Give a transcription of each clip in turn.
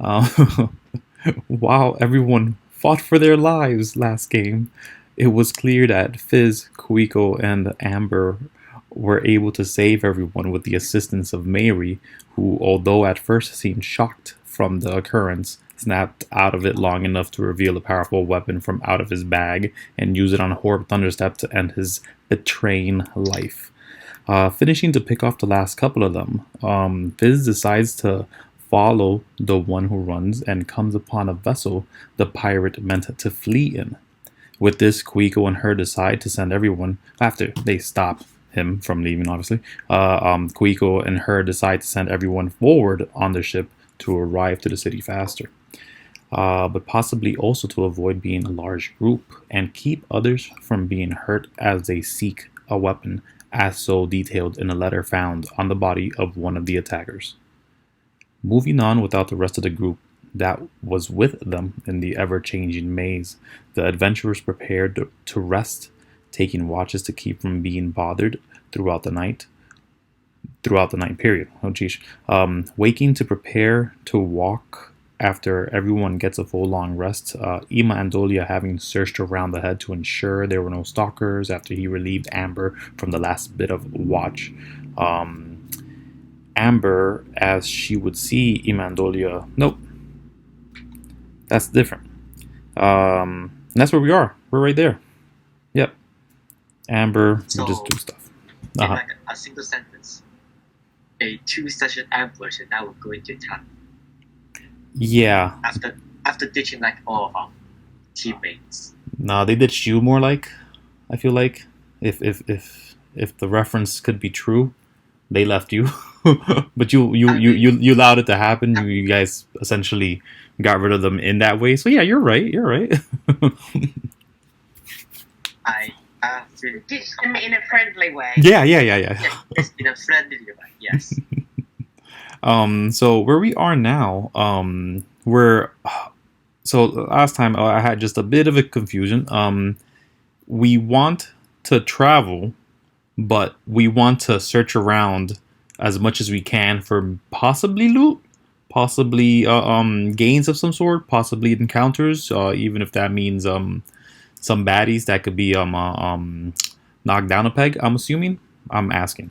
Uh, while everyone fought for their lives last game, it was clear that Fizz, Kuiko, and Amber were able to save everyone with the assistance of Mary, who, although at first seemed shocked from the occurrence, snapped out of it long enough to reveal a powerful weapon from out of his bag and use it on Horb Thunderstep to end his betraying life. Finishing to pick off the last couple of them, Fizz decides to follow the one who runs and comes upon a vessel the pirate meant to flee in. With this, Kuiko and her decide to send everyone, after they stop him from leaving, obviously. Kuiko and her decide to send everyone forward on the ship to arrive to the city faster. But possibly also to avoid being a large group and keep others from being hurt as they seek a weapon, as so detailed in a letter found on the body of one of the attackers. Moving on without the rest of the group that was with them in the ever-changing maze, the adventurers prepared to rest, taking watches to keep from being bothered throughout the night. Throughout the night period. Oh, geez. Waking to prepare to walk after everyone gets a full long rest. Ima and Dolia having searched around the head to ensure there were no stalkers after he relieved Amber from the last bit of watch. Amber, as she would see Ima and Dolia, nope, that's different. That's where we are. We're right there. Yep. Amber, So, we just do stuff. in Uh-huh. like a single sentence, a two-session ambush and now we're going to town Yeah. after ditching like all of our teammates. No, they did you more like. I feel like if the reference could be true, they left you, but you allowed it to happen. You guys essentially got rid of them in that way. So yeah, you're right. You're right. I feel Ditch them in a friendly way. Yeah. yes, in a friendly way. Yes. So where we are now, we're so last time I had just a bit of a confusion. We want to travel, but we want to search around as much as we can for possibly loot, possibly gains of some sort, possibly encounters, even if that means some baddies that could be knocked down a peg. I'm assuming. I'm asking.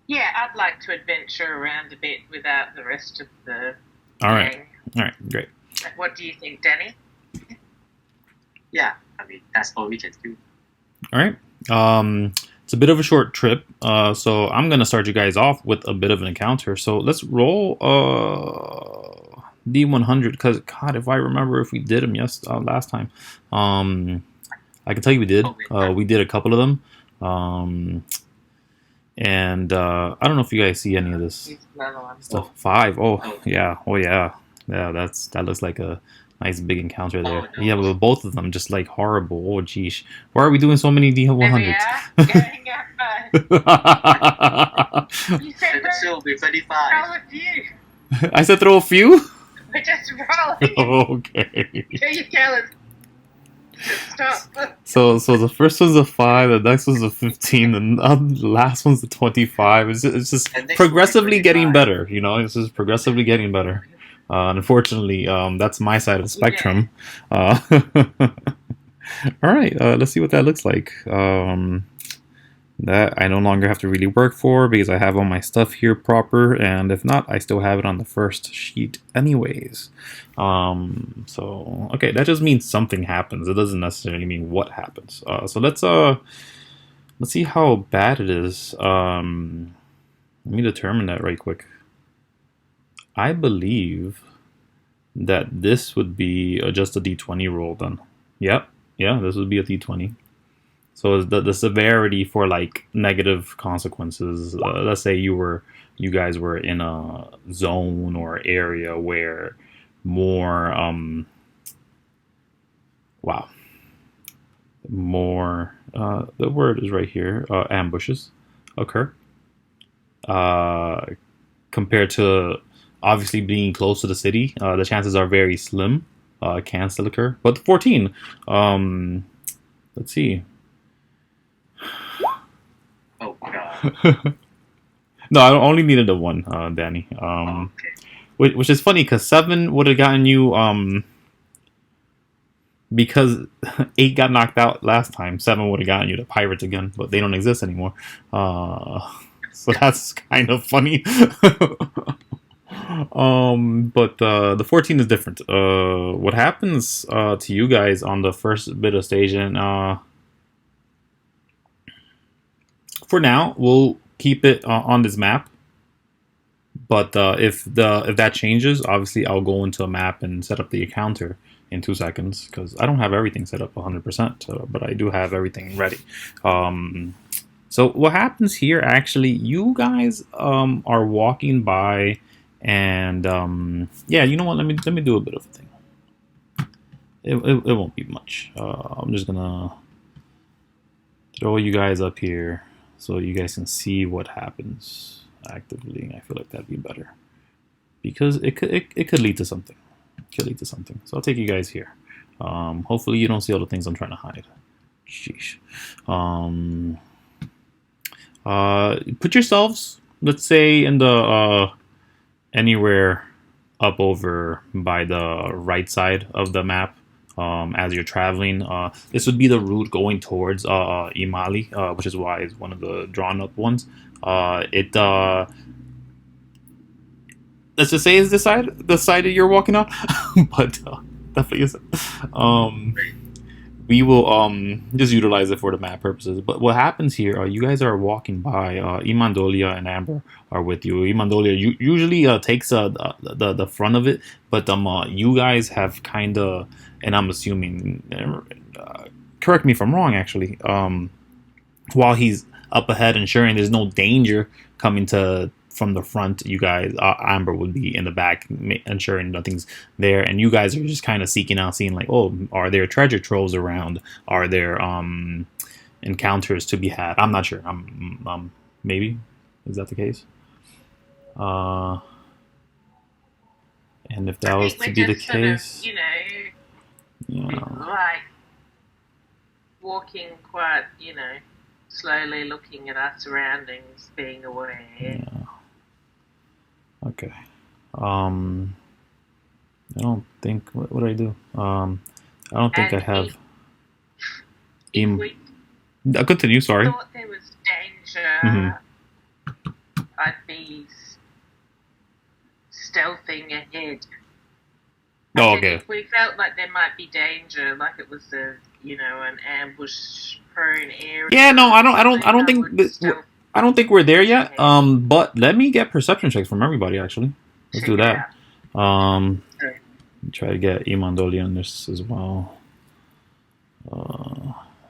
Yeah, I'd like to adventure around a bit without the rest of the All right. gang. All right. Great. What do you think, Danny? Yeah, I mean that's all we can do. All right. It's a bit of a short trip, so I'm gonna start you guys off with a bit of an encounter. So let's roll D100 because God, if I remember if we did them last time, I can tell you we did. We did a couple of them, and I don't know if you guys see any of this Here's another one. stuff. 5. Oh yeah. Oh yeah. Yeah. That looks like a nice big encounter there. Oh, no. Yeah, but both of them just like horrible. Oh geez, why are we doing so many There we D100s? are. Going out first. You said And so we're 35. roll a few. I said throw a few. We're just rolling. Okay. Here you go. Let's stop. So the first one's a 5, the next one's a 15, and the last one's a 25. It's just And next progressively one's getting 25. better. You know, it's just progressively getting better. Unfortunately, that's my side of the spectrum. All right, let's see what that looks like. That I no longer have to really work for because I have all my stuff here proper, and if not, I still have it on the first sheet anyways. So okay, that just means something happens. It doesn't necessarily mean what happens. So let's see how bad it is. Let me determine that right quick. I believe that this would be just a d20 roll then. Yep, yeah, this would be a d20. So the severity for like negative consequences. Let's say you guys were in a zone or area where more more the word is right here, ambushes occur. Compared to obviously being close to the city, the chances are very slim. It can still occur, but 14. Let's see. Oh god. No, I only needed the one, Danny. Okay. Which is funny because 7 would have gotten you because 8 got knocked out last time. 7 would have gotten you the pirates again, but they don't exist anymore. So that's kind of funny. But the 14 is different. What happens to you guys on the first bit of station? For now, we'll keep it on this map. But if that changes, obviously I'll go into a map and set up the encounter in 2 seconds because I don't have everything set up 100%, but I do have everything ready. So what happens here? Actually, you guys are walking by, and yeah, you know what? Let me do a bit of a thing. It won't be much. I'm just gonna throw you guys up here so you guys can see what happens actively. I feel like that'd be better because it could lead to something. It could lead to something. So I'll take you guys here. Hopefully you don't see all the things I'm trying to hide. Sheesh. Put yourselves, let's say, in the anywhere up over by the right side of the map. As you're traveling, this would be the route going towards Imaly, which is why it's one of the drawn up ones. Let's just say is the side that you're walking on, but definitely is. We will just utilize it for the map purposes. But what happens here? You guys are walking by. Imandolia and Amber are with you. Imandolia usually takes the front of it, but you guys have kind of, and I'm assuming, correct me if I'm wrong. Actually, while he's up ahead, ensuring there's no danger coming from the front, you guys, Amber would be in the back, ensuring nothing's there, and you guys are just kind of seeking out, seeing like, oh, are there treasure troves around? Are there encounters to be had? I'm not sure. Maybe is that the case? And if that was to be the case, like walking quite, slowly, looking at our surroundings, being aware. Yeah. Okay. I don't think. What do I do? I don't think I have. Continue. Sorry. I thought there was danger. I'd be stealthing ahead. Oh, okay. If we felt like there might be danger, like it was an ambush-prone area. Yeah, no, I don't think we're there yet. But let me get perception checks from everybody. Actually, let's do that. Try to get Imandolia on this as well.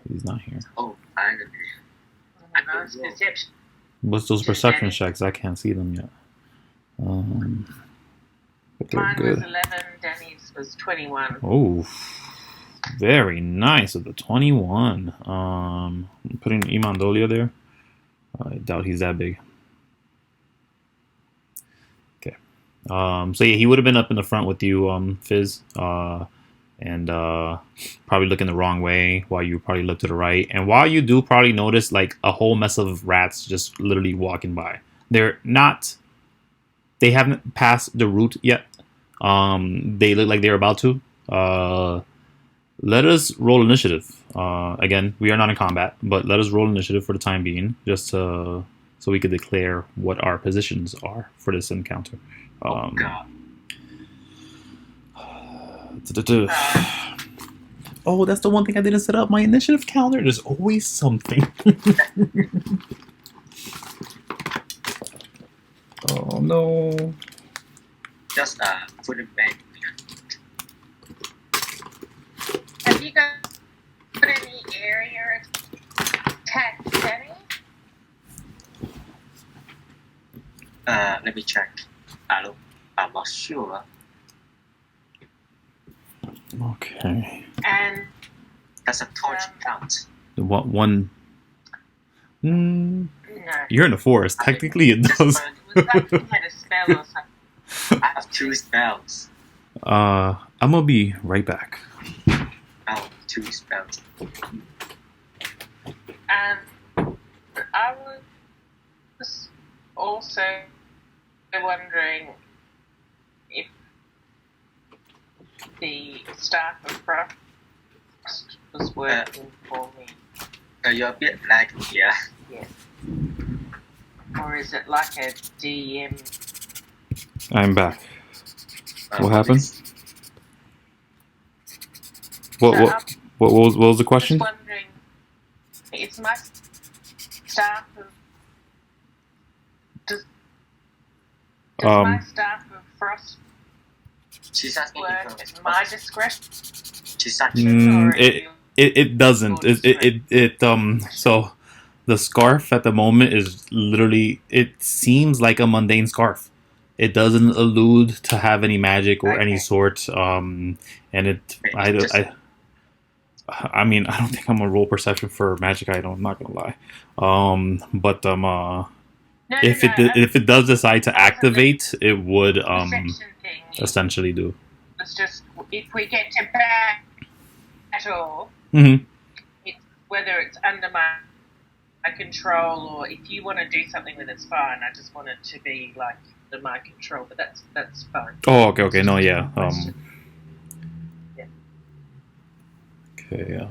He's not here. Oh, finally. Perception. What's those perception checks? I can't see them yet. But they're Mine good. was 11. Danny's was 21. Oh, very nice with the 21. I'm putting Imandolia there. I doubt he's that big. Okay. So yeah, he would have been up in the front with you, Fizz, and probably looking the wrong way while you probably look to the right. And while you do probably notice like a whole mess of rats just literally walking by. They haven't passed the route yet. They look like they're about to. Let us roll initiative. Again, we are not in combat, but let us roll initiative for the time being, just so we could declare what our positions are for this encounter. Oh, God. Oh, that's the one thing I didn't set up. My initiative counter. There's always something. Oh no. Just put it back. Have you got any area attack, Danny? Let me check. I'm not sure. Okay. And Does a torch count? What one? no. You're in the forest. Technically, it does. Was that you had a spell or something? I have 2 spells. I'm gonna be right back. Oh, 2 spells. I was also wondering if the staff of Frost was working for me. You're a bit lag here. Yes. Or is it like a DM? I'm back. What happened? What was the question? Just wondering, it's my staff of... Does my staff of Frost She's asking work if at my discretion? She's asking. Or It doesn't. So the scarf at the moment is literally, it seems like a mundane scarf. It doesn't allude to have any magic or any Okay. sort. And it, I mean, I don't think I'm gonna roll perception for a magic item. I'm not gonna lie. But if it does decide to activate, it would perception thing essentially do. It's just if we get to battle, Mm-hmm. it's whether it's under my control or if you want to do something with it's fine. I just want it to be like under my control, but that's fine. Oh, okay, no, yeah. Yeah. Okay,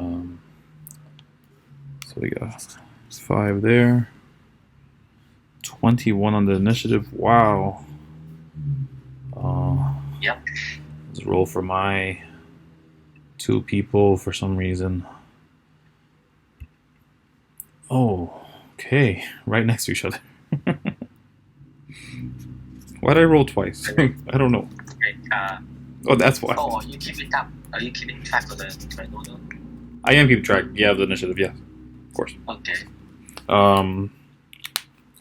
so we got 5 there. 21 on the initiative. Wow. Yep. Let's roll for my 2 people for some reason. Oh, okay. Right next to each other. Why'd I roll twice? I don't know. Okay, Oh, that's why. oh, you keep it up. Are you keeping track of the order? I am keeping track. Yeah, of the initiative. Yeah, of course. Okay. All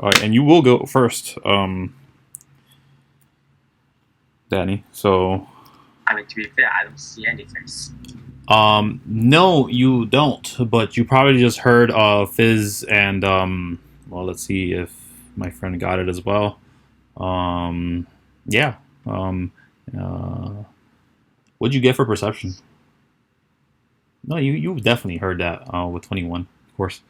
right, and you will go first, Danny. So, I mean, to be fair, I don't see any face. no, you don't. But you probably just heard Fizz and well, let's see if my friend got it as well. Yeah. What'd you get for perception? No, you definitely heard that with 21, of course.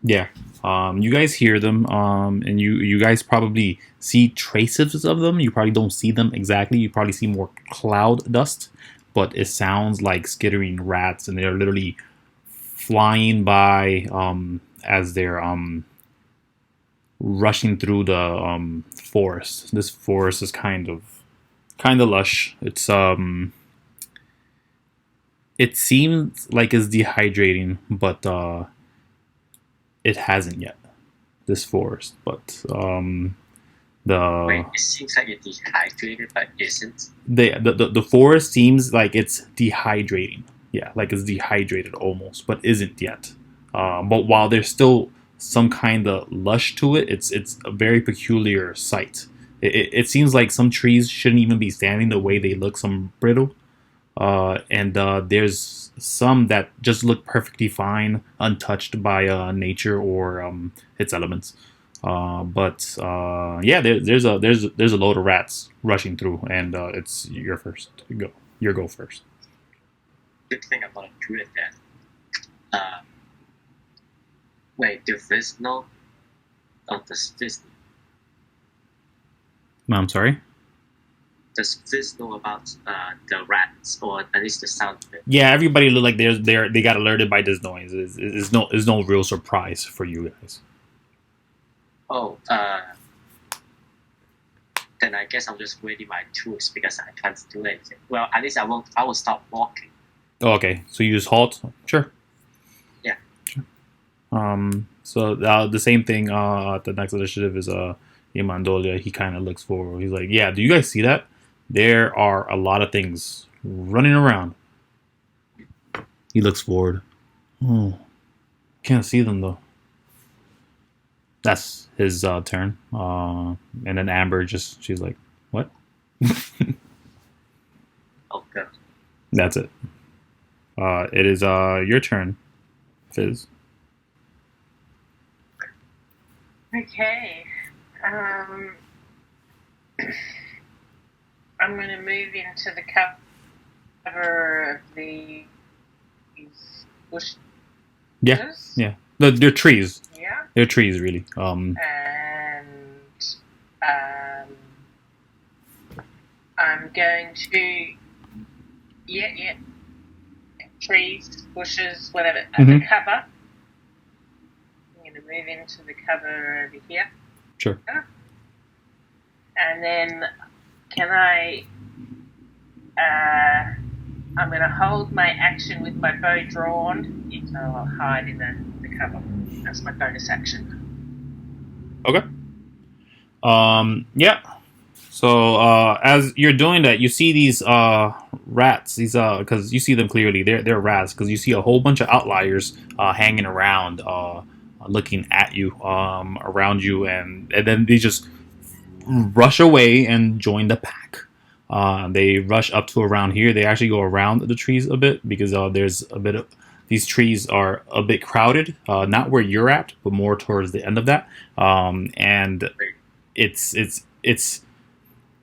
Yeah. You guys hear them, and you guys probably see traces of them. You probably don't see them exactly. You probably see more cloud dust, but it sounds like skittering rats, and they're literally flying by as they're rushing through the forest. This forest is kind of lush. It seems like it's dehydrating, but it hasn't yet. This forest, but Wait, it seems like it's dehydrated, but isn't. The forest seems like it's dehydrating. Yeah, like it's dehydrated almost, but isn't yet. But while there's still some kind of lush to it, it's a very peculiar sight. It seems like some trees shouldn't even be standing the way they look, some brittle. And there's some that just look perfectly fine, untouched by nature or its elements. But yeah, there's a load of rats rushing through, and it's your first to go. Your go first. Good thing about a druid then. Wait, do Fizz know? Oh, does Fizz I'm sorry. Does Fizz know about the rats, or at least the sound of it? Yeah, everybody look like they got alerted by this noise. It's no real surprise for you guys. Oh, then I guess I'm just waiting my tools because I can't do anything. Well, at least I will stop walking. Oh, okay, so you just halt. Sure. Yeah. Sure. So the same thing. The next initiative is Imandolia. He kind of looks forward. He's like, yeah. Do you guys see that? There are a lot of things running around. He looks forward. Oh, can't see them though. That's his turn. And then Amber she's like, what? Oh, good. That's it. It is your turn, Fizz. Okay. I'm going to move into the cover of these bushes. Yeah. They're trees. Yeah. They're trees, really. And I'm going to, yeah, trees, bushes, whatever, the cover. I'm going to move into the cover over here. Sure. And then can I'm going to hold my action with my bow drawn, even though I'll hide in the cover. That's my bonus action. Okay. Yeah. So as you're doing that, you see these rats. These because you see them clearly. They're rats because you see a whole bunch of outliers hanging around, looking at you, around you, and then they just rush away and join the pack. They rush up to around here. They actually go around the trees a bit because there's a bit of these trees are a bit crowded. Not where you're at, but more towards the end of that. And it's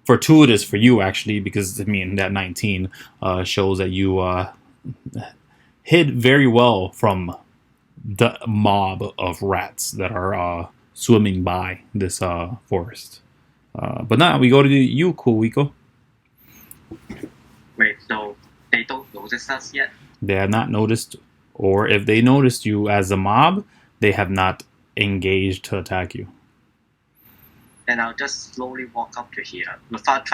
fortuitous for you actually because I mean that 19 shows that you hid very well from the mob of rats that are swimming by this forest. But now we go to you, Kuiko. Wait, so they don't notice us yet? They have not noticed, or if they noticed you as a mob, they have not engaged to attack you. Then I'll just slowly walk up to here without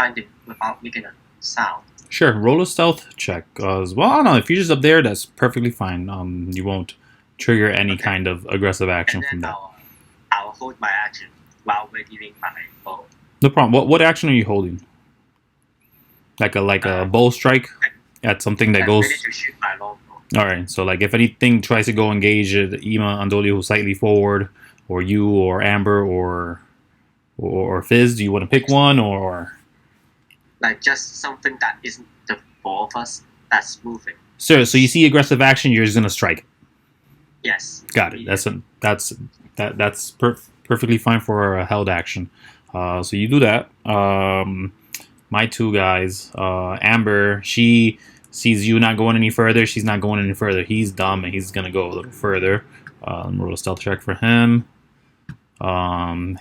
making a sound. Sure, roll a stealth check as well. I don't know, if you're just up there, that's perfectly fine. You won't trigger any kind of aggressive action from that. I'll hold my action while waving my bow. No problem. What action are you holding? Like a bow strike at something that goes. Ready to shoot my longbow. All right. So like if anything tries to go engage Ima Andoli who's slightly forward, or you or Amber or Fizz, do you want to pick one or? Like just something that isn't the four of us that's moving. Sir, so you see aggressive action, you're just gonna strike. Yes. Got it. That's perfectly fine for a held action. So you do that. My two guys, Amber, she sees you not going any further. She's not going any further. He's dumb and he's gonna go a little further. Roll a stealth check for him.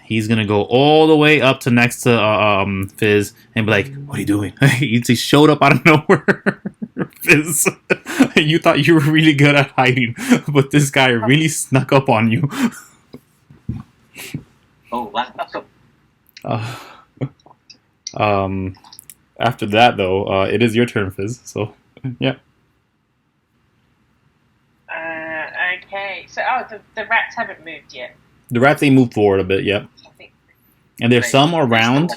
He's gonna go all the way up to next to Fizz and be like, "What are you doing?" He showed up out of nowhere. Fizz, you thought you were really good at hiding, but this guy really snuck up on you. Oh, what? After that though, it is your turn, Fizz. So, yeah. Okay. So, the rats haven't moved yet. The rats they move forward a bit, yep. And there's some around.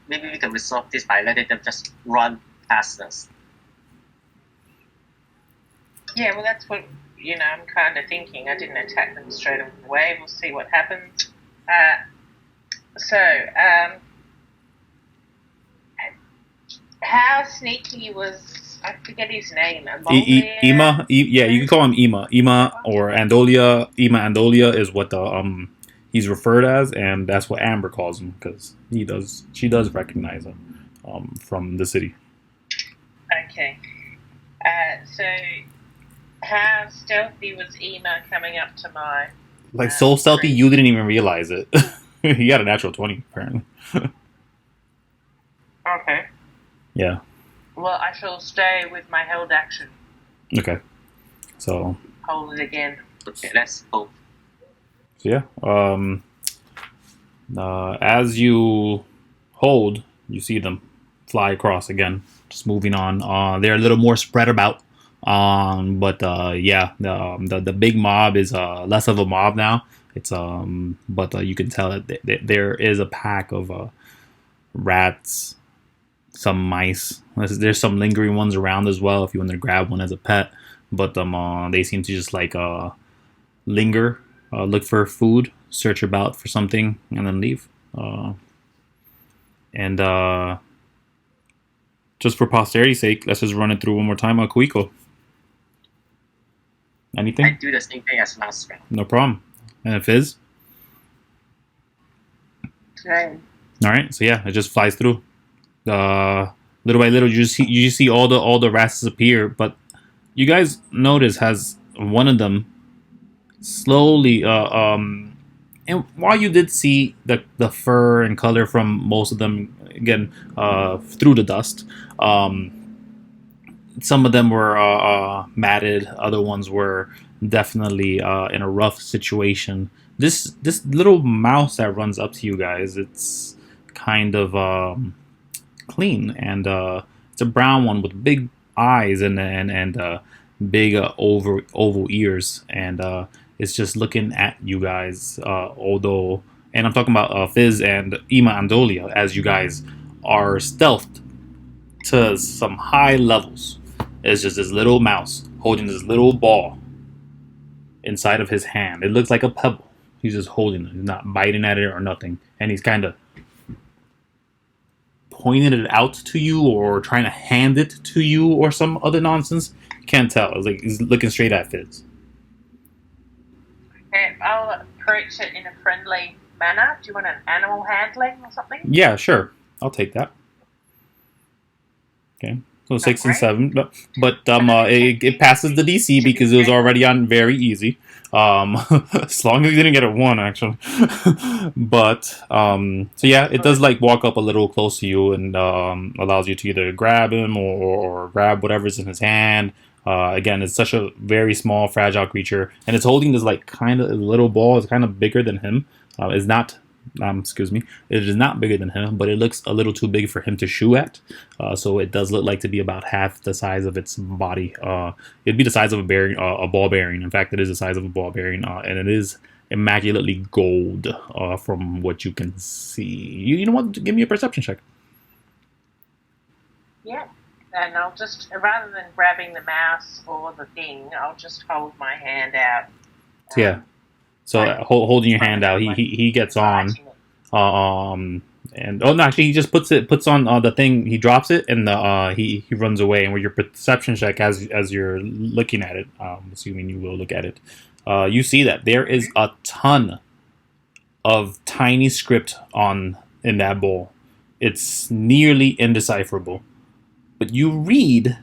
Maybe we can resolve this by letting them just run past us. Yeah, well, that's what I'm kind of thinking. I didn't attack them straight away. We'll see what happens. How sneaky was? I forget his name. Ima, yeah, you can call him Ima. Ima or Andolia. Ima Andolia is what the he's referred as, and that's what Amber calls him because she does recognize him from the city. Okay. So how stealthy was Ima coming up to my? Like so stealthy, you didn't even realize it. He got a natural 20 apparently. Okay. Yeah. Well, I shall stay with my held action. Okay. So. Hold it again. Okay, let's hope. So yeah. As you hold, you see them fly across again. Just moving on. They're a little more spread about. But yeah, the big mob is less of a mob now. It's but you can tell that there is a pack of rats, some mice. There's some lingering ones around as well if you want to grab one as a pet. But they seem to just like linger, look for food, search about for something, and then leave. And just for posterity's sake, let's just run it through one more time on Kuiko. Anything? I do the same thing as last round. No problem. And Fizz? Same. Alright, so yeah, it just flies through. Little by little, you just see all the rats appear, but you guys notice has one of them slowly And while you did see the fur and color from most of them, again, through the dust, some of them were matted. Other ones were definitely in a rough situation. This little mouse that runs up to you guys, it's kind of clean, and it's a brown one with big eyes and big oval ears, and it's just looking at you guys. Although, and I'm talking about Fizz and Ima Andolia, as you guys are stealthed to some high levels. It's just this little mouse holding this little ball inside of his hand. It looks like a pebble. He's just holding it. He's not biting at it or nothing. And he's kind of pointing it out to you or trying to hand it to you or some other nonsense. You can't tell. It's like he's looking straight at Fizz. Okay, I'll approach it in a friendly manner. Do you want an animal handling or something? Yeah, sure. I'll take that. Okay. So 6 and 7, but it passes the DC because it was already on very easy. As long as you didn't get a 1, actually. But so yeah, it does like walk up a little close to you and allows you to either grab him or grab whatever's in his hand. Again, it's such a very small, fragile creature, and it's holding this like kind of little ball. It's kind of bigger than him. It's not. Excuse me. It is not bigger than him, but it looks a little too big for him to shoo at. So it does look like to be about half the size of its body. It'd be the size of a ball bearing. In fact, it is the size of a ball bearing, and it is immaculately gold from what you can see. You know what? Give me a perception check. Yeah. And I'll just, rather than grabbing the mouse or the thing, I'll just hold my hand out. Yeah. So holding your hand out, he gets on, and no, actually he just puts on the thing. He drops it, and he runs away. And with your perception check, as you're looking at it, assuming you will look at it, you see that there is a ton of tiny script in that bowl. It's nearly indecipherable, but you read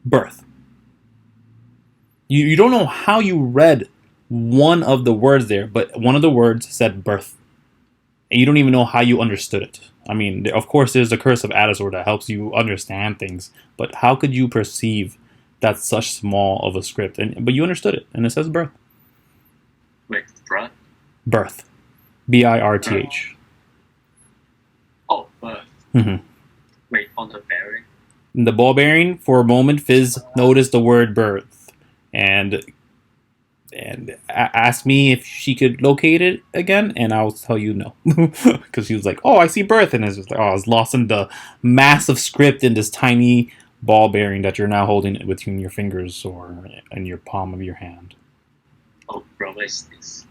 birth. You don't know how you read one of the words there, but one of the words said birth. And you don't even know how you understood it. I mean, of course, there's the curse of Adazor that helps you understand things, but how could you perceive that such small of a script? But you understood it, and it says birth. Wait, birth? Birth. BIRTH. Oh, birth. Mm-hmm. Wait, on the bearing? In the ball bearing, for a moment, Fizz noticed the word birth. And asked me if she could locate it again, and I'll tell you no, because she was like, "Oh, I see birth," and it's just like, "Oh, I was lost in the massive script in this tiny ball bearing that you're now holding between your fingers or in your palm of your hand." Oh, bro, what is this?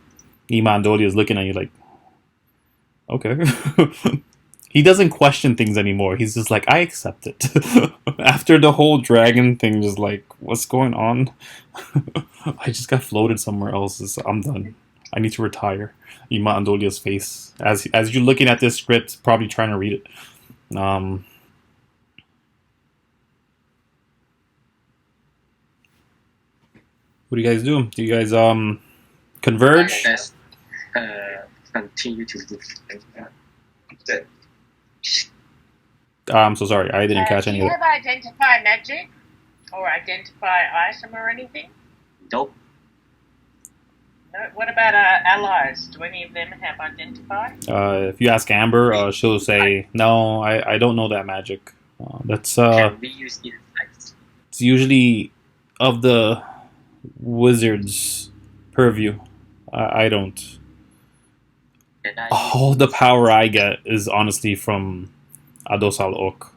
Imandolia is looking at you like, "Okay." He doesn't question things anymore. He's just like, I accept it. After the whole dragon thing, just like, what's going on? I just got floated somewhere else. I'm done. I need to retire. Ima Andolia's face. As you're looking at this script, probably trying to read it. What do you guys do? Do you guys converge? Let's continue to do that. I'm so sorry. I didn't catch any of Do you that. have identify magic or identify item or anything? Nope. No. What about our allies? Do any of them have identify? If you ask Amber, she'll say, "No, I don't know that magic. That's Can we use insights? It's usually of the wizard's purview. I don't. All the power I get is honestly from Adosal Ok.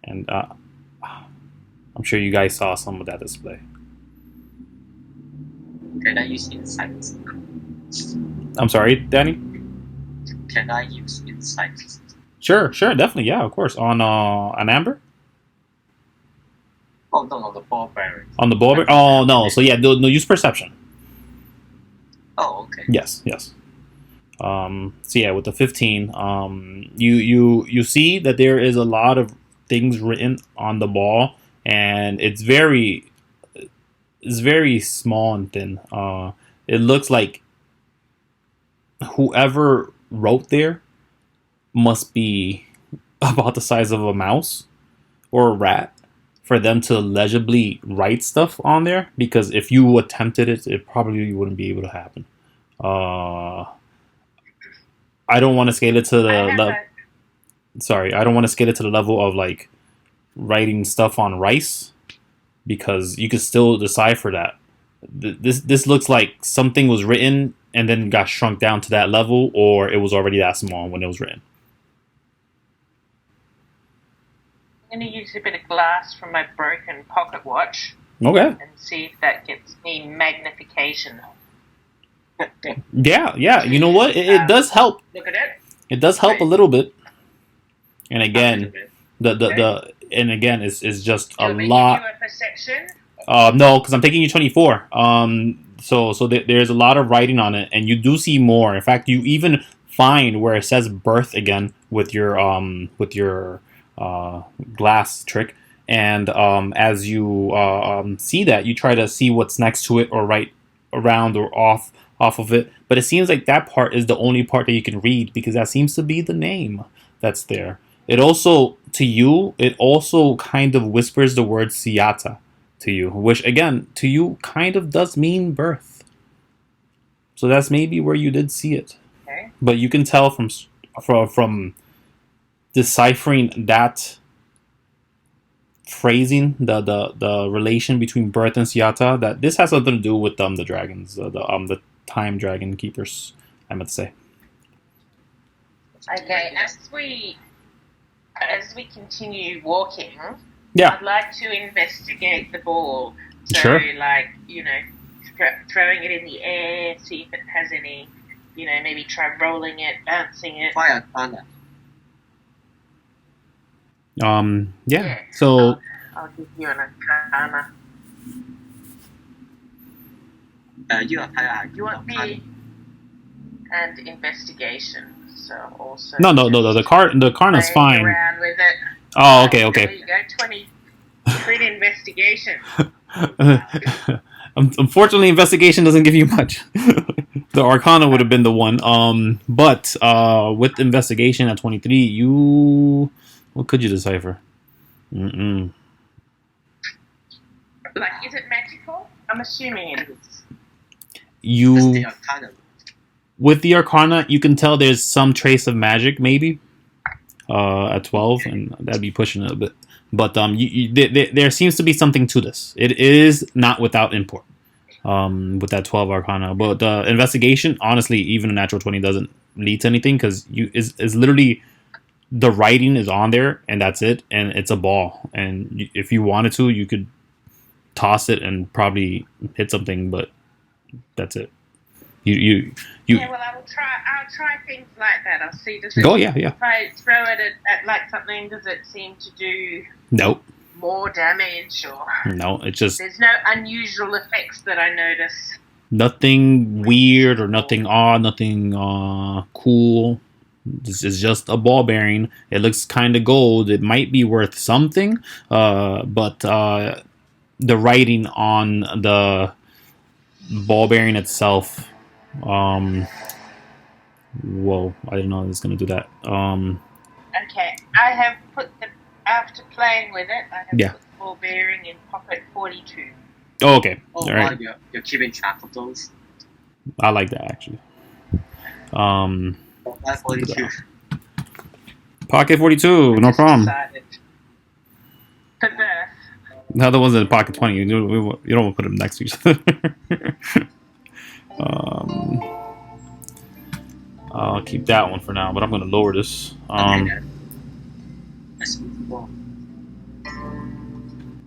And I'm sure you guys saw some of that display. Can I use insights? I'm sorry, Danny? Can I use insights? Sure, definitely, yeah, of course. On Amber? Oh, no, on the ball bearing. On the ball bearing? Oh, no, so yeah, no, use perception. Oh, okay. Yes. So yeah, with the 15, you see that there is a lot of things written on the ball, and it's very is very small and thin. It looks like whoever wrote there must be about the size of a mouse or a rat for them to legibly write stuff on there. Because if you attempted it, it probably wouldn't be able to happen. I don't want to scale it to the sorry, I don't want to scale it to the level of like writing stuff on rice because you could still decipher that. This looks like something was written and then got shrunk down to that level, or it was already that small when it was written. I'm going to use a bit of glass from my broken pocket watch. Okay. And see if that gets me magnification. Yeah. You know what? It does help. Look at it. It does help a little bit. And again, it's just a lot. Do a perception? No, because I'm taking you 24. So there's a lot of writing on it, and you do see more. In fact, you even find where it says birth again with your glass trick. And as you see that, you try to see what's next to it or right around or off of it. But it seems like that part is the only part that you can read because that seems to be the name that's there. It also, to you, it also kind of whispers the word Siata to you, which again, to you, kind of does mean birth. So that's maybe where you did see it. Okay. But you can tell from deciphering that phrasing, the relation between birth and Siata, that this has something to do with the dragons, the time dragon keepers, I meant to say. Okay, as we continue walking, yeah, I'd like to investigate the ball. So, sure. like, throwing it in the air, see if it has any, maybe try rolling it, bouncing it. Fire Arcana. Yeah. So I'll give you an Arcana. You have higher. You want me and investigation. So also. No. The Arcana's fine. Around with it. Oh, okay. There you go. 20 crit investigation. Unfortunately, investigation doesn't give you much. The Arcana would have been the one. But with investigation at 23, what could you decipher? Like, is it magical? I'm assuming it is. The Arcana. With the Arcana, you can tell there's some trace of magic, maybe. At 12, and that'd be pushing it a bit. But there seems to be something to this. It is not without import. With that 12 Arcana, but the investigation, honestly, even a natural 20 doesn't lead to anything because is literally the writing is on there and that's it, and it's a ball. And if you wanted to, you could toss it and probably hit something, but that's it. Yeah, well, I'll try things like that. I'll see. Does it, yeah. If I throw it at like something, does it seem to do nope more damage or no? It's just there's no unusual effects that I notice. Nothing weird or nothing odd, nothing cool. This is just a ball bearing. It looks kind of gold. It might be worth something, but the writing on the ball bearing itself. Whoa! I didn't know I was going to do that. Okay, I have after playing with it, I have put the ball bearing in pocket 42. Oh, okay. Oh, all right. You're keeping track of those. I like that actually. Pocket 42. Pocket 42, no problem. For birth. The other one's in pocket 20. You don't want to put them next to each other. I'll keep that one for now, but I'm going to lower this.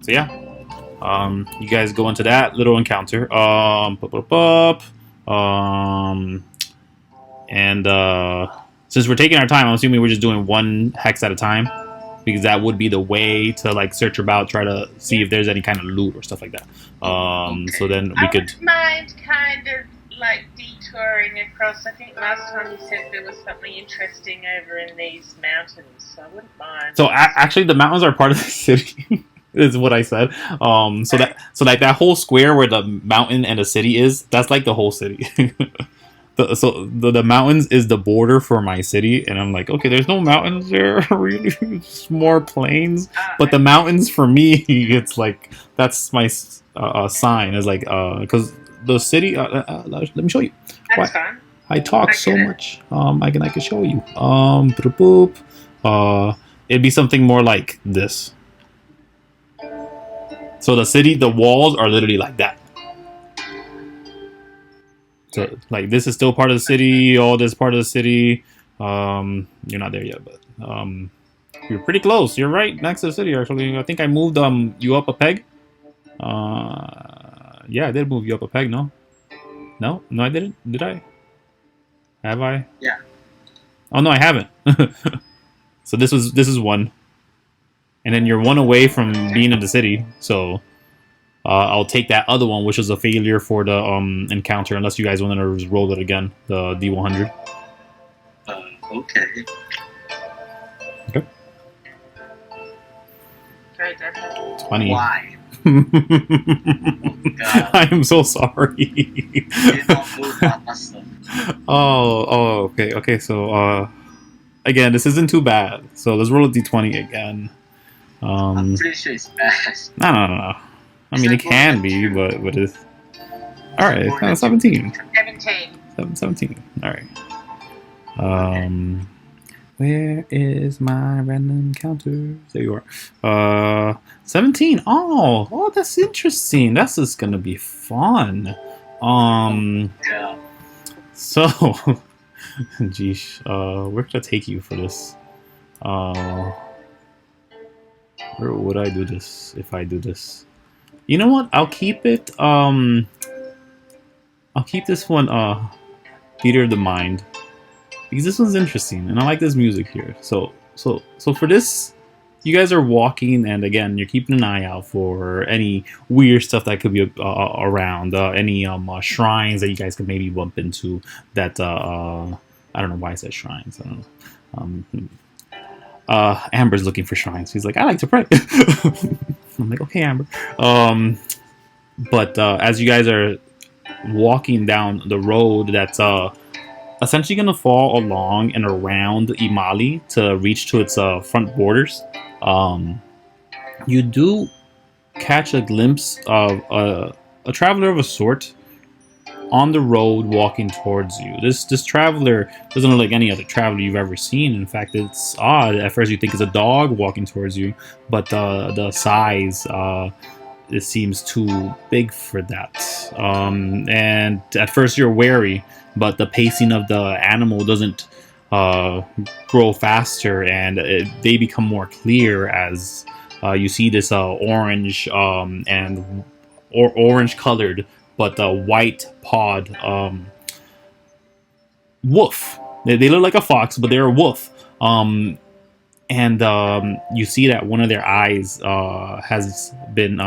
So yeah, you guys go into that little encounter. And since we're taking our time, I'm assuming we're just doing one hex at a time, because that would be the way to like search about, try to see if there's any kind of loot or stuff like that. So then we could. I wouldn't mind kind of like detouring across. I think last time you said there was something interesting over in these mountains, so I wouldn't mind. So actually, the mountains are part of the city. is what I said. So like that whole square where the mountain and the city is, that's like the whole city. The mountains is the border for my city, and I'm like, okay, there's no mountains there, really. It's more plains, but the mountains for me, it's like that's my sign. Is like because the city. Let me show you. That's fine. I talk so much. I can show you. Boop. It'd be something more like this. So the city, the walls are literally like that. So like this is still part of the city. All this part of the city. You're not there yet, but you're pretty close. You're right next to the city. Actually, I think I moved you up a peg. Yeah, I did move you up a peg. No, I didn't. Did I? Have I? Yeah. Oh no, I haven't. So this is one, and then you're one away from being in the city. So I'll take that other one, which is a failure for the encounter, unless you guys want to roll it again, the D100. Okay. Okay. Very definitely. 20. Why? Oh, God. I am so sorry. You don't move that muscle. Okay. So again, this isn't too bad. So let's roll a D20 again. I'm pretty sure it's bad. No. I mean, it can be, but it's all right. 17. 17. All right. Where is my random counters? There you are. 17. Oh, that's interesting. That's just gonna be fun. Yeah. So, geesh, where could I take you for this? Where would I do this if I do this? You know what? I'll keep it. I'll keep this one. Theater of the Mind, because this one's interesting, and I like this music here. So for this, you guys are walking, and again, you're keeping an eye out for any weird stuff that could be around. Any shrines that you guys could maybe bump into. That I don't know why I said shrines. I don't know. Amber's looking for shrines. He's like, I like to pray. I'm like, okay, Amber. But as you guys are walking down the road that's essentially going to fall along and around Imaly to reach to its front borders, you do catch a glimpse of a traveler of a sort on the road walking towards you. This traveler doesn't look like any other traveler you've ever seen. In fact, it's odd. At first you think it's a dog walking towards you, but the size, it seems too big for that. And at first you're wary, but the pacing of the animal doesn't grow faster, and they become more clear as you see this orange and orange colored but white pawed wolf. They look like a fox, but they're a wolf. And you see that one of their eyes has been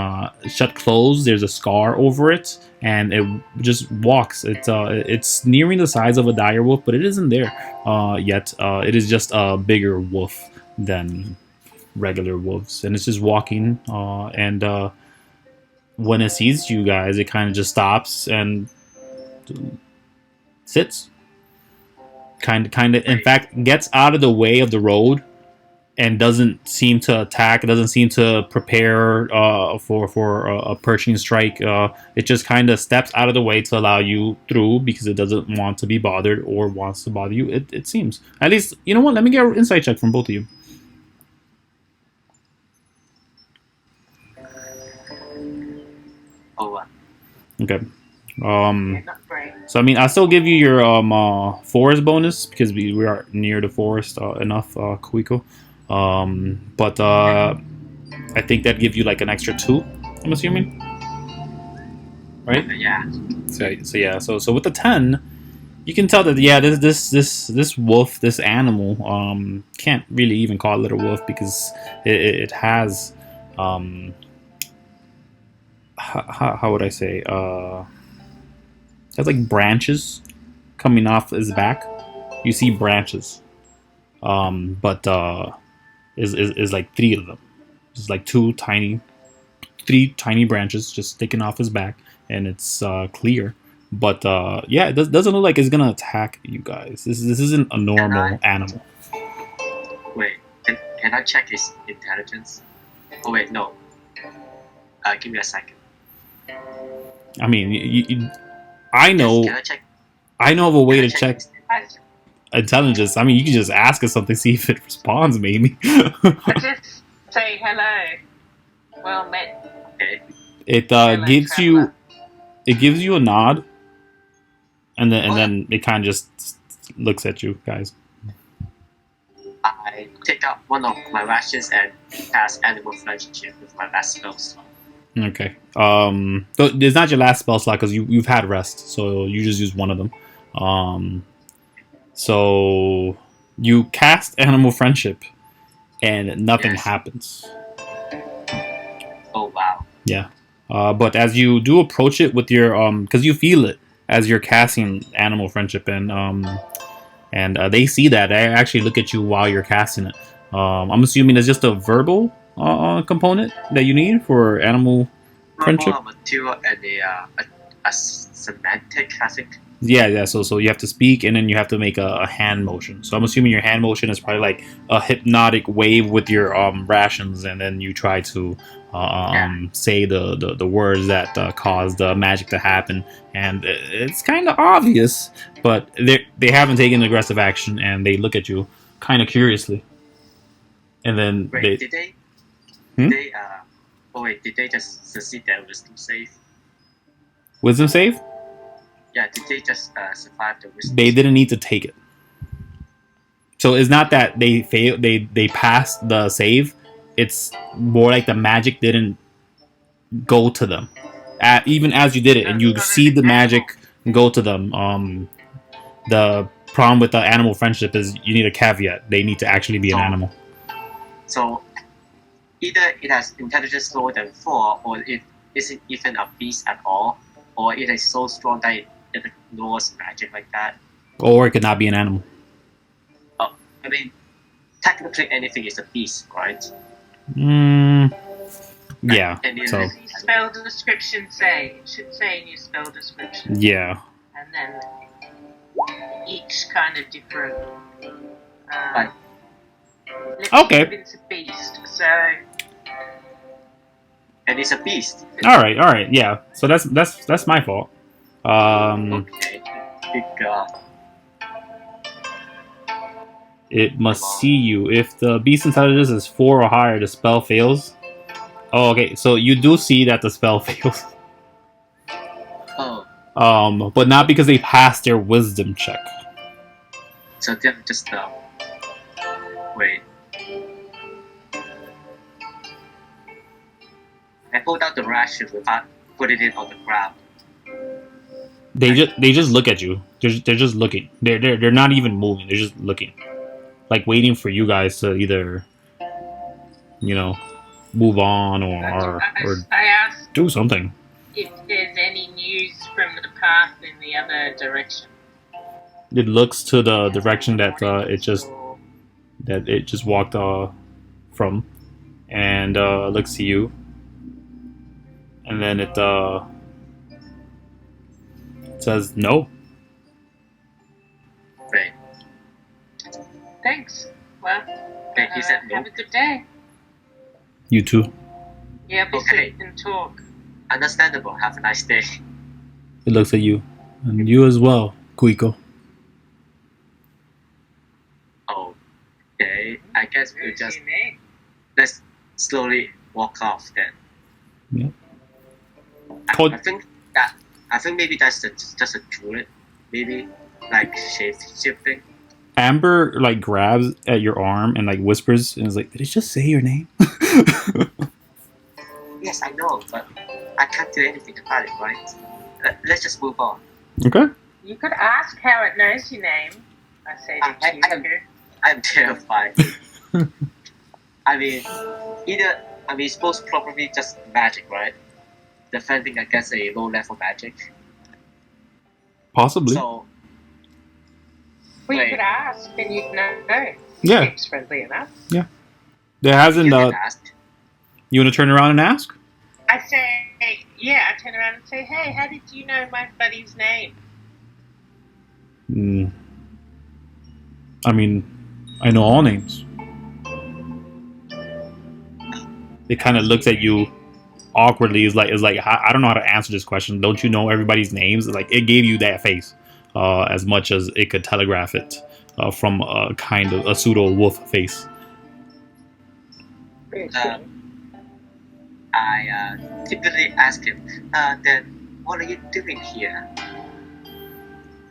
shut closed. There's a scar over it, and it just walks. It's nearing the size of a dire wolf, but it isn't there yet. It is just a bigger wolf than regular wolves, and it's just walking. And when it sees you guys, it kind of just stops and sits. Kind of. In fact, gets out of the way of the road and doesn't seem to attack. It doesn't seem to prepare for a perching strike. It just kind of steps out of the way to allow you through because it doesn't want to be bothered or wants to bother you. It seems. At least, you know what? Let me get an insight check from both of you. Oh, Okay. So I mean, I still give you your forest bonus because we are near the forest enough, Kuiko. But I think that gives you like an extra 2. I'm assuming, right? yeah. So yeah. So with the 10, you can tell that this wolf, this animal, can't really even call it a wolf because it has how would I say has like branches coming off his back. You see branches, but is like 3 of them. Just like 2 tiny 3 tiny branches just sticking off his back, and it's clear. But yeah, it doesn't look like it's gonna attack you guys. This isn't a normal animal. Wait, can I check his intelligence? Oh wait, no. Give me a second. I mean, I know. Can I check? I know of a way to check his intelligence. I mean, you can just ask it something, see if it responds. Maybe. I just say hello. Well met. Okay. It Hello, gives you traveler. it gives you a nod, and then it kind of just looks at you guys. I take out one of my rations and cast animal friendship with my last spell slot. Okay. So it's not your last spell slot because you've had rest, so you just use one of them. So you cast animal friendship, and nothing Yes. happens. Oh wow. Yeah. But as you do approach it with your because you feel it as you're casting animal friendship, and they see that. They actually look at you while you're casting it. I'm assuming it's just a verbal component that you need for animal friendship. Verbal, material, and a semantic, I think. Yeah. So you have to speak, and then you have to make a hand motion. So I'm assuming your hand motion is probably like a hypnotic wave with your rations, and then you try to say the words that cause the magic to happen. And it's kind of obvious, but they haven't taken aggressive action, and they look at you kind of curiously. And then Wait, did they? Hmm? Did they just succeed their wisdom save? Wisdom save? Yeah, did they just survive the wisdom? They save? didn't need to take it. So it's not that they failed. They passed the save. It's more like the magic didn't go to them, even as you did it, and you see the magic go to them. The problem with the animal friendship is you need a caveat. They need to actually be an animal. So either it has intelligence lower than 4, or it isn't even a beast at all, or it is so strong that it ignores magic like that. Or it could not be an animal. I mean, technically anything is a beast, right? Yeah. And What does your spell description say? It should say in your spell description. Yeah. And then each kind of different. Right. Okay. It's a beast, so. And it's a beast. All right. Yeah. So that's my fault. Okay. Good God. It must see you. If the beast intelligence is 4 or higher, the spell fails. Oh, okay. So you do see that the spell fails. Oh. But not because they passed their wisdom check. So they're just wait. I pulled out the ration without putting it on the ground. They just look at you. They're just looking. They're not even moving. They're just looking, like waiting for you guys to either, move on or I asked do something. if there's any news from the path in the other direction. It looks to the direction that it just walked from, and looks to you, and then it says no. Right. Thanks. Well, Okay, he said no. have a good day. You too. Yeah, be Okay. safe and talk. Understandable. Have a nice day. It looks at you, and you as well, Kuiko. Okay. I guess we'll Who's just your name? let's slowly walk off then. Yeah. I think maybe that's just a druid. Maybe like shape shifting. Amber like grabs at your arm and like whispers and is like, "Did it just say your name?" Yes, I know, but I can't do anything about it, right? Let's just move on. Okay. You could ask how it knows your name. I say to Chico. I'm terrified. I mean, it's supposed probably just magic, right? Defending against a low level magic. Possibly. So, Well, you Wait. could ask and you'd know. Yeah. Seems friendly enough. There hasn't. you can ask. You want to turn around and ask? I say, yeah, I turn around and say, hey, how did you know my buddy's name? I mean, I know all names. It kind of looks at you awkwardly. Is like, I don't know how to answer this question. Don't you know everybody's names? Like, it gave you that face as much as it could telegraph it from a kind of a pseudo wolf face. I typically ask him, then what are you doing here?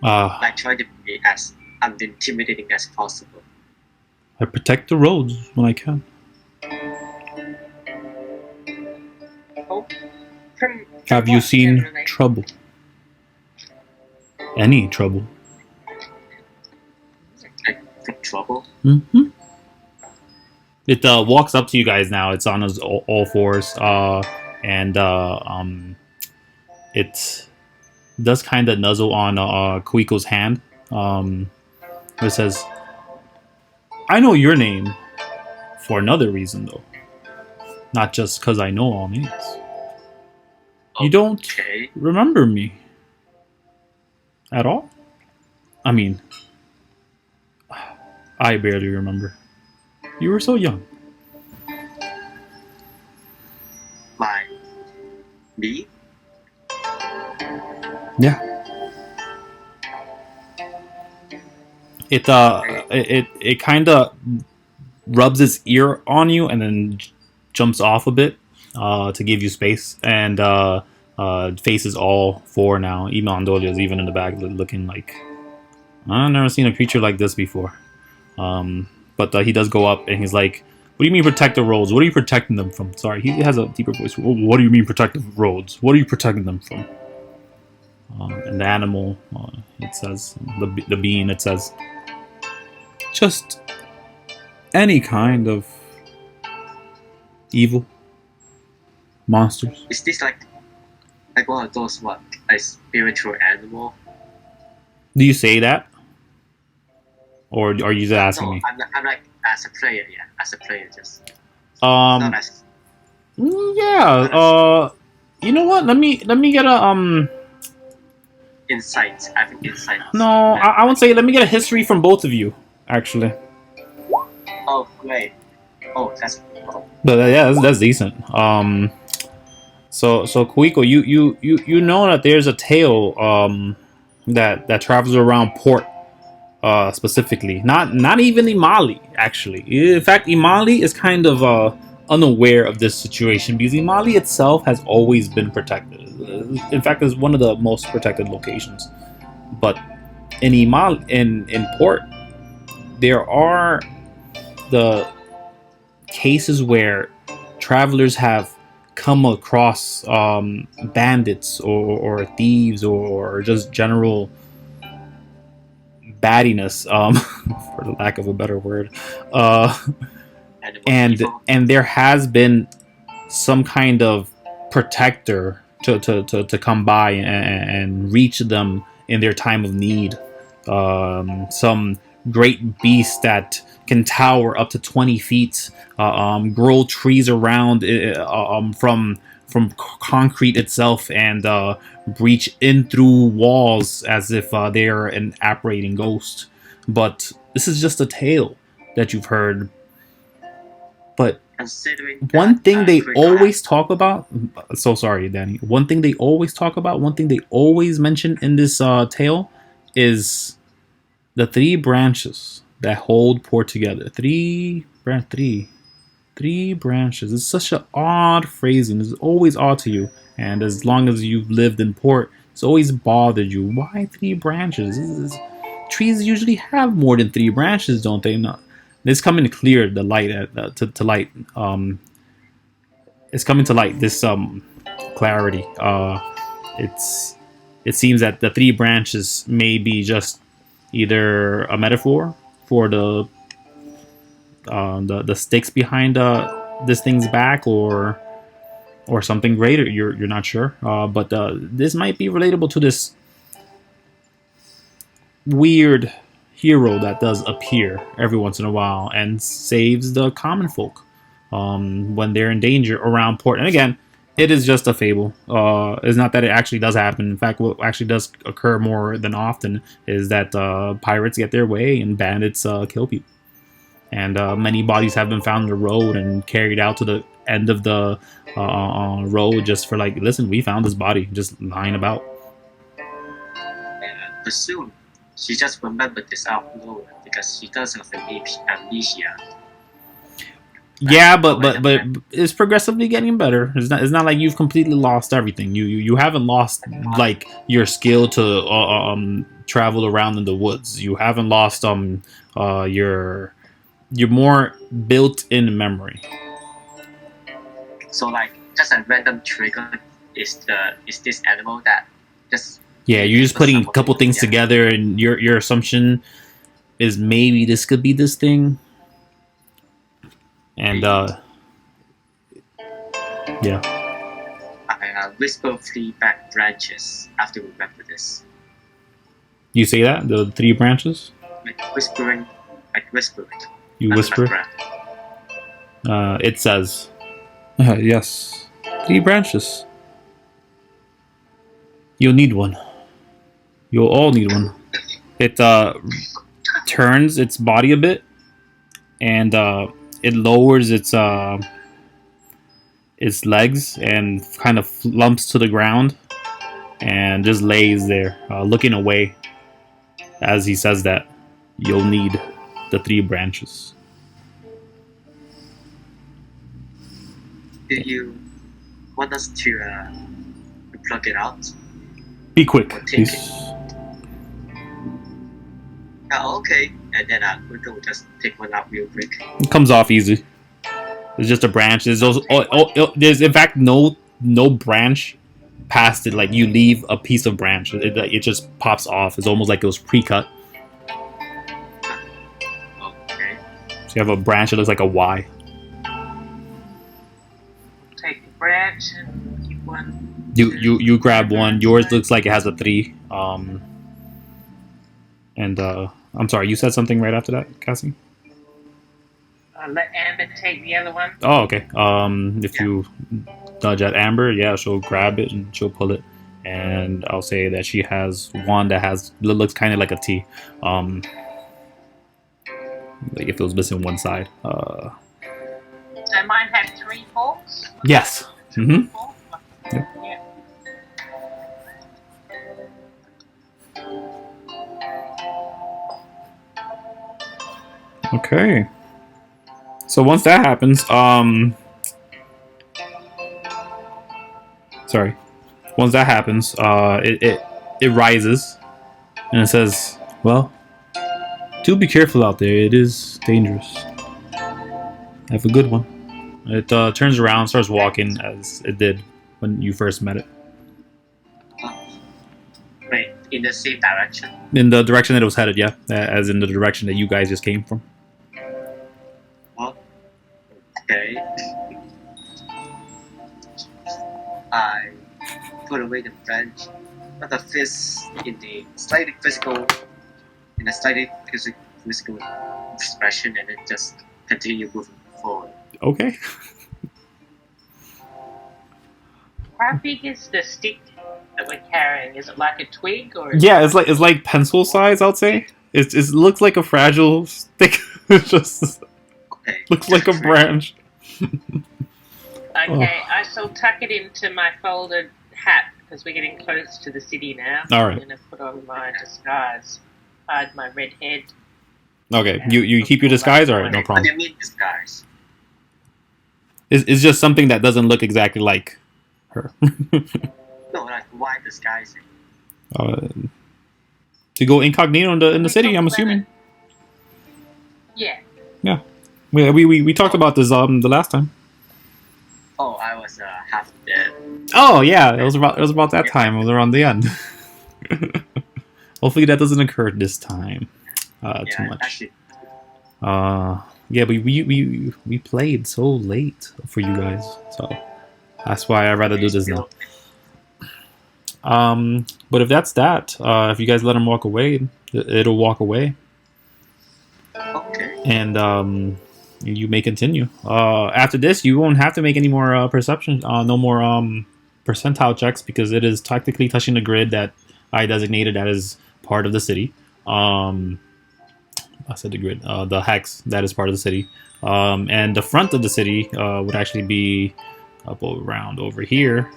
Like trying to be as unintimidating as possible. I protect the roads when I can. Have you seen trouble? Any trouble? Like trouble? Mm-hmm. It walks up to you guys now. It's on its all fours, and it does kind of nuzzle on Kuiko's hand. It says, "I know your name for another reason, though. Not just because I know all names. You don't remember me at all? I mean, I barely remember. You were so young." Me? Yeah. It kind of rubs its ear on you and then jumps off a bit to give you space, and faces all four now. Even Andolia is even in the back looking like, I've never seen a creature like this before. But he does go up and he's like, "What do you mean protect the roads? What are you protecting them from?" Sorry, he has a deeper voice. "What do you mean protect the roads? What are you protecting them from?" And the animal, it says, the being, it says, "Just any kind of evil. Monsters." Is this like one of those a spiritual animal? Do you say that? Or are you just asking me? I'm like, as a player, yeah. As a player, just. Yeah. You know what? Let me get a Insight. I think insight. No, I would say let me get a history from both of you, actually. Oh, great. Oh, that's. But yeah, that's decent. So Kuiko, you know that there's a tale that travels around port, specifically. Not even Imaly, actually. In fact, Imaly is kind of unaware of this situation because Imaly itself has always been protected. In fact, it's one of the most protected locations. But in Imaly, in port, there are the cases where travelers have come across bandits or thieves or just general baddiness, for the lack of a better word, and there has been some kind of protector to come by and reach them in their time of need. Some great beast that can tower up to 20 feet, grow trees around from concrete itself, and breach in through walls as if they're an apparating ghost. But this is just a tale that you've heard. But one thing they always talk about, so sorry, Danny. One thing they always talk about, one thing they always mention in this tale is the three branches that hold port together. Three branches. It's such an odd phrasing. It's always odd to you. And as long as you've lived in port, it's always bothered you. Why three branches? Trees usually have more than three branches, don't they? Not. It's coming to clear the light to light. It's coming to light this clarity. It seems that the three branches may be just either a metaphor for the sticks behind this thing's back, or something greater. You're not sure, but this might be relatable to this weird hero that does appear every once in a while and saves the common folk when they're in danger around port. And again, It is just a fable. It's not that it actually does happen. In fact, what actually does occur more than often is that pirates get their way and bandits kill people. And many bodies have been found on the road and carried out to the end of the road just for like, listen, we found this body just lying about. But soon, she just remembered this out of nowhere because she does have amnesia. Yeah, but it's progressively getting better. It's not like you've completely lost everything. You haven't lost like your skill to travel around in the woods. You haven't lost your you're more built in memory. So like just a random trigger is this animal that just Yeah, you're just putting a couple things together, and your assumption is maybe this could be this thing. And yeah. I whisper 3 back branches after we remember this. You say that? The 3 branches? Like whispering. You whisper? It says, yes, 3 branches. You'll need one. You'll all need one. It turns its body a bit, and it lowers its legs and kind of lumps to the ground and just lays there, looking away as he says that. You'll need the 3 branches. Do you want us to plug it out? Be quick, take please. Okay. And then we will just take one out real quick. It comes off easy. It's just a branch. There's also, there's in fact no branch past it. Like you leave a piece of branch, it just pops off. It's almost like it was pre-cut. Okay. So you have a branch that looks like a Y. Take the branch and keep one. You grab one. Yours looks like it has a 3. And I'm sorry, you said something right after that, Cassie? Let Amber take the other one. Oh, okay. If you nudge at Amber, yeah, she'll grab it and she'll pull it. And I'll say that she has one that looks kind of like a T. Like if it was missing one side. So mine had 3 forks? Yes. Mm-hmm. Yep. Yeah. Okay. So once that happens, once that happens, it rises, and it says, "Well, do be careful out there. It is dangerous. Have a good one." It turns around, starts walking as it did when you first met it. Wait, in the same direction? In the direction that it was headed, yeah, as in the direction that you guys just came from. Okay. I put away the branch, put the fist in a slightly physical expression, and then just continue moving forward. Okay. How big is the stick that we're carrying? Is it like a twig or? Yeah, it's like pencil size. I'd say it looks like a fragile stick. It just looks like a branch. Okay, I shall tuck it into my folded hat because we're getting close to the city now. All right. I'm gonna put on my disguise, hide my red head. Okay, you keep your disguise. All right, no problem. What do you mean disguise? It's just something that doesn't look exactly like her. No, like why disguising? To go incognito in the city, I'm assuming. Yeah. Yeah. We talked about this the last time. Oh, I was half dead. Oh yeah, it was about that time. It was around the end. Hopefully that doesn't occur this time. Too much. Actually, yeah, we played so late for you guys, so that's why I'd rather do this now. But if that's that, if you guys let him walk away, it'll walk away. Okay. And You may continue. After this, you won't have to make any more perception, no more percentile checks because it is technically touching the grid that I designated as part of the city. I said the grid, the hex that is part of the city, and the front of the city would actually be up around over here,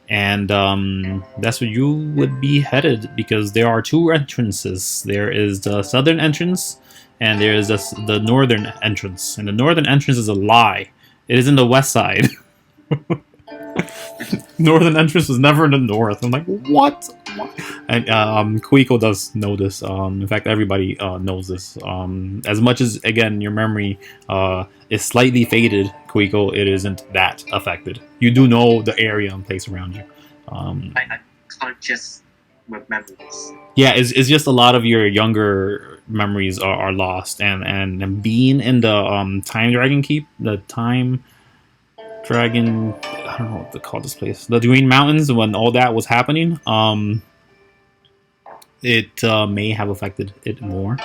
and that's where you would be headed because there are two entrances. There is the southern entrance, and there is the northern entrance. And the northern entrance is a lie. It is in the west side. Northern entrance was never in the north. I'm like, what? And Kuiko does know this. In fact, everybody knows this. As much as, again, your memory is slightly faded, Kuiko, it isn't that affected. You do know the area and place around you. I'm conscious with memories. Yeah, it's just a lot of your younger memories are lost. And being in the Time Dragon Keep, the Time Dragon, I don't know what to call this place, the Green Mountains, when all that was happening, it may have affected it more.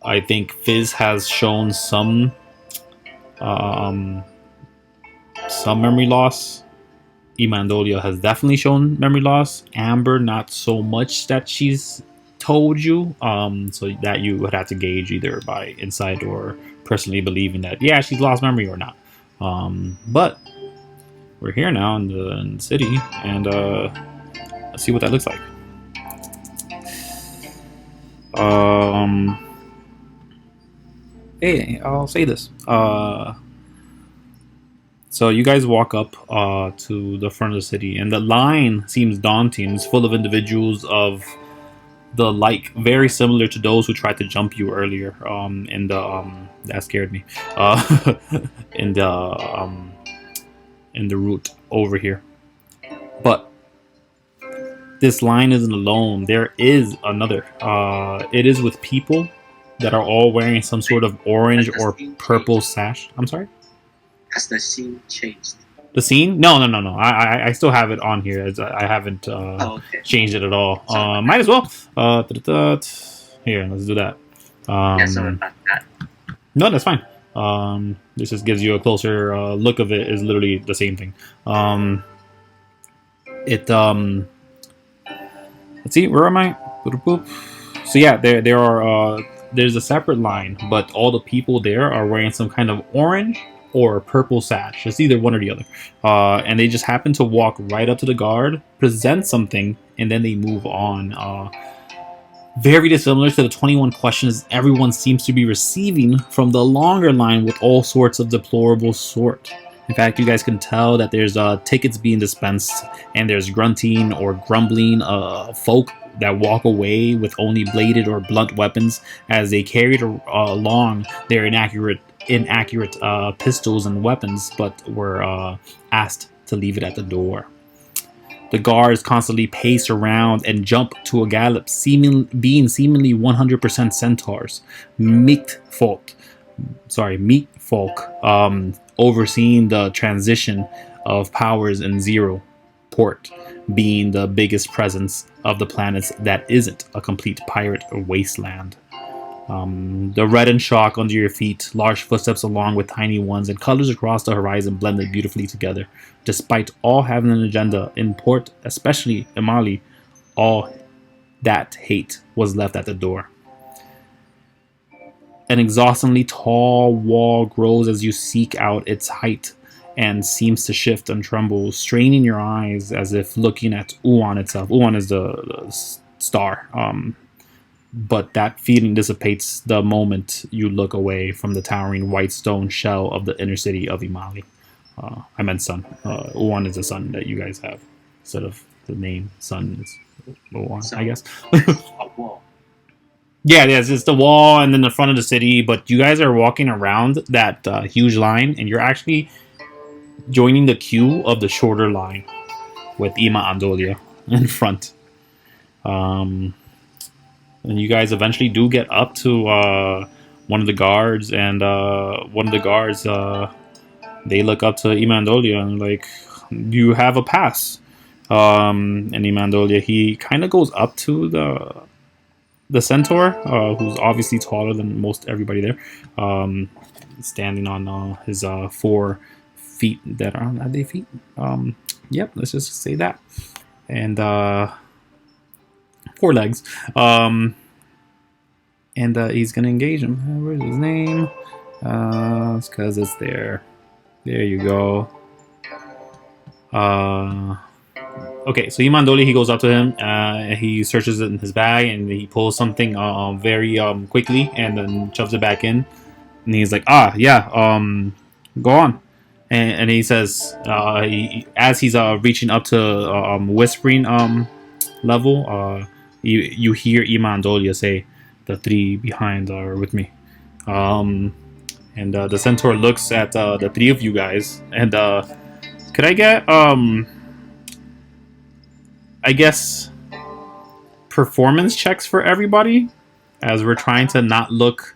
I think Fizz has shown some memory loss. Imandolia has definitely shown memory loss. Amber, not so much that she's told you, so that you would have to gauge either by insight or personally believing that, yeah, she's lost memory or not. But we're here now in the city, and let's see what that looks like. Hey, I'll say this. So you guys walk up to the front of the city, and the line seems daunting. It's full of individuals of the like, very similar to those who tried to jump you earlier. In the that scared me. In the route over here, but this line isn't alone. There is another. It is with people that are all wearing some sort of orange or purple sash. I'm sorry? Has the scene changed? The scene? No. I still have it on here. As I haven't changed it at all. Might as well. Here, let's do that. Yeah, sorry about that. No, that's fine. This just gives you a closer look of it. Is literally the same thing. Let's see, where am I? So yeah, there are there's a separate line, but all the people there are wearing some kind of orange or purple sash. It's either one or the other, and they just happen to walk right up to the guard, present something, and then they move on. Very dissimilar to the 21 questions everyone seems to be receiving from the longer line with all sorts of deplorable sort. In fact, you guys can tell that there's tickets being dispensed, and there's grunting or grumbling folk that walk away with only bladed or blunt weapons as they carried along their inaccurate pistols and weapons, but were asked to leave it at the door. The guards constantly pace around and jump to a gallop, being seemingly 100% centaurs. Meek folk, overseeing the transition of powers in Zero Port, being the biggest presence of the planets that isn't a complete pirate wasteland. The red and shock under your feet, large footsteps along with tiny ones, and colors across the horizon blended beautifully together. Despite all having an agenda in port, especially Imaly, all that hate was left at the door. An exhaustingly tall wall grows as you seek out its height and seems to shift and tremble, straining your eyes as if looking at Uan itself. Uan is the star. But that feeling dissipates the moment you look away from the towering white stone shell of the inner city of Imaly. I meant sun. Uan is the sun that you guys have. Instead of the name sun is Uan, I guess. A wall. Yeah, it's the wall and then the front of the city, but you guys are walking around that huge line, and you're actually joining the queue of the shorter line with Ima Andolia in front. And you guys eventually do get up to one of the guards, and one of the guards, they look up to Imandolia and like, you have a pass. And Imandolia, he kind of goes up to the centaur, who's obviously taller than most everybody there, standing on his 4 feet that are they feet. Yep, let's just say that, and 4 legs. And he's gonna engage him. Where's his name? It's because it's there. There you go. Okay, so Imandoli, he goes up to him, he searches it in his bag, and he pulls something very quickly, and then shoves it back in. And he's like, go on. And he says, as he's reaching up to whispering level, you hear Imandolia say, "The 3 behind are with me." And the centaur looks at the 3 of you guys, and could I get I guess performance checks for everybody, as we're trying to not look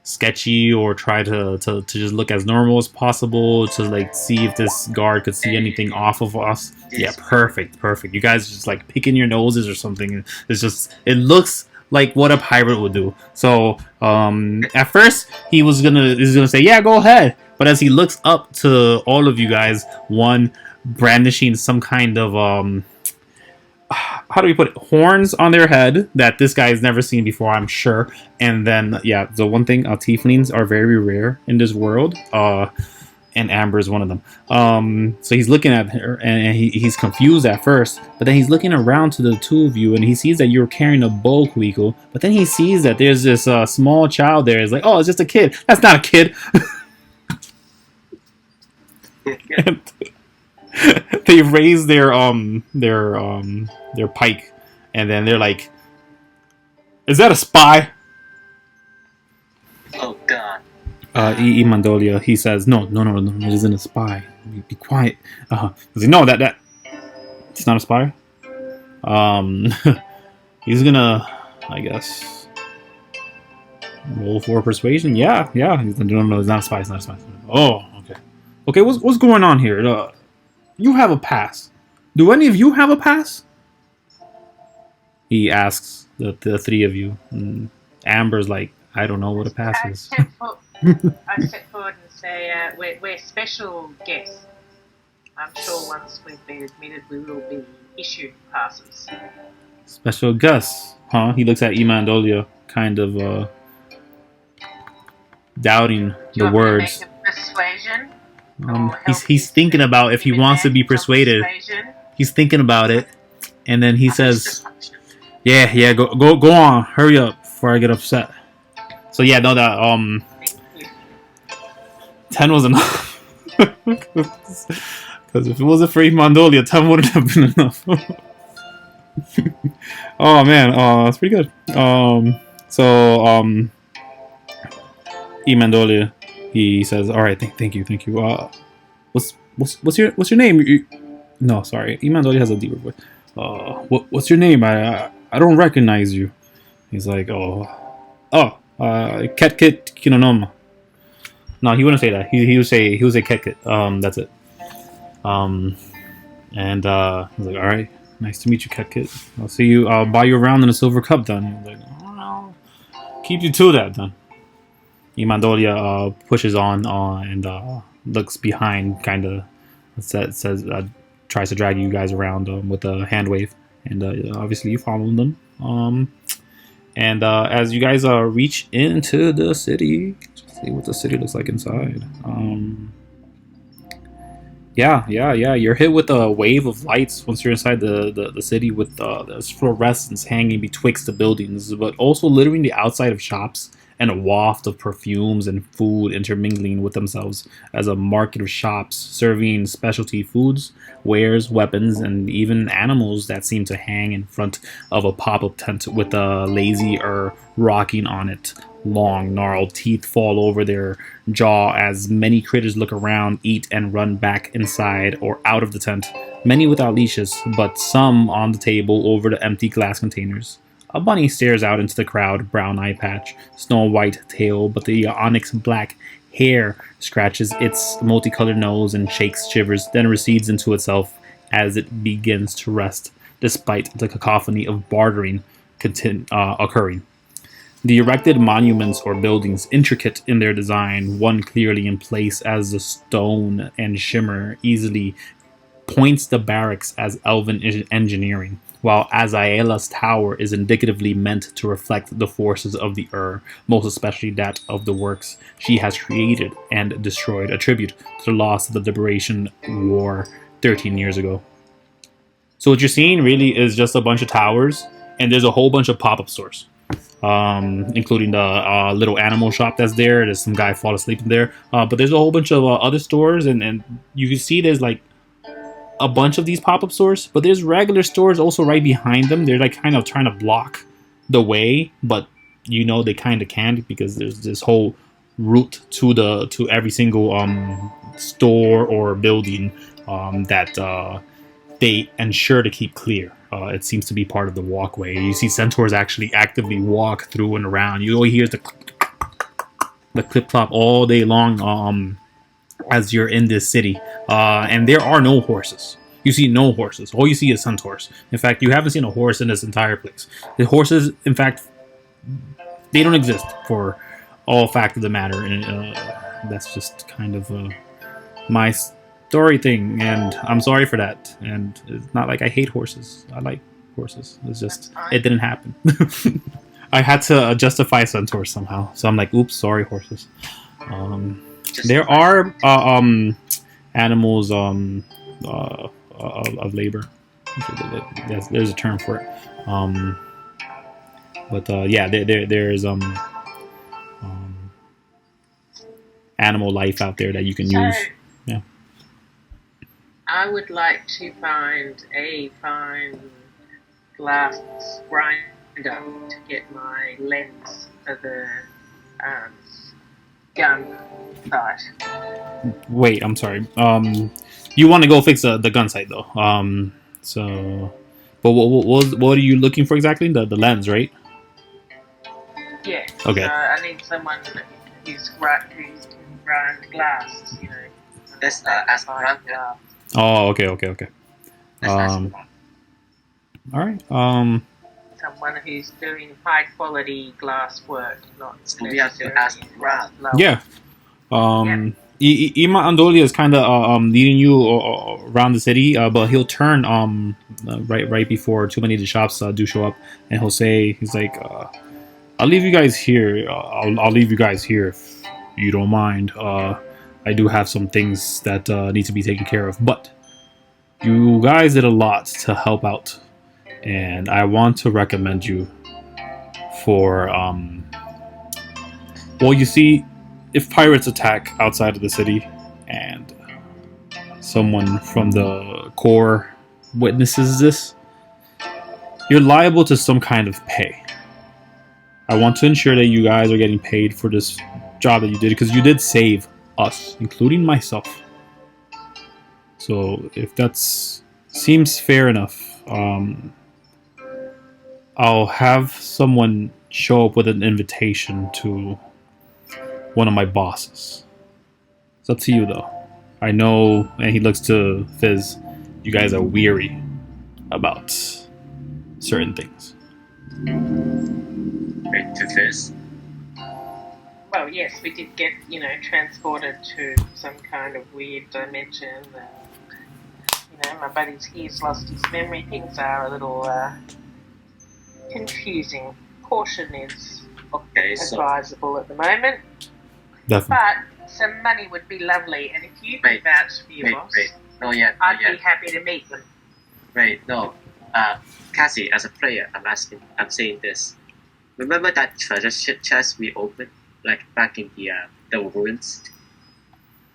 sketchy or try to just look as normal as possible, to like see if this guard could see anything off of us. Yeah, perfect. You guys just like picking your noses or something. It looks like what a pirate would do. So at first he was gonna say, yeah, go ahead, but as he looks up to all of you guys, one brandishing some kind of how do we put it, horns on their head that this guy has never seen before, I'm sure. And then, yeah, the one thing, tieflings are very rare in this world, and Amber is one of them. So he's looking at her, and he's confused at first, but then he's looking around to the 2 of you, and he sees that you're carrying a bow, Kuiko, but then he sees that there's this small child there. He's like, oh, it's just a kid. That's not a kid. They raise their pike, and then they're like, "Is that a spy?" Oh God. Imandolia, he says, "No, it isn't a spy. Be quiet." He's like, "No, that it's not a spy." He's gonna, I guess, roll for persuasion. Yeah. He's like, no, it's not a spy. It's not a spy. Oh, okay. What's going on here? You have a pass. Do any of you have a pass? He asks the 3 of you. And Amber's like, I don't know what a pass is. I step forward and say, we're special guests. I'm sure once we've been admitted, we will be issued passes. Special guests, huh? He looks at Imandolia, kind of doubting the words. Do you want me to make a persuasion? He's thinking about if he wants to be persuaded. He's thinking about it, and then he says, "Yeah, go on, hurry up before I get upset." So yeah, no, that 10 was enough. Because if it wasn't for Imandolia, 10 wouldn't have been enough. Oh man, that's pretty good. Imandolia, he says, "All right, thank you. What's your name?" No, sorry. Imandolia has a deeper voice. What's your name? I don't recognize you. He's like, Ketkit Kinonoma. No, he wouldn't say that. He would say Ketkit. That's it. And he's like, all right, nice to meet you, Ketkit. I'll see you. I'll buy you around in a silver cup then. He's like, oh no, keep you to that then. Imandolia pushes on and looks behind, kind of says tries to drag you guys around with a hand wave, and obviously you follow them. And as you guys reach into the city, let's see what the city looks like inside. Yeah. You're hit with a wave of lights once you're inside the city, with there's fluorescence hanging betwixt the buildings, but also littering the outside of shops, and a waft of perfumes and food intermingling with themselves as a market of shops serving specialty foods, wares, weapons, and even animals that seem to hang in front of a pop-up tent with a lazy rocking on it. Long, gnarled teeth fall over their jaw as many critters look around, eat, and run back inside or out of the tent, many without leashes, but some on the table over the empty glass containers. A bunny stares out into the crowd, brown eye patch, snow white tail, but the onyx black hair scratches its multicolored nose and shakes, shivers, then recedes into itself as it begins to rest, despite the cacophony of bartering occurring. The erected monuments or buildings, intricate in their design, one clearly in place as the stone and shimmer, easily points the barracks as elven engineering, while Azraela's tower is indicatively meant to reflect the forces of the most especially that of the works she has created and destroyed, a tribute to the loss of the Liberation War 13 years ago. So what you're seeing really is just a bunch of towers, and there's a whole bunch of pop-up stores, including the little animal shop that's there. There's some guy fall asleep in there, but there's a whole bunch of other stores, and you can see there's like a bunch of these pop-up stores, but there's regular stores also right behind them. They're like kind of trying to block the way, but you know they kind of can't because there's this whole route to every single store or building that they ensure to keep clear. It seems to be part of the walkway. You see centaurs actually actively walk through and around. You always hear the clip clop all day long as you're in this city. And there are no horses. You see no horses. All you see is centaurs. In fact, you haven't seen a horse in this entire place. The horses, in fact, they don't exist for all fact of the matter. And that's just kind of my story thing, and I'm sorry for that. And it's not like I hate horses. I like horses. It's just it didn't happen. I had to justify centaurs somehow. So I'm like, oops, sorry, horses. There are animals of labor. There's a term for it. But yeah, there's animal life out there that you can use. Yeah. I would like to find a fine glass grinder to get my lens for the gun sight. Wait, I'm sorry. You want to go fix the gun sight though. So, but what are you looking for exactly? The lens, right? Yeah. Okay. So I need someone who's can grind glass. You know. That's aspirant. glass. Oh, okay. That's aspirant. All right. Someone who's doing high quality glass work, not So we have to ask around. Yeah. Ima Andolia is kind of leading you around the city, but he'll turn right before too many of the shops do show up, and he's like, I'll leave you guys here. I'll leave you guys here if you don't mind. I do have some things that need to be taken care of, but you guys did a lot to help out, and I want to recommend you for well, you see, if pirates attack outside of the city and someone from the core witnesses this, you're liable to some kind of pay. I want to ensure that you guys are getting paid for this job that you did, because you did save us, including myself. So if that seems fair enough, I'll have someone show up with an invitation to one of my bosses. It's up to you though. I know, and he looks to Fizz, you guys are weary about certain things. Wait, to Fizz? Well, yes, we did get, transported to some kind of weird dimension. My buddy's he's lost his memory. Things are a little confusing. Caution is advisable at the moment. Definitely. But some money would be lovely, and if you can vouch for your boss, I'd be happy to meet them. Wait, no. Cassie, as a player, I'm saying this. Remember that treasure chest we opened, like back in the ruins?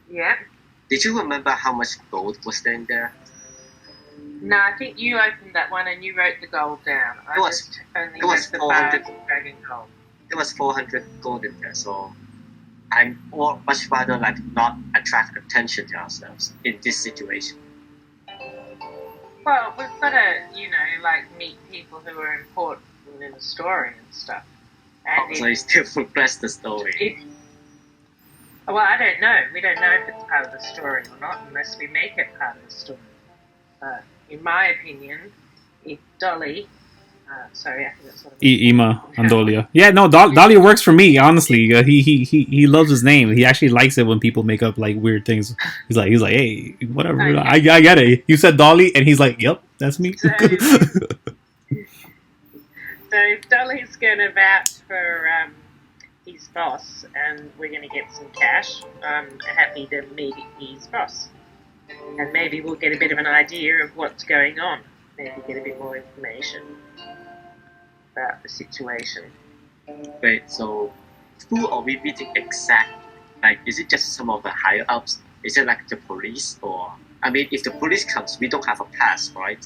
Yeah. Did you remember how much gold was there in there? No, I think you opened that one and you wrote the gold down. It was only it was the 400 bars of dragon gold. It was 400 gold in there, so I'm much rather not attract attention to ourselves in this situation. Well, we've got to, meet people who are important in the story and stuff. And so you still progress the story. Well, I don't know. We don't know if it's part of the story or not unless we make it part of the story. But in my opinion, if Dolly Sorry, I think that's what Ima Andolia. Yeah, no, Dahlia works for me. Honestly, he loves his name. He actually likes it when people make up like weird things. He's like, hey, whatever. Okay. I get it. You said Dolly, and he's like, yep, that's me. So if Dolly's going to vouch for his boss, and we're going to get some cash, I'm happy to meet his boss, and maybe we'll get a bit of an idea of what's going on. Maybe get a bit more information about the situation. Wait, so who are we meeting exact? Like, is it just some of the higher ups? Is it like the police, or I mean, if the police comes, we don't have a pass, right?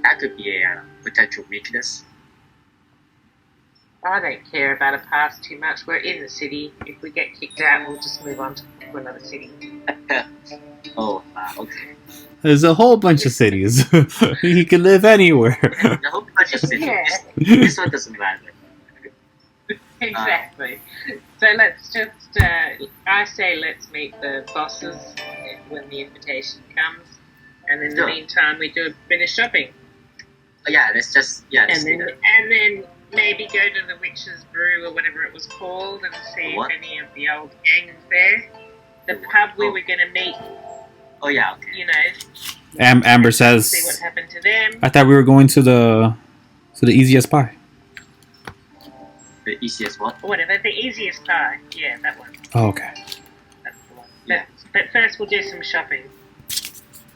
That could be a potential weakness. I don't care about a pass too much. We're in the city. If we get kicked out, we'll just move on to another city. Oh, okay. There's a whole bunch of cities. He can live anywhere. The whole bunch of cities. Yeah. This one doesn't matter. Exactly. So let's just, I say let's meet the bosses when the invitation comes. And in the Sure. meantime, we do a bit of shopping. Yeah, let's just let's And do then, that. and then maybe go to the Witch's Brew or whatever it was called and see What? if any of the old gangs there. The pub we were going to meet, Oh yeah, okay. you know, Amber see what says, happened to them. I thought we were going to the easiest pie. The easiest one. Or whatever, the easiest pie. Yeah, that one. Oh, okay. That's the one. Yeah. But first we'll do some shopping.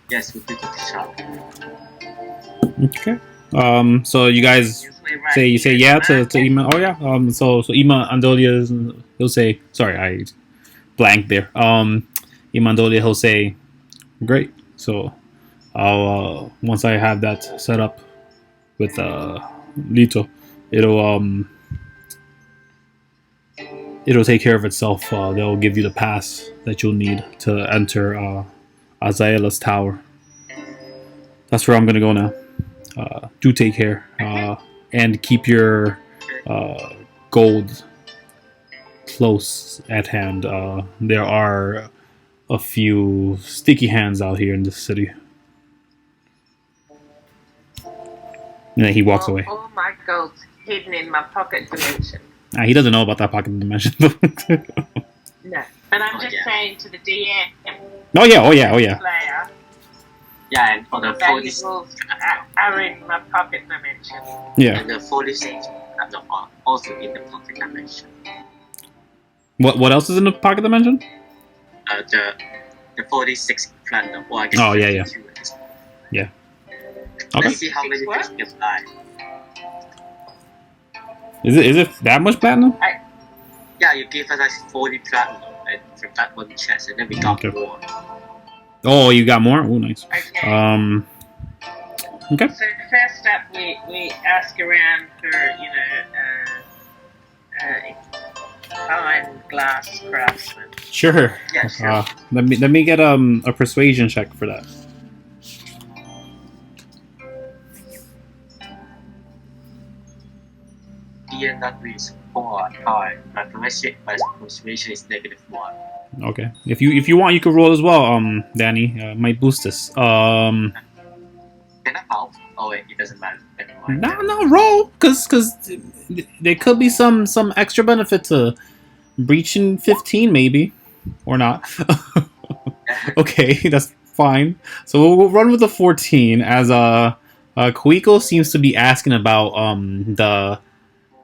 Yes, we do the shop. Okay. So you guys Because we're right say here yeah in the to Ima. Oh yeah. So Ima Andolia, he'll say sorry, I blanked there. Ima Andolia, he'll say great. So I'll once I have that set up with Lito, it'll take care of itself. They'll give you the pass that you'll need to enter Azaela's tower. That's where I'm gonna go now. Do take care and keep your gold close at hand. There are a few sticky hands out here in this city. And then he walks away. All my gold's hidden in my pocket dimension. He doesn't know about that pocket dimension. No. But I'm Oh, just yeah. saying to the DM. Oh yeah. Player, Yeah, and for the 40 valuables are in my pocket dimension. Yeah. and the 46 are also in the pocket dimension. What else is in the pocket dimension? The 46 platinum, or I guess Oh, yeah. 52 at this point. Yeah. Okay. Let's see how many What? things we can buy. Is it that much platinum? Yeah, you give us like 40 platinum and from that one chest, and then we got Okay. more. Oh, you got more? Oh, nice. Okay. Okay. So first up, we ask around for, fine glass craftsmen. Sure. Yeah, sure. Let me get a persuasion check for that. Here not is 4 high. My persuasion is -1. Okay. If you want, you could roll as well. Danny, might boost this. Can I help? Oh wait, it doesn't matter. Never mind. No, roll, cause there could be some extra benefit to breaching 15, maybe, or not. Okay, that's fine. So we'll run with the 14 as Kuiko seems to be asking about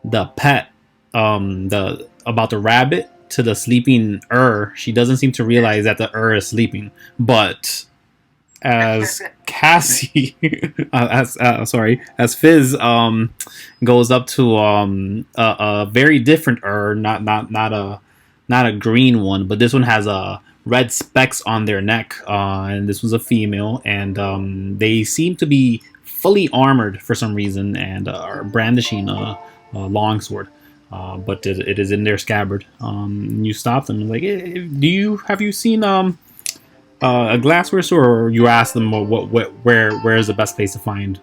the pet about the rabbit to the sleeping She doesn't seem to realize that the is sleeping, but as Cassie as Fizz goes up to a very different not a green one, but this one has red specks on their neck, and this was a female, and they seem to be fully armored for some reason and are brandishing a longsword, but it is in their scabbard. You stop them like, have you seen a glassware store, or you ask them where is the best place to find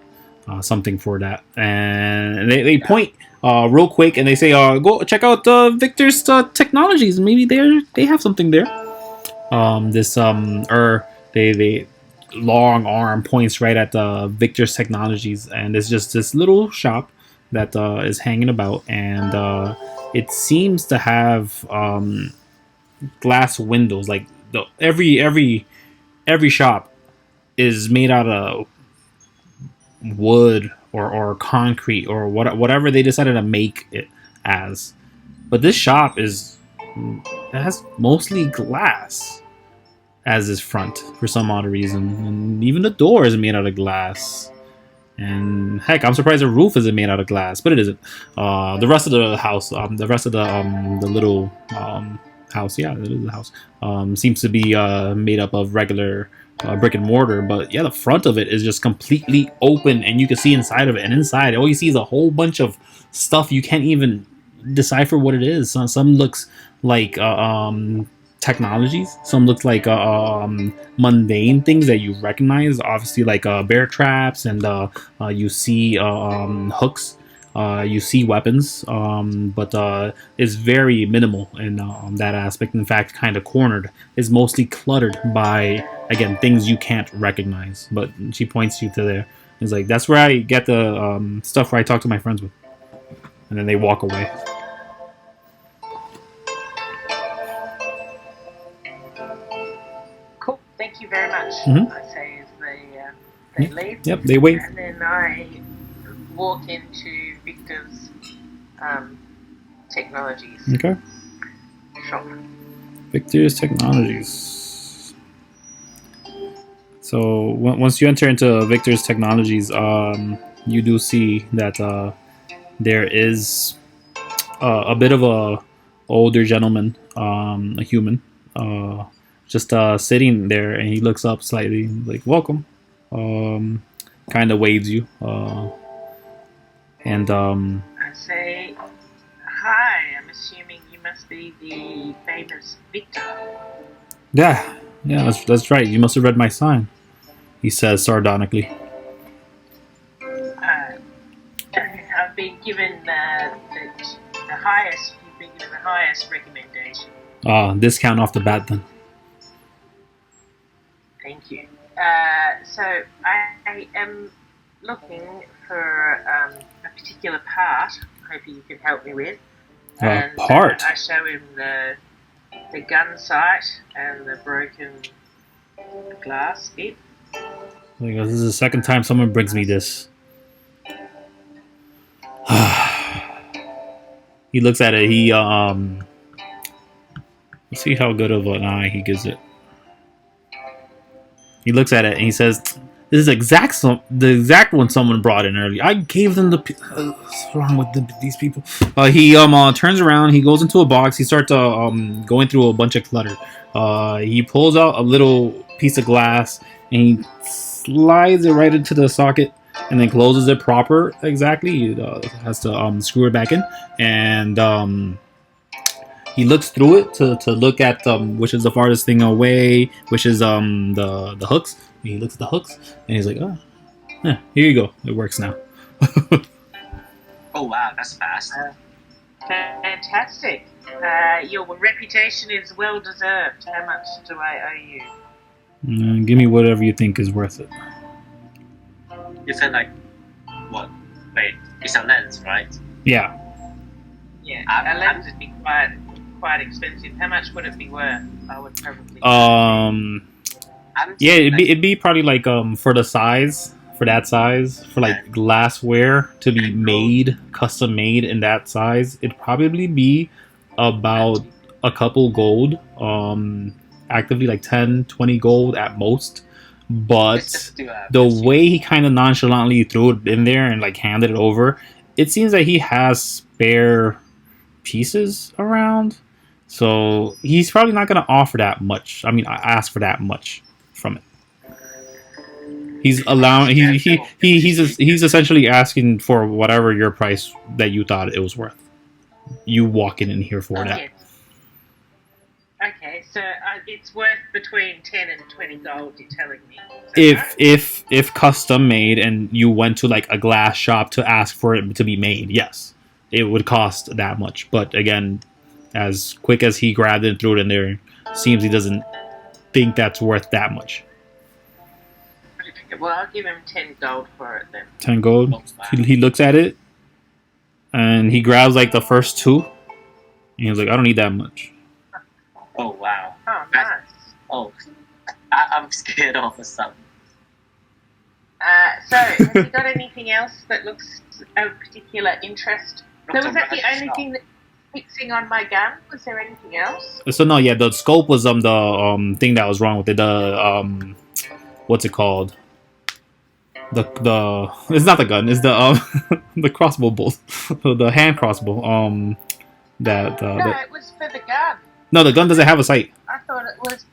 something for that, and they point real quick and they say, go check out Victor's Technologies, maybe they have something there. They long arm points right at Victor's Technologies, and it's just this little shop that is hanging about, and it seems to have glass windows. Like every shop is made out of wood or concrete or whatever they decided to make it as. But this shop it has mostly glass as its front for some odd reason, and even the door is made out of glass. And heck, I'm surprised the roof isn't made out of glass, but it isn't. The rest of the house, the rest of the little house, yeah, it is a house, seems to be made up of regular brick and mortar. But yeah, the front of it is just completely open, and you can see inside of it. And inside, all you see is a whole bunch of stuff you can't even decipher what it is. Some looks like technologies. Some looks like mundane things that you recognize, obviously, like bear traps, and you see hooks. You see weapons, but it's very minimal in that aspect. In fact, kind of cornered. Is mostly cluttered by, again, things you can't recognize. But she points you to there. It's like, that's where I get the stuff where I talk to my friends with. And then they walk away. Cool. Thank you very much. Mhm. I say as they leave. Yep, they wave. And then I walk into Victor's Technologies Okay. shop. Victor's Technologies. So once you enter into Victor's Technologies, you do see that there is a bit of a older gentleman, a human, just sitting there, and he looks up slightly, like, welcome, kind of waves you, and I say, hi, I'm assuming you must be the famous Victor. yeah, that's right. You must have read my sign, he says sardonically. I've been given the highest, you've been given the highest recommendation. Discount off the bat then. Thank you. So I am looking for a particular part. Hoping you can help me with. And, Part? I show him the gun sight and the broken glass bit. Like, this is the second time someone brings me this. He looks at it. He let's see how good of an eye he gives it. He looks at it and he says, "This is the exact one someone brought in earlier. I gave them the. What's wrong with these people?" He turns around. He goes into a box. He starts going through a bunch of clutter. He pulls out a little piece of glass and he slides it right into the socket, and then closes it proper. Exactly. He has to screw it back in, and he looks through it to look at which is the farthest thing away, which is the hooks. And he looks at the hooks and he's like, "Oh, yeah, here you go. It works now." Oh wow, that's fast. Fantastic. Your reputation is well deserved. How much do I owe you? Give me whatever you think is worth it. You said like, what? Wait, it's a lens, right? Yeah. Yeah, I'm- a lens would be quite expensive. How much would it be worth? I would probably. Yeah, it'd be probably like for the size, for that size, for like glassware to be made, custom made in that size, it'd probably be about a couple gold, actively like 10, 20 gold at most. Let's But just do a the way he kind of nonchalantly threw it in there and like handed it over, it seems that he has spare pieces around. So he's probably not going to offer that much. I mean, I ask for that much from it. He's allowing. He's essentially asking for whatever your price that you thought it was worth. You walking in here for that. Yes. Okay, so it's worth between 10 and 20 gold, you're telling me. Is that right? If custom made and you went to like a glass shop to ask for it to be made, yes, it would cost that much. But again, as quick as he grabbed it and threw it in there, seems he doesn't think that's worth that much. Well, I'll give him 10 gold for it then. 10 gold. Oh, wow. He looks at it, and he grabs like the first 2, and he's like, I don't need that much. Oh wow. Oh, nice. Oh, I'm scared of something. So, have you got anything else that looks of particular interest? So was that the only thing that fixing on my gun? Was there anything else? So no, yeah, the scope was the thing that was wrong with it. The what's it called? The it's not the gun. It's the the crossbow bolt, the hand crossbow. No, it was for the gun. No, the gun doesn't have a sight. I thought it was.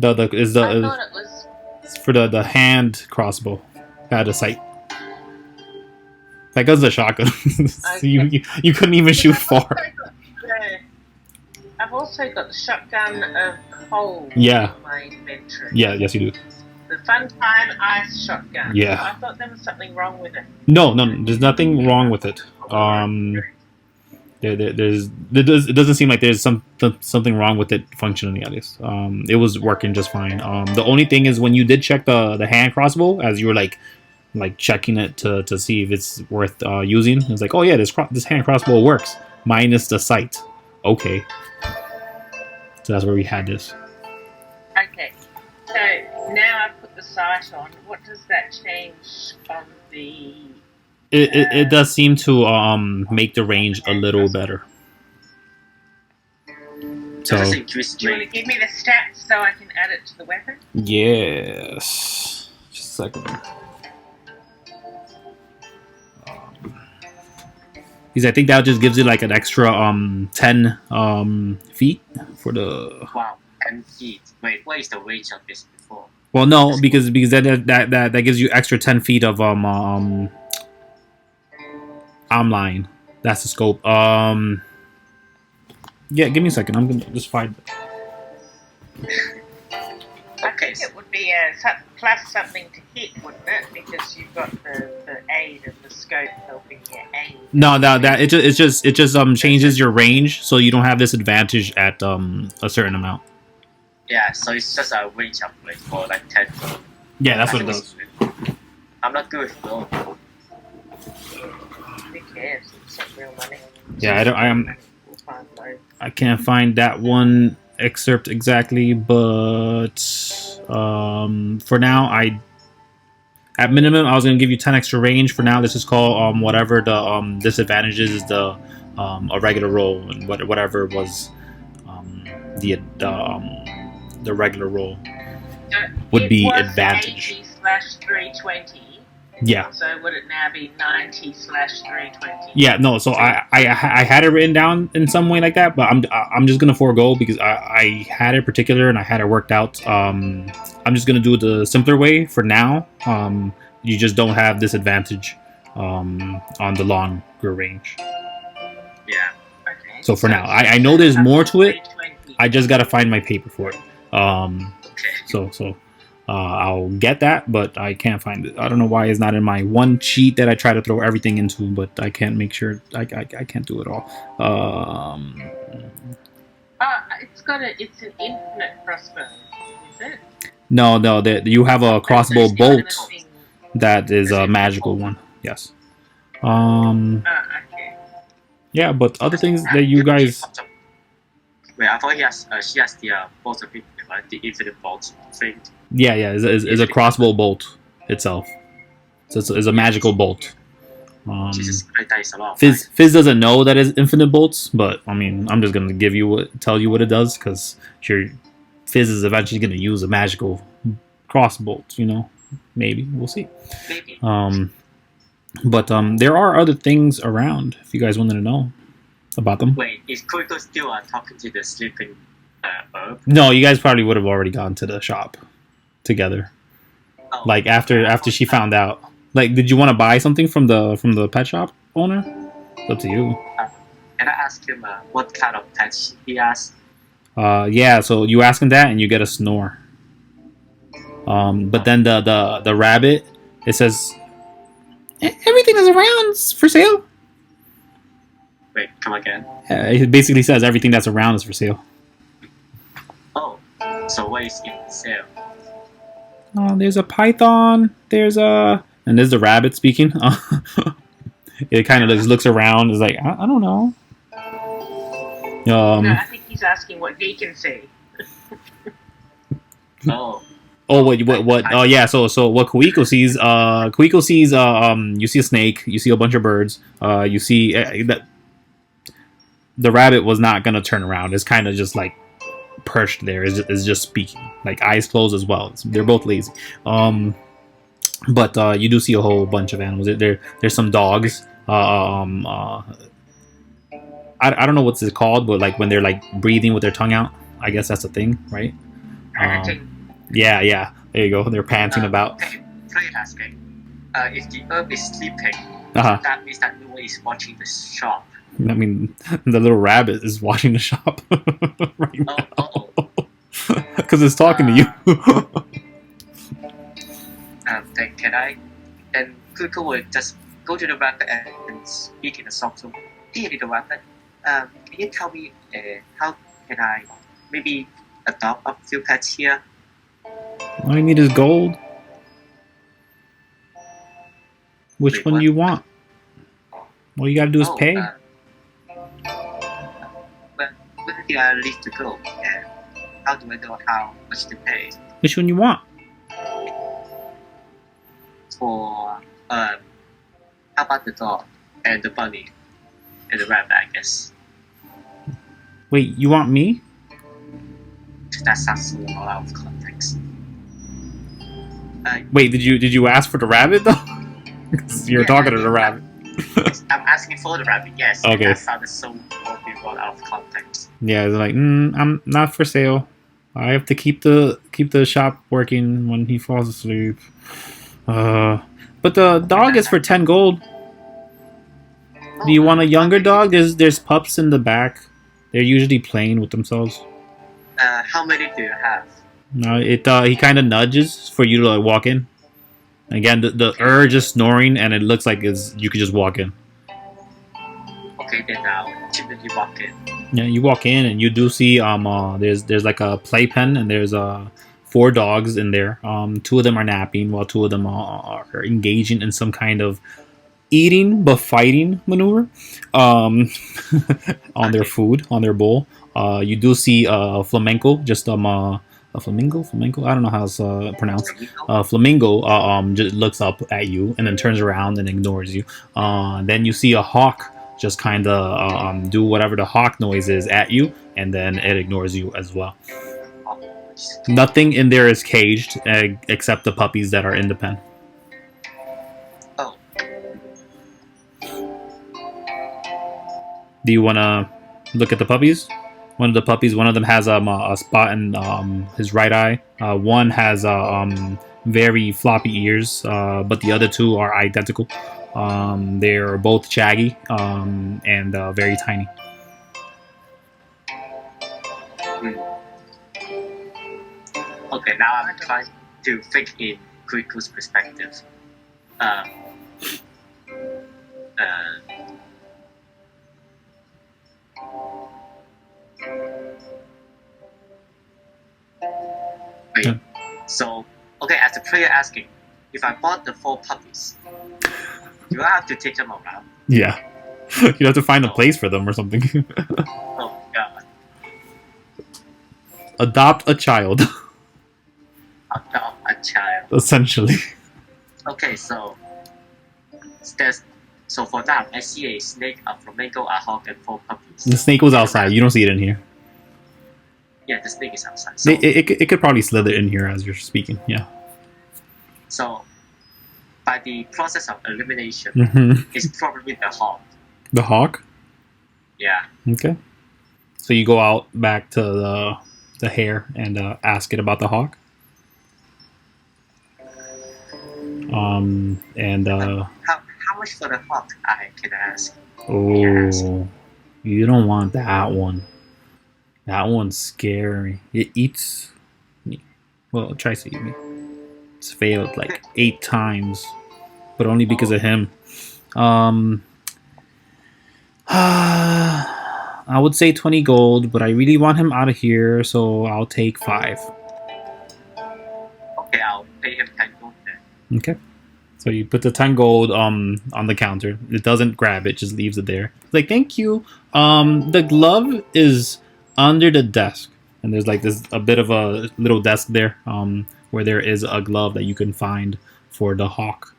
I thought it was for the hand crossbow had a sight. That gun's a shotgun. So Okay. you couldn't even shoot far. I've also got the shotgun of coal Yeah. in my inventory. Yeah, yes you do. The Funtime Ice Shotgun. Yeah. I thought there was something wrong with it. No, there's nothing wrong with it. It doesn't seem like there's something wrong with it functionally at least. It was working just fine. The only thing is when you did check the hand crossbow, as you were like checking it to see if it's worth using, it's like, oh yeah, this hand crossbow works minus the sight. Okay, so that's where we had this. Okay. So now I've put the sight on. What does that change on the? It does seem to make the range a little better. So Does it increase Do you want to range? give me the stats so I can add it to the weapon? yes, just a second. Because I think that just gives it like an extra 10 feet for the. Wow, 10 feet. Wait, what is the range of this before? Well, no, because that gives you extra 10 feet of arm line. That's the scope. Yeah, give me a second. I'm gonna just find. I Okay, think it would be plus something to hit, wouldn't it? Because you've got the aid of the scope helping you aim. No, that it just changes your range, so you don't have this advantage at a certain amount. yeah, so it's just a range upgrade for like 10 gold. Yeah, that's what it does. I'm not good with gold. Who cares? It's not real money. Yeah, I am. We'll find those. I can't find that one excerpt exactly, but for now, at minimum I was gonna give you 10 extra range. For now, let's just call whatever the disadvantages is the a regular roll, and whatever was the regular roll would be advantage. 80/320. Yeah. So would it now be 90/320? Yeah, no. So I had it written down in some way like that, but I'm just gonna forego because I had it particular and I had it worked out. I'm just gonna do it the simpler way for now. You just don't have this advantage on the longer range. Yeah. Okay. So for now, I know there's more to it. 320. I just gotta find my paper for it. Okay. So I'll get that, but I can't find it. I don't know why it's not in my one sheet that I try to throw everything into, but I can't make sure. I can't do it all. It's an infinite crossbow, is it? No, you have a crossbow So it's one of bolt the things- that is a magical one. Yes. okay. Yeah, but other things that you guys. Wait, I thought she has the both of it, right? The infinite bolt thing. Yeah, is a crossbow bolt itself. So it's a magical bolt. Jesus, that is a lot. Fizz doesn't know that it's infinite bolts, but I mean, I'm just gonna tell you what it does because Fizz is eventually gonna use a magical cross bolt. You know, maybe we'll see. Maybe. But there are other things around. If you guys wanted to know about them. Wait, is Kuiko still talking to the sleeping herb? No, you guys probably would have already gone to the shop together. Oh, Like after she found out. Like, did you want to buy something from the pet shop owner? It's up to you. Can I ask him what kind of pet he has? Yeah. So you ask him that, and you get a snore. But then the rabbit, it says everything that's around is for sale. Wait, come again? It basically says everything that's around is for sale. Oh, so what is in sale? There's a python. There's the rabbit speaking. It kind of just looks around. Is like, I don't know. No, I think he's asking what he can see. Oh. Oh, what? Oh, yeah. So what Kuiko sees? Kuiko sees. You see a snake. You see a bunch of birds. You see that the rabbit was not gonna turn around. It's kind of just like perched there. Is just speaking, like eyes closed as well. They're both lazy. But you do see a whole bunch of animals. There's some dogs. I don't know what's it called, but like when they're like breathing with their tongue out. I guess that's a thing, right? Yeah. There you go. They're panting about. Play asking. If the herb is sleeping, Uh-huh. that means that no one is watching the shop. I mean, the little rabbit is watching the shop right now because it's talking to you. Then can I? Then Kuko will just go to the rabbit and speak in the shop. So, hey, little rabbit, can you tell me how can I maybe adopt a few pets here? All you need is gold. Which Wait, one what? you want? All you gotta do is pay. Where do I need to go? And how do I know how much to pay? Which one you want? For how about the dog and the bunny and the rabbit? I guess Wait, you want me? that sounds so out of context. Wait, did you ask for the rabbit though? 'Cause you're Yeah, talking I to the mean, rabbit. I'm asking for the rabbit. Yes. Okay. That sounded so out of context. Yeah, it's like, I'm not for sale. I have to keep the shop working when he falls asleep. But the dog is for 10 gold. Do you want a younger dog? There's pups in the back. They're usually playing with themselves. How many do you have? No, he kind of nudges for you to like walk in. Again, the urge is snoring, and it looks like you could just walk in. Okay, then I'll timidly walk in. Yeah, you walk in and you do see there's like a playpen, and there's 4 dogs in there. 2 of them are napping while 2 of them are engaging in some kind of eating but fighting maneuver on their food, on their bowl. You do see flamenco, just a flamingo. I don't know how it's pronounced. Flamingo just looks up at you and then turns around and ignores you. Then you see a hawk just kind of do whatever the hawk noise is at you, and then it ignores you as well. Nothing in there is caged except the puppies that are in the pen. Oh. Do you want to look at the puppies? One of them has a spot in his right eye. One has very floppy ears, but the other 2 are identical. They're both shaggy and very tiny. Okay, now I'm trying to think in Kuiko's perspective. Wait. So, okay, as the player asking, if I bought the 4 puppies, do I have to take them around? Yeah. You have to find a place for them or something. Oh god. Adopt a child, Adopt a child. essentially. Okay, so for that, I see a snake, a flamingo, a hawk, and 4 puppies. The snake was outside. You don't see it in here. Yeah, the snake is outside. So, It could probably slither in here as you're speaking. Yeah. so by the process of elimination, Mm-hmm. it's probably the hawk. The hawk. Yeah. Okay. So you go out back to the hare and ask it about the hawk. How much for the hawk? I can ask. Oh, you don't want that one. That one's scary. It eats me. Well, it tries to eat me. It's failed like 8 times, but only because of him. I would say 20 gold, but I really want him out of here, so I'll take 5. Okay, I'll pay Okay. So you put the 10 gold on the counter. It doesn't grab it, just leaves it there. It's like, thank you. The glove is under the desk. And there's like this a bit of a little desk there, where there is a glove that you can find for the hawk.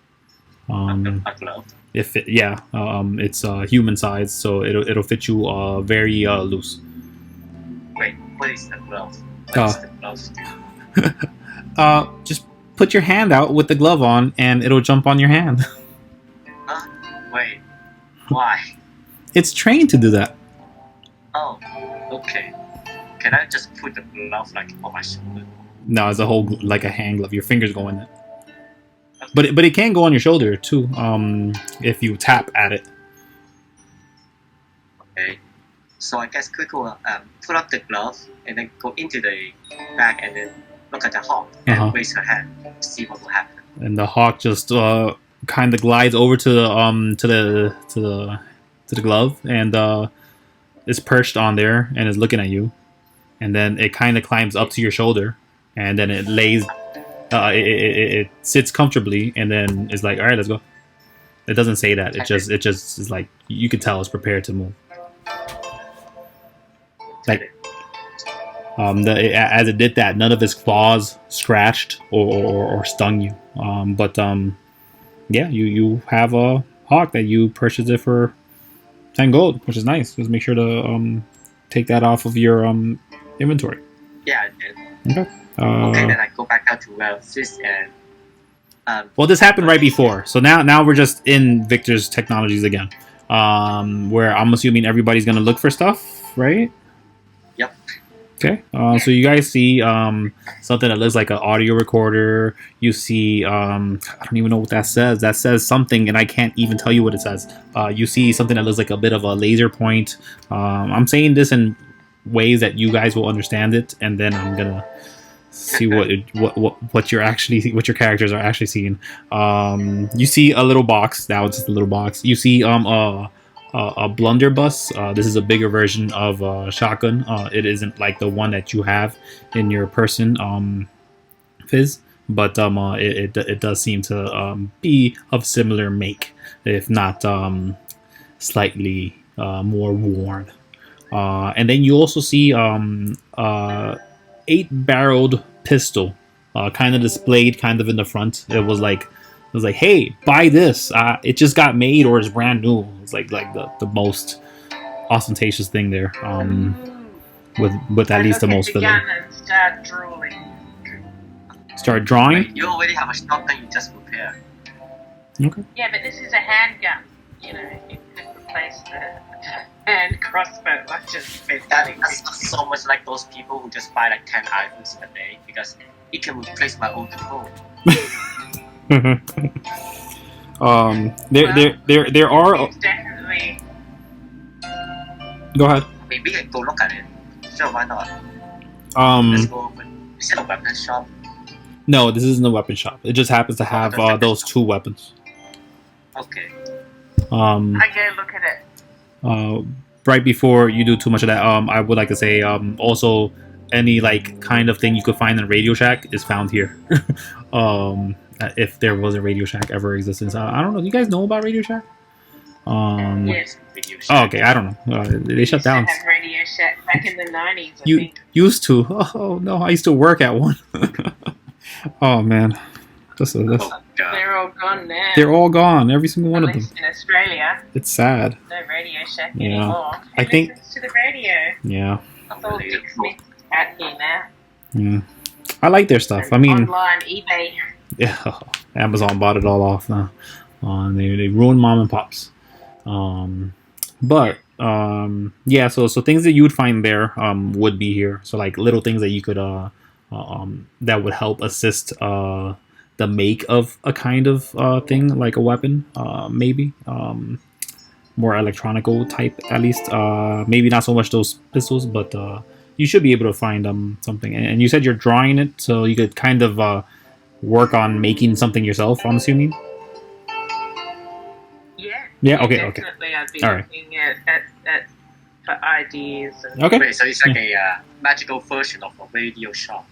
A glove. If it, yeah, it's human size, so it'll fit you very loose. Wait, what is the glove? What is the glove? Just put your hand out with the glove on, and it'll jump on your hand. Huh? Wait, why? It's trained to do that. Oh, okay. Can I just put the glove like on my shoulder? No, it's a whole like a hand glove. Your fingers go in it. But it can go on your shoulder too. If you tap at it. Okay. So I guess Kuiko will put up the glove and then go into the bag and then look at the hawk and raise her hand to see what will happen. And the hawk just kind of glides over to the glove and is perched on there and is looking at you. And then it kind of climbs up to your shoulder, and then it lays. It sits comfortably, and then is like, all right, let's go. It doesn't say that. It just is like, you can tell it's prepared to move. Like, as it did that, none of its claws scratched or stung you. Yeah, you have a hawk that you purchased it for 10 gold, which is nice. Just make sure to take that off of your inventory. Yeah, I did. Okay. Okay, then I go back out to Fizz and. Well, this happened right before, so now we're just in Victor's technologies again, where I'm assuming everybody's gonna look for stuff, right? Yep. Okay. So you guys see something that looks like an audio recorder. You see, I don't even know what that says. That says something, and I can't even tell you what it says. You see something that looks like a bit of a laser point. I'm saying this in ways that you guys will understand it, and then I'm gonna see what your characters are actually seeing. You see a little box. Now it's just a little box. You see a blunderbuss. This is a bigger version of a shotgun. It isn't like the one that you have in your person, Fizz, but it does seem to be of similar make, if not slightly more worn. And then you also see 8-barreled pistol, kind of displayed, kind of in the front. It was like, hey, buy this. It just got made or it's brand new. It's like the most ostentatious thing there. With at least the most filler. filler. Start drooling. Start drawing. Wait, you already have a shotgun. You just prepare. Okay. Yeah, but this is a handgun. You know, it could replace the hand crossbow. I just spent That's not so much like those people who just buy like 10 items a day because it can replace my old phone. There are definitely. Go ahead. Maybe we can go look at it. Sure, why not? Let's go open. Is it a weapon shop? No, this isn't a weapon shop. It just happens to have those 2 weapons. Okay. I go look at it. Right before you do too much of that, I would like to say, also any like kind of thing you could find in Radio Shack is found here. If there was a Radio Shack ever existence, I don't know. You guys know about Radio Shack? Yes. Radio Shack. Oh, okay. I don't know. They shut down. Used to have Radio Shack back in the 90s. I You think. used to? Oh no, I used to work at one. Oh man, Oh, God. They're all gone now. they're all gone. Every single one At of them. least in Australia, It's sad. no Radio Shack Yeah. anymore. I Who think- listens to the radio. Yeah, It's all Dick Smith out here now. yeah. I like their stuff. I mean, Online, eBay. yeah, Amazon bought it all off now. They ruined mom and pops. But yeah, so things that you would find there would be here. So like little things that you could that would help assist the make of a kind of thing, like a weapon, maybe more electronical type, at least. Maybe not so much those pistols, but you should be able to find something. And you said you're drawing it, so you could kind of work on making something yourself, I'm assuming. Yeah, okay, okay. Definitely, I'd be All right. looking at for ideas. And Okay. Wait, so it's like a magical version of a radio shop.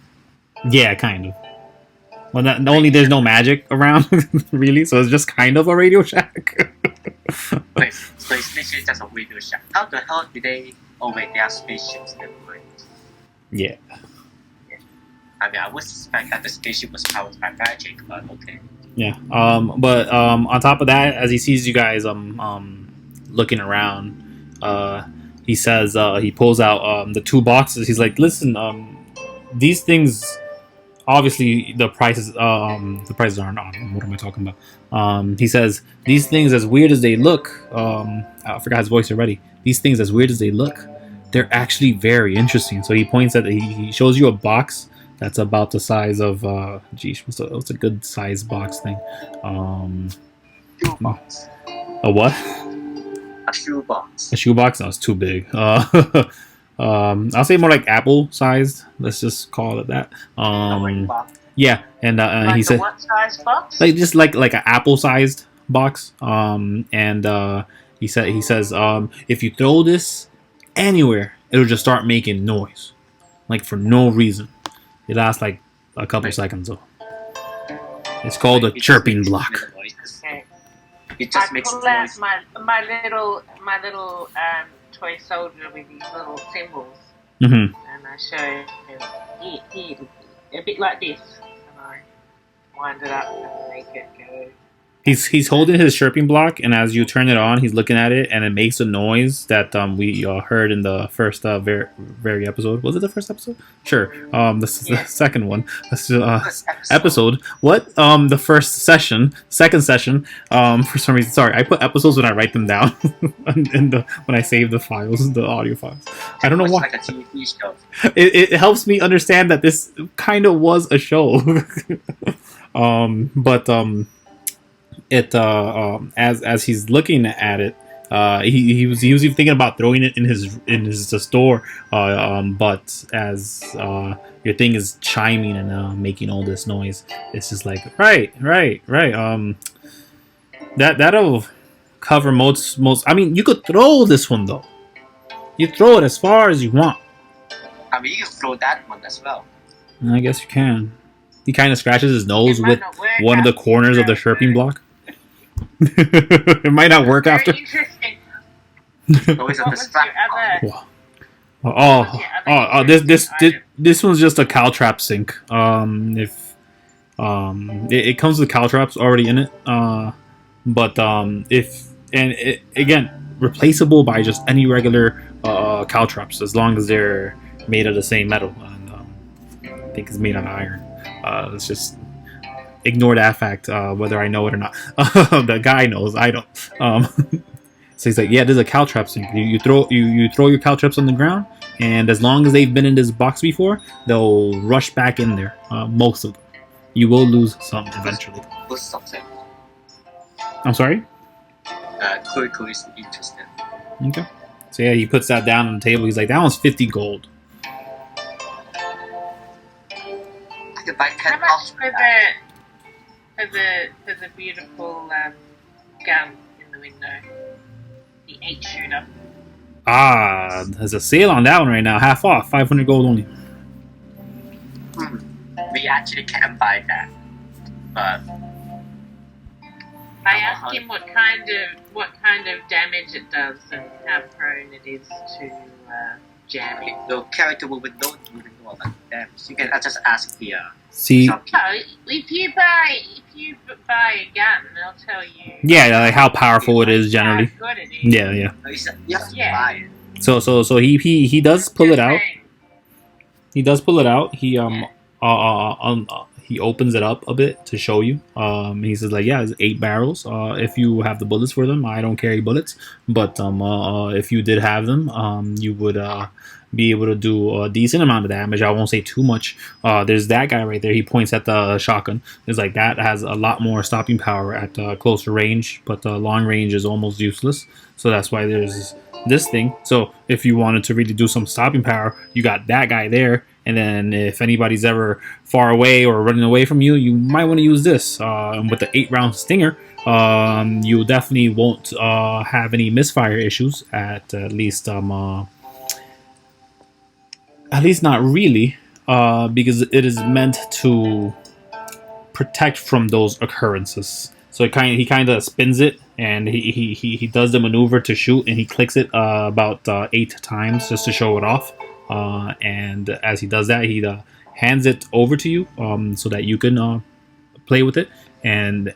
Yeah, kind of. Well, not only there's no magic around, really, so it's just kind of a Radio Shack. So it's literally just a radio shack. How the hell did they? Oh wait, they are spaceships. Never mind. Yeah. I mean, I would suspect that the spaceship was powered by magic, but okay. Yeah. But on top of that, as he sees you guys looking around, he says he pulls out the 2 boxes. He's like, listen, these things. Obviously, the prices aren't on. What am I talking about? He says these things, as weird as they look, I forgot his voice already. These things, as weird as they look, they're actually very interesting. So he points at he shows you a box that's about the size of what's a good size box thing? Shoebox. A what? A shoebox. A shoebox? No, it's too big. I'll say more like apple sized. Let's just call it that. Yeah, and Like he a said what size box? like just like an apple sized box. He says if you throw this anywhere, it'll just start making noise, like for no reason. It lasts like a couple seconds though. It's called a chirping block. Okay. It just I makes pull out noise. my little toy soldier with these little symbols, Mm-hmm. and I show him here, a bit like this, and I wind it up and make it go. He's holding his chirping block, and as you turn it on, he's looking at it, and it makes a noise that we heard in the first very episode. Was it the first episode? Sure. This is the second one. This is, episode. What? The first session, second session. For some reason, sorry, I put episodes when I write them down, when I save the files, the audio files. I don't know why. Like a TV show. It helps me understand that this kind of was a show. As he's looking at it, he was even thinking about throwing it in his store, but as your thing is chiming and making all this noise, it's just like right. That'll cover most. I mean, you could throw this one though. You throw it as far as you want. I mean, you can throw that one as well. I guess you can. He kind of scratches his nose It might with not work one of the after corners of the that, chirping but- block. It might not work Very after. interesting. Always a What was your distraction. other? This one's just a caltrap sink. It comes with caltraps already in it. Again, replaceable by just any regular caltraps as long as they're made of the same metal. And I think it's made out of iron. It's just ignore that fact, whether I know it or not. The guy knows, I don't. So he's like, yeah, there's a caltrap sink. You throw your caltraps on the ground, and as long as they've been in this box before, they'll rush back in there. Most of them. You will lose some eventually. Lose something. I'm sorry? Kuiko is interested. Okay. So yeah, he puts that down on the table. He's like, that one's 50 gold. I can buy 10 How much for the beautiful gun in the window? The 8-shooter. Ah, there's a sale on that one right now. Half off. 500 gold only. We actually can buy that, but I asked him what kind of damage it does and how prone it is to jamming. the character will know about them. So you can just ask the See, shopkeeper. Oh, if you buy a gun, they'll tell you. yeah, like how powerful it is generally. How good it is. Yeah. You have to Yeah. buy it. So he does pull it out. Saying. He does pull it out. He opens it up a bit to show you. He says like, yeah, it's 8 barrels. If you have the bullets for them, I don't carry bullets, but if you did have them, you would be able to do a decent amount of damage. I won't say too much. There's that guy right there. He points at the shotgun. It's like that has a lot more stopping power at closer range, but long range is almost useless. So that's why there's this thing. So if you wanted to really do some stopping power, you got that guy there. And then if anybody's ever far away or running away from you, you might want to use this. And with the 8-round stinger, you definitely won't have any misfire issues. At least not really, because it is meant to protect from those occurrences. So he kind of spins it, and he does the maneuver to shoot, and he clicks it about 8 times just to show it off. And as he does that, he hands it over to you so that you can play with it, and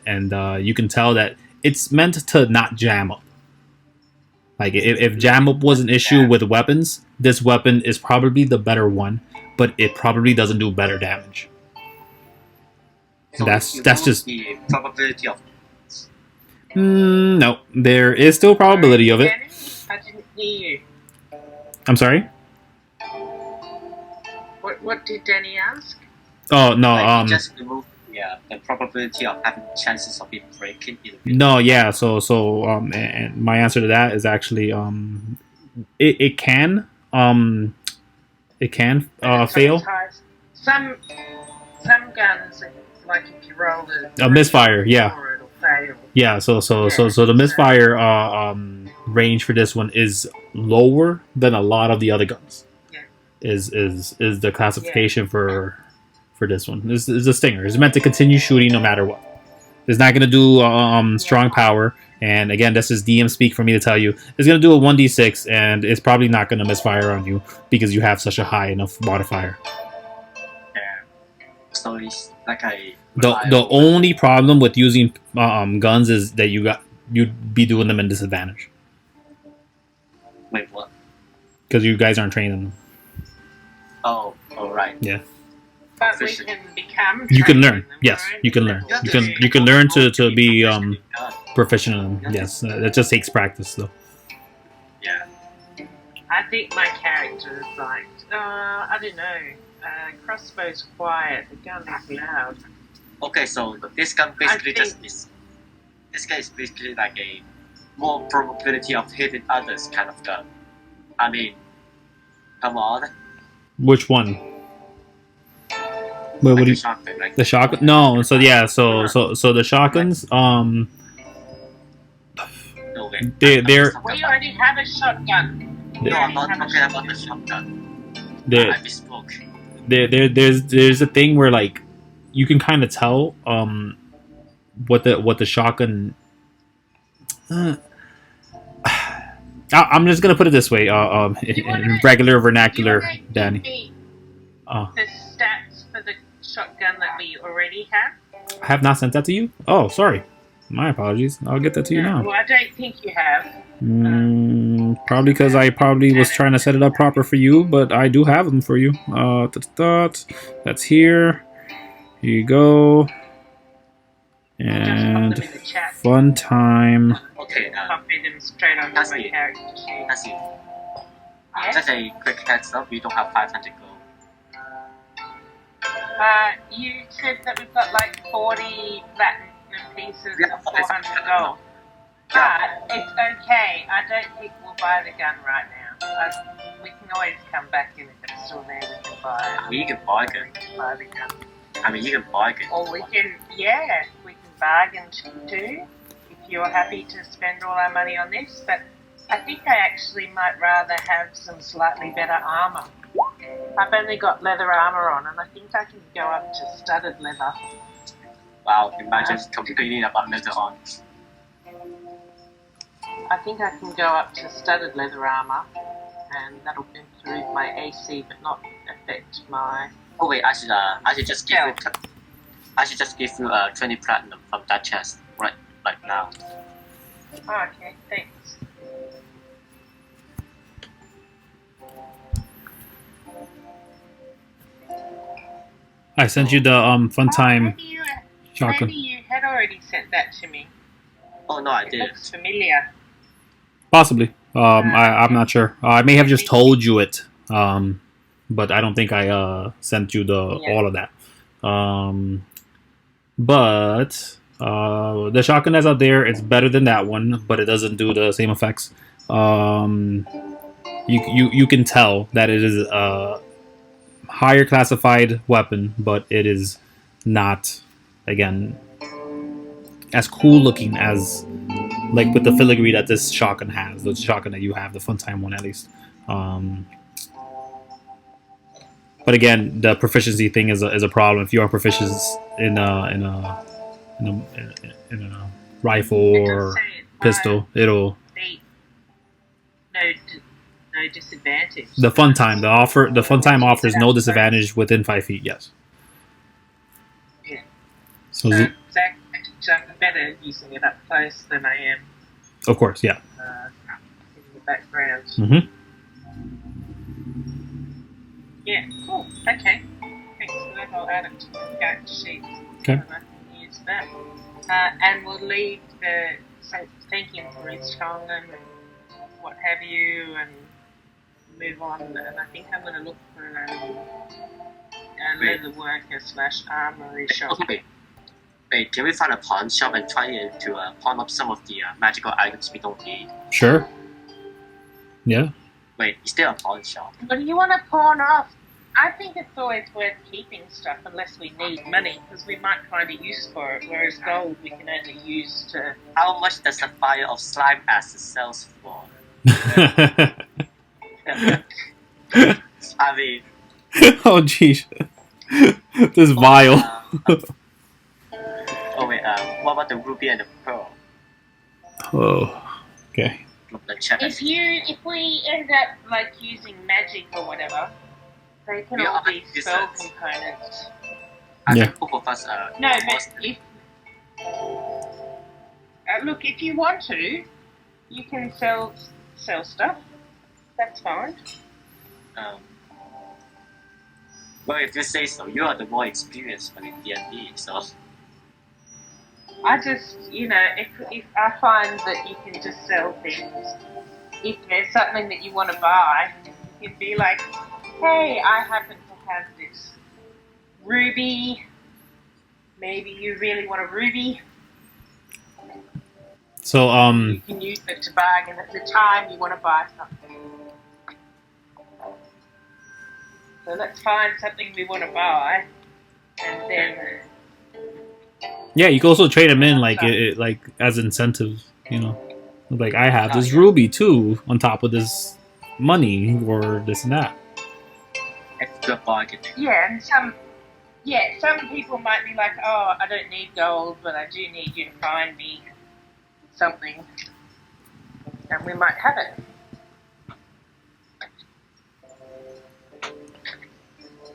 you can tell that it's meant to not jam up. Like if jam up was an issue with weapons, this weapon is probably the better one, but it probably doesn't do better damage. So That's you know just the probability of. no. There is still probability of it. I didn't hear you. I'm sorry. What did Danny ask? Oh no. Like, you just remove the probability of having chances of it breaking. No, yeah. So and my answer to that is actually it can fail. Some guns, like if you roll A misfire, yeah. it'll fail. Yeah, so the misfire range for this one is lower than a lot of the other guns. Yeah. Is the classification for this one? This is a stinger. It's meant to continue shooting no matter what. It's not going to do strong power. And again, this is DM speak for me to tell you. It's going to do a 1d6, and it's probably not going to misfire on you because you have such a high enough modifier. Yeah. So it's like a. The only problem with using guns is that you'd be doing them in disadvantage. Wait, what? Because you guys aren't training them. Oh, right. Yeah. But we can become. You can learn. them, Yes, right? you can learn. Yeah, You can learn to be professional in proficient in gun. them. Yes, it just takes practice though. Yeah. I think my character is like, I don't know. Crossbow's quiet. The gun is loud. Okay, so this gun basically I think- just is. This gun is basically like a more probability of hitting others kind of gun. I mean, come on. Which one? Wait, what do you? Shotgun, like, The shotgun? No. So yeah. So the shotguns. no way. they're- We already have a shotgun. No, I'm not talking about the shotgun. They're- I misspoke. there's a thing where like you can kind of tell what the shotgun. I'm just gonna put it this way. In regular vernacular, Danny. The stats for the shotgun that we already have. I have not sent that to you. Oh, sorry. My apologies. I'll get that to you now. Well, I don't think you have. Probably because I probably was trying to set it up proper for you, but I do have them for you. That's here. Here you go. And Just pop them in the chat. fun time. Okay, Copy them straight onto That's my it. character sheet. that's it. Yeah? Just a quick heads up, we don't have 500 gold. You said that we've got like 40 platinum pieces Yeah, and 400 gold. Yeah. But it's okay. I don't think we'll buy the gun right now. We can always come back in if it's still there. We can buy it. I mean, you can bargain. We can buy the gun. I mean, you can bargain. Or we can bargain too. If you're happy to spend all our money on this, but I think I actually might rather have some slightly better armor. I've only got leather armor on, and I think I can go up to studded leather. Wow, imagine complaining about leather on. I think I can go up to studded leather armor, and that'll improve my AC, but not affect my. Oh wait, I should just give you. I should just give you 20 platinum from that chest right now. Oh, okay, thanks. I sent you the fun time shotgun. Maybe you had already sent that to me. Oh no, I It did. looks familiar. Possibly. I'm not sure. I may have just told you it. But I don't think I sent you all of that. But the shotgun that's out there, it's better than that one, but it doesn't do the same effects. You can tell that it is a higher classified weapon, but it is not, again, as cool looking as like with the filigree that this shotgun has, the shotgun that you have, the fun time one at least. But again, the proficiency thing is a problem. If you are proficient in a rifle It does or say it, pistol, it'll feet, no disadvantage. the fun time offers no disadvantage within 5 feet. Yes. Yeah. So So I'm better using it up close than I am of course, yeah. in the background. Mm-hmm. Yeah, cool. Okay. Thanks for that. I'll add it to the character sheet. Okay. And I can use that. And we'll leave the thanking for his song and what have you, and move on. And I think I'm going to look for a leather worker / armory shop. Okay. Wait, can we find a pawn shop and try to pawn up some of the magical items we don't need? Sure. Yeah. Wait, is there a pawn shop? What do you want to pawn off? I think it's always worth keeping stuff unless we need money, because we might find a use for it, whereas gold we can only use to... How much does the fire of slime acid sells for? I mean... Oh, jeez. This vial. Oh wait, what about the ruby and the pearl? Oh, okay. The chest. If we end up like using magic or whatever, they can all be spell components. I Yeah. think both of us No, but if look, if you want to, you can sell stuff. That's fine. Well, if you say so, you are the more experienced one in D&D, so... I just, if I find that you can just sell things, if there's something that you want to buy, you can be like, hey, I happen to have this ruby. Maybe you really want a ruby. So, You can use it to bargain at the time you want to buy something. So let's find something we want to buy, and then... yeah, you can also trade them in like like as incentives, Like I have this ruby too on top of this money or this and that. Extra bargaining. Yeah, and some people might be like, oh, I don't need gold, but I do need you to find me something, and we might have it.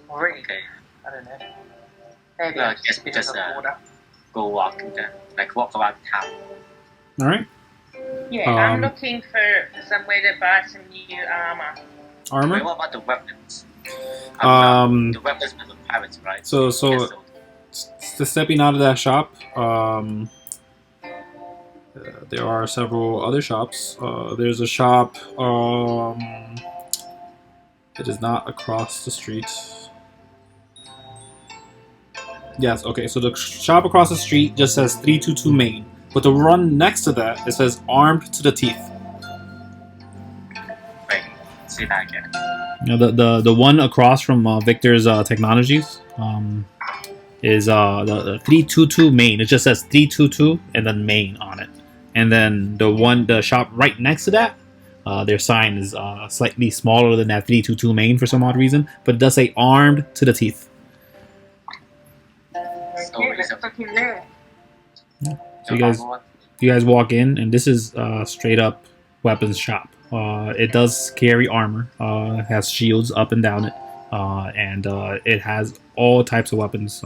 Or Okay. I don't know. Maybe Well, I I guess we just water. go walk around town. All right. Yeah, I'm looking for somewhere to buy some new armor. Wait, Armor. what about the weapons? Um, the weapons for the pirates, right? So stepping out of that shop, there are several other shops. There's a shop. It is not across the street. Yes, okay, so the shop across the street just says 322 Main. But the run next to that, it says armed to the teeth. Wait, say that again. The one across from Victor's Technologies is the 322 Main. It just says 322 and then Main on it. And then the shop right next to that, their sign is slightly smaller than that 322 Main for some odd reason, but it does say armed to the teeth. Okay, let's look in there. So you guys walk in, and this is straight up weapons shop. It does carry armor, has shields up and down it, and it has all types of weapons.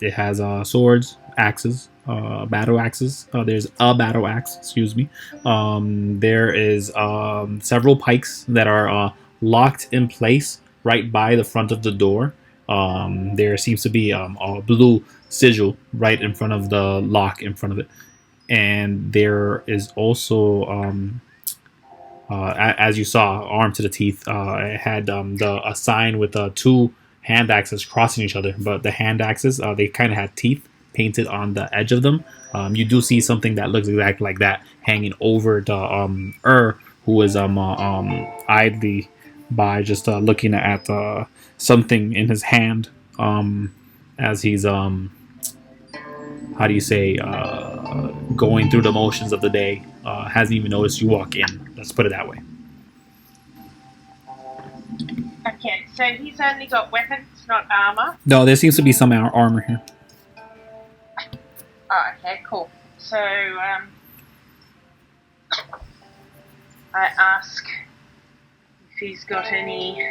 It has swords, axes, battle axes. There's a battle axe, excuse me. There is several pikes that are locked in place right by the front of the door. There seems to be a blue sigil right in front of the lock in front of it. And there is also, as you saw, armed to the teeth, it had a sign with two hand axes crossing each other. But the hand axes, they kind of had teeth painted on the edge of them. You do see something that looks exactly like that hanging over the who is idly by just looking at something in his hand as he's how do you say going through the motions of the day. Hasn't even noticed you walk in. Let's put it that way. Okay, so he's only got weapons, not armor. No, there seems to be some armor here. Oh, okay, cool. So, I ask if he's got any,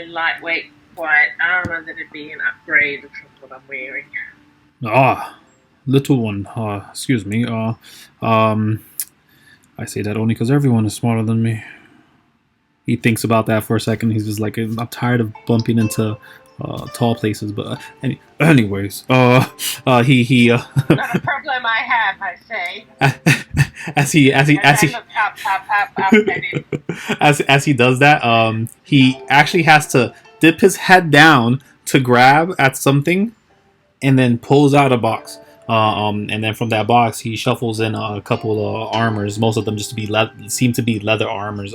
lightweight, quiet armor that'd be an upgrade from what I'm wearing. Ah, little one. Excuse me. I say that only because everyone is smarter than me. He thinks about that for a second. He's just like, I'm tired of bumping into tall places. But anyways, he Not a problem I have, I say. as he look up at him. as he does that, he actually has to dip his head down to grab at something, and then pulls out a box. And then from that box, he shuffles in a couple of armors. Most of them just seem to be leather armors.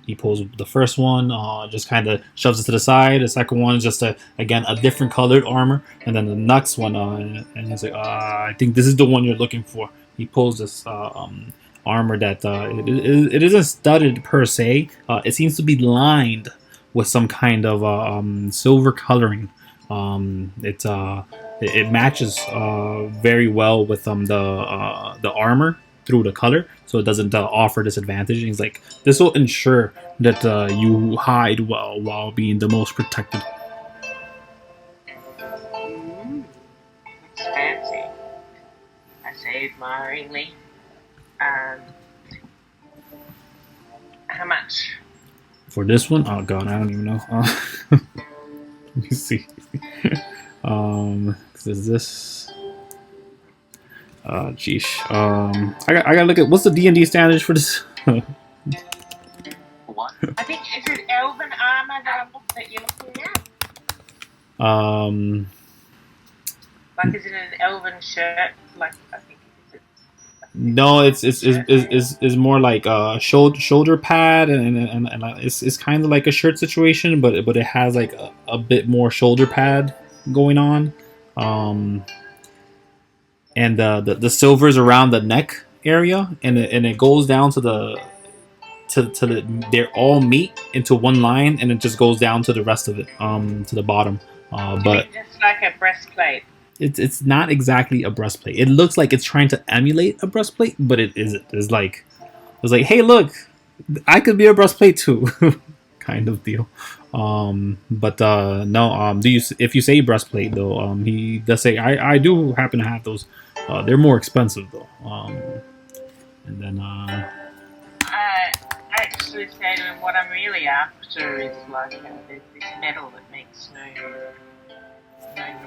He pulls the first one, just kind of shoves it to the side. The second one is just again a different colored armor, and then the next one, and he's like, I think this is the one you're looking for. He pulls this armor that it isn't studded per se. It seems to be lined with some kind of silver coloring. It matches very well with the armor through the color, so it doesn't offer disadvantage. And he's like, this will ensure that you hide well while being the most protected. That's fancy. I say admiringly. How much? For this one, oh god, I don't even know. Let me see. Is this? Geesh. I gotta look at what's the D&D standards for this. What? I think is it elven armor that you're looking at? Like, is it an elven shirt? Like, I think no, it's more like shoulder pad and it's kind of like a shirt situation, but it has like a bit more shoulder pad going on, and the silver's around the neck area, and it goes down to the they're all meet into one line, and it just goes down to the rest of it, to the bottom. But it's just like a breastplate. It's not exactly a breastplate. It looks like it's trying to emulate a breastplate, but it isn't. It's like, hey, look, I could be a breastplate too, kind of deal. But no. If you say breastplate though, he does say I do happen to have those. They're more expensive though. And then I actually say to him, what I'm really after is like there's this metal that makes no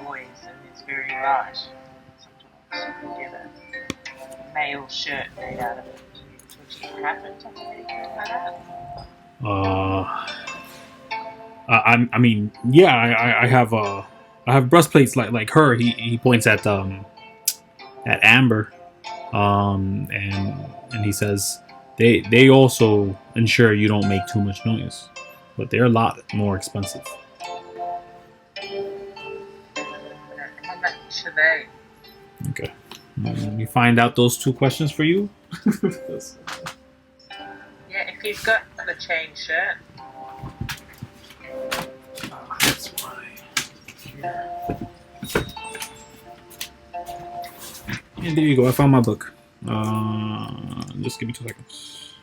noise and it's very light. Sometimes you get a male shirt made out of it. Would you happen to have anything like that? I mean, yeah, I have breastplates like her. He points at Amber, and he says they also ensure you don't make too much noise, but they're a lot more expensive. How much are they? Okay, let me find out those two questions for you. Yeah, if you've got the chain shirt. That's why. And there you go. I found my book. Just give me 2 seconds.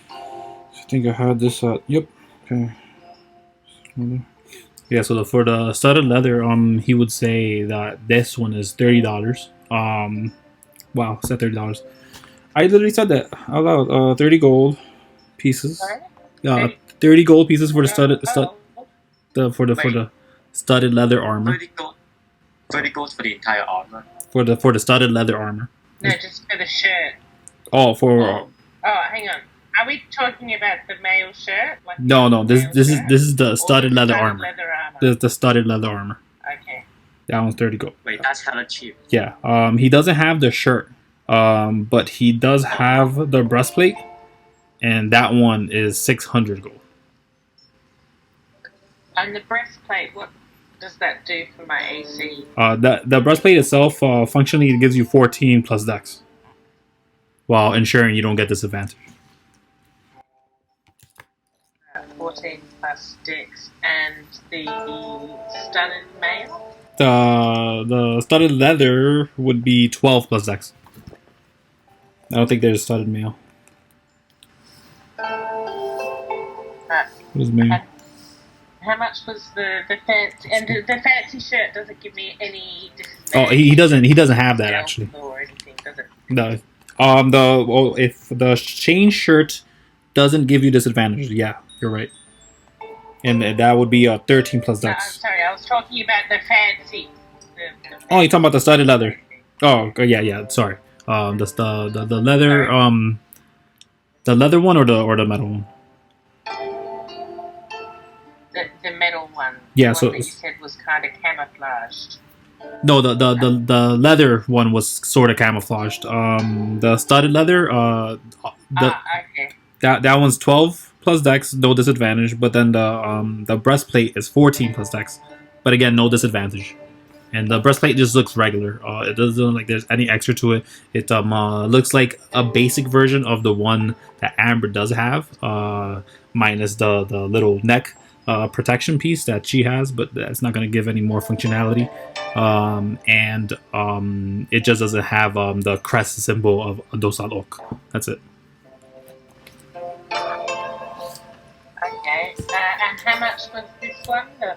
I think I had this. Yep. Okay. Yeah. So for the studded leather, he would say that this one is $30. Wow, I said $30. I literally said that out loud. 30 gold pieces. Sorry? 30 gold pieces for the for the studded leather armor. 30 gold for the entire armor. For the studded leather armor. No, just for the shirt. Oh, for Oh, hang on. Are we talking about the male shirt? Like no. This shirt? is the studded leather armor. Leather armor. The studded leather armor. Okay. That one's 30 gold. Wait, that's hella cheap. Yeah. He doesn't have the shirt. But he does have the breastplate, and that one is 600 gold. And the breastplate, what does that do for my AC? The breastplate itself, functionally, it gives you 14 plus dex, while ensuring you don't get disadvantage. plus dex, and the studded mail. The studded leather would be 12 plus dex. I don't think there's studded mail. But What is mail? how much was the fancy? And the fancy shirt doesn't give me any disadvantage. Oh, he doesn't have that actually. Or anything, does it? No. If the chain shirt doesn't give you disadvantage, yeah, you're right. And that would be 13 plus No, I'm dex. sorry, I was talking about the fancy. Oh, you're talking about the studded leather. Oh, yeah. Sorry. The leather the leather one or the metal one. The metal one. Yeah, the so one that you said was kind of camouflaged. No, the leather one was sort of camouflaged. The studded leather, Okay. that one's 12 plus dex, no disadvantage. But then the breastplate is 14 plus dex, but again, no disadvantage. And the breastplate just looks regular. It doesn't look like there's any extra to it. It looks like a basic version of the one that Amber does have, minus the little neck protection piece that she has, but that's not going to give any more functionality. And it just doesn't have the crest symbol of Dosal Oak. That's it. Okay. And how much was this one? The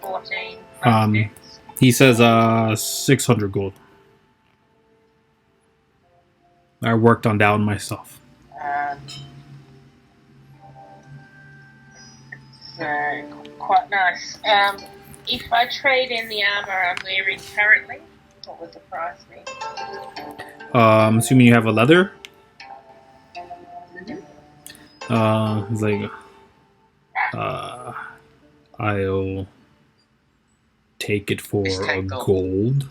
14 plus dex? He says 600 gold. I worked on that one myself. It's quite nice. If I trade in the armor I'm wearing currently, what would the price be? Assuming you have a leather. Mm-hmm. It's like I'll take it for a gold.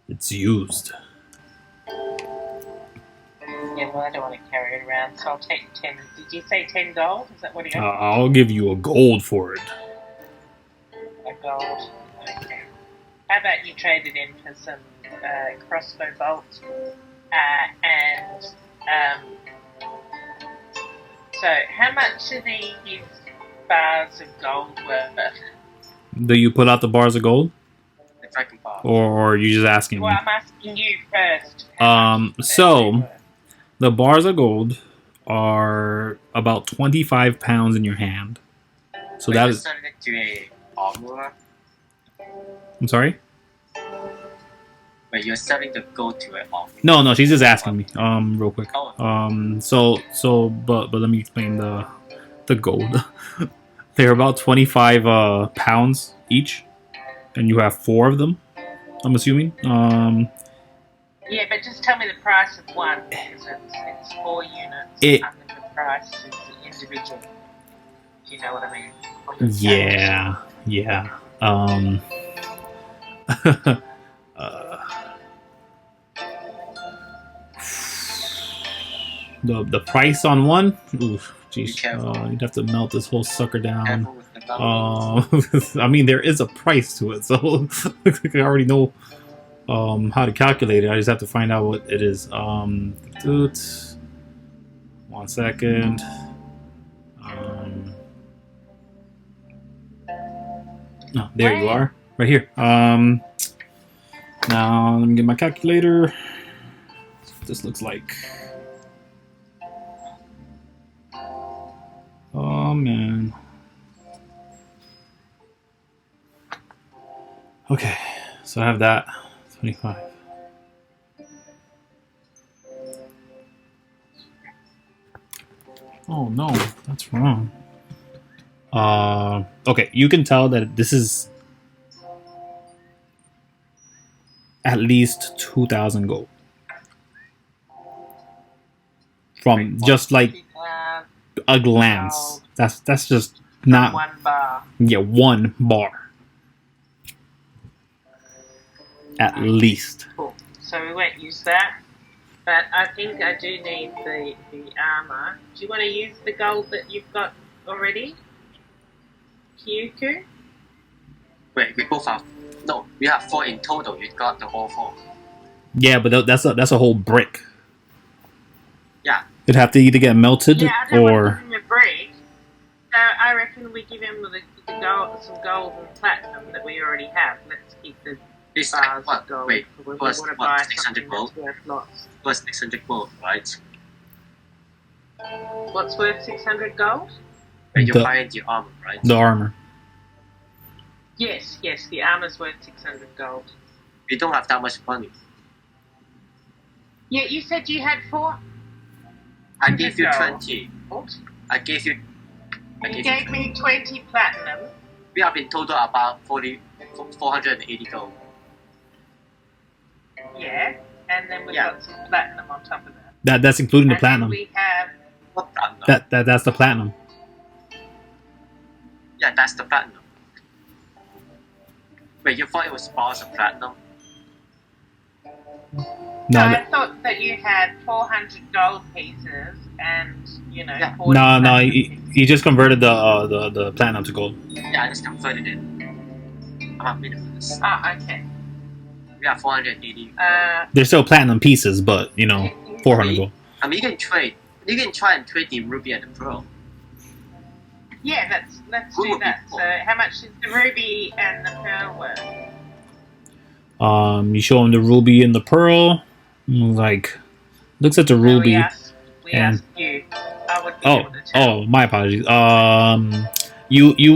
It's used. Yeah, well, I don't want to carry it around, so I'll take 10. Did you say 10 gold? Is that what he got? I'll give you a gold for it. A gold. Okay. How about you trade it in for some crossbow bolts? So, how much are these bars of gold worth? Do you put out the bars of gold? The dragon bar. Or are you just asking Well, me? I'm asking you first. So the bars of gold are about 25 pounds in your hand. So that is. Turn it to a armor. I'm sorry? But you're selling the gold to an armor. No, she's just asking me. Real quick. Oh. But let me explain the gold. They're about 25 pounds each, and you have 4 of them. I'm assuming. Yeah, but just tell me the price of one, because it's 4 units, It- and then the price is individual. Do you know what I mean? Yeah. The price on one. Oof, jeez. You'd have to melt this whole sucker down. Careful with the numbers. I mean, there is a price to it, so I already know how to calculate it. I just have to find out what it is. 1 second. No, there you are, right here. Now let me get my calculator. That's what this looks like. Oh man. Okay, so I have that 25. Oh no, that's wrong. Okay, you can tell that this is at least 2,000 gold from just like a glance. That's just not 1 bar. Yeah, 1 bar at least. Cool. So we won't use that. But I think I do need the armor. Do you want to use the gold that you've got already? Kuiko? Wait, we both have. No, we have 4 in total. You got the whole 4. Yeah, but that's a whole brick. Yeah. It'd have to either get melted Yeah, I don't want or to give him a break. So didn't we give him the gold, some gold and platinum that we already have? Let's keep the This bars what? of gold. Wait, We was want to what? buy 600 something gold? that's worth lots. Was 600 gold, right? What's worth 600 gold? And you The- buy the armor, right? The armor. Yes, the armor's worth 600 gold. We don't have that much money. Yeah, you said you had 4. I gave you gold. 20. What? I gave you. You gave me 20 platinum. We have in total about 480 gold. Yeah, and then we've Yeah. got some platinum on top of that. That's including the And then platinum. we have. What platinum? That's the platinum. Yeah, that's the platinum. Wait, you thought it was bars of platinum? No, I thought that you had 400 gold pieces and, Yeah. 40 no. platinum He pieces. just converted the platinum to gold. Yeah, I just converted it. I'm not minimalist. Oh, okay. We have 480. They're still platinum pieces, but 400 gold. I mean, you can trade. You can try and trade the ruby and the pearl. Yeah, let's do that. So, how much is the ruby and the pearl worth? You show him the ruby and the pearl. Like, looks at the No, ruby. we and- asked you. I would be able to tell. Oh, my apologies. You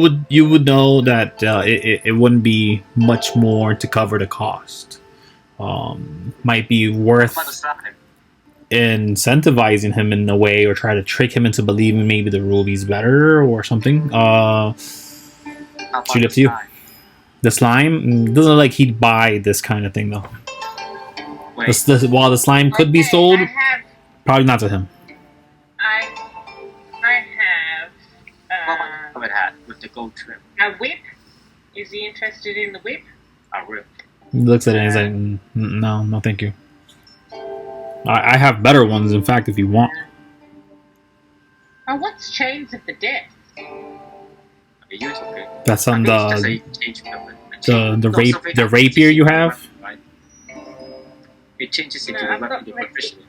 would know that it wouldn't be much more to cover the cost. Might be worth What was that? incentivizing him in a way, or try to trick him into believing maybe the ruby's better or something. How about Shoot up the to you. sky? The slime doesn't look like he'd buy this kind of thing though. Wait, While the slime could be Okay, sold, I have. probably not to him. I have. what about the covered hat with the gold trim? A whip. Is he interested in the whip? I will. He looks at it and he's like, no, thank you. I have better ones, in fact, if you want. Oh, what's Chains of the Death? You took it. That's I on think it's just the a change weapon. the rapier you have. Right? It changes into No, the I've weapon got you like- proficiently.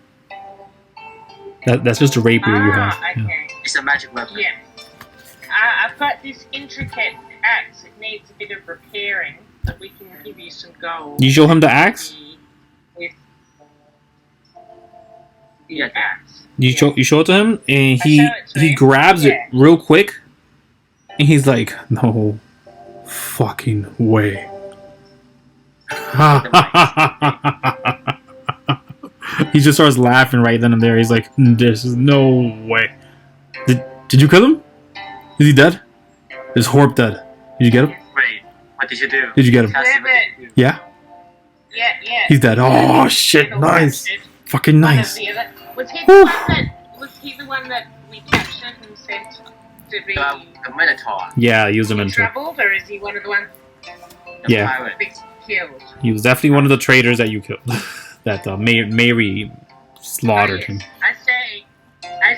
That's just a rapier you have. Yeah. Okay. It's a magic weapon. Yeah. I've got this intricate axe. It needs a bit of repairing, but we can give you some gold. You show him the axe. With the Yeah. axe. You show it to him, and I show it to he him, grabs yeah. it real quick, and he's like, "No fucking way." He just starts laughing right then and there. He's like, "There's no way." Did you kill him? Is he dead? Is Horp dead? Did you get him? Wait, what did you do? Did you get him? Cassie, what did you do? Yeah, Yeah. he's dead. Oh shit! Nice, fucking One of nice. the other- Was he Whew. the one that we captured and sent to be The Minotaur. Yeah, use him in. troubled, or is he one of the ones The Yeah. pirate. we killed? He was definitely one of the traitors that you killed. That Mary slaughtered him. I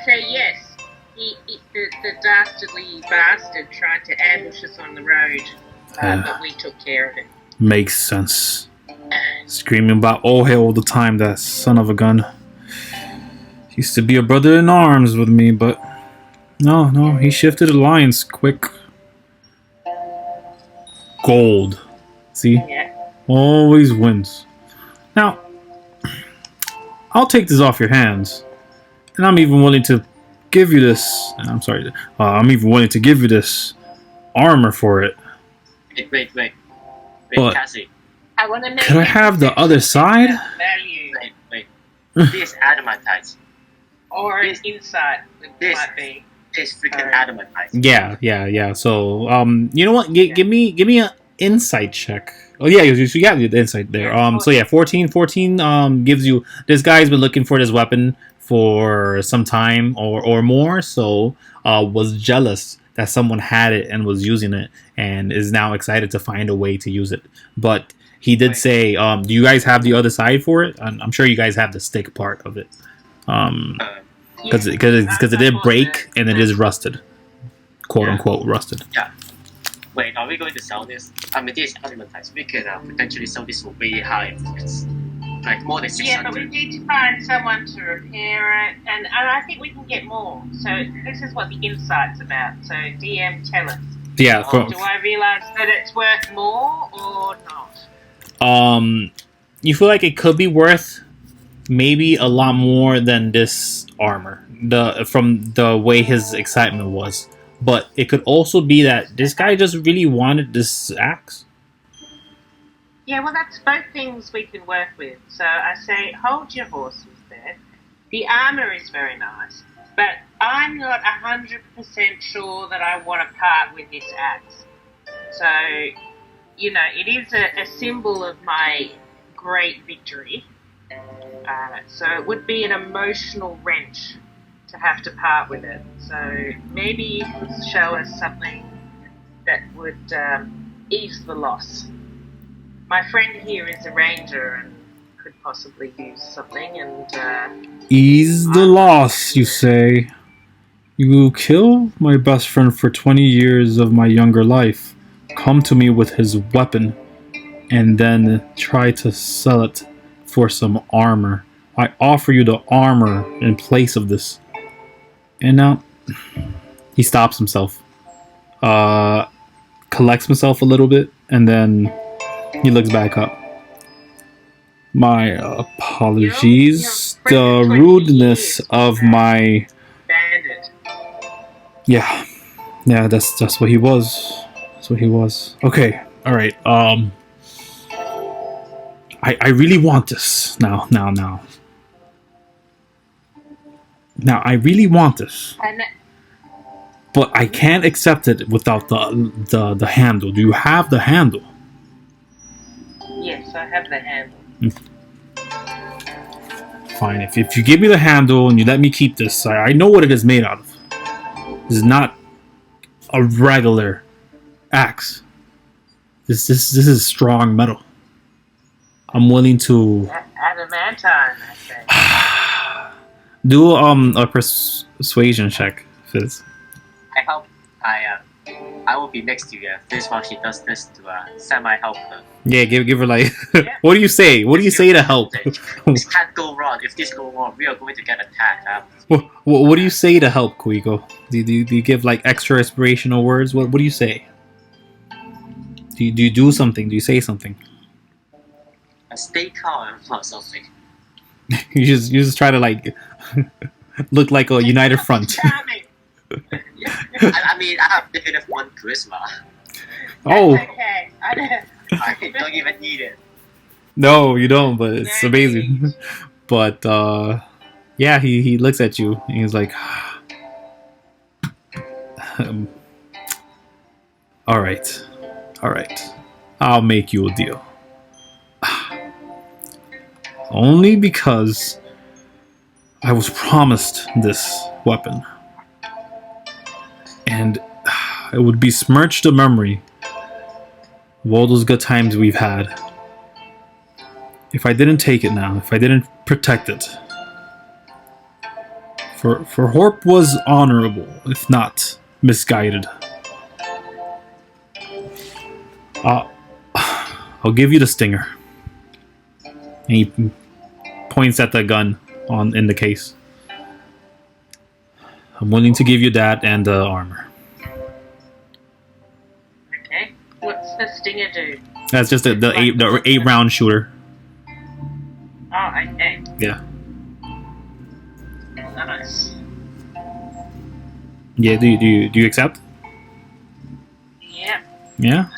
say yes. The dastardly bastard tried to ambush us on the road, but we took care of it. Makes sense. Screaming about Ohe all the time, that son of a gun. Used to be a brother in arms with me, but no, he shifted alliance quick. Gold. See? Yeah. Always wins. Now, I'll take this off your hands. And I'm even willing to give you this. I'm sorry. I'm even willing to give you this armor for it. Wait, What? Cassie. I want to make. Could I have the other side? Value Wait. This adamantite. or This- insight it this- might be. This freaking Alright. adamantite. Yeah. So, you know what? Give me an insight check. Oh yeah, you got the insight there. So yeah, 14 gives you. This guy's been looking for this weapon for some time or more. So, was jealous that someone had it and was using it, and is now excited to find a way to use it. But he did Right. say, do you guys have the other side for it? I'm sure you guys have the stick part of it. Because it did break and it is rusted, quote unquote rusted. Wait, are we going to sell this? I mean, this adamantite. We could potentially sell this for way high. like more than 600. Yeah, but we need to find someone to repair it, and I think we can get more. So this is what the insight's about. So DM, tell us. Yeah. Do I realise that it's worth more or not? You feel like it could be worth maybe a lot more than this armor. From the way his excitement was, but it could also be that this guy just really wanted this axe. Yeah, well, that's both things we can work with. So I say, hold your horses there. The armour is very nice, but I'm not 100% sure that I want to part with this axe. So, it is a symbol of my great victory. So it would be an emotional wrench to have to part with it. So maybe you could show us something that would ease the loss. My friend here is a ranger and could possibly use something, and Ease the loss, you say? You kill my best friend for 20 years of my younger life, come to me with his weapon, and then try to sell it for some armor. I offer you the armor in place of this. And now he stops himself, collects himself a little bit, and then he looks back up. My apologies. The rudeness of my bandit. yeah, that's what he was. That's what he was. Okay, all right. I really want this now. Now I really want this, but I can't accept it without the handle. Do you have the handle? Yes, I have the handle. Fine. If you give me the handle and you let me keep this, I know what it is made out of. This is not a regular axe. This is strong metal. I'm willing to Adamantine, I say. do a persuasion check, Fizz. I hope I will be next to Fizz while she does this to semi-help her. Yeah, give her like. What do you say? What do you say to help? This can't go wrong. If this goes wrong, we are going to get attacked. What do you say to help, Kuiko? Do you give like extra inspirational words? What do you say? Do you do something? Do you say something? Stay calm or something. you just try to like look like a united front. I mean, I have negative 1 charisma. Oh. Okay. I don't even need it. No, you don't. But it's amazing. But yeah, he looks at you and he's like, all right, I'll make you a deal. Only because I was promised this weapon. And it would besmirch the memory of all those good times we've had if I didn't take it now, if I didn't protect it. For Horp was honorable, if not misguided. I'll give you the stinger. And he points at the gun in the case. I'm willing to give you that and the armor. Okay. What's the stinger do? That's just the 8-round shooter. Oh, okay. Yeah. Nice. Yeah. Do you accept? Yeah. Yeah.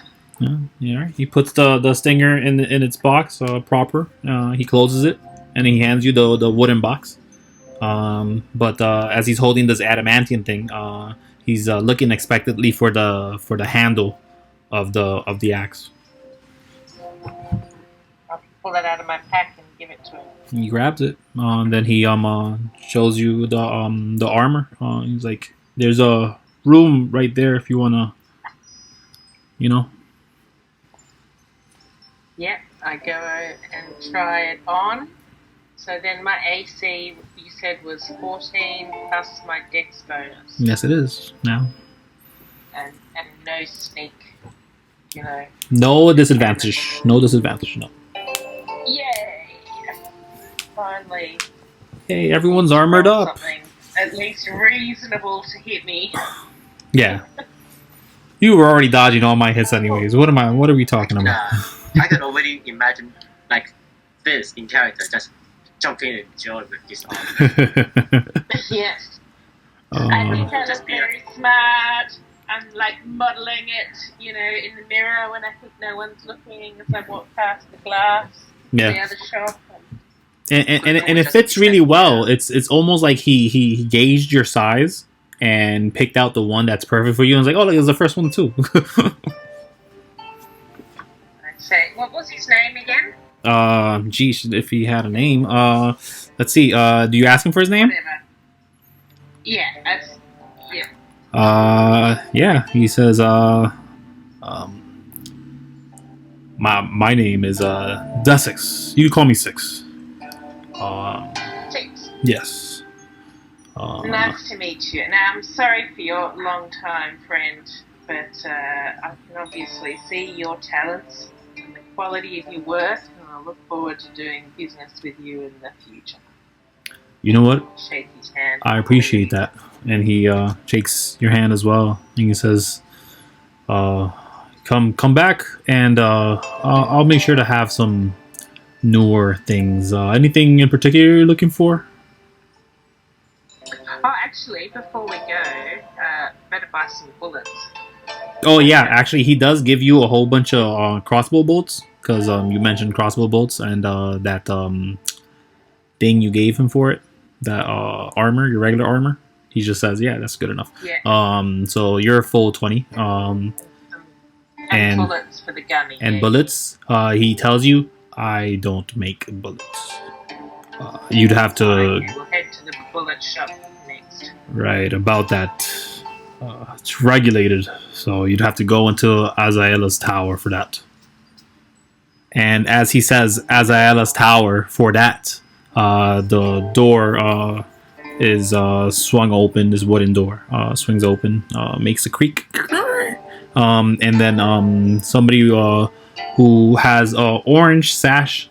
Yeah. He puts the stinger in its box proper. He closes it and he hands you the wooden box. But as he's holding this adamantine thing, he's looking expectantly for the handle of the axe. I'll pull that out of my pack and give it to him. He grabs it. Then he shows you the armor. He's like, "There's a room right there if you wanna, you know." Yep, I go and try it on. So then my AC, you said, was 14 plus my dex bonus. Yes, it is now. And no sneak, No disadvantage. No disadvantage. No. Yay! finally Hey, everyone's armored roll up. something at least reasonable to hit me. Yeah. You were already dodging all my hits anyways. What are we talking about? I can already imagine like this in character just jumping and joy with this arm. Yes. I think I look very smart. I'm like modelling it, in the mirror when I think no one's looking as I walk past the glass. Yeah. The other shop. And it fits really well. It's almost like he gauged your size and picked out the one that's perfect for you. And was like, oh, look, it's the first one too. I'd say, what was his name again? Geez, if he had a name. Let's see. Do you ask him for his name? Whatever. Yeah. Yeah. He says, my name is Desix. You can call me Six. Six. Yes. Nice to meet you. Now, I'm sorry for your long-time friend, but I can obviously see your talents and the quality of your work, and I look forward to doing business with you in the future. You know what? Shake his hand. I appreciate that. And he shakes your hand as well. And he says, come back, and I'll make sure to have some newer things. Anything in particular you're looking for? Oh, actually, before we go, better buy some bullets. Oh yeah, actually he does give you a whole bunch of crossbow bolts, because you mentioned crossbow bolts and that thing you gave him for it, that armor, your regular armor. He just says, yeah, that's good enough. Yeah. So you're full 20. And bullets for the gunny. And bullets. He tells you, I don't make bullets. You'd have to. Okay, we'll head to the bullet shop next. Right, about that. It's regulated, so you'd have to go into Azaela's tower for that. And as he says, Azaela's tower for that, the door is swung open. This wooden door swings open, makes a creak, and then somebody who has a orange sash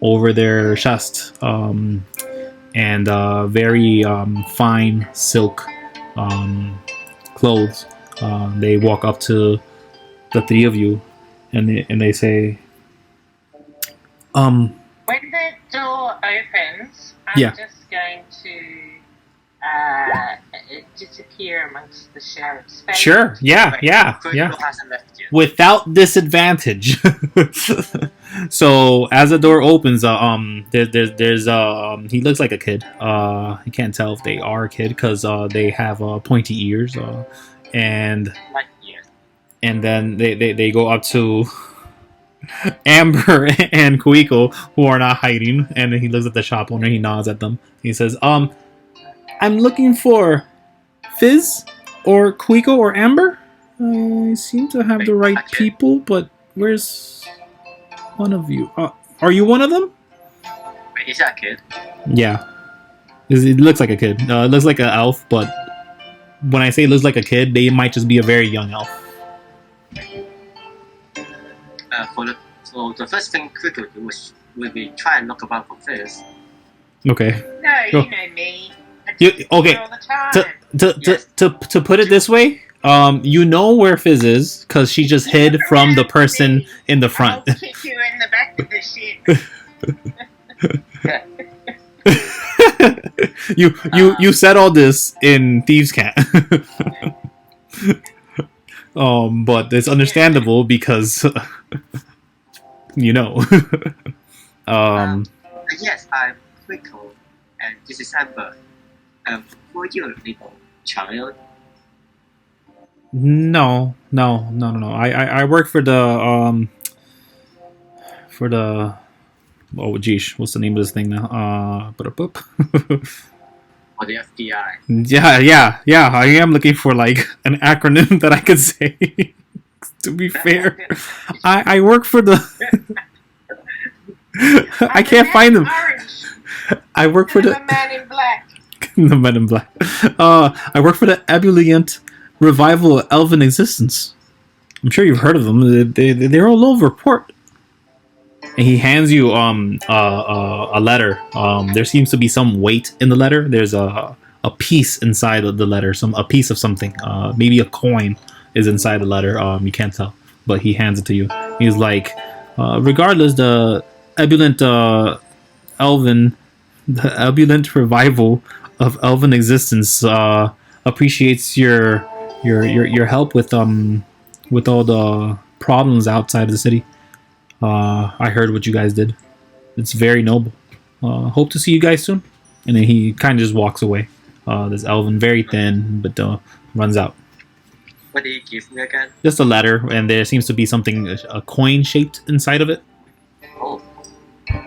over their chest and very fine silk clothes. They walk up to the three of you, and they say, when the door opens, I'm just going to disappear amongst the sheriff's face. Sure, yeah. Without disadvantage. So as the door opens, there's he looks like a kid. You can't tell if they are a kid because they have pointy ears, and then they go up to Amber and Kuiko, who are not hiding, and he looks at the shop owner. He nods at them. He says, I'm looking for Fizz or Kuiko or Amber. I seem to have the right people, but where's one of you? Are you one of them? Wait, is that a kid? Yeah. It looks like a kid. It looks like an elf, but when I say it looks like a kid, they might just be a very young elf. So the first thing Kuiko will be try and look about for Fizz. Okay. No, you know me. Okay. All the time. To put it this way, you know where Fizz is because she just hid from the person in the front. I'll kick you in the back of the shit. you said all this in Thieves' Cant. But it's understandable because you know. Yes, I'm Kuiko, and this is Amber. Who are you, little child? No. I work for the oh geez, what's the name of this thing now? For the FBI. Yeah. I am looking for like an acronym that I could say. To be fair, I work for the. I can't find them. I work for the Man in Black. the Men in Black. I work for the Ebullient Revival of Elven Existence. I'm sure you've heard of them. They're all over port. and he hands you a letter. There seems to be some weight in the letter. There's a piece inside of the letter, a piece of something. Maybe a coin is inside the letter. You can't tell, but he hands it to you. He's like, regardless, the ebullient revival of elven existence appreciates your help with all the problems outside of the city. I heard what you guys did. It's very noble. Hope to see you guys soon. And then he kind of just walks away. This elven, very thin, but runs out. What did he give me again? Just a letter, and there seems to be something, a coin shaped inside of it. Oh,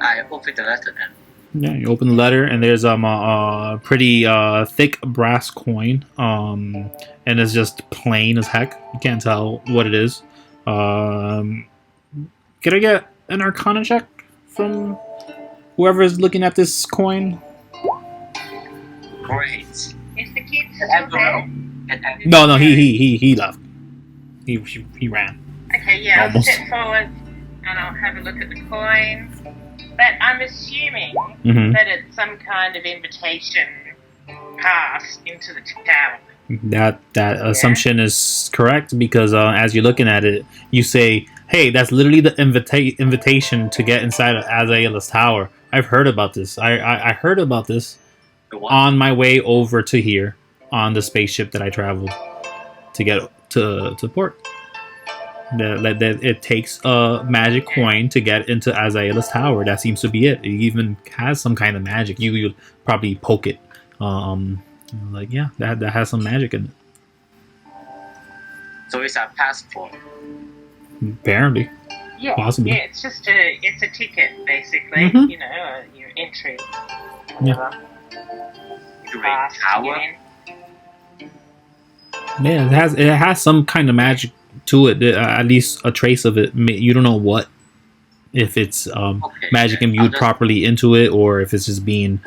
I opened the letter then. Yeah, you open the letter, and there's a pretty thick brass coin, and it's just plain as heck. You can't tell what it is. Can I get an Arcana check from whoever is looking at this coin? Great. Is the kid still there? No, he left. He ran. Okay, yeah, Almost. I'll step forward and I'll have a look at the coin. But I'm assuming Mhm. that it's some kind of invitation pass into the tower. That assumption is correct because as you're looking at it, you say, "Hey, that's literally the invitation to get inside of Azrael's tower." I've heard about this. I heard about this The one. on my way over to here on the spaceship that I traveled to get to port. That it takes a magic coin to get into Azrael's tower. That seems to be it. It even has some kind of magic. You probably poke it. Like yeah, that has some magic in it. So it's a passport. Apparently, Yeah, Possibly. yeah, it's just a ticket basically. Mhm. You know, your entry. Yeah. Great Pass to tower. get in. Yeah, it has some kind of magic to it. At least a trace of it. You don't know what, if it's Okay, magic then imbued I'll just- properly into it, or if it's just being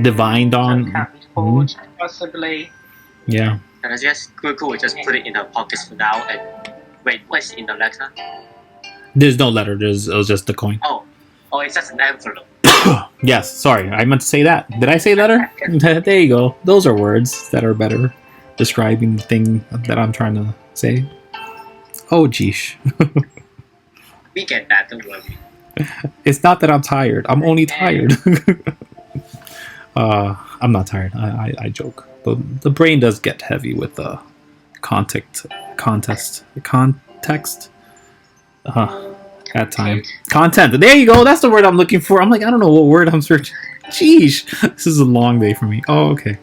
divined on. Can't be forged, possibly. Yeah. And I guess Kuiko will just put it in her pockets for now and wait, what's in the letter? There's no letter. It was just the coin. Oh, it's just an envelope. Yes, sorry, I meant to say that. Did I say letter? There you go. Those are words that are better describing the thing that I'm trying to say. Oh, geesh. We get that, don't worry. It's not that I'm tired. I'm only tired. I'm not tired. I joke. But the brain does get heavy with the context. At time. Content. There you go. That's the word I'm looking for. I'm like, I don't know what word I'm searching. Sheesh. This is a long day for me. Oh, okay.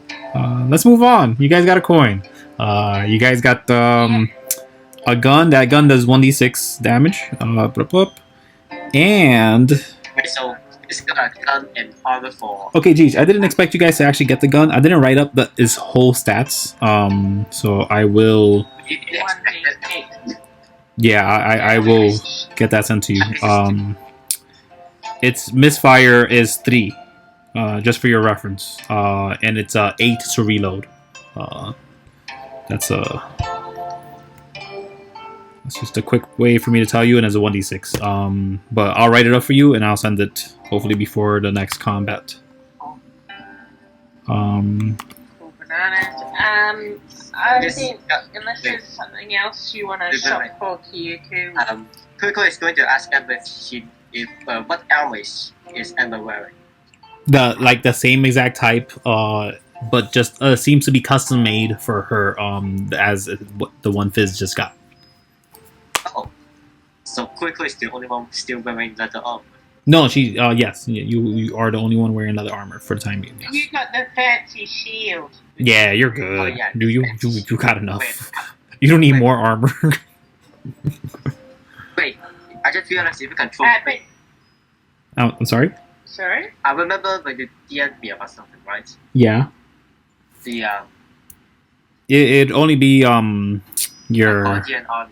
Let's move on. You guys got a coin. You guys got a gun. That gun does 1d6 damage. And Wait, so it's got a gun and armor for. okay, geez, I didn't expect you guys to actually get the gun. I didn't write up his whole stats. So I will. You expected. 1d6. Yeah, I will get that sent to you. Its misfire is 3, just for your reference, and it's 8 to reload. That's just a quick way for me to tell you, and it's a 1d6. But I'll write it up for you, and I'll send it hopefully before the next combat. Cool bananas. I Yes, think, unless wait. there's something else you want to Wait. shop for Kyoko. Kuiko is going to ask Emma if what armor is Emma wearing. The same exact type, but just seems to be custom made for her, as the one Fizz just got. Oh, so Kuiko is the only one still wearing leather armor. No, she. Yes, you are the only one wearing leather armor for the time being. Yes. You got the fancy shield. Yeah, you're good. Oh, yeah. Do you got enough? Wait. You don't need Wait. more armor. Wait, I just realized if you control. But, I'm sorry. sorry? I remember when you DM'd me about something, right? Yeah. The It'd only be your Guardian armor.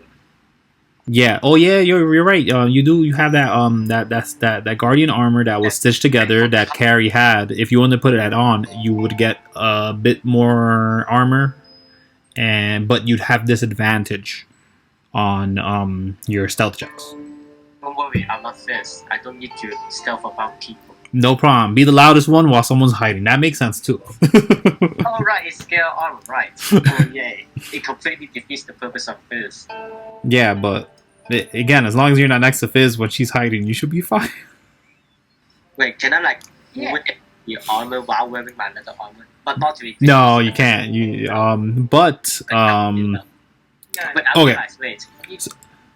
yeah. Oh yeah, you're right. You have that Guardian armor that was stitched together that Carrie had. If you wanted to put it on, you would get a bit more armor, but you'd have disadvantage on your stealth checks. Don't worry, I'm not Fizz. I don't need to stealth about people. No problem. Be the loudest one while someone's hiding. That makes sense too. Oh right, it's scale armor, right? Oh yay! It completely defeats the purpose of Fizz. Yeah, but again, as long as you're not next to Fizz when she's hiding, you should be fine. Wait, can I like move the armor while wearing my leather armor? But not to be. No, you can't. But No. But I Okay. realize, wait,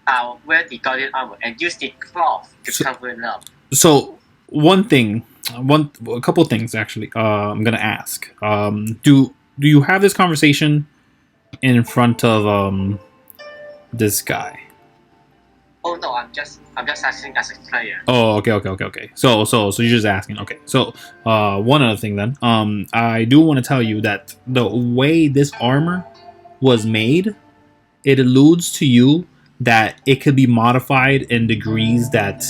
I'll wear the guardian armor and use the cloth to cover it up. So a couple of things actually. I'm gonna ask. Do you have this conversation in front of this guy? Oh no, I'm just asking as a player. Oh, okay. So you're just asking. Okay. So one other thing then. I do want to tell you that the way this armor was made, it alludes to you that it could be modified in degrees that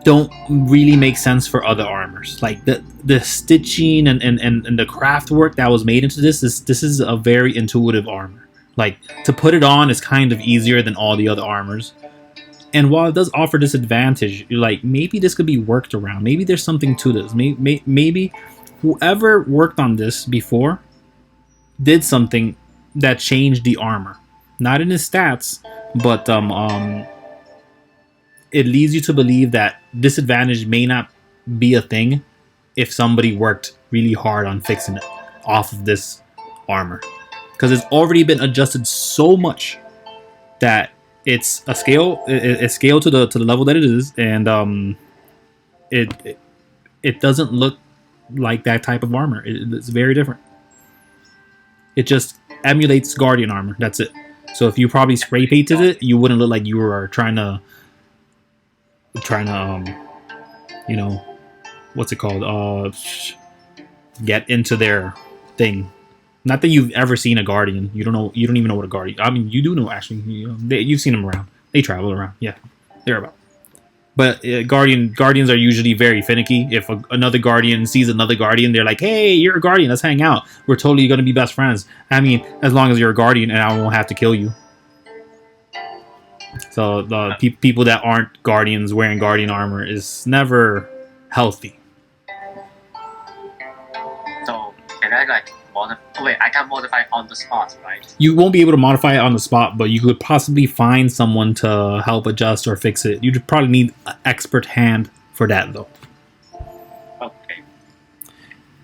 don't really make sense for other armors. Like the stitching and the craft work that was made into this is a very intuitive armor. Like to put it on is kind of easier than all the other armors. And while it does offer disadvantage, like maybe this could be worked around. Maybe there's something to this. Maybe whoever worked on this before did something that changed the armor. Not in his stats, but it leads you to believe that disadvantage may not be a thing if somebody worked really hard on fixing it off of this armor. Because it's already been adjusted so much that it's a scale. It's scaled to the level that it is, and it doesn't look like that type of armor. It's very different. It just emulates Guardian armor. That's it. So if you probably spray painted it, you wouldn't look like you were trying to you know, what's it called? Get into their thing. Not that you've ever seen a Guardian. You don't know. You don't even know what a Guardian. I mean, you do know actually. You've seen them around. They travel around. Yeah, they're about. But Guardians are usually very finicky. If another Guardian sees another Guardian, they're like, "Hey, you're a Guardian. Let's hang out. We're totally gonna be best friends." I mean, as long as you're a Guardian, and I won't have to kill you. So the people that aren't Guardians wearing Guardian armor is never healthy. So can I like modify? Oh wait, I can modify on the spot, right? You won't be able to modify it on the spot, but you could possibly find someone to help adjust or fix it. You'd probably need an expert hand for that, though. Okay.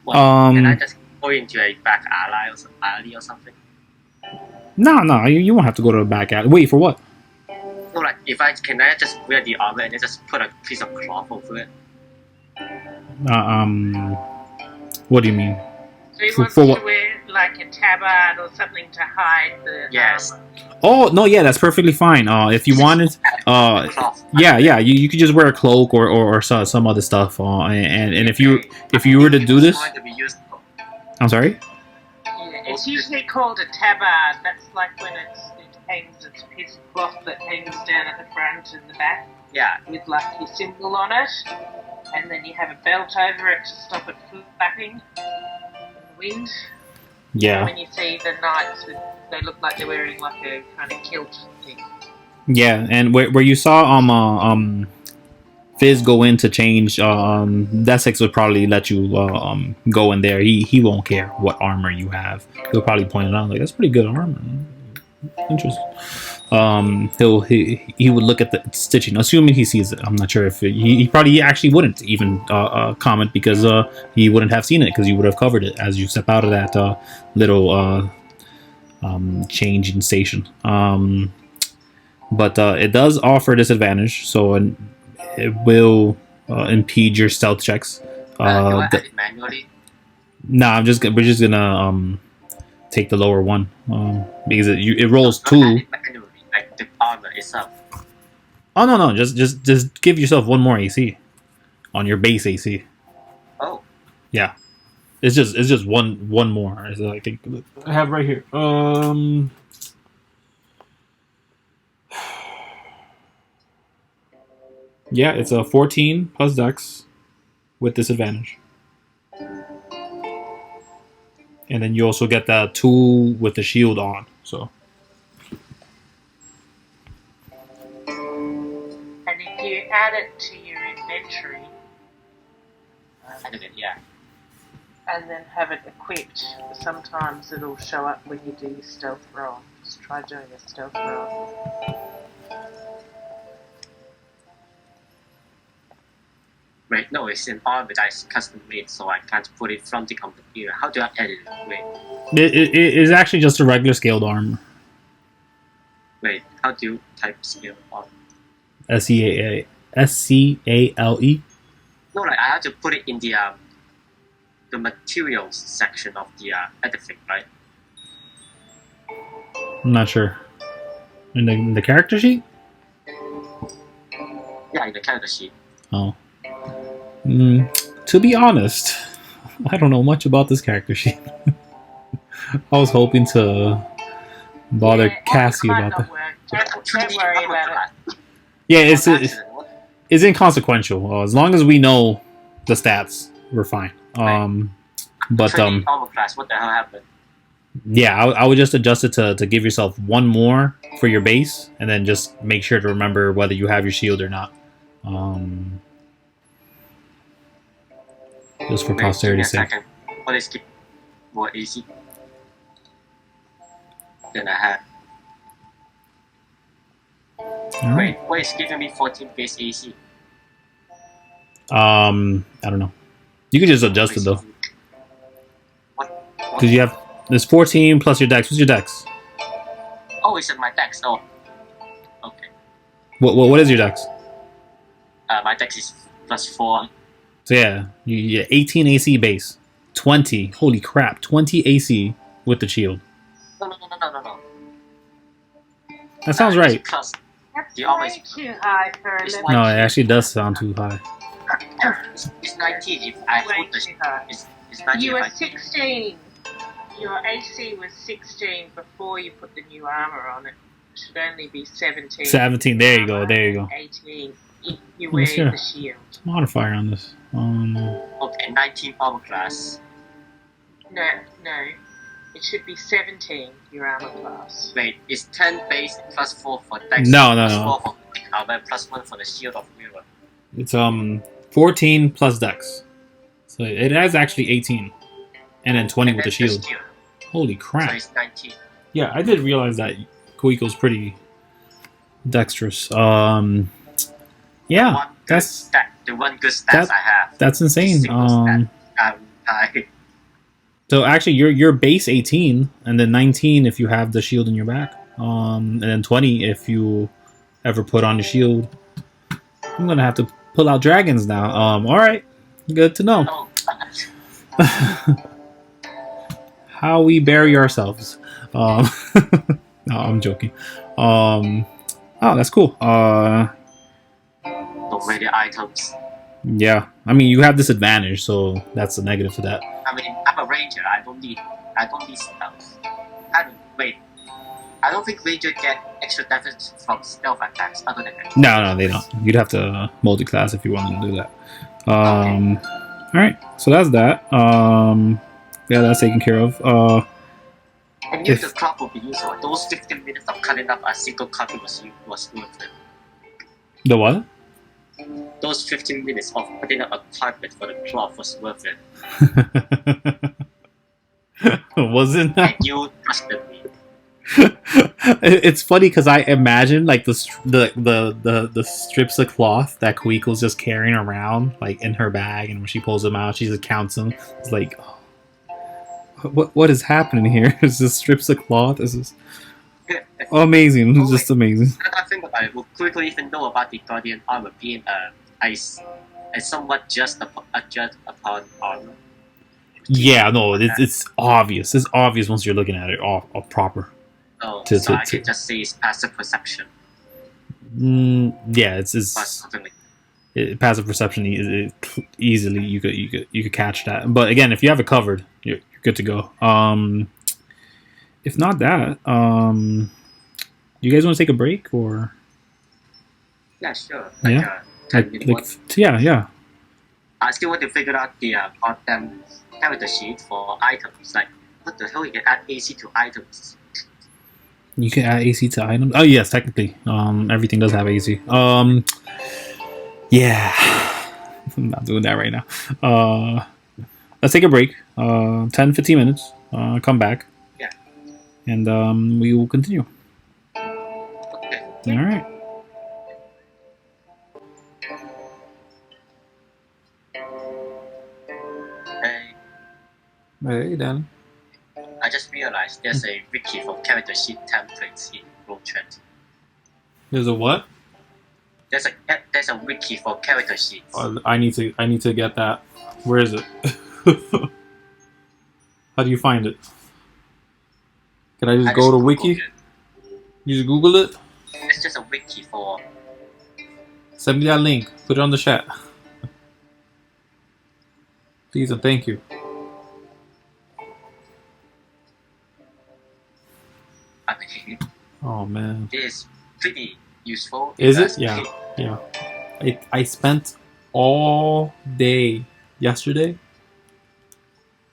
Well, can I just go into a back alley or something? No, you won't have to go to the back alley. Wait, for what? So like, can I just wear the armor and then just put a piece of cloth over it? What do you mean? So he wants to wear like a tabard or something to hide the armor. Oh no, yeah, that's perfectly fine. If you wanted, yeah, you could just wear a cloak or some other stuff. And if you were to do this, I'm sorry. Yeah, it's usually called a tabard. That's like when it hangs. It's a piece of cloth that hangs down at the front and the back. Yeah. With like your symbol on it, and then you have a belt over it to stop it flapping in the wind. Yeah. And when you see the knights, they look like they're wearing like a kind of kilt thing. Yeah, and where you saw Fizz go in to change, Desix would probably let you go in there. He won't care what armor you have. He'll probably point it out like that's pretty good armor. Interesting. He would look at the stitching, assuming he sees it. I'm not sure if he probably actually wouldn't even comment because he wouldn't have seen it because you would have covered it as you step out of that little changing station. But it does offer disadvantage, so it will impede your stealth checks. Do I add it manually? Nah, we're just gonna take the lower one because it rolls 2. Like the armor itself. Oh no, just give yourself one more AC on your base AC. Oh. Yeah, it's just one more. As I think I have right here. Yeah, it's a 14 plus Dex with disadvantage. And then you also get that 2 with the shield on. So it to your inventory Yeah. and then have it equipped. Sometimes it'll show up when you do your stealth roll. Just try doing a stealth roll. Wait, no, it's in armor that is custom made, so I can't put it from the computer. How do I edit it? It is actually just a regular scaled armor. Wait, how do you type skill armor? SCALE. No, like I have to put it in the materials section of the editing, right? I'm not sure. In the character sheet? Yeah, in the character sheet. Oh. To be honest, I don't know much about this character sheet. I was hoping to bother Cassie about that. Don't worry about it. Yeah, it's inconsequential. As long as we know the stats, we're fine. But Training armor class, what the hell happened? yeah, I would just adjust it to give yourself one more for your base, and then just make sure to remember whether you have your shield or not. Just for posterity's sake. What is keep more AC? Then I have. Alright. Wait, what is giving me 14 base AC? I don't know. You can just adjust it though, What? because you have there's 14 plus your dex. What's your dex? Oh, it's in my dex. Oh, okay. What is your dex? My dex is +4. So yeah, you 18 AC base, 20. Holy crap, 20 AC with the shield. No. That sounds right. Plus, That's the armor is way too high for a It's level. No, it actually does sound too high. it's 19 if I Way hold the. too high. It's 19 You if were I. 16. Your AC was 16 before you put the new armor on. It should only be 17. 17. There you go. There you go. 18 if you wear Yes, sir. the shield. It's a modifier on this. Okay, 19 armor class. No. It should be 17, your armor class. Wait, it's 10 base +4 for dex. No. +4 for armor, +1 for the shield of mirror. It's 14 plus dex, so it has actually 18, and then 20 with the shield. Holy So crap! it's 19. Yeah, I did realize that Kuiko's pretty dexterous. Yeah, One good that's stat, the one good stats I have. that's insane. Single stat. I So actually, you're base 18, and then 19 if you have the shield in your back, and then 20 if you ever put on the shield. I'm gonna have to pull out dragons now. All right, good to know. Oh, How we bury ourselves. No, I'm joking. Oh, that's cool. don't wear the items. Yeah. I mean, you have this advantage, so that's a negative to that. I mean, I'm a ranger. I don't need stealth. I don't think ranger get extra damage from stealth attacks other than that. No, they don't. You'd have to multi-class if you wanted to do that. All right. So that's that. Yeah, that's taken care of. I knew the clock would be useful. Those 15 minutes of cutting up a single copy was worth it. The what? Those 15 minutes of putting up a carpet for the cloth was worth it. Wasn't that? And you trusted me. It's funny because I imagine like the strips of cloth that Kuiko's just carrying around like in her bag, and when she pulls them out, she just counts them. It's like, oh, what is happening here? It's just strips of cloth. This is amazing. It's just amazing. I think about it. We'll quickly even know about the Guardian armor being a somewhat just upon armor. Yeah, no, it's obvious. It's obvious once you're looking at it all proper. Oh, To- so to- I can just say it's passive perception. Yeah, Or it's something like passive perception. Easily, you could catch that. But again, if you have it covered, you're good to go. If not that, you guys want to take a break or? yeah, sure. Yeah. 10 minute one. Yeah. I still want to figure out the goddamn character sheet for items. Like, what the hell you can add AC to items? You can add AC to items. Oh yes, technically, everything does have AC. Yeah, I'm not doing that right now. Let's take a break. 10, 15 minutes. Come back. Yeah. And we will continue. Okay. All right. Hey, Hey, Dan. I just realized there's a wiki for character sheet templates in Roll20. There's a what? There's a wiki for character sheets. I need to get that. Where is it? How do you find it? Can I just go to Wiki? Googled it. You just Google it? It's just a wiki for. Send me that link. Put it on the chat. Please and thank you. I mean, Oh man. it is pretty useful. Is it? because Yeah. Yeah. I spent all day yesterday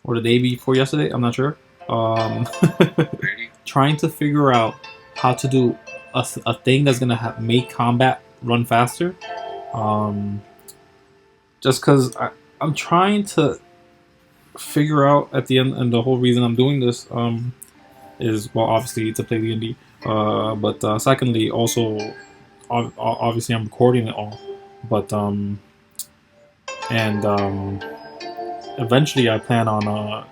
or the day before yesterday, I'm not sure. Really? Trying to figure out how to do a thing that's gonna make combat run faster. Just because I'm trying to figure out at the end, and the whole reason I'm doing this is, well, obviously to play D&D, but secondly, also obviously I'm recording it all, but and eventually I plan on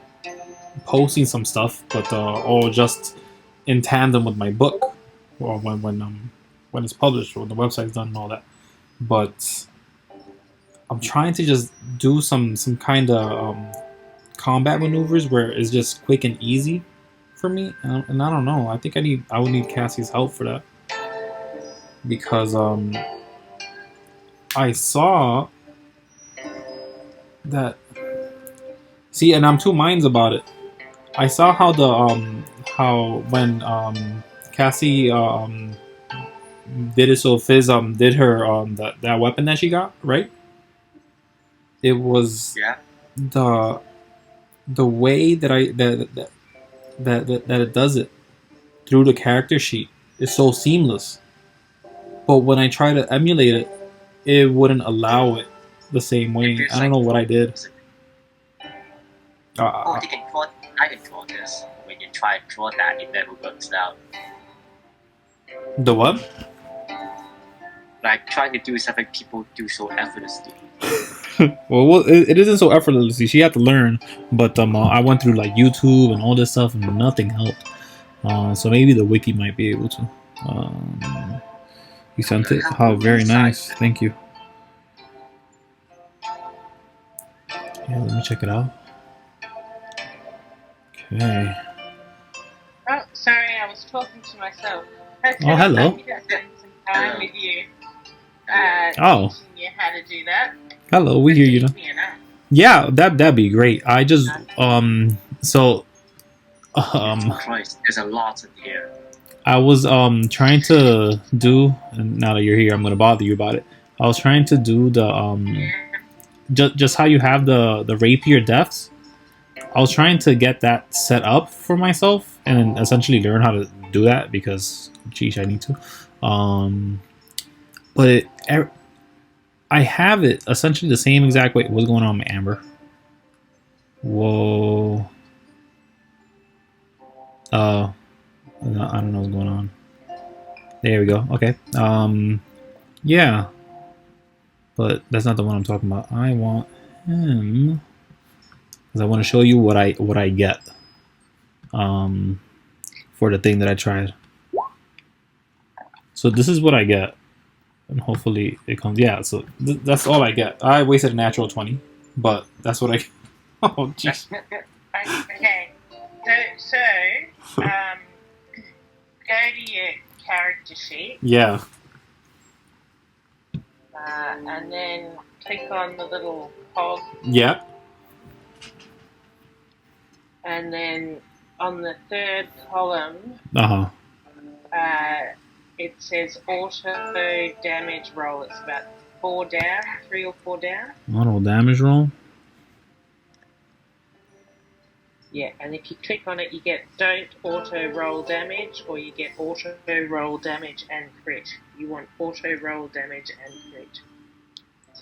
posting some stuff, but all just in tandem with my book, or when it's published or the website's done and all that. But I'm trying to just do some kind of combat maneuvers where it's just quick and easy for me, and I don't know. I think I would need Cassie's help for that, because I saw that. See, and I'm two minds about it. I saw how when Cassie did it, so Fizz did her that weapon that she got, right? It was Yeah. the way that that it does it through the character sheet is so seamless. But when I try to emulate it, it wouldn't allow it the same way. I don't know what I did. Oh, you can draw. I can draw this. When you try to draw that, it never works out. The what? Like trying to do something people do so effortlessly. Well, it isn't so effortlessly. She had to learn, but I went through like YouTube and all this stuff, and nothing helped. So maybe the wiki might be able to. You sent it. How very nice. Thank you. Yeah, let me check it out. Okay. Oh, sorry, I was talking to myself. Oh, hello. I'm gonna spend some time with you. Oh. Teaching you how to do that. Hello, we hear you now. Teach me enough. Yeah, that'd be great. I just so Christ, there's a lot in here. I was trying to do, and now that you're here, I'm gonna bother you about it. I was trying to do the just how you have the rapier deaths. I was trying to get that set up for myself and essentially learn how to do that, because geez, I need to. But I have it essentially the same exact way. What's going on, Amber? Whoa. I don't know what's going on. There we go. Okay. Yeah. But that's not the one I'm talking about. I want him because I want to show you what I get. For the thing that I tried. So this is what I get, and hopefully it comes. Yeah. So that's all I get. I wasted a natural 20, but that's what I. Oh jeez. Okay. So go to your character sheet. Yeah. And then click on the little cog. Yeah. And then on the third column, it says auto damage roll. It's about 4 down, 3 or 4 down. Auto damage roll. Yeah, and if you click on it, you get don't auto roll damage, or you get auto roll damage and crit. You want auto roll damage and crit.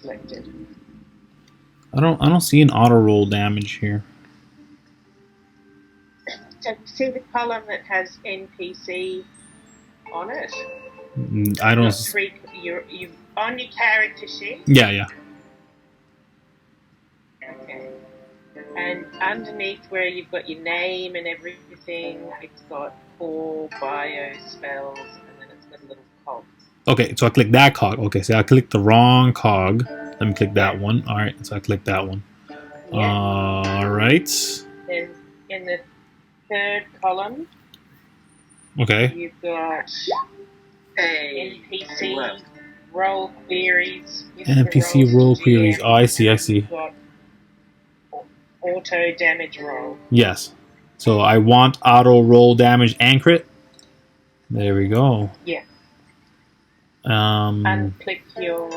selected. I don't see an auto roll damage here. So see the column that has NPC on it? I don't. Got three. You on your character sheet. Yeah. Okay. And underneath where you've got your name and everything, it's got 4 bio spells, and then it's got a little cog. Okay, so I click that cog. Okay, so I clicked the wrong cog. Let me click that one. All right, so I click that one. Yeah. All right. Then in the third column, Okay. you've got NPC Well, roll queries. NPC roll queries. Oh, I see. You've got auto damage roll. Yes. So I want auto roll damage and crit. There we go. Yeah. Um. Unclick your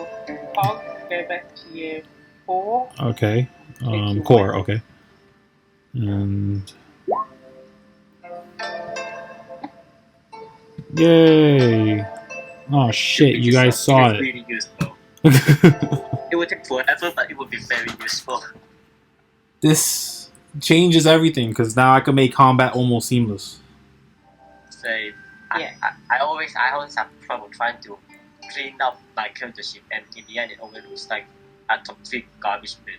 cog. Go back to your core. Okay. Click your Core. weapon. Okay. And yay! Oh shit! You guys saw It's it. really useful. It would take forever, but it would be very useful. This changes everything because now I can make combat almost seamless. So Yeah. I always have trouble trying to clean up my character sheet, and in the end, it always looks like a complete garbage bin.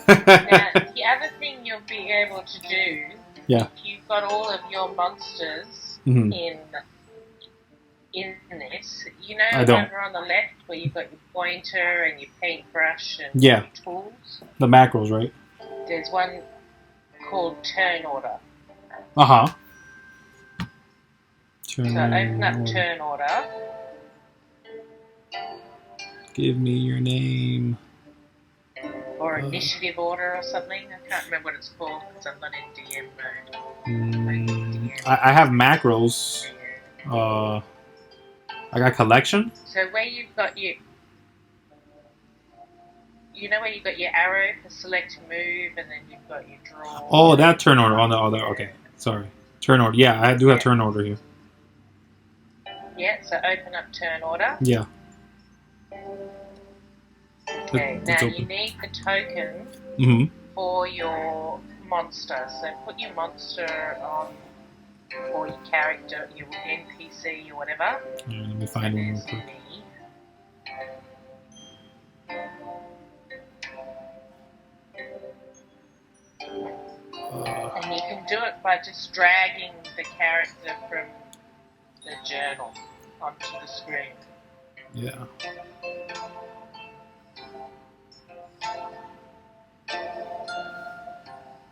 Now, the other thing you'll be able to do, Yeah. if you've got all of your monsters Mhm. in this, you know, I don't. over on the left where you've got your pointer and your paintbrush and Yeah. your tools, The macros, right? there's one called turn order. Uh huh. So open up turn order. Give me your name. Or initiative order or something. I can't remember what it's called because I'm not in DM mode. I have macros. I got collection. So where you've got your, you know where you've got your arrow for select move, and then you've got your draw. Oh, that turn order on the other. Okay, sorry. Turn order. Yeah, I do have turn order here. Yeah, so open up turn order. Yeah. Okay, It's now you open. need the token Mm-hmm. for your monster. So put your monster on, or your character, your NPC or whatever. Yeah, let me find one real There's quick. me. And you can do it by just dragging the character from the journal onto the screen. Yeah.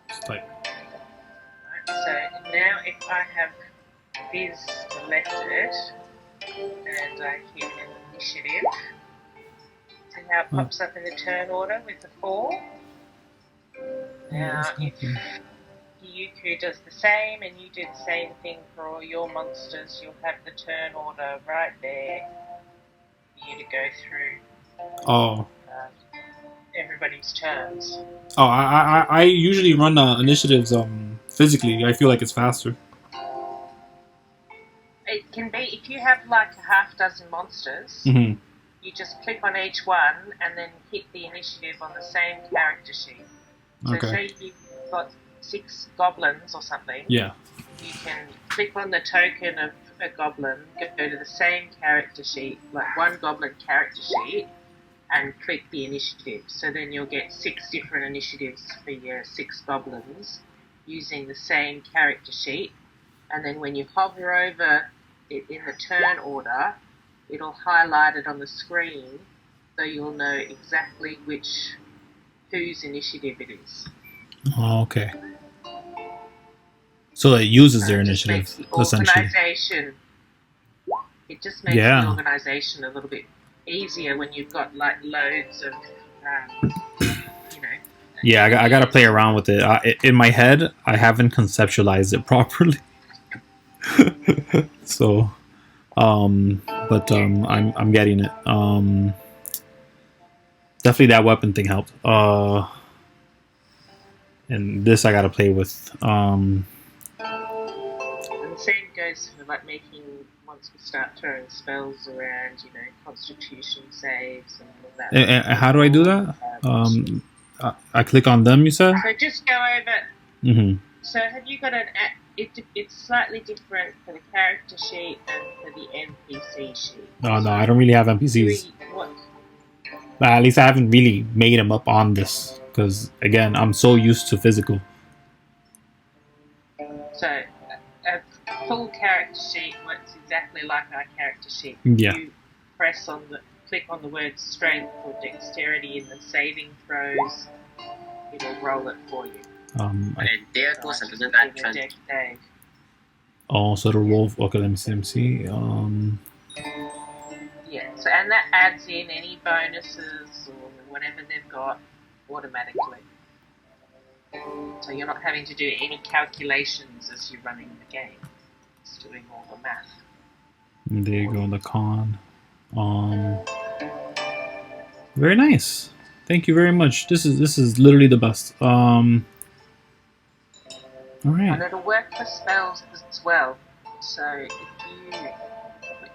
Just type. Right, so now if I have Fizz selected and I hit initiative, see how it pops up in the turn order with the 4? Now if Yuku does the same and you do the same thing for all your monsters, you'll have the turn order right there for you to go through Oh. everybody's turns. Oh, I usually run initiatives physically. I feel like it's faster. It can be, if you have like a half dozen monsters, Mm-hmm. you just click on each one and then hit the initiative on the same character sheet. So Okay. say you've got 6 goblins or something, Yeah. you can click on the token of a goblin, go to the same character sheet, like one goblin character sheet, and click the initiative. So then you'll get 6 different initiatives for your 6 goblins using the same character sheet. And then when you hover over it in the turn order, it'll highlight it on the screen so you'll know exactly whose initiative it is. Oh, okay. So it uses their It just initiative, makes the essentially. organisation. It just makes Yeah. the organisation a little bit easier when you've got like loads of, you know. Yeah, I got to play around with it. In my head, I haven't conceptualized it properly. So, but I'm getting it. Definitely that weapon thing helped. And this I got to play with. And the same goes for like making, once we start throwing spells around, constitution saves and all that. And how do I do that? I click on them, you said? So just go over. Mm-hmm. So have you got it's slightly different for the character sheet and for the NPC sheet. Oh, no, I don't really have NPCs. At least I haven't really made them up on this. Because, again, I'm so used to physical. So a full character sheet works exactly like our character sheet. Yeah. You click on the word strength or dexterity in the saving throws, it'll roll it for you. And there goes another trend. Oh, so the wolf. Okay, let me see. Yeah, so and that adds in any bonuses or whatever they've got automatically. So you're not having to do any calculations as you're running the game. It's doing all the math. And there you go, the con. Very nice. Thank you very much. This is literally the best. All right. And it'll work for spells as well. So if you put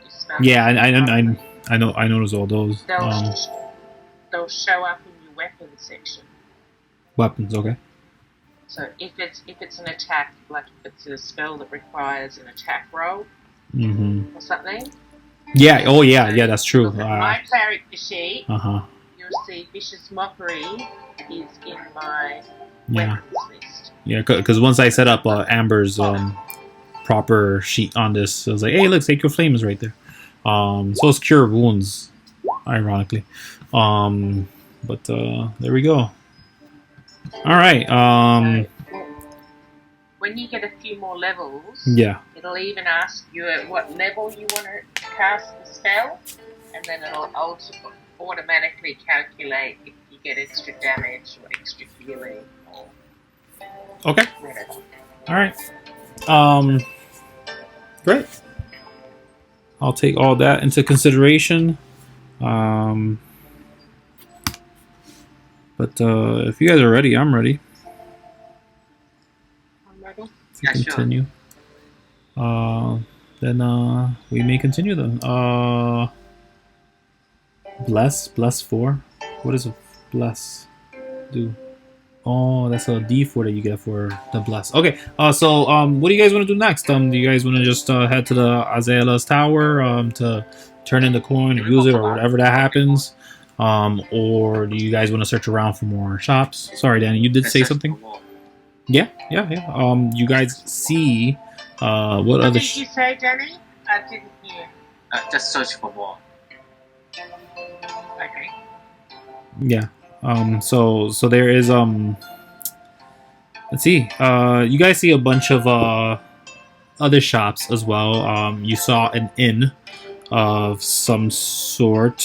your spells, yeah, I noticed all those. They'll show up in your weapons section. Weapons, okay. So if it's an attack, like if it's a spell that requires an attack roll or something. Yeah. Oh yeah. Yeah, that's true. My character sheet. Uh-huh. You'll see Vicious Mockery is in my weapons list. Yeah, because once I set up Amber's proper sheet on this, I was like, hey, look, Sacred Flame is right there. So it's Cure Wounds, ironically. But there we go. All right. When you get a few more levels, it'll even ask you at what level you want to cast the spell, and then it'll also automatically calculate if you get extra damage or extra healing or okay. whatever. All right. Great. I'll take all that into consideration. But if you guys are ready, I'm ready. I'm ready. Yeah, continue. Sure. Then we may continue then. Bless 4. What does a bless do? Oh, that's a D4 that you get for the bless. Okay. So what do you guys want to do next? Do you guys want to just head to the Azala's tower to turn in the coin or use it or whatever that happens? Or do you guys want to search around for more shops? Sorry, Danny, you did say something. Yeah. You guys see what What other? did you say, Danny? I didn't hear. Just search for more. Okay. Yeah. So there is let's see. You guys see a bunch of other shops as well. You saw an inn of some sort.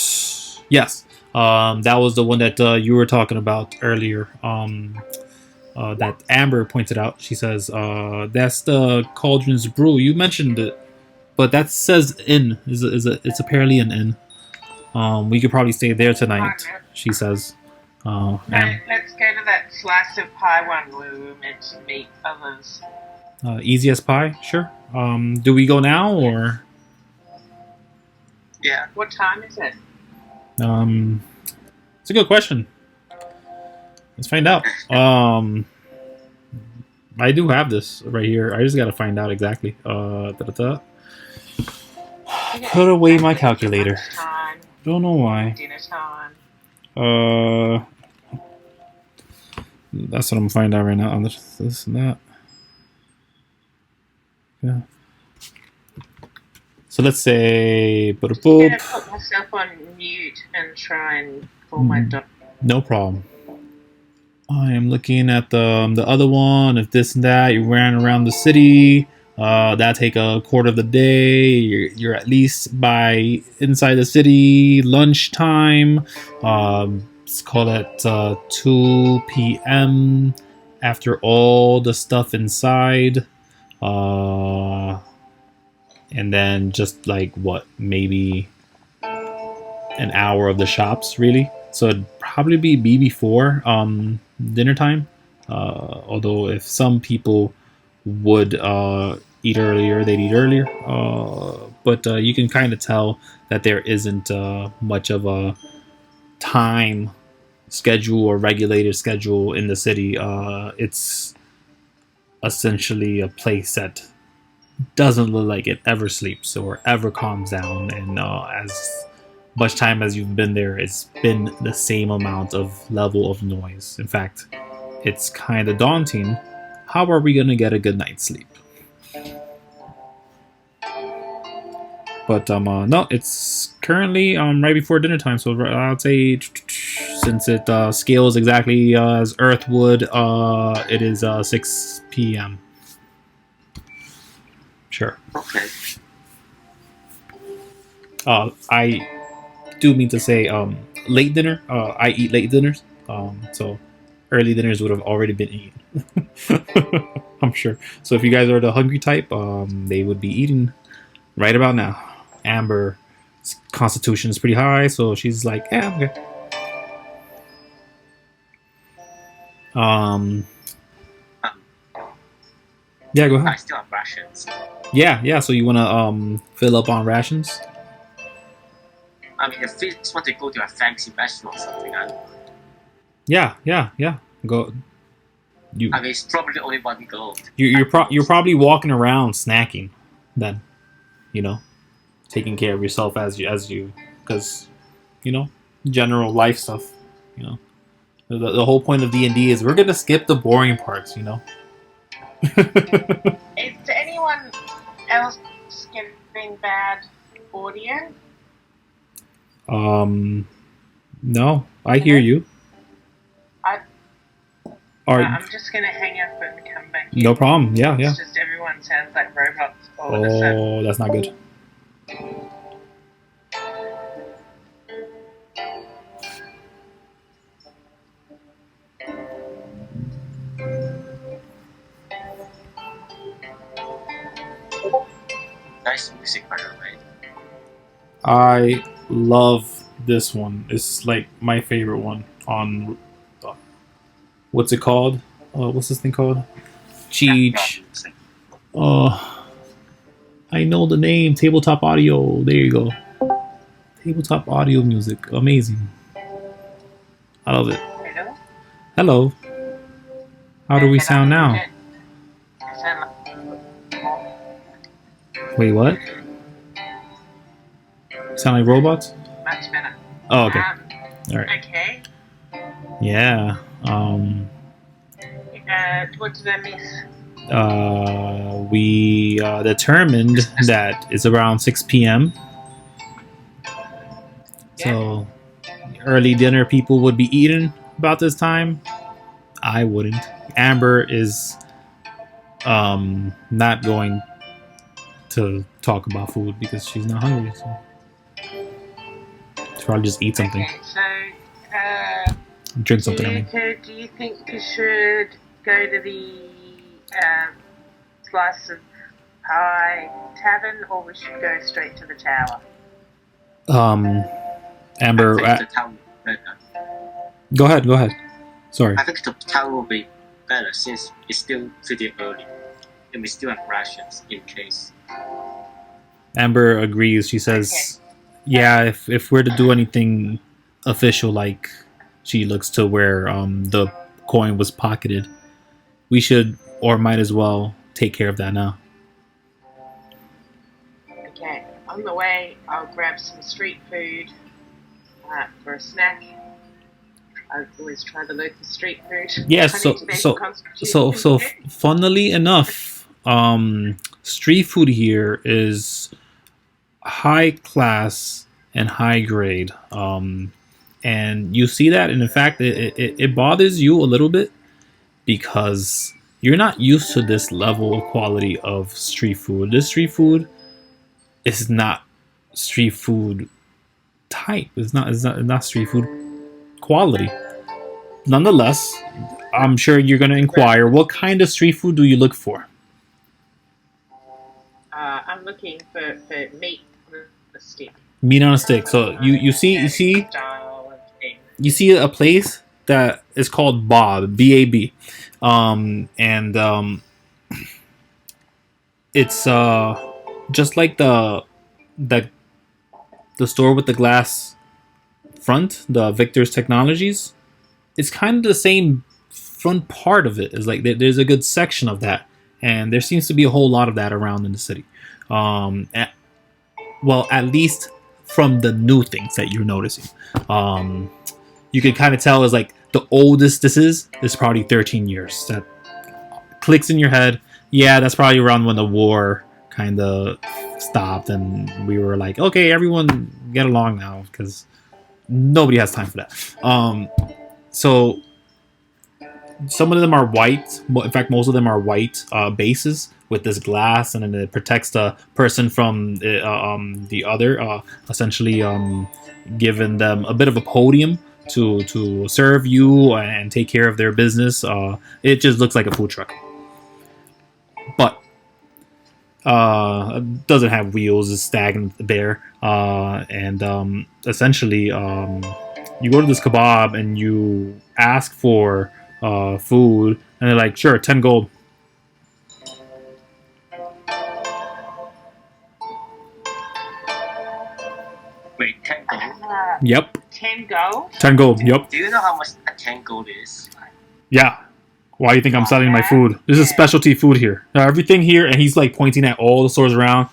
Yes. That was the one that you were talking about earlier. That Amber pointed out. She says, "That's the Cauldron's Brew." You mentioned it, but that says inn. It's apparently an inn. We could probably stay there tonight. She says. Let's go to that slice of pie one where we were meant to meet others. Easiest pie, sure. Do we go now or? Yeah. What time is it? It's a good question. Let's find out. I do have this right here. I just gotta find out exactly. Put away my calculator. Time, Don't know why. dinner time. That's what I'm gonna find out right now on this and that. Yeah. So let's say, I'm gonna put myself on mute and try and call my doctor. No problem. I am looking at the other one. If this and that, you ran around the city. That take a quarter of the day. You're at least by inside the city lunchtime. Let's call it 2 p.m. after all the stuff inside. And then just like what, maybe an hour of the shops really. So it'd probably be before dinner time. Although if some people would eat earlier, they'd eat earlier. But you can kind of tell that there isn't much of a time schedule or regulated schedule in the city. It's essentially a place that doesn't look like it ever sleeps or ever calms down. And as much time as you've been there, it's been the same amount of level of noise. In fact, it's kind of daunting. How are we going to get a good night's sleep? But no, it's currently right before dinner time, so I'd say since it scales exactly as Earth would, it is 6 p.m. Sure. Okay. I do mean to say late dinner. I eat late dinners, so early dinners would have already been eaten. I'm sure. So if you guys are the hungry type, they would be eating right about now. Amber's constitution is pretty high, so she's like, yeah, I'm okay. Yeah, go I ahead. still have rations. Yeah. So you wanna fill up on rations? I mean, if Fizz want to go to a fancy restaurant or something, Yeah. Go. You I mean, it's probably only one gold. you're probably walking around snacking, then, taking care of yourself as you because, general life stuff. The whole point of D&D is we're gonna skip the boring parts. Is anyone else getting bad audio? No, I hear you. I'm just gonna hang up and come back in. No problem. Yeah. It's just everyone sounds like robots all of a sudden. Oh, that's not good. Nice music, by the way. I love this one. It's like my favorite one on what's it called? What's this thing called? Cheech. I know the name. Tabletop audio. There you go. Tabletop audio music. Amazing. I love it. Hello? Hello. How do we sound now? I sound Wait, what? Sound like robots? much better. Oh, okay. All right. Okay. Yeah. What did I miss? We determined that it's around 6 p.m. So early dinner people would be eating about this time. I wouldn't. Amber is not going to talk about food because she's not hungry. So she'll probably just eat something. Okay, so Drink something, I mean. do you think we should go to the Slice of Pie Tavern, or we should go straight to the tower? Amber, I think the town will be better. go ahead. Sorry. I think the town will be better since it's still pretty early, and we still have rations in case. Amber agrees. She says, "Yeah, if we're to do anything official, like she looks to where the coin was pocketed, we should or might as well take care of that now." Okay, on the way, I'll grab some street food for a snack. I always try the local street food. Yeah. So Funnily enough, street food here is high class and high grade. And you see that, and in fact, it bothers you a little bit because you're not used to this level of quality of street food. This street food is not street food type. It's not street food quality. Nonetheless, I'm sure you're going to inquire, what kind of street food do you look for? I'm looking for meat on a stick. Meat on a stick. So you see Style of thing. you see a place that is called Bob, B-A-B, and it's just like the the store with the glass front, the Victor's Technologies. It's kind of the same front part of it. Is like there's a good section of that, and there seems to be a whole lot of that around in the city. Well, at least from the new things that you're noticing, you can kind of tell is like the oldest this is probably 13 years. That clicks in your head. Yeah, that's probably around when the war kind of stopped, and we were like, okay, everyone get along now because nobody has time for that. So some of them are white. In fact, most of them are white bases with this glass, and then it protects the person from the other, essentially giving them a bit of a podium to serve you and take care of their business. It just looks like a food truck, but doesn't have wheels. It's stagnant there, and essentially you go to this kebab and you ask for food, and they're like, sure, 10 gold. Wait, 10 gold? Yep. 10 gold? 10 gold, yep. Do you know how much a 10 gold is? Yeah. Why do you think I'm selling my food? This is specialty food here. Everything here, and he's like pointing at all the stores around.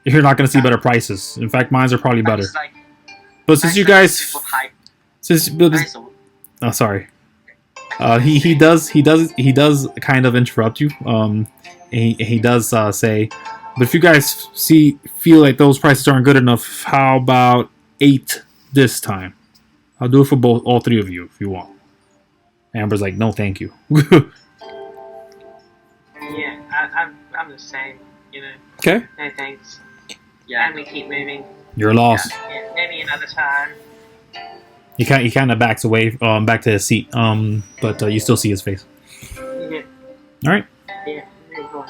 You're not going to see better prices. In fact, mines are probably better. Like, But since you guys... Oh, sorry. He does kind of interrupt you. He does say, but if you guys feel like those prices aren't good enough, how about 8 this time? I'll do it for all 3 of you if you want. Amber's like, no, thank you. Yeah, I'm the same, you know. Okay. No thanks. Yeah. And we keep moving. You're lost. Yeah, maybe another time. He kind of backs away, back to his seat. But you still see his face. Yeah. All right. Yeah, move on.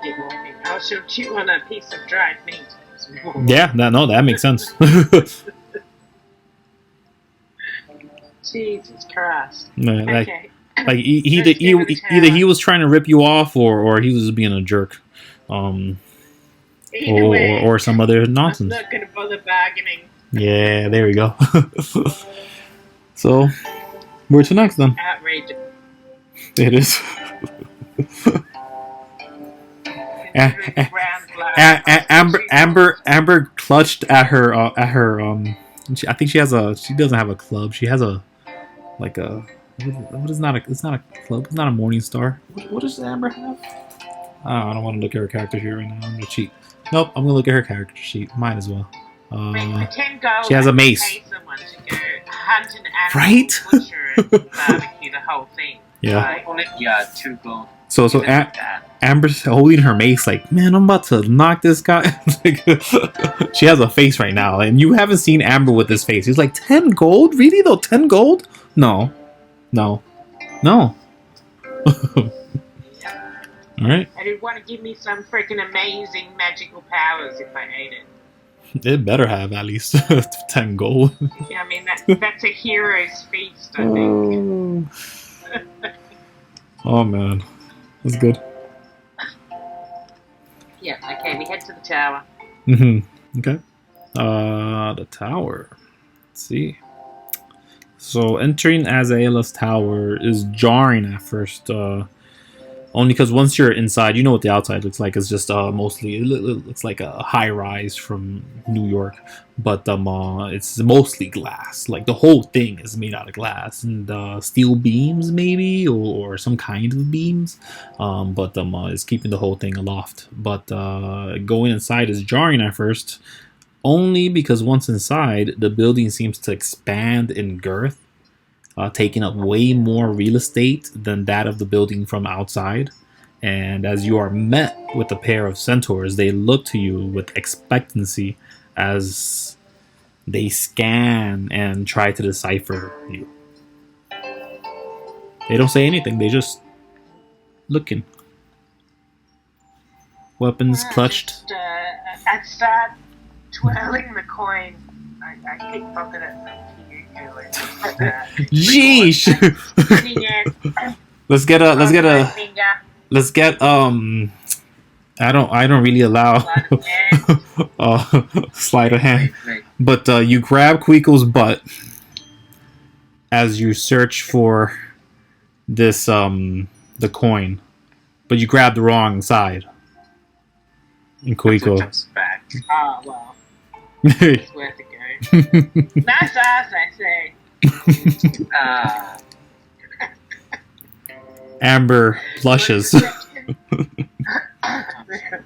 Keep walking. I shall chew on a piece of dried meat. Yeah, that makes sense. Jesus Christ. like Okay. either he was trying to rip you off, or he was being a jerk, Either way, or some other I'm nonsense. not going to bother bargaining. Yeah, there we go. So, where to next then? Outrageous. It is. Amber clutched at her I think she doesn't have a club. She has a what is not a, it's not a club. It's not a Morning Star. What does Amber have? Oh, I don't want to look at her character sheet right now. I'm gonna cheat. Nope, I'm gonna look at her character sheet. Might as well. For 10 gold, she has a mace. Pay someone to go hunt an animal, Right? butcher it, and barbecue the whole thing. Yeah. Only, yeah, 2 gold. So Amber's holding her mace like, man, I'm about to knock this guy. Like, she has a face right now, and you haven't seen Amber with this face. He's like, 10 gold? Really though? 10 gold? No. All right. And it'd want to give me some freaking amazing magical powers if I ate it. It better have at least 10 gold. Yeah, I mean, that's a hero's feast, I think. Oh man, that's good. Yeah, okay, we head to the tower. Okay. The tower. Let's see. So entering Azalea's tower is jarring at first. Only because once you're inside, you know what the outside looks like. It's just mostly it looks like a high rise from New York, but it's mostly glass. Like the whole thing is made out of glass and steel beams, maybe, or some kind of beams. But it's keeping the whole thing aloft. But going inside is jarring at first, only because once inside, the building seems to expand in girth. Taking up way more real estate than that of the building from outside. And as you are met with a pair of centaurs, they look to you with expectancy as they scan and try to decipher you. They don't say anything, they just looking. Weapons clutched. I'd start twirling the coin. I pickpocket it from Jeesh. let's get I don't really allow Sleight of hand. sleight of hand. Wait. But you grab Kuiko's butt as you search for this the coin, but you grab the wrong side. And Two Kuiko. jumps back. Oh, well. It's worth a go. Nice ass, I say. Ah, Amber blushes.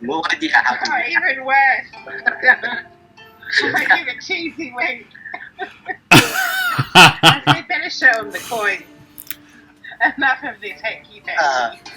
no idea how to Oh, react. even worse. I give a cheesy wink. I say better show him the coin. Enough of this hanky Uh, panky.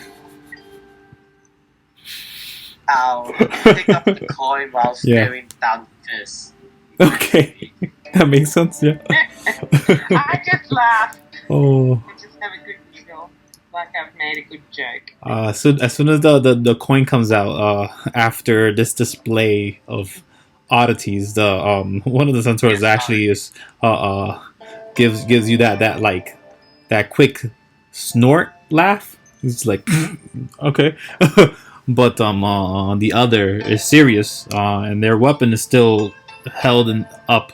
I'll pick up the coin while staring down this. Okay, that makes sense. Yeah. I just laugh Oh. and just have a good giggle, like I've made a good joke. So as soon as the coin comes out, after this display of oddities, the one of the centaurs actually is gives you that like that quick snort laugh. It's like okay, but the other is serious, and their weapon is still held up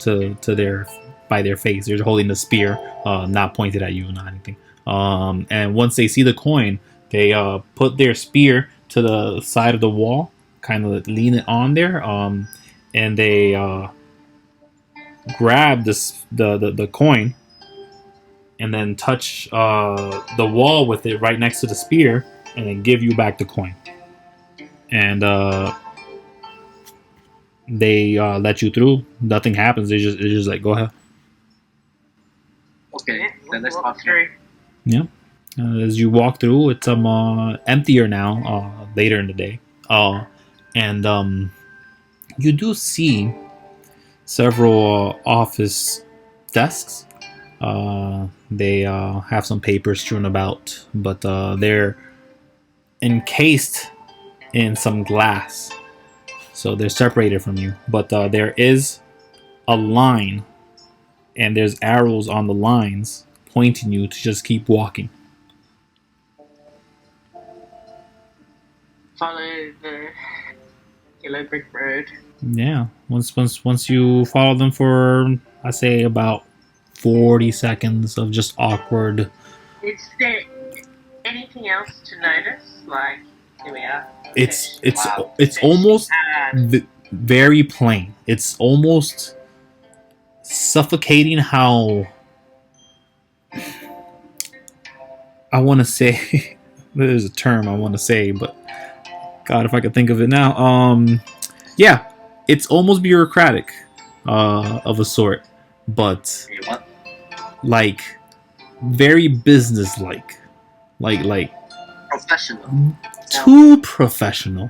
to their by their face. They're holding the spear, not pointed at you, not anything. And once they see the coin, they put their spear to the side of the wall, kind of lean it on there, and they grab the coin and then touch the wall with it right next to the spear, and then give you back the coin. And they let you through. Nothing happens. They just like go ahead. Okay, then let's Walk walk through. through. As you walk through, it's emptier now. Later in the day, and you do see several office desks. They have some papers strewn about, but they're encased in some glass, so they're separated from you. But there is a line, and there's arrows on the lines pointing you to just keep walking. Follow the yellow brick road. Yeah, once you follow them for, I say, about 40 seconds of just awkward. Is there anything else to notice? Like, here we are. It's Wow. almost Hard. very plain. It's almost suffocating how I want to say. There's a term I want to say, but God, if I could think of it now. Yeah, it's almost bureaucratic, of a sort, but You want? like very business-like, like Professional. too professional.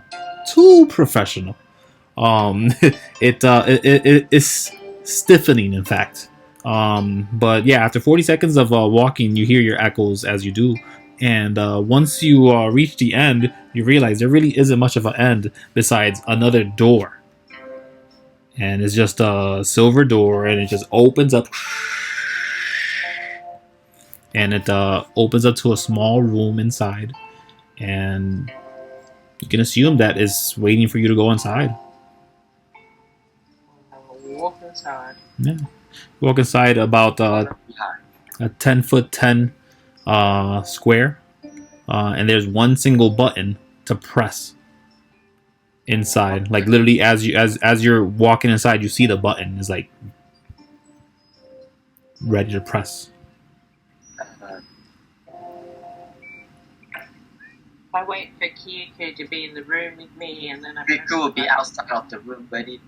It is stiffening, in fact. But yeah, after 40 seconds of walking, you hear your echoes as you do. And once you reach the end, you realize there really isn't much of an end besides another door. And it's just a silver door, and it just opens up. And it opens up to a small room inside. And you can assume that is waiting for you to go inside. Walk inside. Yeah. Walk inside about Behind. a 10-foot 10 square, and there's one single button to press inside. Like literally, as you're walking inside, you see the button is like ready to press. I wait for Kyoko to be in the room with me, and then I. Riku will be outside of the room waiting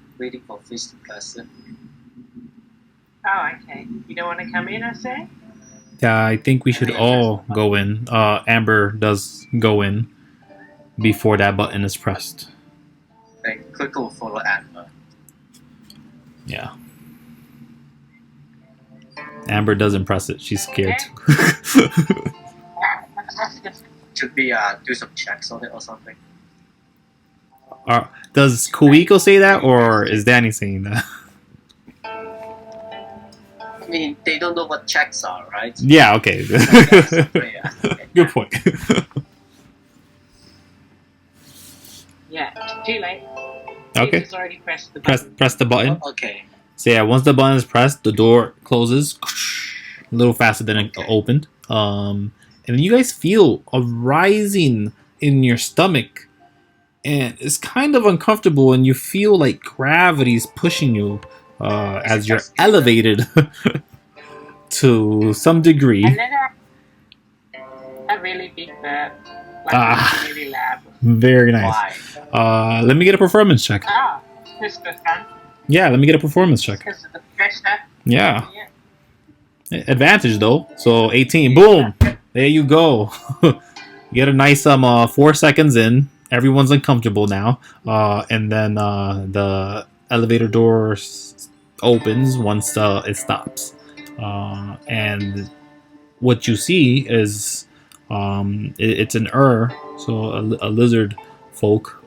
for Fizz to person. Oh, okay. You don't want to come in, I say? Yeah, I think we should all go in. Amber does go in before that button is pressed. Then Kuiko will follow Amber. Yeah. Amber doesn't press it. She's scared. Should we do some checks on it or something? Does Kuiko say that, or is Danny saying that? I mean, they don't know what checks are, right? Yeah, okay. Okay. Good point. Too late. Okay. He's already pressed the button. Press the button. Okay. So yeah, once the button is pressed, the door closes a little faster than it opened. And you guys feel a rising in your stomach, and it's kind of uncomfortable, and you feel like gravity's pushing you as you're elevated to some degree. And then a really big burp, like really loud. Very nice. Why? Let me get a performance check. Just for fun. Yeah, let me get a performance check. Because of the pressure. Yeah. Advantage though. So 18. Boom. There you go. You get a nice 4 seconds in. Everyone's uncomfortable now. And then the elevator door opens once it stops. And what you see is it's an so a lizard folk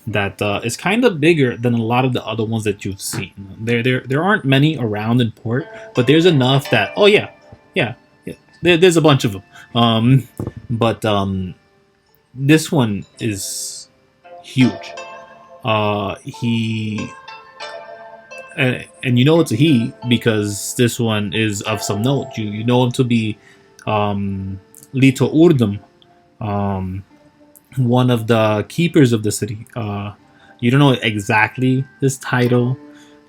that is kind of bigger than a lot of the other ones that you've seen. There aren't many around in port, but there's enough that there's a bunch of them. But this one is huge. He and you know it's a he because this one is of some note. You know him to be Lito Urdum, one of the keepers of the city. You don't know exactly his title.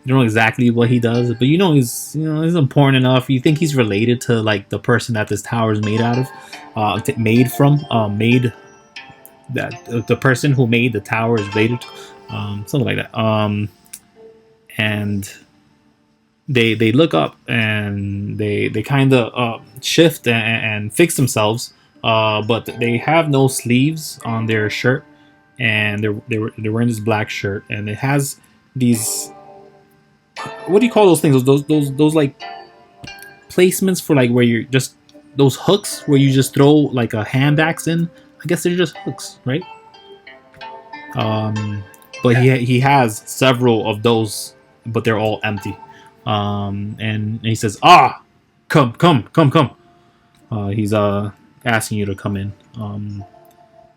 You don't know exactly what he does, but you know he's important enough. You think he's related to like the person that this tower is made out of, the person who made the tower is related to, something like that. And they look up and they kind of shift and fix themselves. But they have no sleeves on their shirt, and they're wearing this black shirt, and it has these, what do you call those things? Those like placements for like where you're just those hooks where you just throw like a hand axe in. I guess they're just hooks, right? But he has several of those, but they're all empty. And he says, come. He's asking you to come in.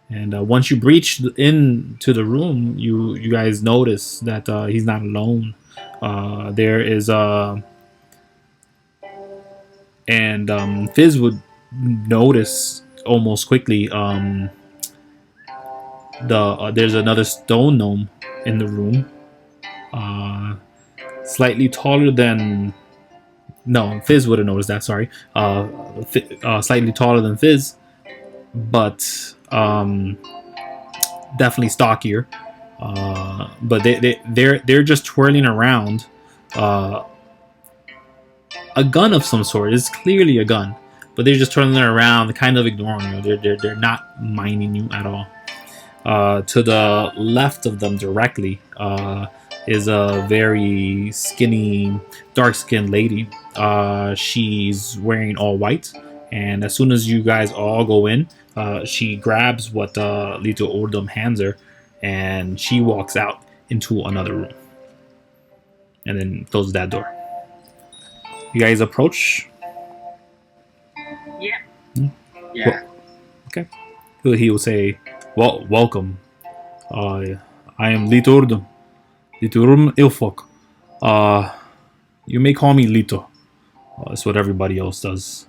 And once you breach into the room, you guys notice that he's not alone. There is and Fizz would notice almost quickly. There's another stone gnome in the room, slightly taller than. No, Fizz would have noticed that. Sorry, slightly taller than Fizz, but definitely stockier. But they're just twirling around a gun of some sort. It's clearly a gun, but they're just twirling around, kind of ignoring you. They're not minding you at all. To the left of them, directly, is a very skinny, dark-skinned lady. She's wearing all white, and as soon as you guys all go in, she grabs what Lito Ordum hands her, and she walks out into another room, and then closes that door. You guys approach. Yeah. Yeah. Okay. He will say, "Well, welcome. I am Lito Ordum. Lito Ilfok. You may call me Lito. It's what everybody else does.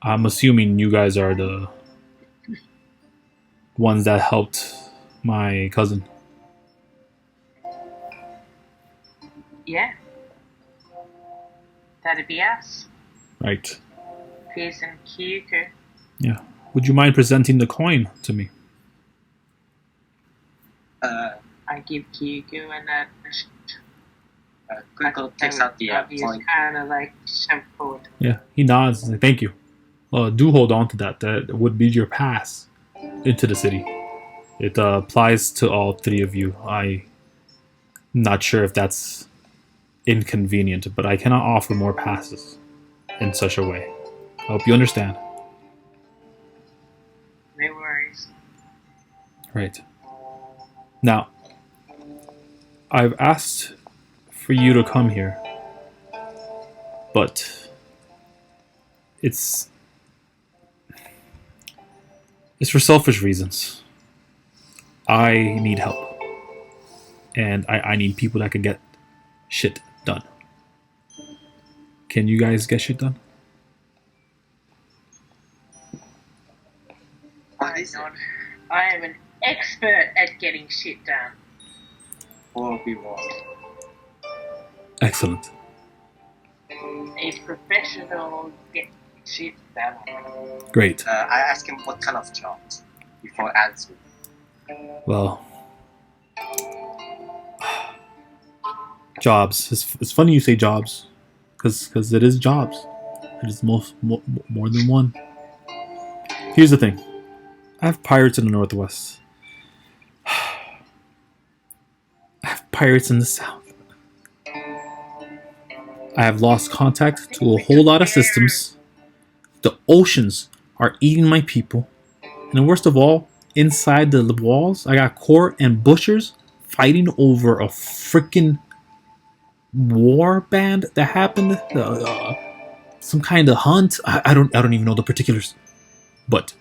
I'm assuming you guys are the ones that helped my cousin." Yeah. That'd be us. Right. Fizz and Kuiko. Yeah. Would you mind presenting the coin to me? I give Kuiko a nudge. Kuiko takes out the coin. Kind of like shoved forward. Yeah. He nods and says, "Thank you. Do hold on to that. That would be your pass into the city. It applies to all three of you. I'm not sure if that's inconvenient, but I cannot offer more passes in such a way. I hope you understand." No worries. Right. Now, I've asked for you to come here, but it's for selfish reasons. I need help. And I need people that can get shit done. Can you guys get shit done? What is it? I am an expert at getting shit done. Or we want? Excellent. A professional get shit done. Great. I asked him what kind of jobs before answering. Well, jobs. It's funny you say jobs, because it is jobs. It is more than one. Here's the thing. I have pirates in the Northwest. I have pirates in the South. I have lost contact to a whole lot of systems. The oceans are eating my people. And the worst of all, inside the walls, I got Court and Butchers fighting over a freaking war band that happened. Some kind of hunt. I don't even know the particulars. But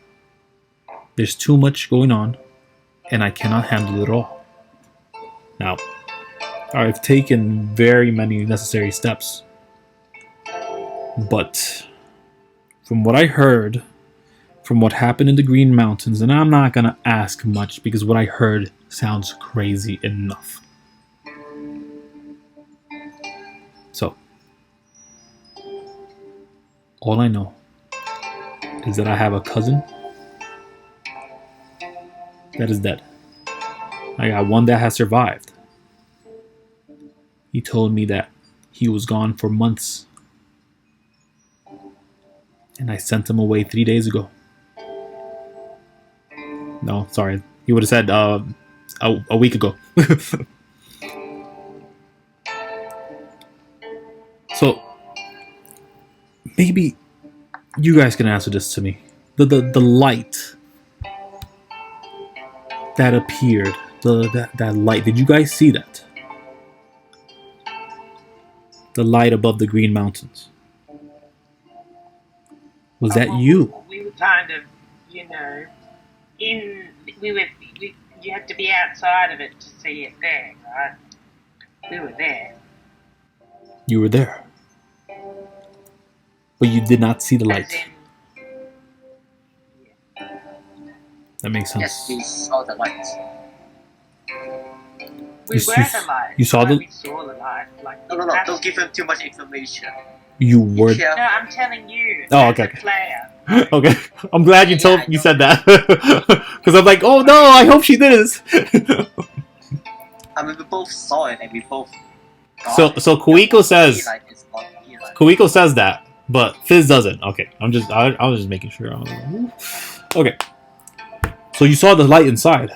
there's too much going on, and I cannot handle it all. Now, I've taken very many necessary steps. But from what I heard, from what happened in the Green Mountains, and I'm not going to ask much because what I heard sounds crazy enough. So, all I know is that I have a cousin that is dead. I got one that has survived. He told me that he was gone for months. And I sent him away 3 days ago. No, sorry. He would have said a week ago. So, maybe you guys can answer this to me. The light that appeared, that light, did you guys see that? The light above the Green Mountains. Was that you? We were kind of, you know, you had to be outside of it to see it there, right? We were there. You were there. But you did not see the light. That makes sense. Yes, we saw the light. We were the light. You saw the... We saw the light. Like, No, don't give him too much information. You were... No, I'm telling you. Oh, as okay. a player. Okay, I'm glad you Yeah, you said that. Because I'm like, oh no, I hope she did this. I mean, we both saw it and we both... So Kuiko says... Eli is not Eli. Kuiko says that, but Fizz doesn't. Okay, I was just making sure. Okay. So you saw the light inside.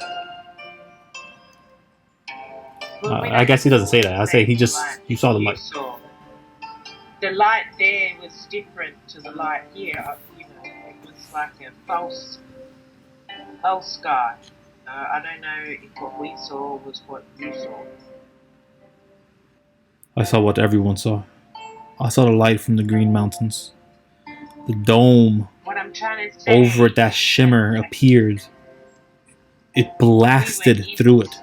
Well, we I don't guess he doesn't say that. I say he just... light. You saw the You light. saw. The light there was different to the light here. You know, it was like a false sky. I don't know if what we saw was what you saw. I saw what everyone saw. I saw the light from the Green Mountains. The dome What I'm trying to say over it, that shimmer appeared. It blasted through it.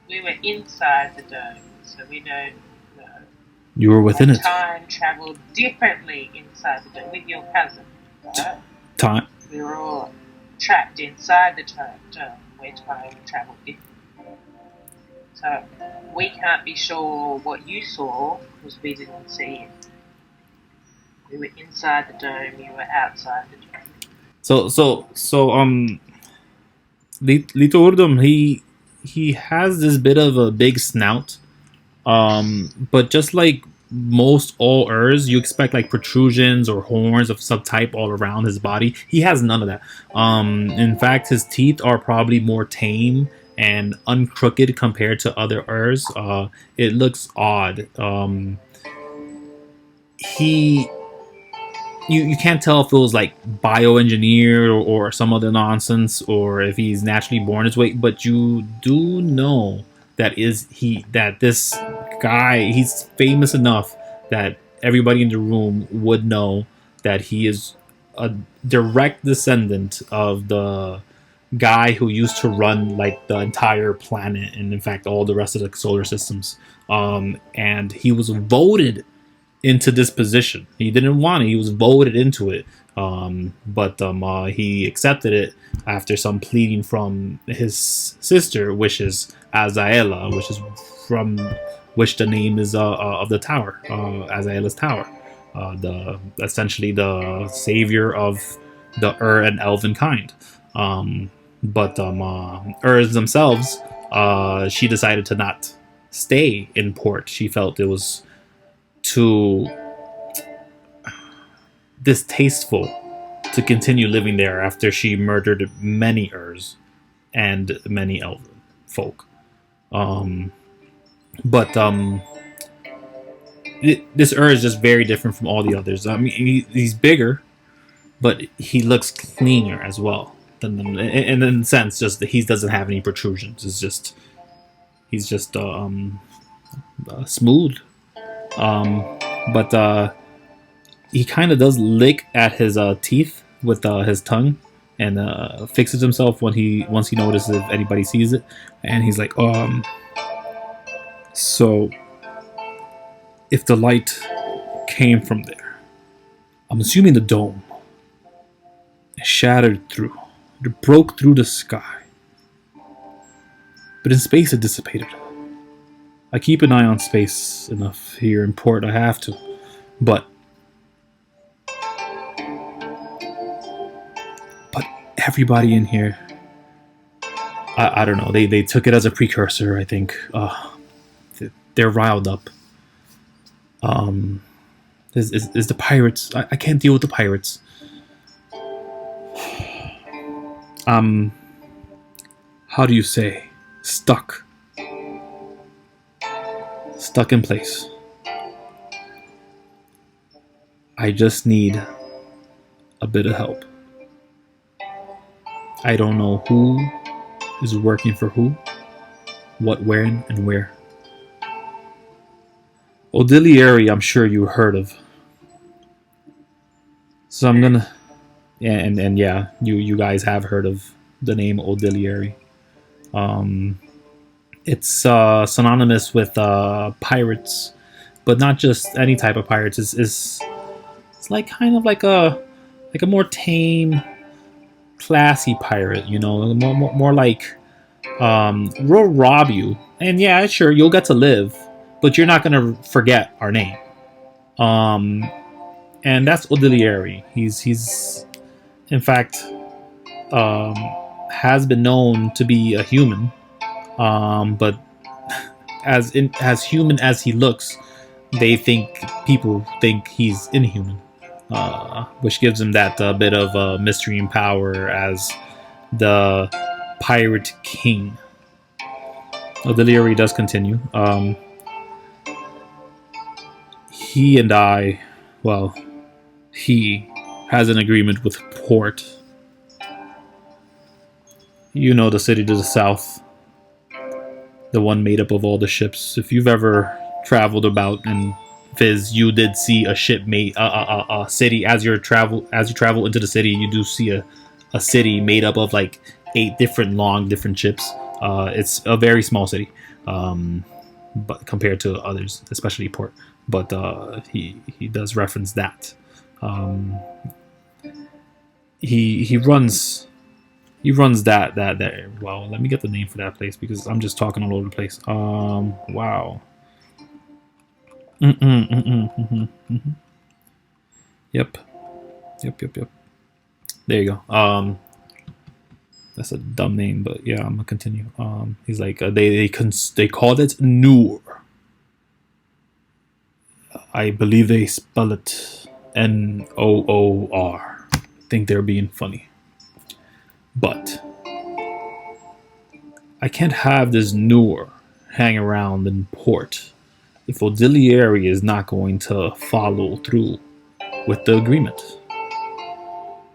We were inside the dome, so we don't know. You were within it. Time travelled differently inside the dome with your cousin, right? Time. We were all trapped inside the dome where time travelled differently. So we can't be sure what you saw because we didn't see it. We were inside the dome, you were outside the dome. Lito Urdum, he has this bit of a big snout. But just like most all Urs, you expect like protrusions or horns of some type all around his body. He has none of that. In fact, his teeth are probably more tame and uncrooked compared to other Urs. It looks odd. You can't tell if it was like bioengineered or some other nonsense, or if he's naturally born this way. But you do know that this guy, he's famous enough that everybody in the room would know that he is a direct descendant of the guy who used to run like the entire planet and in fact all the rest of the solar systems. And he was voted into this position. He didn't want it. He was voted into it. But he accepted it after some pleading from his sister, which is Azaela, which is from which the name is of the tower, Azaela's tower, the essentially the savior of the and Elven kind. But themselves, she decided to not stay in port. She felt it was too distasteful to continue living there after she murdered many Urs and many Elven folk. This Ur is just very different from all the others. I mean, he's bigger, but he looks cleaner as well than them. In a sense, just that he doesn't have any protrusions. He's just smooth. But he kind of does lick at his teeth with his tongue, and fixes himself once he notices if anybody sees it, and he's like, so if the light came from there, I'm assuming the dome. It shattered through. It broke through the sky. But in space it dissipated. I keep an eye on space enough here in port, I have to. But everybody in here, I don't know, they took it as a precursor, I think. They're riled up. Is the pirates. I can't deal with the pirates. How do you say? Stuck in place. I just need a bit of help. I don't know who is working for who, what, when, and where. Odilieri, I'm sure you heard of. So I'm gonna, and yeah, you guys have heard of the name Odilieri. It's synonymous with pirates, but not just any type of pirates. It's like kind of like a more tame, classy pirate. You know, more like we'll rob you, and yeah, sure, you'll get to live, but you're not gonna forget our name. And that's Odilieri. He's in fact has been known to be a human, but as human as he looks, people think he's inhuman, which gives him that bit of mystery and power as the pirate king. Odilieri does continue. He and I, well, he has an agreement with Port. You know, the city to the south, the one made up of all the ships. If you've ever traveled about in Fizz, you did see a ship made a city. As you travel into the city, you do see a city made up of like 8 different ships. It's a very small city, but compared to others, especially Port. But he does reference that. He runs that. Well, let me get the name for that place because I'm just talking all over the place. Wow. Yep. There you go. That's a dumb name, but yeah, I'm gonna continue. He's like they called it Noor. I believe they spell it Noor. I think they're being funny. But I can't have this Noor hang around in port if Odilieri is not going to follow through with the agreement.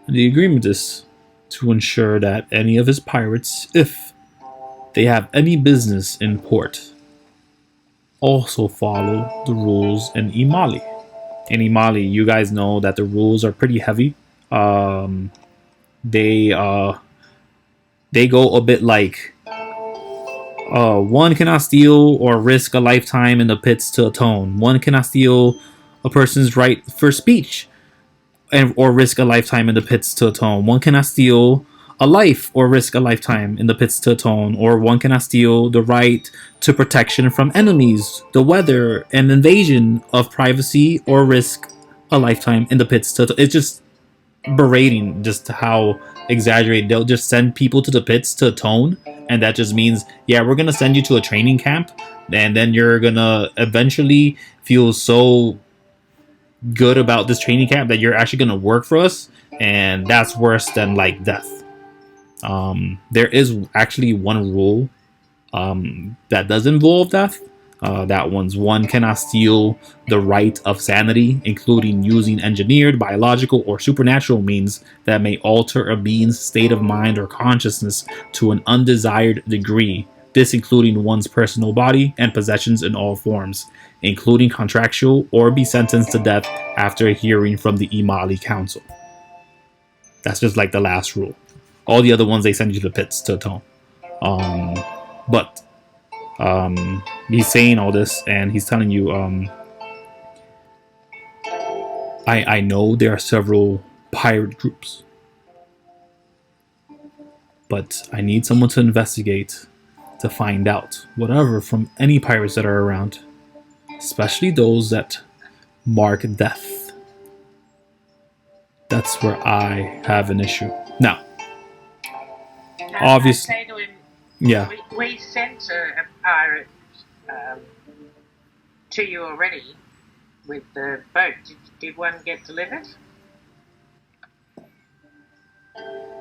And the agreement is to ensure that any of his pirates, if they have any business in port, also follow the rules in Imaly. In Imaly, you guys know that the rules are pretty heavy. They they go a bit like, one cannot steal or risk a lifetime in the pits to atone. One cannot steal a person's right for speech or risk a lifetime in the pits to atone. One cannot steal a life or risk a lifetime in the pits to atone. Or one cannot steal the right to protection from enemies, the weather, and invasion of privacy or risk a lifetime in the pits to atone. It's just berating just how exaggerated. They'll just send people to the pits to atone, and that just means, yeah, we're gonna send you to a training camp, and then you're gonna eventually feel so good about this training camp that you're actually gonna work for us, and that's worse than like death. There is actually one rule that does involve death. That one cannot steal the right of sanity, including using engineered, biological, or supernatural means that may alter a being's state of mind or consciousness to an undesired degree. This including one's personal body and possessions in all forms, including contractual, or be sentenced to death after hearing from the Imaly Council. That's just like the last rule. All the other ones, they send you to the pits to atone. But he's saying all this, and he's telling you, I know there are several pirate groups, but I need someone to investigate, to find out whatever from any pirates that are around, especially those that mark death. That's where I have an issue. Now, obviously, I say to him, yeah. we sent a pirate to you already with the boat. Did one get delivered?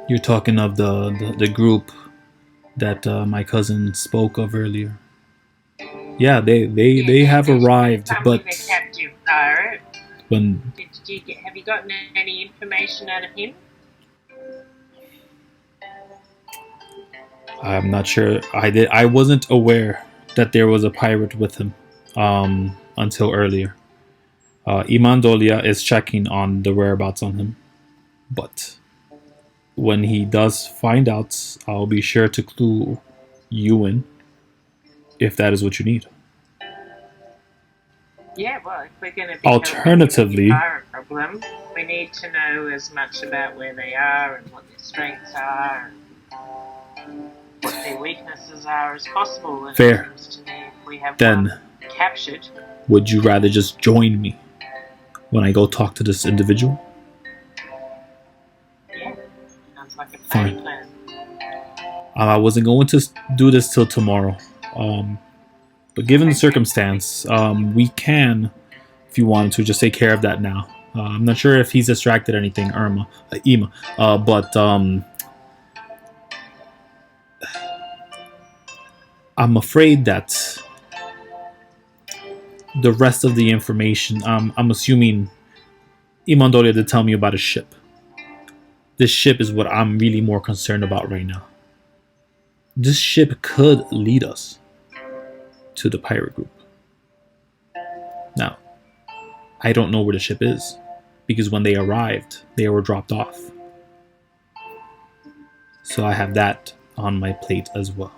You're talking of the group that my cousin spoke of earlier. Yeah, they have arrived, but With a captive pirate. when Have you gotten any information out of him? I'm not sure, I wasn't aware that there was a pirate with him until earlier. Imandolia is checking on the whereabouts on him, but when he does find out, I'll be sure to clue you in, if that is what you need. Yeah, well, if we're going to be Alternatively, helping with the pirate problem, we need to know as much about where they are and what their strengths are and what their weaknesses are as possible. And fair. it seems to me if we have Then, one captured. would you rather just join me when I go talk to this individual? Yeah, sounds like a Fine. plan. I wasn't going to do this till tomorrow, but given the circumstance, we can, if you wanted to, just take care of that now. I'm not sure if he's distracted or anything, Ima, but I'm afraid that the rest of the information, I'm assuming Imandolia did tell me about a ship. This ship is what I'm really more concerned about right now. This ship could lead us to the pirate group. Now, I don't know where the ship is, because when they arrived, they were dropped off. So I have that on my plate as well.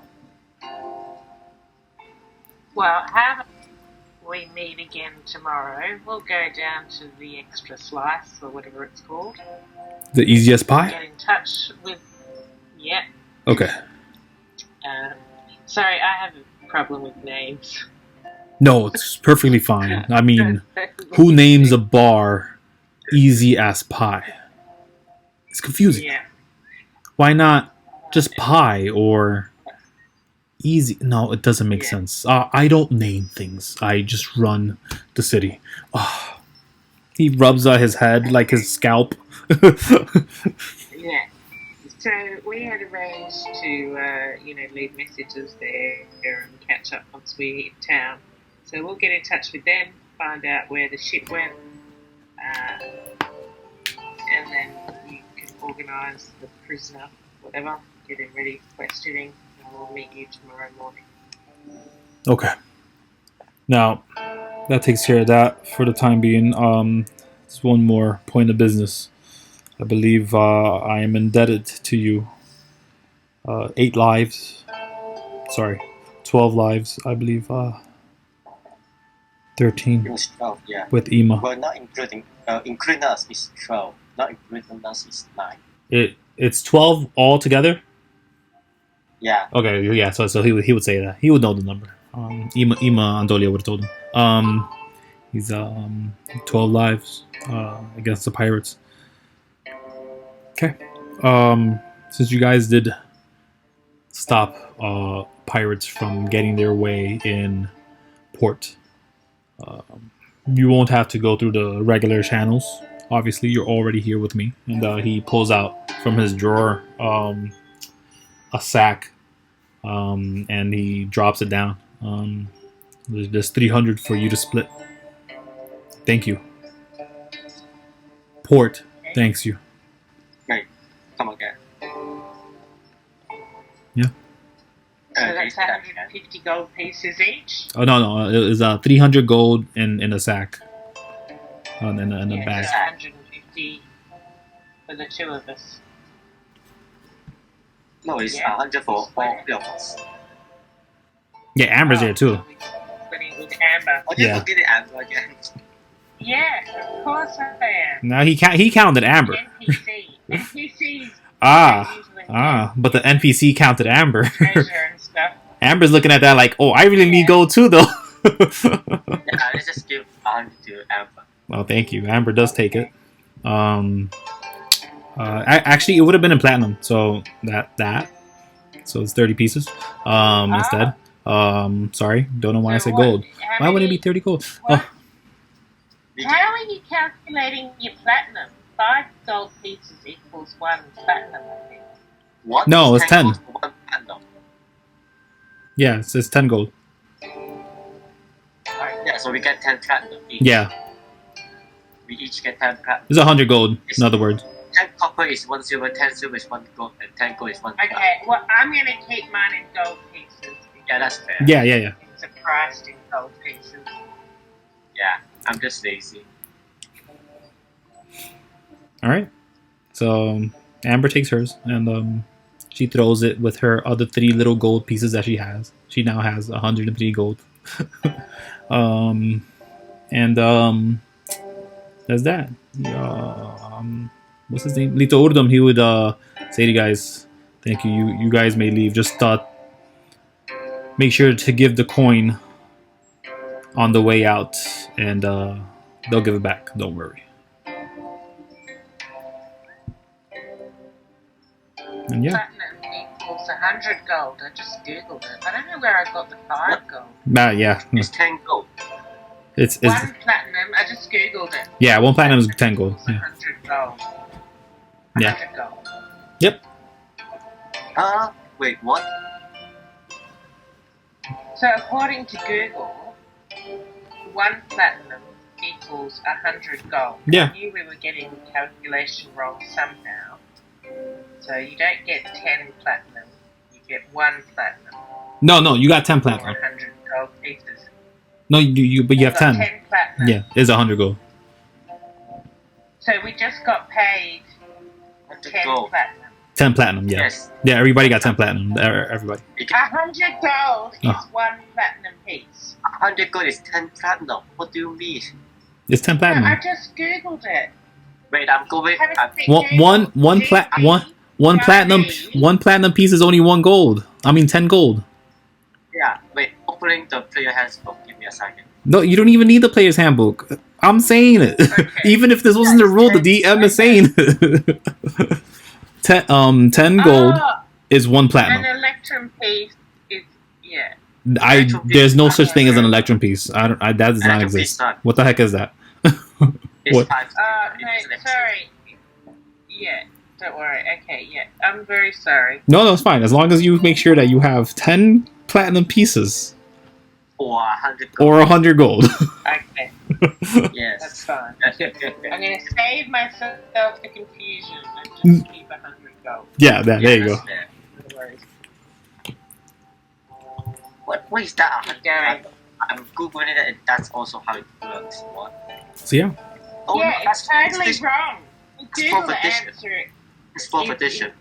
Well, how about we meet again tomorrow? We'll go down to the extra slice, or whatever it's called. The easiest pie? Get in touch with... Yeah. Okay. Sorry, I have a problem with names. No, it's perfectly fine. I mean, who names a bar easy as pie? It's confusing. Yeah. Why not just pie or easy? No, it doesn't make sense. I don't name things. I just run the city. He rubs out his head like his scalp. Yeah. So we had arranged to, leave messages there and catch up once we hit town. So we'll get in touch with them, find out where the ship went, and then you can organise the prisoner, whatever, get him ready for questioning, and we'll meet you tomorrow morning. Okay. Now, that takes care of that for the time being. There's one more point of business. I believe I am indebted to you. 8 lives. Sorry, 12 lives, I believe. It 13 was 12, yeah. with Ima. Well, not including us is 12. Not including us is 9. It's 12 all together. Yeah. Okay, yeah. So he would say that. He would know the number. Ima Andolia would have told him. He's 12 lives against the pirates. Okay. Since you guys did stop pirates from getting their way in port, you won't have to go through the regular channels. Obviously, you're already here with me. And he pulls out from his drawer a sack, and he drops it down. There's 300 for you to split. Thank you. Port, thanks you. Right. Come again. Yeah. So that's 150 gold pieces each. Oh no, it was 300 gold in a sack, in a Yeah, bag. so 150 for the two of us. No, it's Yeah. 100 for all 3 of us. Yeah, Amber's there too. Splitting with Amber. Oh, you Yeah. forget the Amber again. Yeah, of course I am. No, he counted Amber. NPC. NPCs But the NPC counted Amber. treasure and stuff. Amber's looking at that like, oh, I really need gold too, though. Yeah, let's just give 100 to Amber. Well, thank you. Amber does take it. Actually, it would have been in platinum, so so it's 30 pieces instead. Sorry, don't know why I So said what- gold. how Why would it many- be 30 gold? What? Oh, How are you calculating your platinum? 5 gold pieces equals 1 platinum, I think. What? No, it's 10. gold for 1 platinum. yeah, it's 10 gold. Yeah, so we get 10 platinum each. Yeah, We each get 10 platinum. it's 100 gold. In other words. 10 copper is 1 silver, 10 silver is 1 gold, and 10 gold is 1 platinum. Okay, well, I'm going to keep mine in gold pieces. Yeah, that's fair. Yeah. It's priced in gold pieces. Yeah, I'm just lazy. All right. So Amber takes hers and she throws it with her other 3 little gold pieces that she has. She now has 103 gold. That's that. What's his name? Lito Urdum. He would say to you guys, "Thank you. You guys may leave. Just make sure to give the coin on the way out, and they'll give it back. Don't worry." And yeah, Platinum equals 100 gold. I just googled it. I don't know where I got the 5 gold. yeah. It's 10 gold. It's 1 platinum. I just googled it. yeah. 1 platinum is 10 gold. Equals Yeah. 100 gold. Yeah. 100 gold. Yep. Wait, what? So according to Google, 1 platinum equals 100 gold. Yeah. I knew we were getting the calculation wrong somehow. So you don't get 10 platinum. You get 1 platinum. No. You got 10 For platinum. 100 gold pieces. No, but you have Got 10. 10 platinum. Yeah, it's 100 gold. So we just got paid 100 10 gold. platinum. 10 platinum. Yeah. Yes. Yeah. Everybody got 10 platinum. Everybody. We get 100 gold is Oh. 1 platinum piece. 100 gold is 10 platinum. What do you mean? It's 10 No, platinum. I just googled it. Wait, I'm going. Haven't I'm, seen Google. One platinum Daddy. one platinum piece is only 1 gold. I mean 10 gold. yeah, wait, opening the player handbook. Give me a second. No, you don't even need the player's handbook. I'm saying it. Okay. Even if this wasn't the rule, the DM is saying it. 10 gold Oh, is 1 an platinum. electrum piece is, yeah. There's no such thing as an electrum piece. That does not Electrum piece, exist. not. What the heck is that? It's What? 5. No, sorry. Yeah, don't worry. Okay, yeah. I'm very sorry. No, it's fine. As long as you make sure that you have 10 platinum pieces Or 100 gold. or 100 gold. Okay, Yes. that's fine. That's I'm going to save myself the confusion and just keep 100 gold. Yeah, there you go. No worries. What is that? Going. I'm googling it, and that's also how it works. What? So yeah. Oh, Yeah, no, it's totally it's wrong. it's Google fourth the edition. answer. It's 4th edition.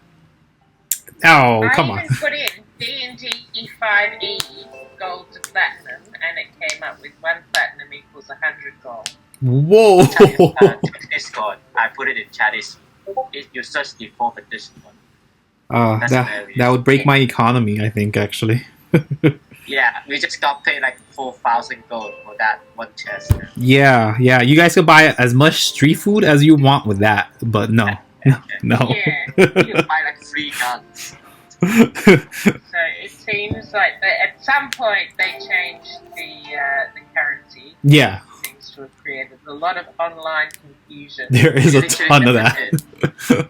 Oh, come I on. even put in D&D 5e gold to platinum, and it came up with 1 platinum equals 100 gold. Whoa. Discord. I put it in chat. If you search the 4th edition one. That's That hilarious. would break my economy, I think, actually. Yeah, we just got paid like 4,000 gold for that one chest. Yeah. You guys could buy as much street food as you want with that, but no. No. Yeah. You buy like 3 guns. So it seems like that at some point they changed the currency. Yeah. It seems to have created a lot of online confusion. There is a ton of that.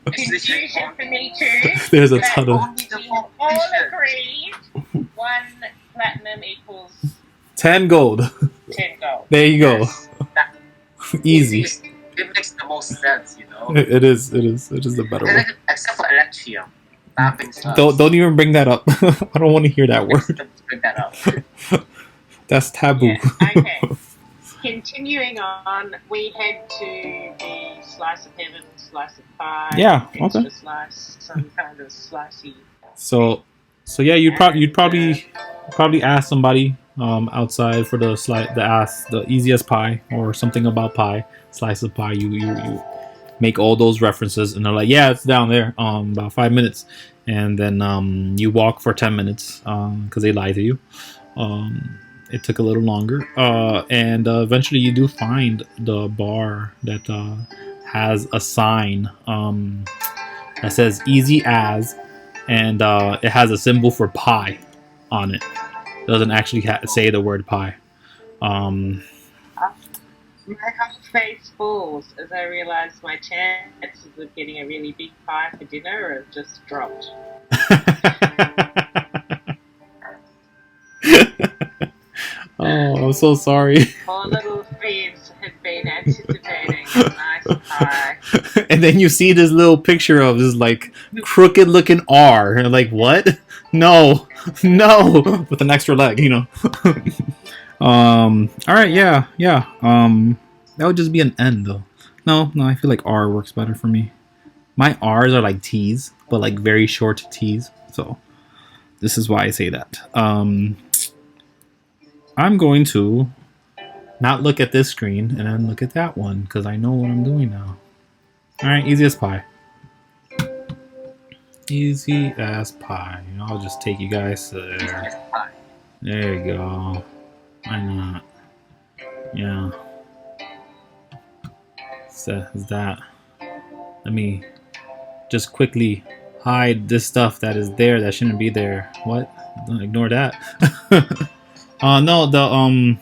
Confusion for me too. There's a but ton of we all agreed 1 platinum equals 10 gold. 10 gold. There you go. Yes. Easy. It makes the most sense, you know. It is the better one. Except for Electria. Don't even bring that up. I don't want to hear that word. Bring that up. That's taboo. Yeah. Okay. Continuing on, we head to the slice of heaven, slice of pie. Yeah, extra okay. slice, some kind of slicey. So yeah, you'd probably ask somebody outside for the easiest pie or something about pie, slice of pie. You make all those references, and they're like, yeah, it's down there. About 5 minutes, and then you walk for 10 minutes because they lie to you. It took a little longer, and eventually you do find the bar that has a sign that says "Easy as," and it has a symbol for pie on it. It doesn't actually say the word pie. My whole face falls as I realise my chances of getting a really big pie for dinner have just dropped. Oh, I'm so sorry. Poor little Fizz had been anticipating a nice pie. And then you see this little picture of this like crooked looking R, and like, what? No, with an extra leg, you know. All right, yeah. That would just be an N though. No, I feel like R works better for me. My R's are like T's, but like very short T's. So this is why I say that. I'm going to not look at this screen and then look at that one because I know what I'm doing now. All right, easy as pie. Easy as pie. I'll just take you guys to there. There you go. Why not? Yeah. Is that? Let me just quickly hide this stuff that is there that shouldn't be there. What? Ignore that. No, the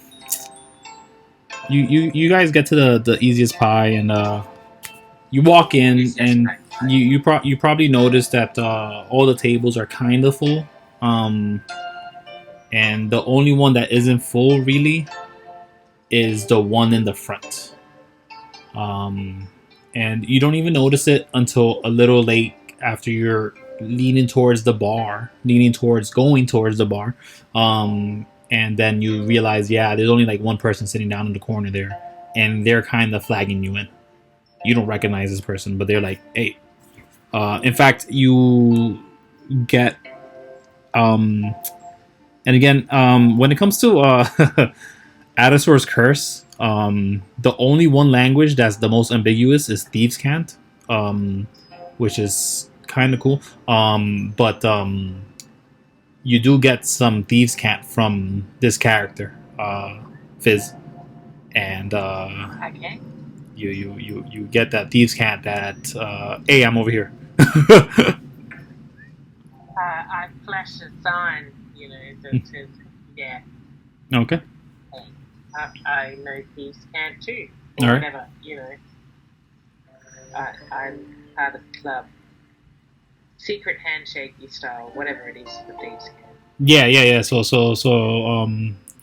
you guys get to the easiest pie, and you walk in, and you probably notice that all the tables are kind of full, and the only one that isn't full really is the one in the front, and you don't even notice it until a little late after you're going towards the bar, and then you realize, yeah, there's only like one person sitting down in the corner there, and they're kind of flagging you in. You don't recognize this person, but they're like, hey. In fact, you get, and again, when it comes to Adasor's Curse, the only one language that's the most ambiguous is Thieves' Cant, which is kind of cool. But you do get some Thieves' Cant from this character, Fizz, and Okay. you get that Thieves' Cant that hey, I'm over here. I flash a sign, that says, yeah, Okay. I know thieves can too. All Or right. whatever, I'm part of the club. Secret handshakey style, whatever it is the thieves can. Yeah. So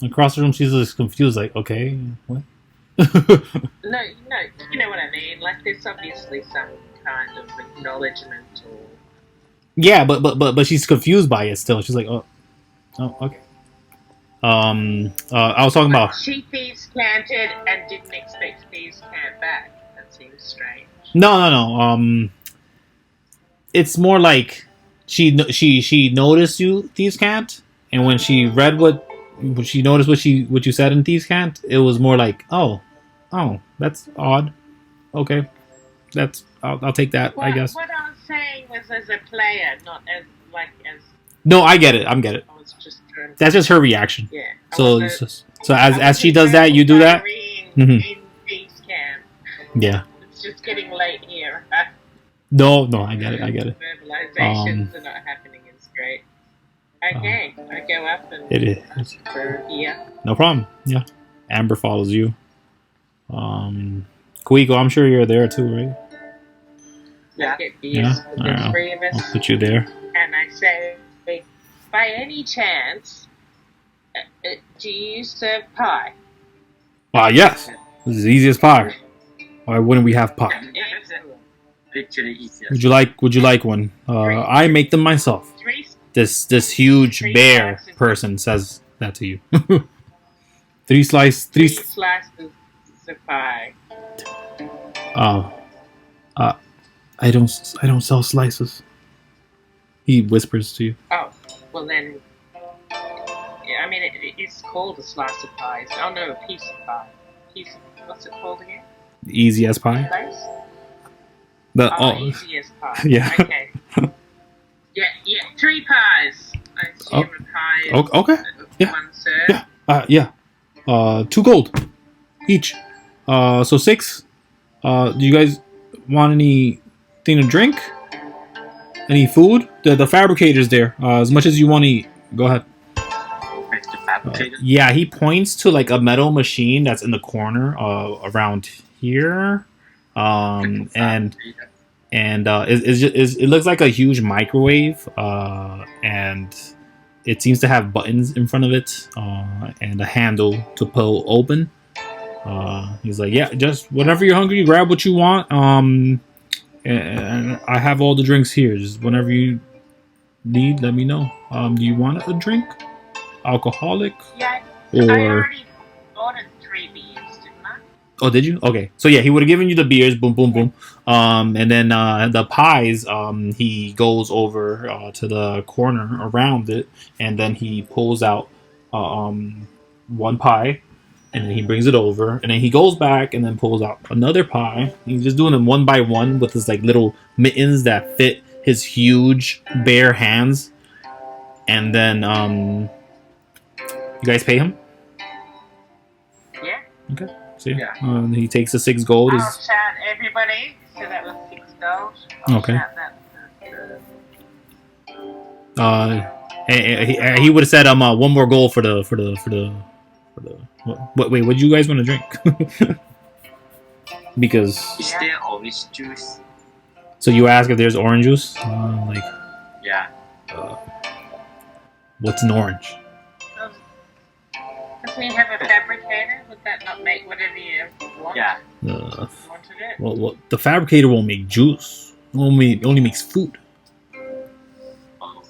across the room, she's just confused, like, okay, what? No, you know what I mean. Like, there's obviously some kind of acknowledgement or. Yeah, but she's confused by it still. She's like, oh, okay. I was talking about. She thieves canted and didn't expect thieves cant back. That seems strange. No. It's more like she noticed you Thieves Can't, and when she read when she noticed what you said in Thieves Can't, it was more like, oh, that's odd. Okay, I'll take that, I guess. What I was saying was as a player, not as as. No, I get it. I get it. I was just trying. That's just her reaction. Yeah. So as she does that, you do that. In Thieves Camp. Yeah. It's just getting late here. No, I get it. Verbalizations are not happening. It's great. Okay, I go up and it is. For here. No problem. Yeah. Amber follows you. Kuiko, I'm sure you're there too, right? Yeah. Get beers for the three of us. I'll put you there. And I say, by any chance, do you serve pie? Yes. This is the easiest pie. Why wouldn't we have pie? Literally easiest. Would you like one? I make them myself. This huge bear person says that to you. Three slices of pie. I don't sell slices. He whispers to you. Oh, well then. Yeah, I mean it's called a slice of pie. Oh no, a piece of pie. What's it called again? Easy as pie. Easy as pie. Yeah. Okay. Yeah, 3 pies. I assume a pie. Okay. Yeah. One serve. Yeah. 2 gold each. So 6. Do you guys want anything to drink? Any food? The fabricator's there. As much as you want to eat. Go ahead. The fabricator? Yeah, he points to like a metal machine that's in the corner around here. And it looks like a huge microwave, and it seems to have buttons in front of it, and a handle to pull open. He's like, yeah, just whenever you're hungry, grab what you want. And I have all the drinks here. Just whenever you need, let me know. Do you want a drink? Alcoholic? Yeah, or I already ordered 3 beers, didn't I? Oh, did you? Okay. So yeah, he would have given you the beers, boom, boom, boom. And then the pies, he goes over to the corner around it, and then he pulls out 1 pie, and then he brings it over, and then he goes back and then pulls out another pie. He's just doing them one by one with his like little mittens that fit his huge bare hands. And then you guys pay him? Yeah. Okay. So yeah, Yeah. He takes the 6 gold. I'll shout everybody. So that was 6 gold. I'll Okay. shout that. He would have said 1 more goal for the wait, what do you guys want to drink? Because Is there orange juice? so you ask if there's orange juice, Yeah. what's an orange? If we have a fabricator, would that not make whatever you want? Yeah. Wanted it? Well, the fabricator won't make juice. Only makes food. Oh.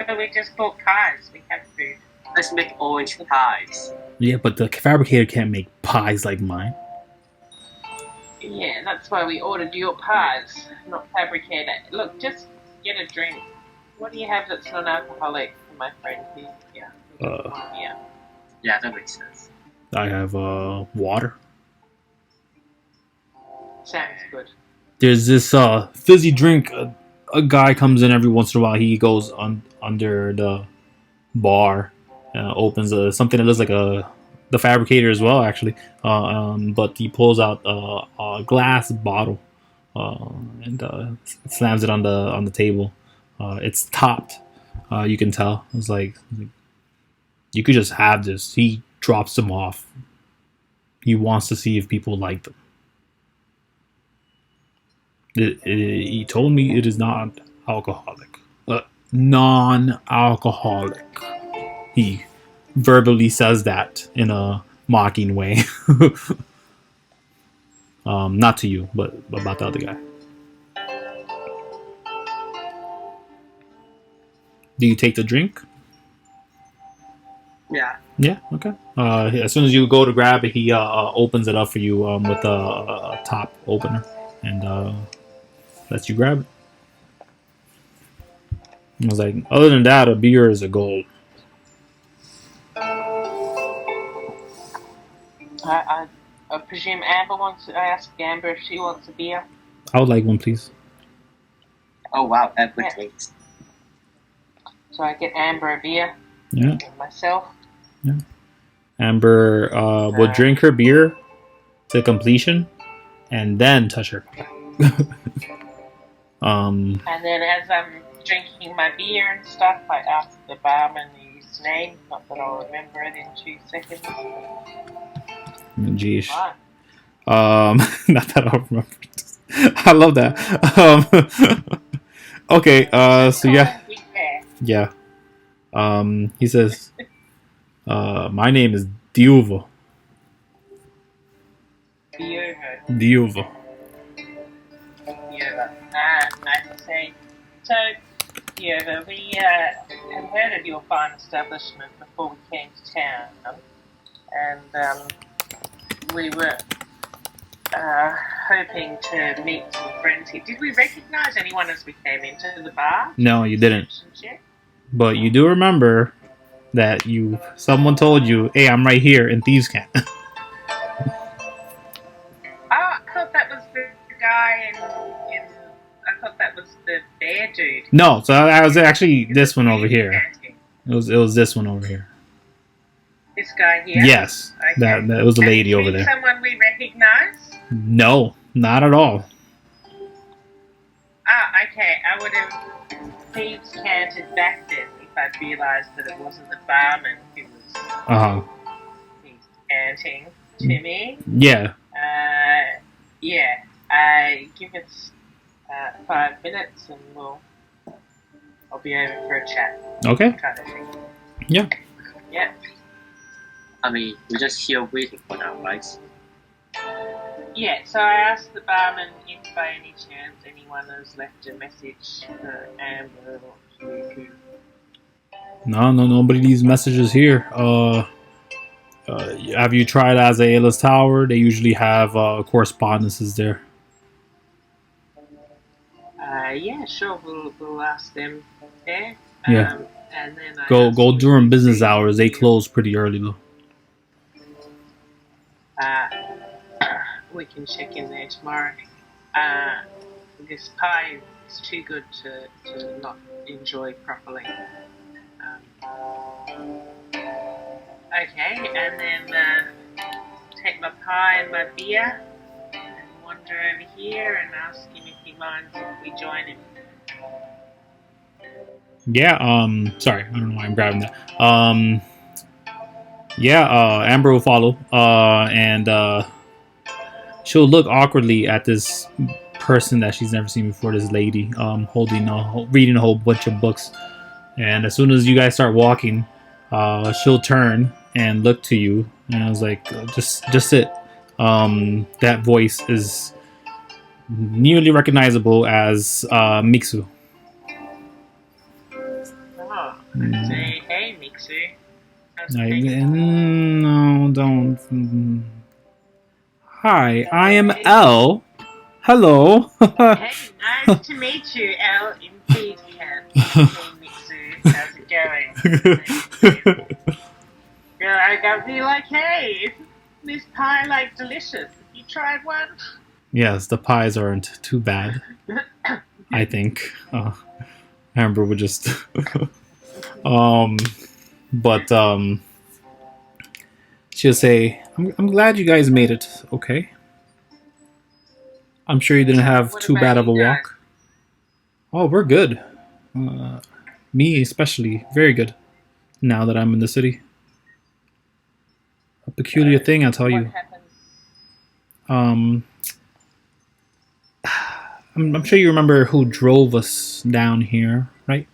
So we just bought pies. We have food. Let's make orange pies. Yeah, but the fabricator can't make pies like mine. Yeah, that's why we ordered your pies, not fabricator. Look, just get a drink. What do you have that's non-alcoholic for my friend here? Yeah. Yeah. Yeah, that makes sense. I have water. Sounds good. There's this fizzy drink. A guy comes in every once in a while. He goes under the bar, opens something that looks like the fabricator as well, actually. But he pulls out a glass bottle and slams it on the table. It's topped. You can tell. It's like you could just have this. He drops them off. He wants to see if people like them. He told me it is not alcoholic. Non-alcoholic. He verbally says that in a mocking way. Not to you, but about the other guy. Do you take the drink? Yeah. Yeah, okay. As soon as you go to grab it, he opens it up for you with a top opener and lets you grab it. I was like, other than that, a beer is a goal. I presume Amber wants. I asked Amber if she wants a beer. I would like one, please. Oh wow, Amber Yeah. takes. So I get Amber a beer. Yeah. And myself. Amber will drink her beer to completion and then touch her. And then as I'm drinking my beer and stuff, I ask the barman his name. Not that I'll remember it in 2 seconds. Jeez. Right. Not that I remember. I love that. Okay. So yeah. Yeah. He says, my name is Diuvo. Diuvo. I say, so, Diuvo, we had heard of your fine establishment before we came to town, and we were hoping to meet some friends here. Did we recognise anyone as we came into the bar? No, you didn't. But you do remember that someone told you, "Hey, I'm right here in Thieves' Camp." I thought that was the guy in I thought that was the bear dude. No, so I was actually this one over here. It was this one over here. This guy here? Yes, Okay. that was a lady over Is there. someone we recognise? No, not at all. Okay. I would have thieves canted back then if I'd realised that it wasn't the barman who was thieves canting to me. Yeah. Give us 5 minutes and I'll be over for a chat. Okay. Kind of thing. Yeah. Yeah. I mean, we're just here waiting for now, right? Yeah, so I asked the barman if by any chance anyone has left a message for Amber or Kuiko. No, nobody leaves messages here. Have you tried Azraela's Tower? They usually have correspondences there. Yeah, sure, we'll ask them there. Yeah. And then Go during business hours. They close pretty early though. We can check in there tomorrow. This pie is too good to not enjoy properly. Okay, and then take my pie and my beer and wander over here and ask him if he minds if we join him. Yeah. Sorry, I don't know why I'm grabbing that. Amber will follow. And she'll look awkwardly at this person that she's never seen before. This lady, reading a whole bunch of books. And as soon as you guys start walking, she'll turn and look to you. And I was like, just sit. That voice is nearly recognizable as Mixu. Oh, say, hey, Mixu. No, don't. Hi, I am Elle. Hello. Hey, nice to meet you, Elle in Thieves' Camp. Hey, Mixu, how's it going? I'll be like, hey, isn't this pie like delicious? Have you tried one? Yes, the pies aren't too bad. I think. Amber would just. She'll say, I'm glad you guys made it, okay? I'm sure you didn't have too bad of a walk. Oh, we're good. Me especially, very good. Now that I'm in the city. A peculiar thing, I'll tell you. I'm sure you remember who drove us down here, right?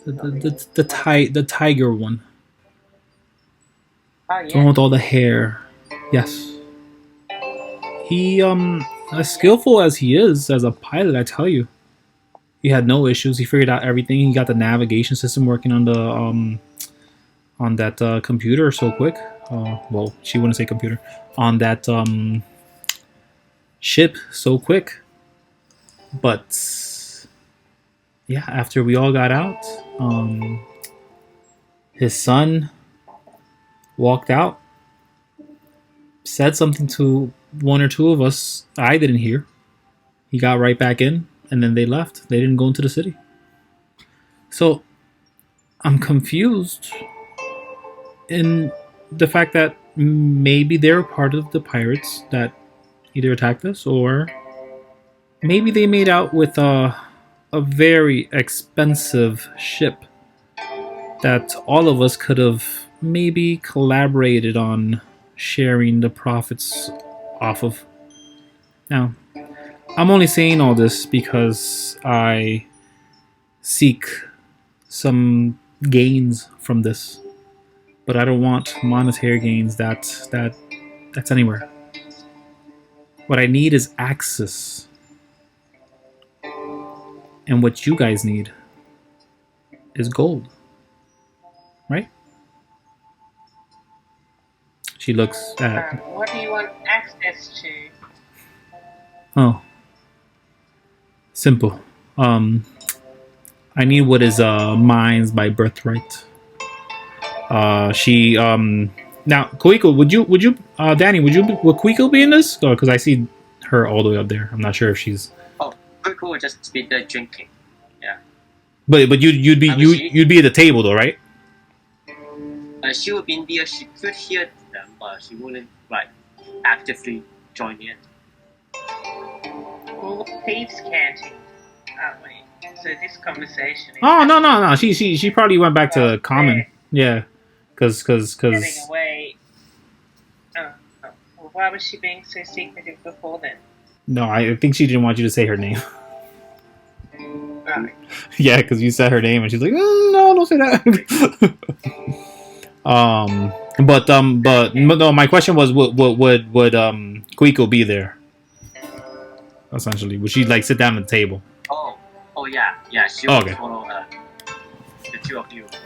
The tiger one. Oh, yeah. The one with all the hair. Yes. He, as skillful as he is as a pilot, I tell you, he had no issues. He figured out everything. He got the navigation system working on the on that computer so quick. Well, she wouldn't say computer. On that ship so quick. But yeah, after we all got out, his son walked out, said something to one or two of us I didn't hear. He got right back in, and then they left. They didn't go into the city. So I'm confused in the fact that maybe they're part of the pirates that either attacked us, or maybe they made out with a very expensive ship that all of us could have maybe collaborated on sharing the profits off of. Now, I'm only saying all this because I seek some gains from this, but I don't want monetary gains that's anywhere. What I need is access, and what you guys need is gold, right? She looks at. What do you want access to? Oh, simple. I need what is mine by birthright. She now Kuiko, would you Danny, would Kuiko be in this? Because I see her all the way up there. I'm not sure if she's. Oh, Kuiko will just be there drinking. But you'd be you'd be at the table though, right? She would be in there. She could hear them, but she wouldn't like actively join in. Well, thieves canting, aren't we? So this conversation is Oh no. She probably went back to common. okay. Yeah, because Getting away. Oh, well, why was she being so secretive before then? no, I think she didn't want you to say her name. Right. Yeah, because you said her name and she's like, no, don't say that. But no, my question was, would Kuiko be there? Essentially, would she like sit down at the table? Oh yeah. She will follow the two of you. So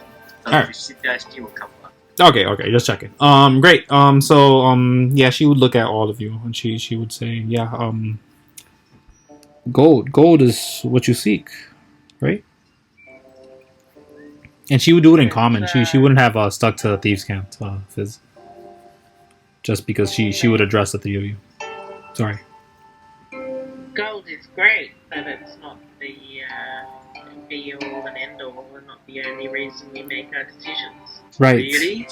Alright. if you sit there, she will come up. Okay, just checking. Great. So yeah, she would look at all of you and she would say, yeah, gold is what you seek, right? And she would do it in common. She wouldn't have stuck to thieves' cant, Fizz. Just because she would address the three of you. Sorry. Gold is great, but it's not the be all and end all, and not the only reason we make our decisions. Right. Really?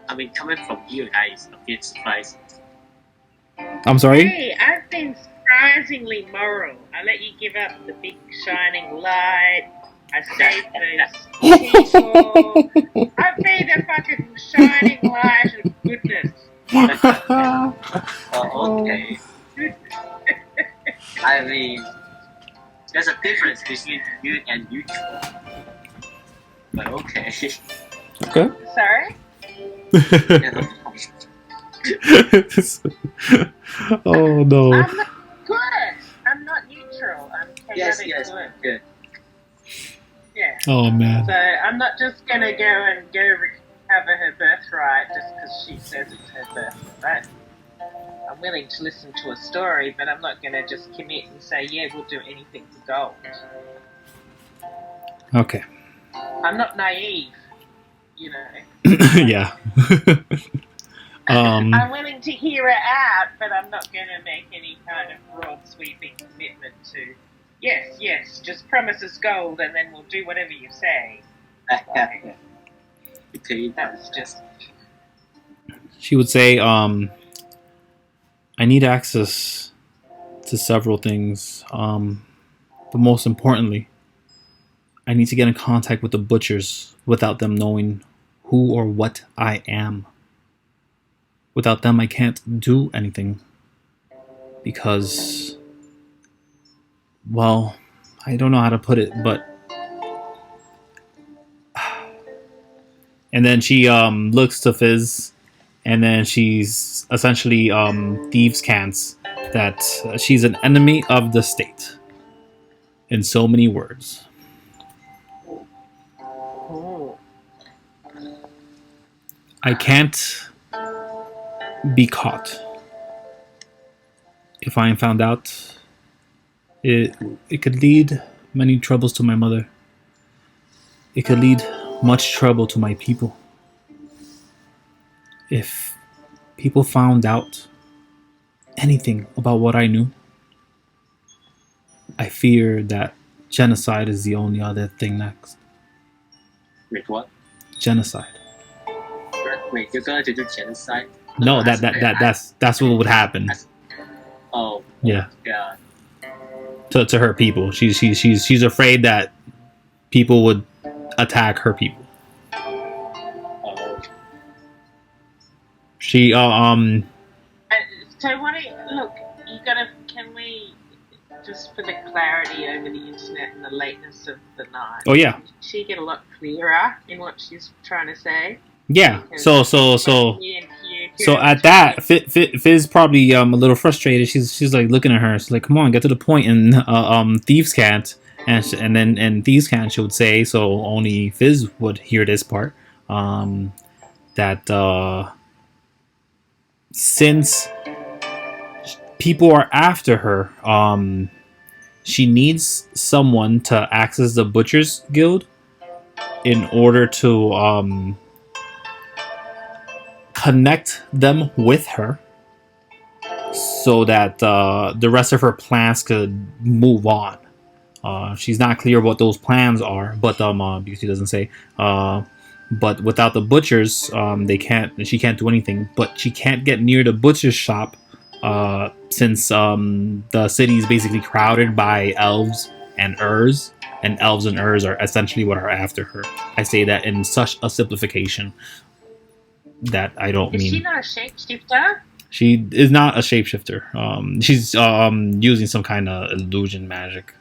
I mean, coming from you guys, a bit surprising. I'm sorry? Hey, I've been surprisingly moral. I let you give up the big shining light. I saved those people. I've been a fucking shining light of goodness. Oh, okay. I mean, there's a difference between good and neutral. But okay. Okay. Sorry? Oh no. I'm not good. I'm not neutral. I'm chaotic yes, good. good. Yeah. Oh man. So I'm not just gonna go and recover her birthright just because she says it's her birthright. I'm willing to listen to a story, but I'm not gonna just commit and say, yeah, we'll do anything for gold. Okay. I'm not naive, you know. Yeah. I'm willing to hear it out, but I'm not gonna make any kind of broad sweeping commitment to, yes, just promise us gold and then we'll do whatever you say. Like, Okay. that's just... She would say, I need access to several things, but most importantly, I need to get in contact with the butchers without them knowing who or what I am. Without them, I can't do anything. Because, well, I don't know how to put it, but... And then she looks to Fizz, and then she's essentially thieves' cants that she's an enemy of the state. In so many words. Oh. I can't be caught. If I am found out, It it could lead many troubles to my mother. It could lead much trouble to my people. If people found out anything about what I knew, I fear that genocide is the only other thing next. Wait, what? Genocide. Wait, you're going to do genocide? No, that's what would happen. Oh. Yeah. Yeah. To her people. She's afraid that people would attack her people. Oh. She So what? Look, you gotta. Can we just for the clarity over the internet and the lateness of the night? Oh yeah. She get a lot clearer in what she's trying to say. Yeah. So Me and you So at that, Fizz probably a little frustrated. She's like looking at her. She's like, "Come on, get to the point." And Thieves can't, and Thieves can't. She would say so. Only Fizz would hear this part. That since people are after her, she needs someone to access the Butchers Guild in order to connect them with her so that the rest of her plans could move on. She's not clear what those plans are, but because she doesn't say. But without the butchers, she can't do anything. But she can't get near the butcher's shop since the city is basically crowded by elves and Urs, and elves and Urs are essentially what are after her. I say that in such a simplification that I don't mean. Is she not a shapeshifter? She is not a shapeshifter. She's using some kind of illusion magic,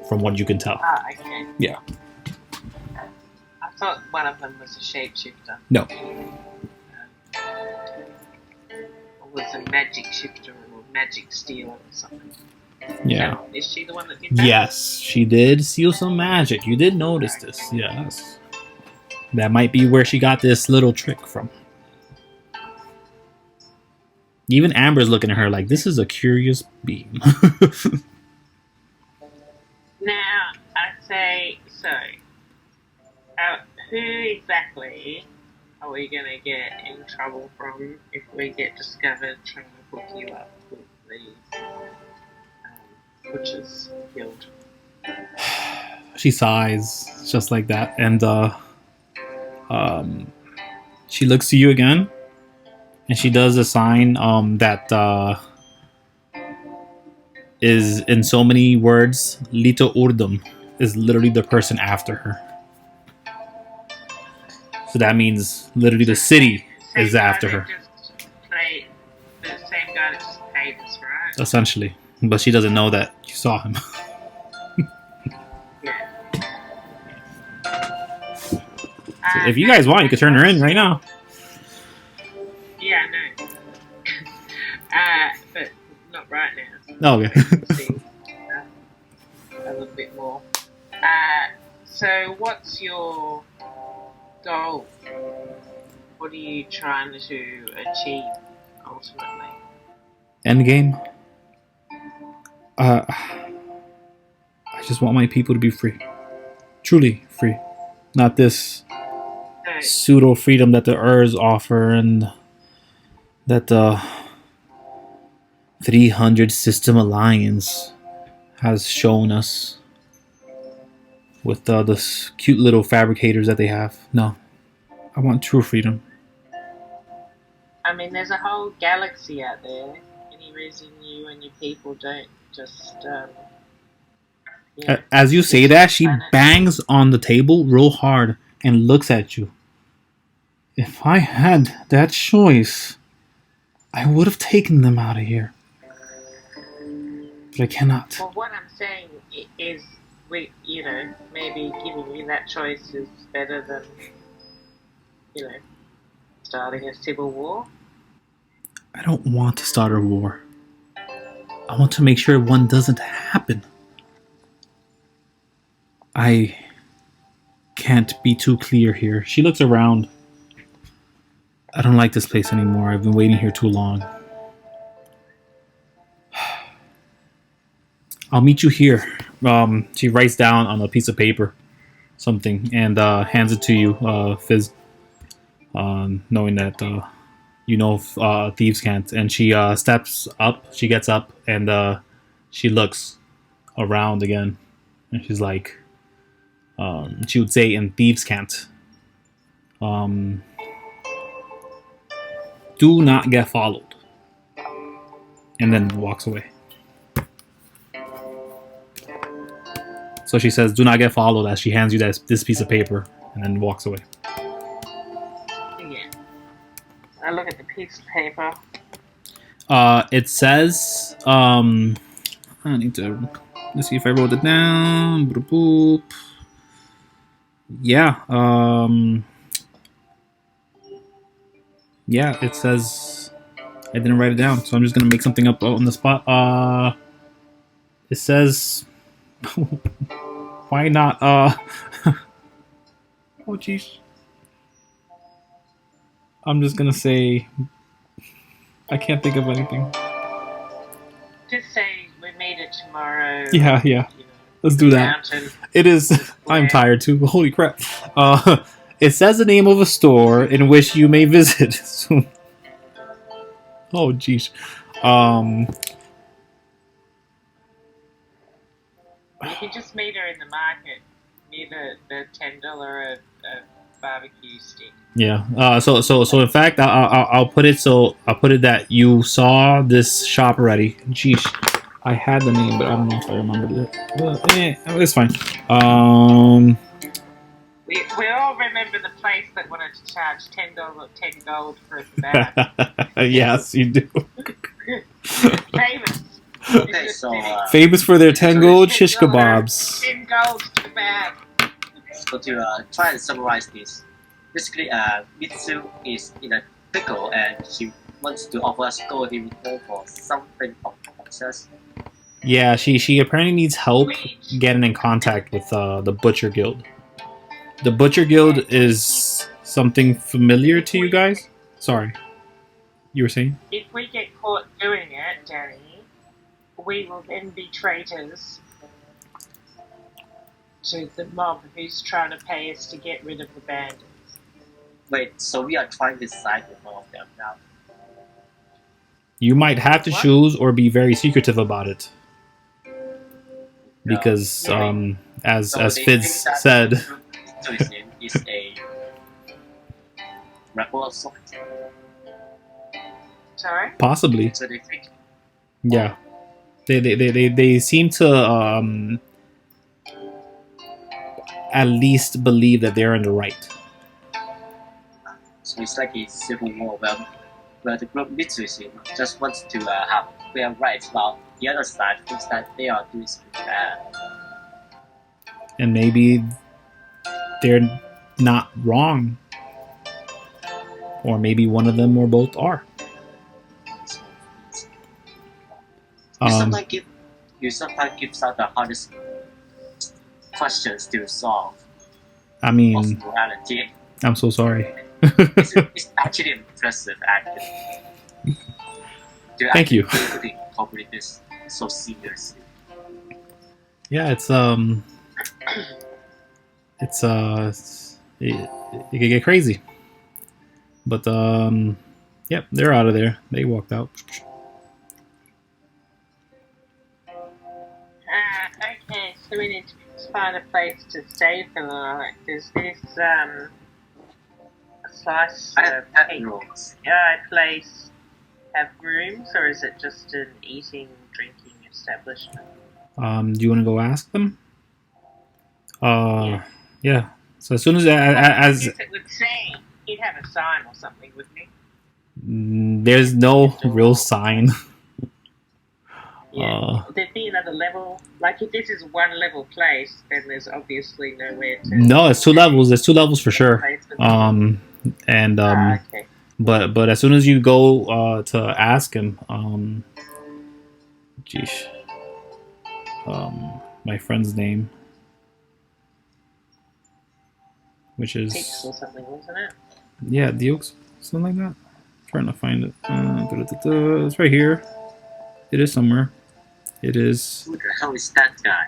from what you can tell. Ah, okay. Yeah. I thought one of them was a shapeshifter. No. Or was a magic shifter or magic stealer or something. Yeah. Is she the one that did that? Yes, she did steal some magic. You did notice this. Yes. That might be where she got this little trick from. Even Amber's looking at her like, this is a curious being. Now, I say, so, who exactly are we going to get in trouble from if we get discovered trying to hook you up with the Butchers Guild? She sighs just like that, and she looks to you again, and she does a sign that is in so many words. Lito Urdum is literally the person after her. So that means literally the city is after her. The same guy that just paid us, right? Essentially. But she doesn't know that you saw him. Yeah. So if you guys want, you could turn her in right now. Yeah, I know. But not right now. Oh, okay. See, a little bit more. So what's your goal? What are you trying to achieve ultimately? Endgame. I just want my people to be free. Truly free. Not this pseudo freedom that the Urs offer and that the 300 System Alliance has shown us with the cute little fabricators that they have. No. I want true freedom. I mean, there's a whole galaxy out there. Any reason you and your people don't just... As you say that, she bangs on the table real hard and looks at you. If I had that choice, I would have taken them out of here. But I cannot. Well, what I'm saying is, maybe giving you that choice is better than, starting a civil war. I don't want to start a war. I want to make sure one doesn't happen. I can't be too clear here. She looks around. I don't like this place anymore. I've been waiting here too long. I'll meet you here. She writes down on a piece of paper something and hands it to you, Fizz, knowing that you know thieves can't. And she steps up. She gets up and she looks around again, and she's like, she would say, "And thieves can't. Um, do not get followed." And then walks away. So she says, "Do not get followed," as she hands you this piece of paper, and then walks away. Yeah. I look at the piece of paper. It says, I need to, let's see if I wrote it down. Boop. Yeah, yeah, it says, I didn't write it down, so I'm just gonna make something up on the spot. It says, why not, oh jeez. I'm just gonna say, I can't think of anything. Just say we meet it tomorrow. Yeah. You know, Let's do that. mountain. It is. I'm tired too. Holy crap. It says the name of a store in which you may visit soon. Oh, jeez. You can just meet her in the market near the $10 barbecue stick. Yeah. So in fact, I'll put it. So I'll put it that you saw this shop already. Jeez. I had the name, but I don't know if I remembered it. It's fine. We all remember the place that wanted to charge $10 gold for a kebab. Yes, you do. Famous. Okay, so Famous for their 10 gold shish kebabs. 10 gold kebab. so to try and summarize this, basically, Mitsu is in a pickle and she wants to offer us gold in return for something of success. Yeah, she apparently needs help getting in contact with the Butcher Guild. The Butcher Guild is something familiar to you guys? Sorry. You were saying? If we get caught doing it, Danny, we will then be traitors to the mob who's trying to pay us to get rid of the bandits. Wait, so we are trying to side with one of them now. You might have to What? choose or be very secretive about it. No. Because, as So they Fizz think that said, Mitsu is a rebel of sorts. Sorry? possibly. So they think Yeah. They seem to at least believe that they're in the right. so it's like a civil war where the group Mitsu just wants to have fair rights, while the other side thinks that they are doing something bad. And maybe they're not wrong. Or maybe one of them or both are. So it's- Um, you sometimes gives out the hardest questions to solve I of mean, morality. I'm so sorry. It's actually impressive, actually. Thank you. To incorporate this so seriously. Yeah, it can get crazy. But yep, they're out of there. They walked out. Okay, so we need to find a place to stay for the night. Does this a slice I have pet cake rules. place have rooms, or is it just an eating, drinking establishment? Do you want to go ask them? Yeah. Yeah. So as soon as I guess it would say he'd have a sign or something, wouldn't he? there's no real sign. Yeah. There'd be another level. Like if this is one level place, then there's obviously nowhere to. No, it's 2 levels. There's 2 levels for sure. And okay. but as soon as you go to ask him, geesh, my friend's name, which Six is or something, wasn't it? yeah, Dukes, something like that. Trying to find it. It's right here. It is somewhere. It is. Who the hell is that guy?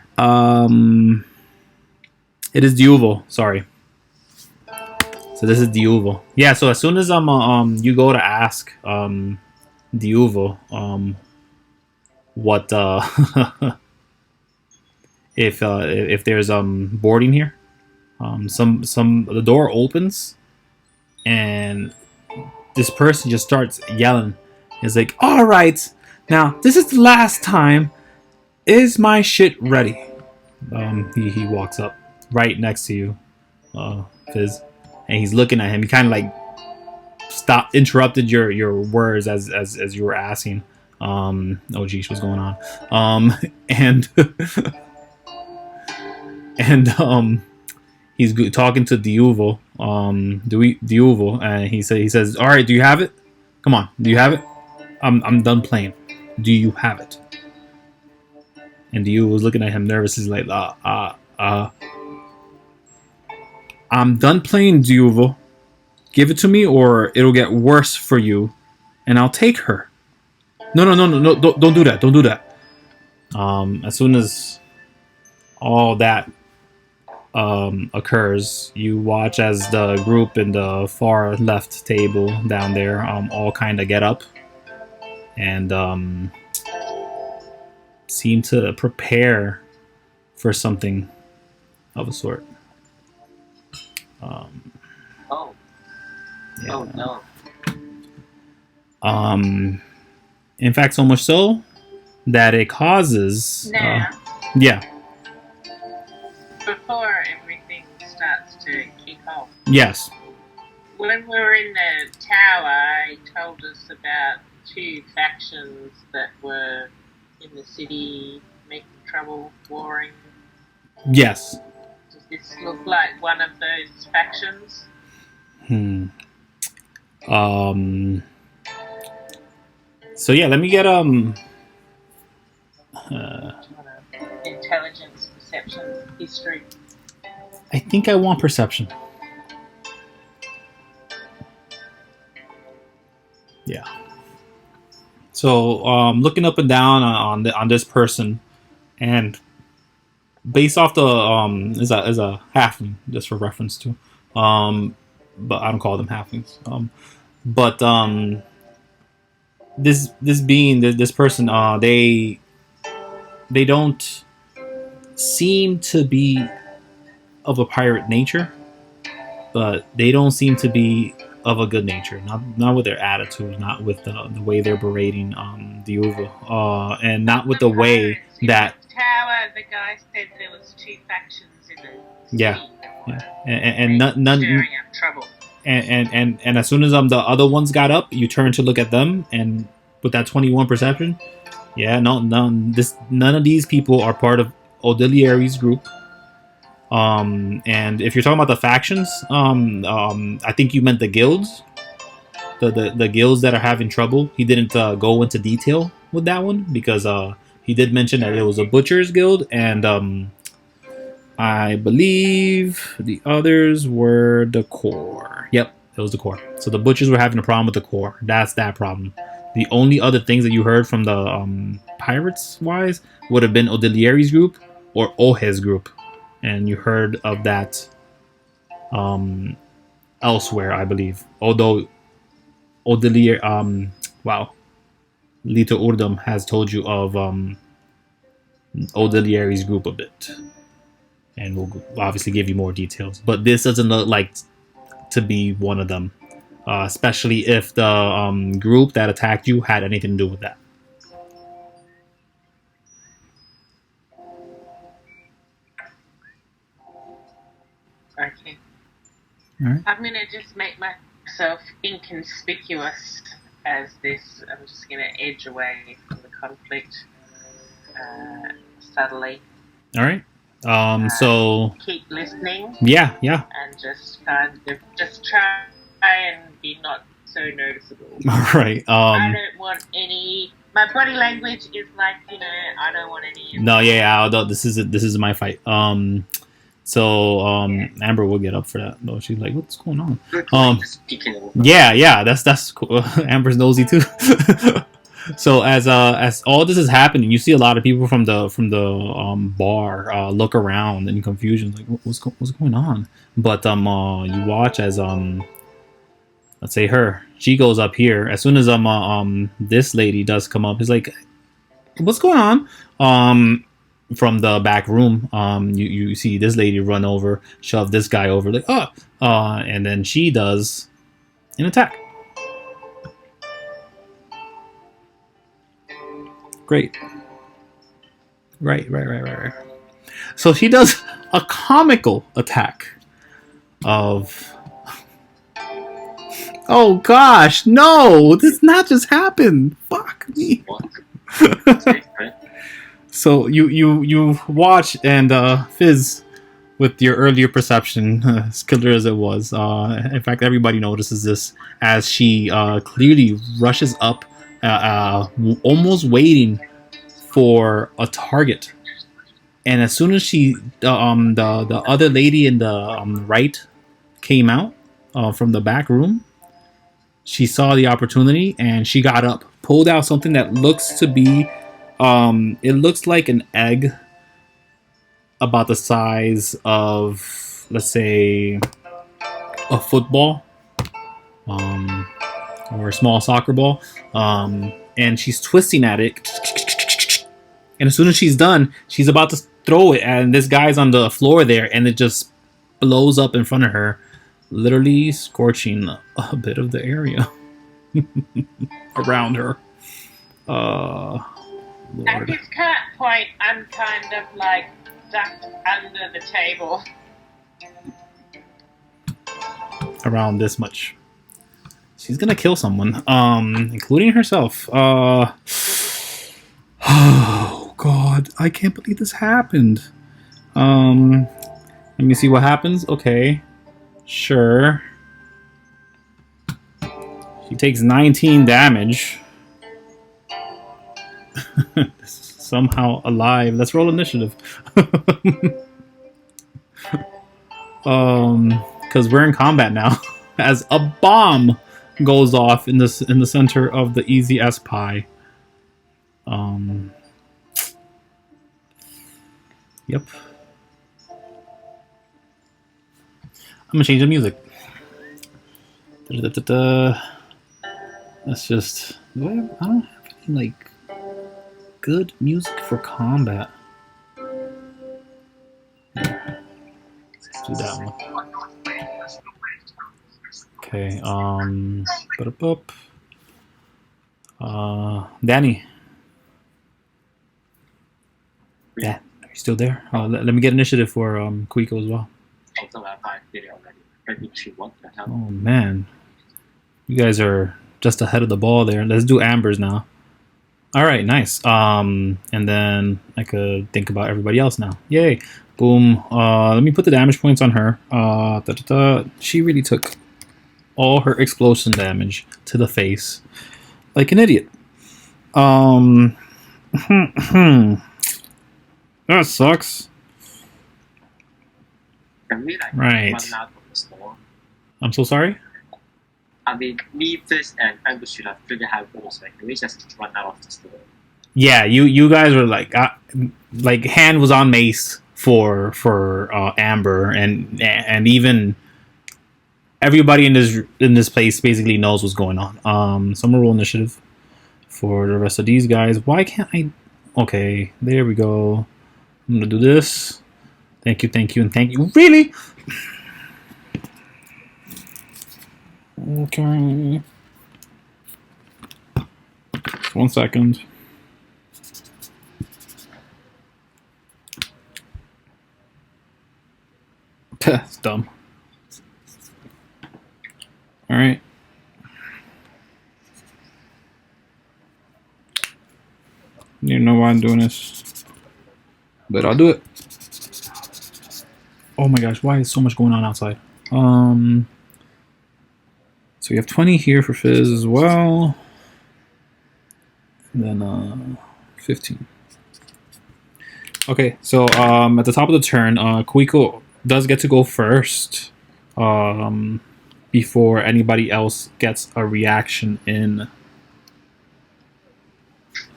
It is Duval. Sorry. So this is Duval. Yeah. So as soon as you go to ask Duval what if there's boarding here, the door opens and this person just starts yelling. It's like, all right, now this is the last time. Is my shit ready? He walks up right next to you, Fizz, and he's looking at him. He kind of like interrupted your words as you were asking. Oh geez, what's going on? And and he's talking to Duval, Duval, and he says, all right, do you have it? Come on, do you have it? I'm done playing. Do you have it? And Duval was looking at him nervous. He's like, I'm done playing, Duval. Give it to me, or it'll get worse for you, and I'll take her. No, don't do that. Don't do that. As soon as all that occurs, you watch as the group in the far left table down there all kind of get up and seem to prepare for something of a sort. Oh. Yeah. Oh no. In fact, so much so that it causes. Now, Yeah. before everything starts to kick off, Yes. when we were in the tower, he told us about 2 factions that were in the city making trouble, warring. Yes. Does this look like one of those factions? So yeah, let me get Intelligence, perception, history. I think I want perception. Yeah. So looking up and down on this person, and based off the is a halfling, just for reference to, but I don't call them halflings. But this being this person, they don't seem to be of a pirate nature, but they don't seem to be of a good nature. Not with their attitude, not with the way they're berating Diuva, and not with the way that. Tower, the guy said there was 2 factions in the city. Yeah. And none stirring up trouble. And as soon as the other ones got up, you turn to look at them, and with that 21 perception, yeah, none of these people are part of Odiliari's group. And if you're talking about the factions, I think you meant the guilds, the guilds that are having trouble. He didn't go into detail with that one because he did mention that it was a butcher's guild, and I believe the others were the core. Yep, it was the core. So the butchers were having a problem with the core. That's that problem. The only other things that you heard from the pirates wise would have been Odiliari's group or Ohe's group, and you heard of that elsewhere, I believe. Although Odiliar, Lito Urdum has told you of Odiliari's group a bit, and we'll obviously give you more details. But this doesn't look like to be one of them, especially if the group that attacked you had anything to do with that. Okay. Alright. I'm going to just make myself inconspicuous as this. I'm just going to edge away from the conflict subtly. All right. So keep listening. Yeah. And just kind of try and be not so noticeable. All right. I don't want any. My body language is like, I don't want any. No, yeah. This is my fight. So Amber will get up for that though. She's like, "What's going on?" Yeah. That's cool. Amber's nosy too. So as all this is happening, you see a lot of people from the bar look around in confusion, like what's going on. But you watch as let's say she goes up here. As soon as this lady does come up, he's like, what's going on? From the back room, you see this lady run over, shove this guy over, like and then she does an attack. Great. Right. So she does a comical attack of. Oh gosh, no! This did not just happen. Fuck me. So you watch and Fizz, with your earlier perception, as killer as it was, in fact everybody notices this as she clearly rushes up, almost waiting for a target. And as soon as she the other lady in the right came out from the back room, she saw the opportunity and she got up, pulled out something that looks to be it looks like an egg about the size of, let's say, a football, or a small soccer ball, and she's twisting at it. And as soon as she's done, she's about to throw it, and this guy's on the floor there, and it just blows up in front of her, literally scorching a bit of the area around her. At Lord. this current point, I'm kind of like ducked under the table. Around this much. She's gonna kill someone, including herself. Oh god, I can't believe this happened. Let me see what happens. Okay, sure. She takes 19 damage. Somehow alive. Let's roll initiative. Because we're in combat now. As a bomb goes off in the center of the Easy S pie. Yep. I'm gonna change the music. That's just. I don't have any, like, good music for combat. Let's do that one. Okay, Danny. Yeah, are you still there? Let me get initiative for Kuiko as well. Oh man, you guys are just ahead of the ball there. Let's do Amber's now. All right, nice. And then I could think about everybody else now. Yay! Boom. Let me put the damage points on her. She really took all her explosion damage to the face, like an idiot. That sucks. Right. I'm so sorry. I mean, me, Fizz, and Amber should have figured out what was like. We just run out of the store. Yeah, you guys were like hand was on mace for Amber, and even everybody in this place basically knows what's going on. So I'm gonna roll initiative for the rest of these guys. Why can't I? Okay, there we go. I'm gonna do this. Thank you, and thank you. Really? Okay. 1 second. That's dumb. All right. You know why I'm doing this, but I'll do it. Oh my gosh, why is so much going on outside? So we have 20 here for Fizz as well. And then 15. Okay, so at the top of the turn, Kuiko does get to go first, before anybody else gets a reaction in.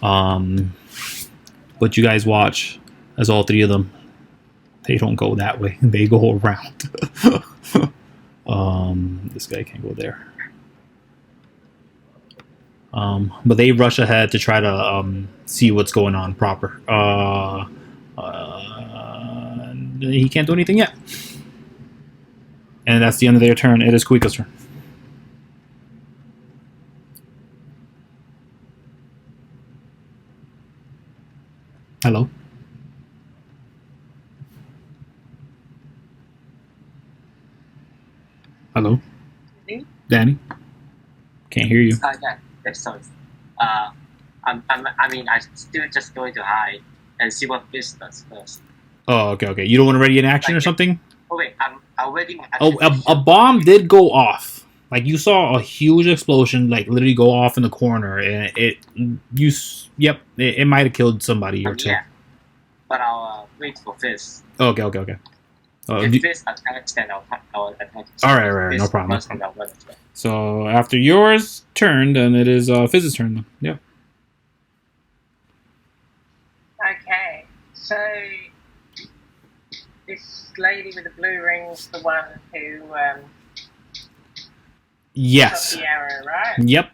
But you guys watch as all three of them, they don't go that way. They go around. This guy can't go there. But they rush ahead to try to see what's going on proper. He can't do anything yet. And that's the end of their turn. It is Kuiko's turn. Hello? Hello? Danny? Can't hear you. Yeah, sorry. I'm still just going to hide and see what Fizz does first. Oh, okay. You don't want to ready an action or something? Oh wait, I'm already my Oh, action. a bomb did go off. Like you saw a huge explosion, like literally go off in the corner, and it might have killed somebody or two. Yeah, but I'll wait for Fizz. Okay. If Fizz attacks, then I'll attack. All right, no problem. First, and I'll run as well. So after yours turn, then it is Fizz's turn. Then. Yeah. Okay, so this lady with the blue ring's the one who Yes. shot the arrow, right? Yep.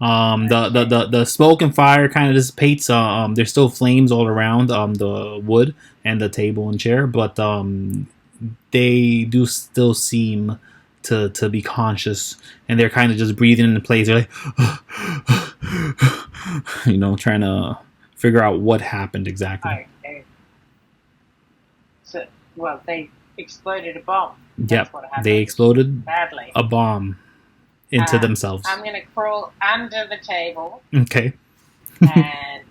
The smoke and fire kind of dissipates. There's still flames all around the wood and the table and chair, but they do still seem to be conscious, and they're kind of just breathing into place. They're like, trying to figure out what happened exactly. Okay. So, well, they exploded a bomb. That's Yep, what happened. they exploded Badly. a bomb into themselves. I'm going to crawl under the table, Okay. and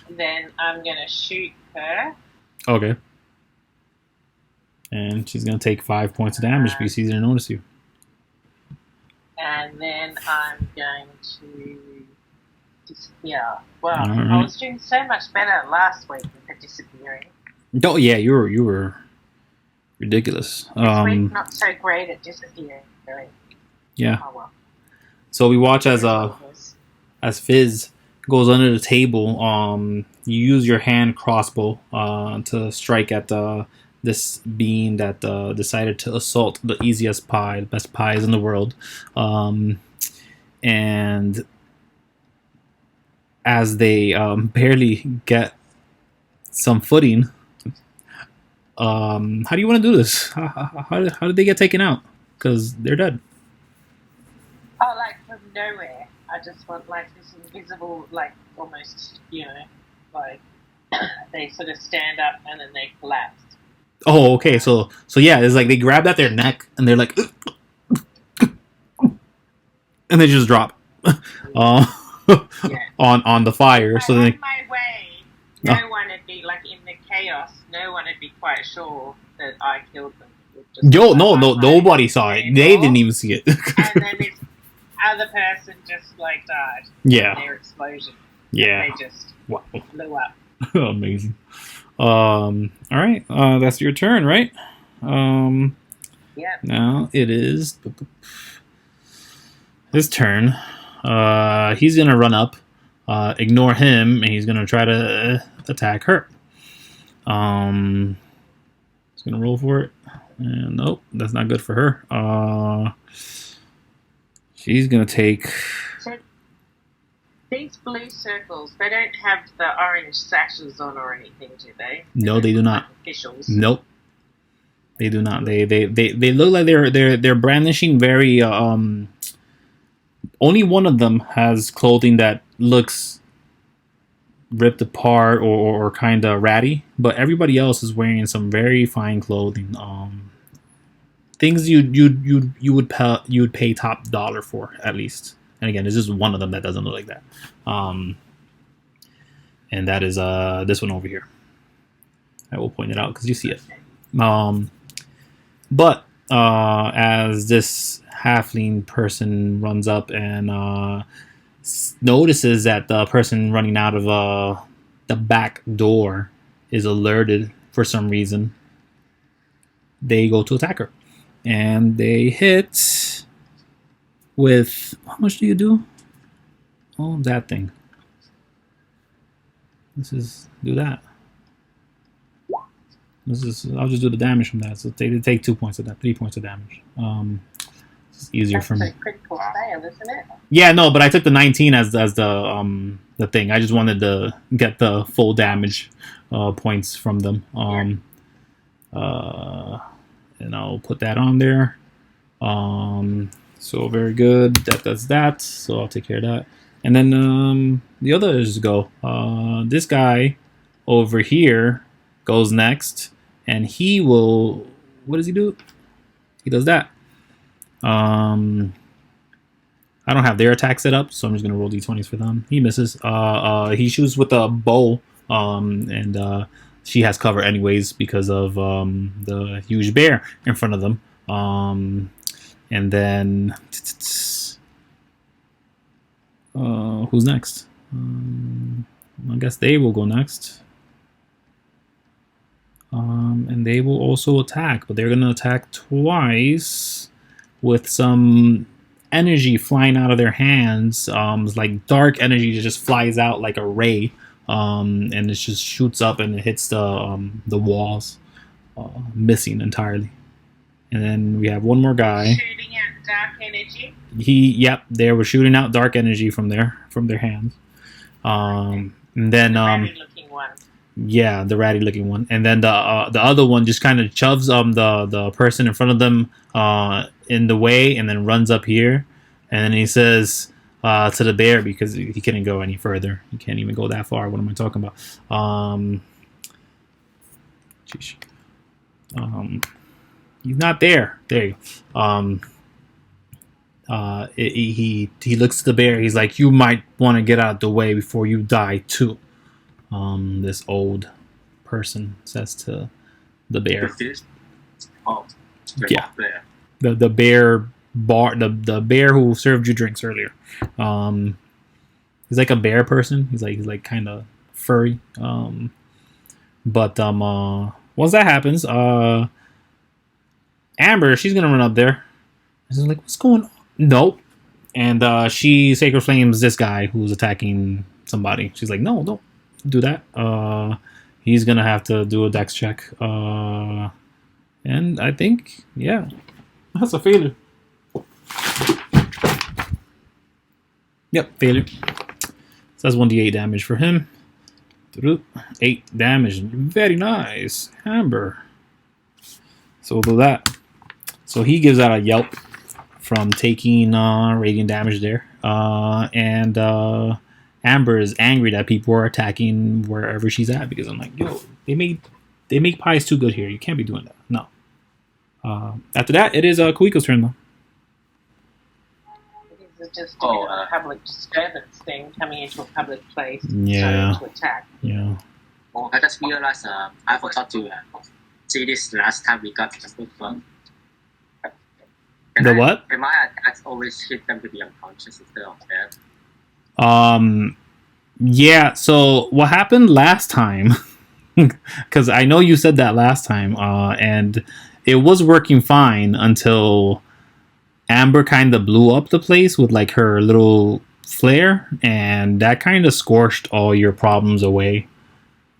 then I'm going to shoot her. Okay. And she's gonna take 5 points of damage because she didn't notice you. And then I'm going to disappear. Well, Alright. I was doing so much better last week with disappearing. Oh yeah, you were ridiculous. This week, not so great at disappearing. Yeah. Oh well. So we watch as Fizz goes under the table. You use your hand crossbow to strike at this being that decided to assault the easiest pie, the best pies in the world. And as they barely get some footing, how do you want to do this? How did they get taken out? Because they're dead. Oh, like from nowhere. I just want like this invisible, like almost, like they sort of stand up and then they collapse. Oh, okay. So yeah, it's like they grabbed at their neck and they're like, and they just drop on the fire. So then, my way, no one would be like in the chaos. No one would be quite sure that I killed them. Nobody saw it. They didn't even see it. And then this other person just like died. Yeah. In their explosion. Yeah. They just Wow. blew up. Amazing. All right. That's your turn, right? Yeah. Now it is his turn. He's gonna run up, ignore him, and he's gonna try to attack her. He's gonna roll for it. And nope, that's not good for her. She's gonna take. So these blue circles, they don't have the orange sashes on or anything, do they? No, they do not. Officials. Nope. They do not. They look like they're brandishing very. Only one of them has clothing that looks ripped apart or kind of ratty, but everybody else is wearing some very fine clothing. Things you would pay top dollar for at least. And again, there's just one of them that doesn't look like that. And that is this one over here. I will point it out because you see it. But as this halfling person runs up and notices that the person running out of the back door is alerted for some reason, they go to attack her. And they hit with... How much do you do? Oh, that thing. This is do that. I'll just do the damage from that. So they take 2 points of that, 3 points of damage. It's easier That's for me. a critical fail, isn't it? Yeah, no, but I took the 19 as the thing. I just wanted to get the full damage points from them. And I'll put that on there. So very good. That does that. So I'll take care of that. And then the others go. This guy over here goes next, and he will. What does he do? He does that. I don't have their attack set up, so I'm just gonna roll d20s for them. He misses. He shoots with a bow, and she has cover anyways because of the huge bear in front of them. And then who's next? I guess they will go next. And they will also attack, but they're gonna attack twice with some energy flying out of their hands. It's like dark energy that just flies out like a ray, and it just shoots up and it hits the walls, missing entirely. And then we have one more guy. Shooting out dark energy. They were shooting out dark energy from their hands. And then Ratty-looking one. yeah, the ratty looking one. And then the other one just kind of shoves the person in front of them in the way, and then runs up here, and then he says to the bear, because he couldn't go any further. He can't even go that far. What am I talking about? He's not there. There you go. He looks at the bear. He's like, you might want to get out of the way before you die too. This old person says to the bear. Yeah. The bear the bear who served you drinks earlier. He's like a bear person. He's like kind of furry. But once that happens, Amber, she's gonna run up there. She's like, what's going on? Nope. And she sacred flames this guy who's attacking somebody. She's like, no, don't do that. He's gonna have to do a dex check. And I think, yeah, that's a failure. Yep, failure. So that's 1d8 damage for him. 8 damage. Very nice. Amber. So we'll do that. So he gives out a yelp from taking radiant damage there. And Amber is angry that people are attacking wherever she's at, because I'm like, yo, they make pies too good here. You can't be doing that. No. After that, it is Kuiko's turn though. Is it just a public disturbance thing, coming into a public place Yeah. to attack? Yeah. Oh, I just realized I forgot to see this last time we got the book one. The what? Am I always hit them to be unconscious instead of dead? Yeah, so what happened last time, because I know you said that last time, and it was working fine until Amber kind of blew up the place with like her little flare, and that kind of scorched all your problems away,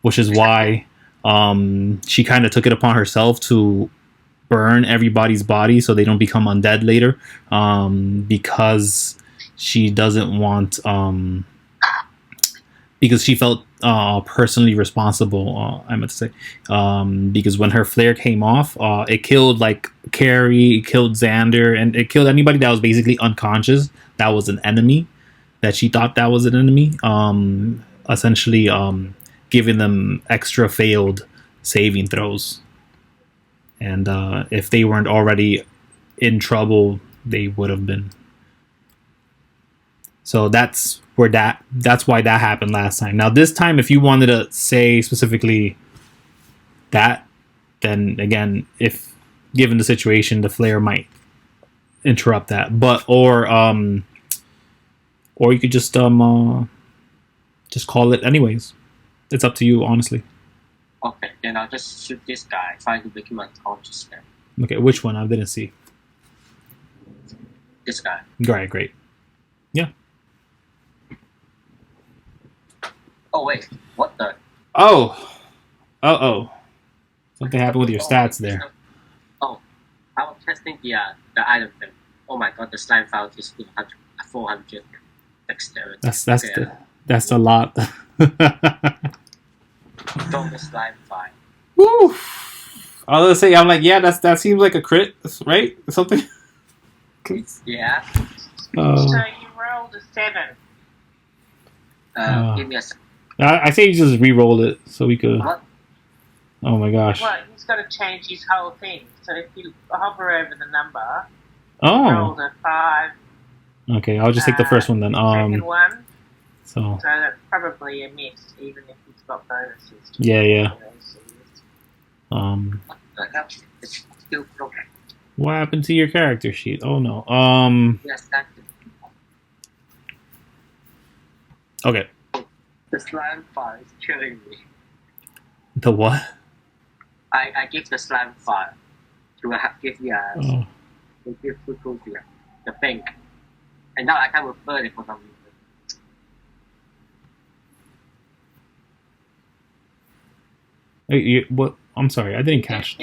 which is why she kind of took it upon herself to burn everybody's body so they don't become undead later, because she doesn't want because she felt personally responsible, I meant to say, because when her flare came off, it killed like Carrie, it killed Xander, and it killed anybody that was basically unconscious that was an enemy, that she thought that was an enemy, essentially giving them extra failed saving throws. And if they weren't already in trouble, they would have been. So that's why that happened last time. Now this time, if you wanted to say specifically that, then again, if given the situation, the flare might interrupt that. But or you could just call it anyways. It's up to you, honestly. Okay, then I'll just shoot this guy, try to make him unconscious then. Okay, which one? I didn't see. This guy. Great. Yeah. Oh wait, what the? Oh, something happened with your stats there. Oh, I was testing the item thing. Oh my god, the slime file is 400 dexterity. That's a lot. From the slime file. Woo! I was gonna say, I'm like, yeah, that seems like a crit, right? Something. Yeah. So you rolled a 7. Give me a second. I say you just re-roll it so we could. What? Oh my gosh. Well, he's got to change his whole thing. So if you hover over the number, rolled a 5. Okay, I'll just take the first one then. Second one. So that's probably a miss, even if he's got bonuses. Yeah. What the hell? It's still broken. What happened to your character sheet? Oh no. Yes, that's it. Okay. The slime file is killing me. The what? I give the slime file to give the the thing, and now I can't refer it for some reason. What? I'm sorry, I didn't catch.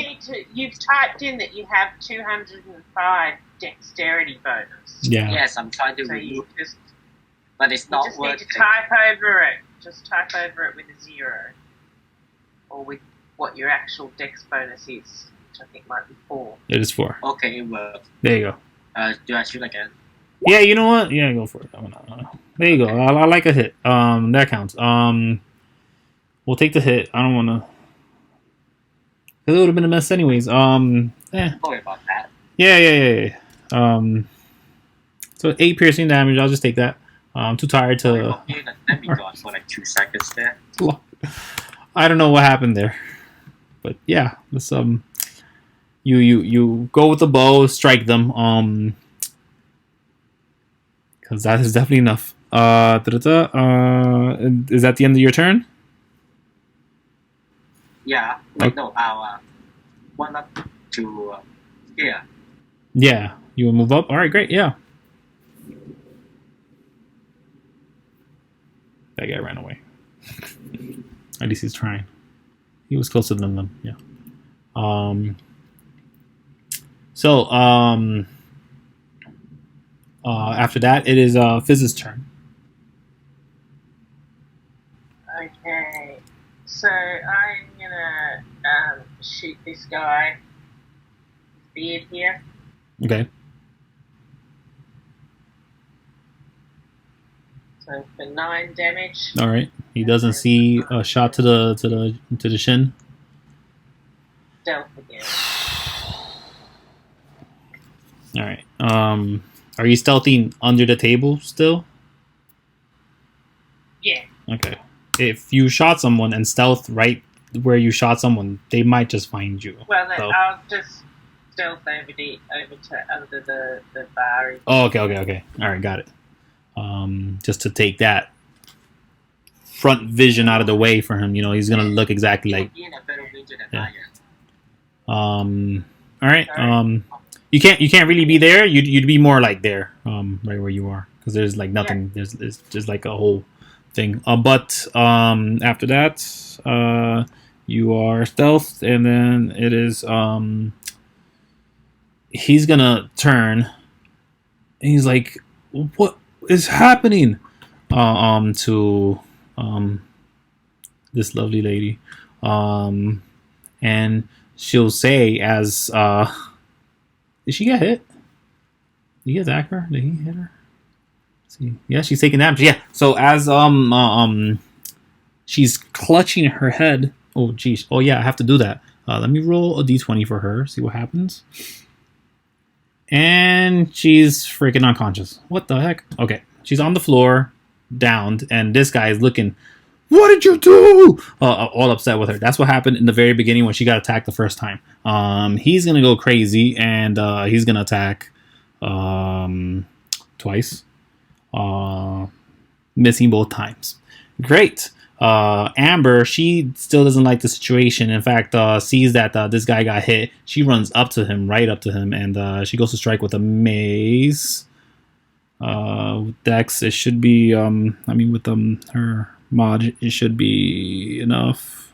You've typed in that you have 205 dexterity bonus. Yeah. Yes, I'm trying to So remove you it, but it's not just need working. to type over it. Just type over it with a 0, or with what your actual dex bonus is, which I think might be 4. It is 4. Okay, it worked. There you go. Do I shoot again? Yeah, you know what? Yeah, go for it. There you go. I like a hit. That counts. We'll take the hit. I don't want to. It would have been a mess anyways. Sorry about that. Yeah. So 8 piercing damage. I'll just take that. I'm too tired to. Let me go for like 2 seconds there. I don't know what happened there, but yeah, let's you go with the bow, strike them. Because that is definitely enough. Is that the end of your turn? Yeah. Wait, no. I'll one up to here. Yeah, you will move up. All right, great. Yeah. That guy ran away. At least he's trying. He was closer than them. Yeah. After that, it is Fizz's turn. Okay. So I'm gonna shoot this guy. Beard here. Okay. So for 9 damage. All right. He doesn't see a shot to the shin. Stealth again. All right. Are you stealthing under the table still? Yeah. Okay. If you shot someone and stealth right where you shot someone, they might just find you. Well, then So- I'll just stealth over to under the bar. Oh, okay. All right, got it. Just to take that front vision out of the way for him. You know, he's gonna look exactly like. You're in a better range than Yeah. I am. All right. You can't really be there. You'd be more like there, right where you are, because there's like nothing. Yeah. There's just like a whole thing. But after that, you are stealthed, and then it is he's gonna turn, and he's like, "What is happening?" To this lovely lady, and she'll say as did she get hit? Did he attack her? Did he hit her? Let's see. Yeah, she's taking damage. Yeah. So as she's clutching her head. Oh geez. Oh yeah, I have to do that. Let me roll a d20 for her. See what happens. And she's freaking unconscious. What the heck? Okay. She's on the floor, downed, and this guy is looking. What did you do? All upset with her. That's what happened in the very beginning when she got attacked the first time. He's gonna go crazy and he's gonna attack twice, missing both times. Great. Amber, she still doesn't like the situation. In fact, sees that this guy got hit. She runs up to him, right up to him, and she goes to strike with a mace. Dex, it should be. With her Mod, it should be enough.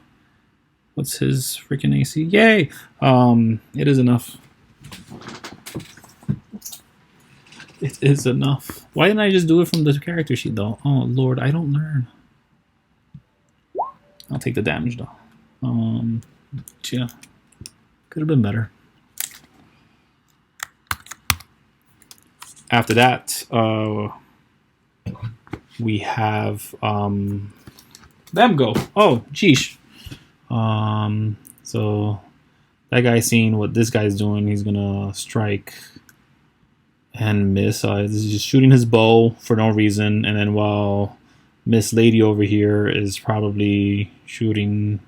What's his freaking AC? Yay! It is enough. It is enough. Why didn't I just do it from the character sheet though? Oh lord, I don't learn. I'll take the damage though. Yeah. Could have been better. After that, we have them go. Oh, geesh. So that guy's seeing what this guy's doing. He's gonna strike and miss. He's just shooting his bow for no reason, and then while Miss Lady over here is probably shooting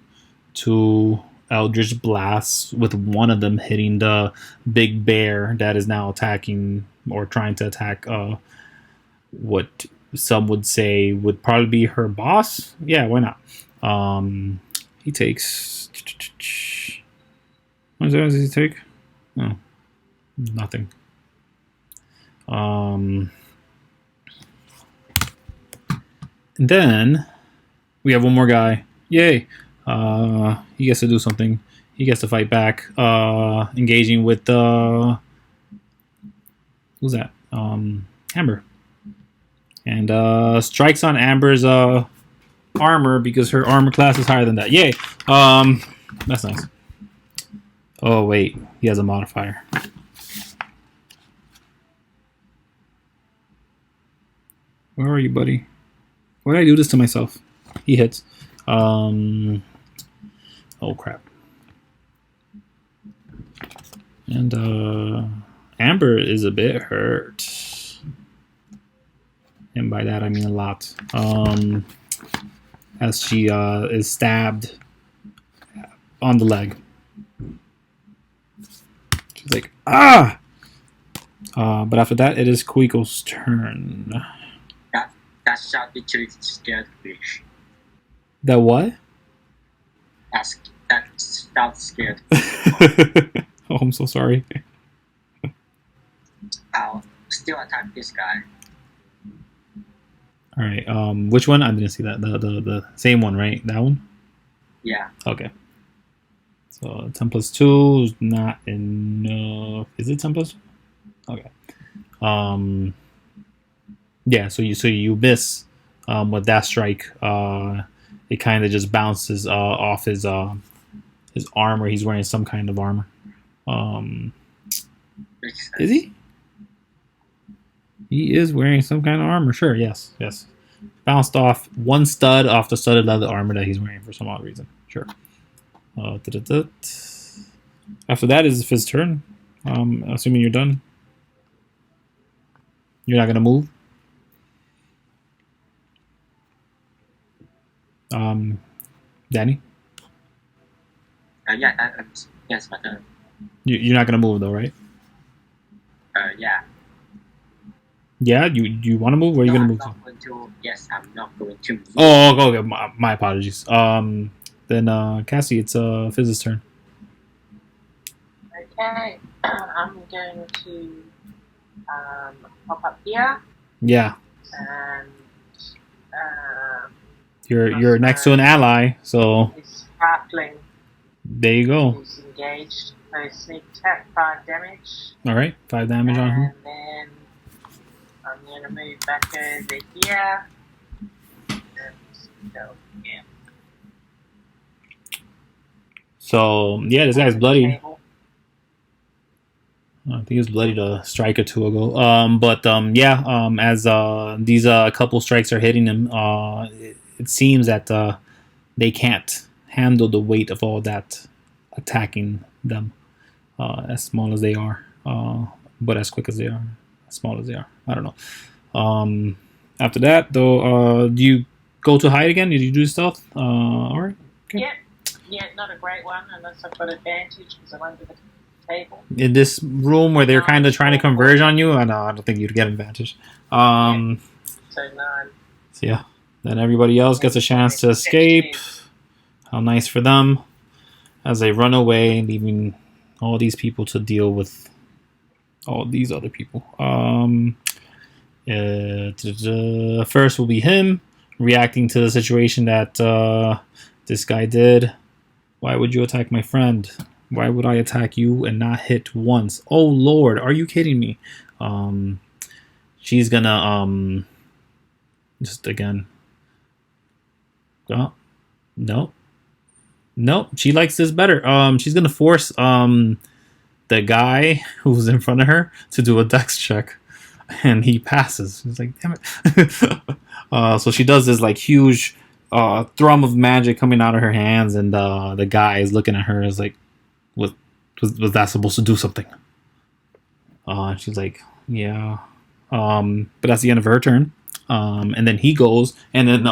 2 Eldritch Blasts, with one of them hitting the big bear that is now attacking or trying to attack what some would say would probably be her boss. Yeah, why not? He takes... What does he take? Oh, nothing. And then we have one more guy. Yay! He gets to do something. He gets to fight back, engaging with who's that? Amber, and strikes on Amber's armor because her armor class is higher than that. Yay! That's nice. Oh wait, he has a modifier. Where are you, buddy? Why did I do this to myself? He hits. Oh crap. And Amber is a bit hurt. And by that I mean a lot. As she is stabbed on the leg. She's like, ah! But after that, it is Kuiko's turn. That shot literally scared me. That what? That shot scared me. Oh, I'm so sorry. I'll still attack this guy. All right. Which one? I didn't see that. The same one, right? That one. Yeah. Okay. So 10 plus 2 is not enough. Is it 10 plus 2? Okay. Yeah. So you miss with that strike. It kind of just bounces off his armor. He's wearing some kind of armor. Is he? He is wearing some kind of armor. Sure. Yes. Yes. Bounced off one stud off the studded leather armor that he's wearing for some odd reason. Sure. After that is Fizz's turn. Assuming you're done. You're not gonna move. Danny. Yeah. Yes, but You're not gonna move though, right? yeah. Yeah. You want to move? Or are you gonna move? Yes, I'm not going to move. Oh, okay. My apologies. Then Cassie, it's Fizz's turn. Okay, I'm going to pop up here Yeah. and You're next to an ally, so this halfling there you go. is engaged. So sneak attack, 5 damage. All right, 5 damage on him. And then I'm going to move back over here. And go again. So yeah, this guy's bloody. Table. I think he was bloody to strike or two ago. As these couple strikes are hitting him, it seems that they can't handle the weight of all that attacking them, as small as they are, but as quick as they are, as small as they are. I don't know. After that, though, do you go to hide again? Did you do stealth? All right. Okay. Yeah, not a great one unless I've got advantage because I'm under the table. In this room where they're kind of trying to converge on you, I don't think you'd get advantage. So 9. So yeah, then everybody else gets a chance to escape. How nice for them, as they run away, leaving all these people to deal with all these other people. First will be him. reacting to the situation that this guy did. Why would you attack my friend? Why would I attack you and not hit once? Oh Lord, are you kidding me? She's gonna just again. Oh, no. No, she likes this better. She's gonna force the guy who's in front of her to do a dex check, and he passes. He's like, damn it. So she does this like huge thrum of magic coming out of her hands, and the guy is looking at her as like, was that supposed to do something? She's like, yeah. But that's the end of her turn. And then he goes and then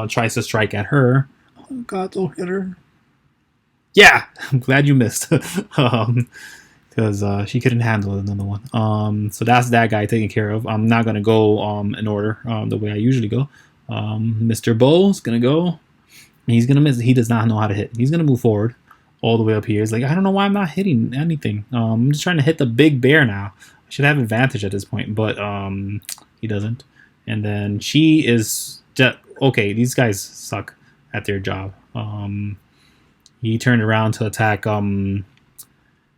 tries to strike at her. Oh God, don't hit her. Yeah, I'm glad you missed. Because she couldn't handle another one. So that's that guy taken care of. I'm not gonna go in order the way I usually go. Mr. Bow's gonna go. He's gonna miss. He does not know how to hit. He's gonna move forward all the way up here. He's like, I don't know why I'm not hitting anything. I'm just trying to hit the big bear now. I should have advantage at this point, but he doesn't. And then she is just, okay. These guys suck at their job. He turned around to attack that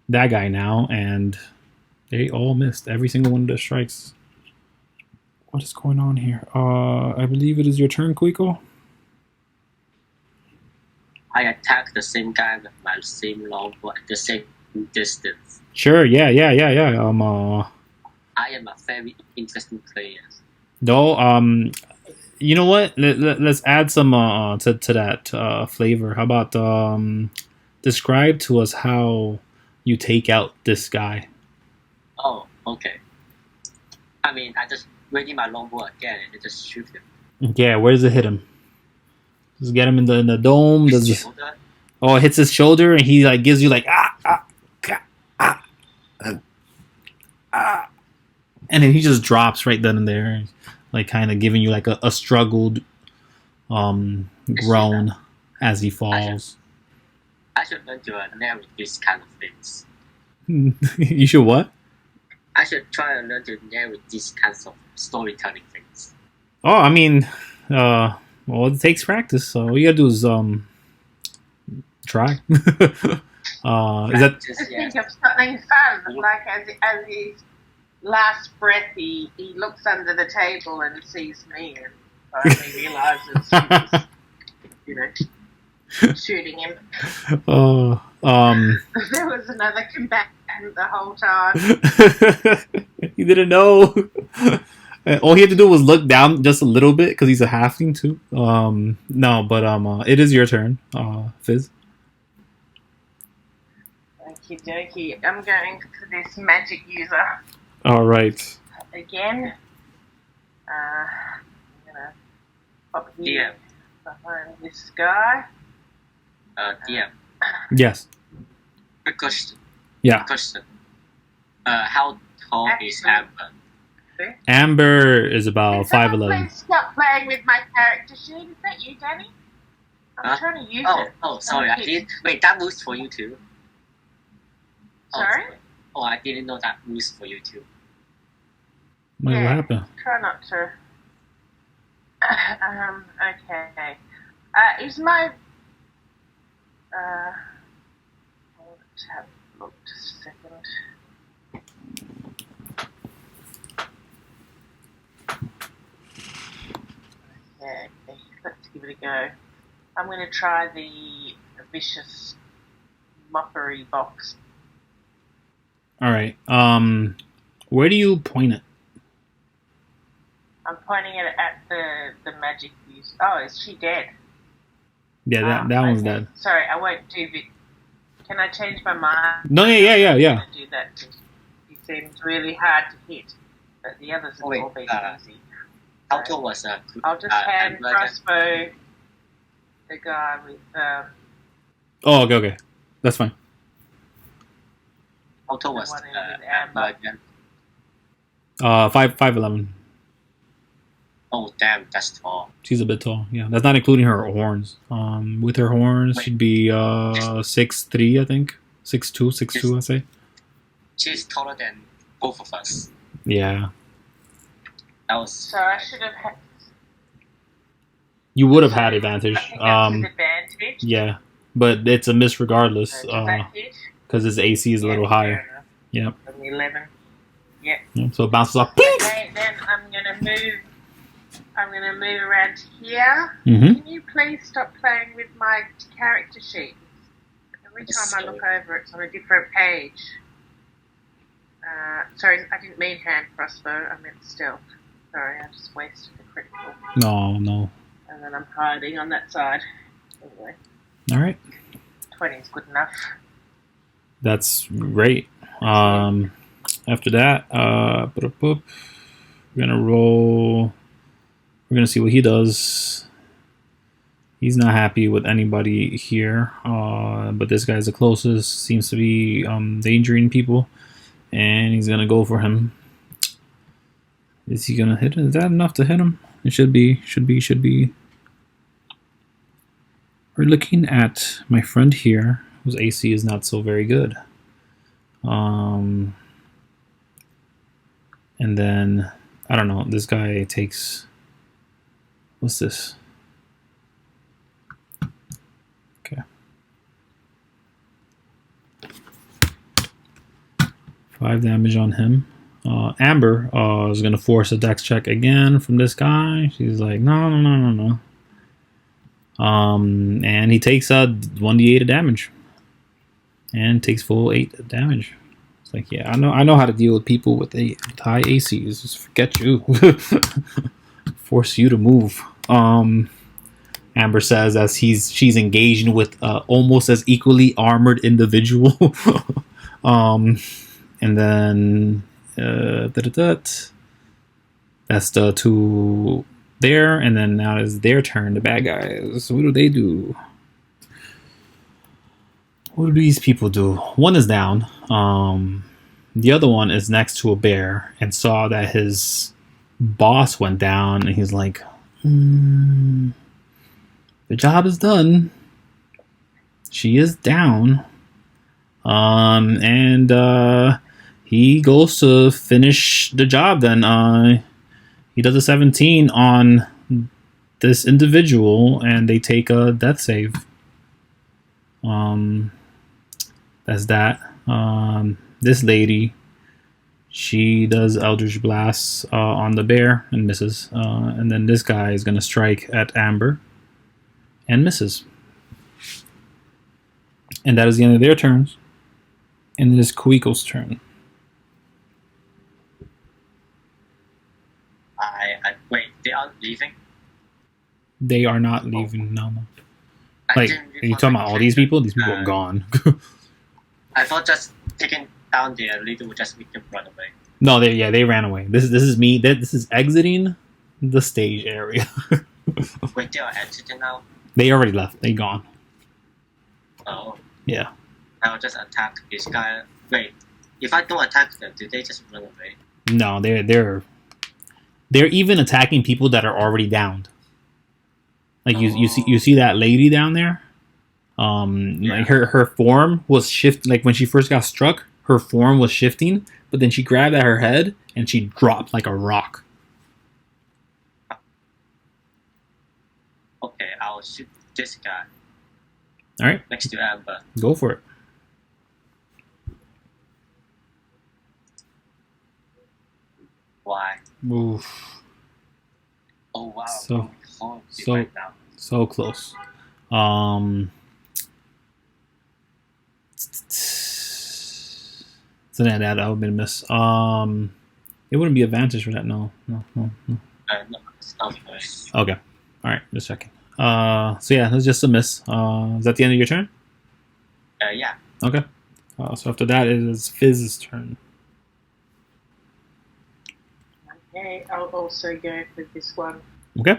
guy now, and they all missed every single one of the strikes. What is going on here? I believe it is your turn, Kuiko. I attack the same guy with my same longbow at the same distance. Sure. Yeah. I am a very interesting player. No. You know what? Let's add some to that flavor. How about describe to us how you take out this guy? Oh, okay. I mean, I just ready my longbow again and just shoot him. Yeah, where does it hit him? Just get him in the dome. His Does shoulder. Oh, it hits his shoulder, and he like gives you like and then he just drops right then and there, like kind of giving you like a struggled groan as he falls. I should learn to narrate these kind of things. You should what? I should try and learn to narrate these kinds of storytelling things. Oh, I mean, well, it takes practice. So all you gotta do is try. Is that? Just, I think of something fun, like as his last breath, he looks under the table and sees me, and finally realizes she's, shooting him. There was another combatant the whole time. He didn't know. All he had to do was look down just a little bit because he's a halfling too. No, but it is your turn, Fizz. Okie dokie. I'm going for this magic user All right. again. I'm gonna pop here behind this guy. DM. Yes. Quick question. Yeah. Question. How tall is Amber? Amber is about Can someone 5'11". please stop playing with my character sheet? Is that you, Danny? I'm trying to use it. Oh, sorry. I didn't. Wait, that moves for you too. Sorry? Oh, I didn't know that moves for you too. What happened? Try not to. Okay. Is my. Let's have a look just a second. Okay, let's give it a go. I'm going to try the vicious mockery box. All right. Where do you point it? I'm pointing it at the magic use. Oh, is she dead? Yeah, that one's dead. Sorry, I won't do it. Can I change my mind? No, yeah. I'm going to do that because he seems really hard to hit, but the others have all been easy. How tall was I'll just hand crossbow the guy with. Oh, okay. That's fine. How tall was one with Amber. again? 5'11". Oh, damn, that's tall. She's a bit tall. Yeah, that's not including her horns. With her horns, she'd be 6'3", I think. 6'2", 6'2", I say. She's taller than both of us. Yeah. That was. So I should have had. You would have had advantage. I think that's his advantage. Yeah, but it's a miss regardless. So does that hit? Because his AC is a little higher. Yep. An 11. Yep. Yeah, so it bounces off. Okay, then I'm gonna move around here. Mm-hmm. Can you please stop playing with my character sheet? Every time I look over, it's on a different page. Sorry, I didn't mean hand crossbow. I meant stealth. Sorry, I just wasted the critical. No. And then I'm hiding on that side. Anyway. All right. 20 is good enough. That's great. After that, we're gonna roll. We're gonna see what he does. He's not happy with anybody here, but this guy's the closest. Seems to be endangering people, and he's gonna go for him. Is he gonna hit him? Is that enough to hit him? It should be. Should be. We're looking at my friend here, whose AC is not so very good. And then, I don't know, this guy takes, what's this? Okay. 5 damage on him. Amber is going to force a dex check again from this guy. She's like, no. And he takes 1d8 of damage. And takes full 8 damage. It's like, yeah, I know how to deal with people with high ACs. Just forget you. Force you to move. Amber says as she's engaging with almost as equally armored individual. And then that's the 2 there, and then now it's their turn. The bad guys. What do they do? What do these people do? One is down. The other one is next to a bear and saw that his boss went down, and he's like, the job is done. She is down. And he goes to finish the job then. He does a 17 on this individual, and they take a death save. That's that. This lady, she does Eldritch Blast on the bear and misses. And then this guy is going to strike at Amber and misses. And that is the end of their turns. And it is Kuiko's turn. Wait, they are leaving? They are not leaving. No. I Like, didn't are you talking about all these people? These people are gone. I thought just taking down their leader would just make them run away. No, they ran away. This is me. This is exiting the stage area. Wait, they are exiting now? They already left. They gone. Oh. Yeah. I'll just attack this guy. Wait, if I don't attack them, do they just run away? No, they're even attacking people that are already downed. Like you see that lady down there. Like her form was shift. Like when she first got struck, her form was shifting, but then she grabbed at her head and she dropped like a rock. Okay, I'll shoot this guy. All right, next to Amber. Go for it. Why? Oof. Oh wow. So close. So that would have been a miss. It wouldn't be advantage for that. No. No, it's not nice. Okay. All right. Just checking. So yeah, that's just a miss. Is that the end of your turn? Yeah. Okay. So after that, it is Fizz's turn. Okay, I'll also go for this one. Okay.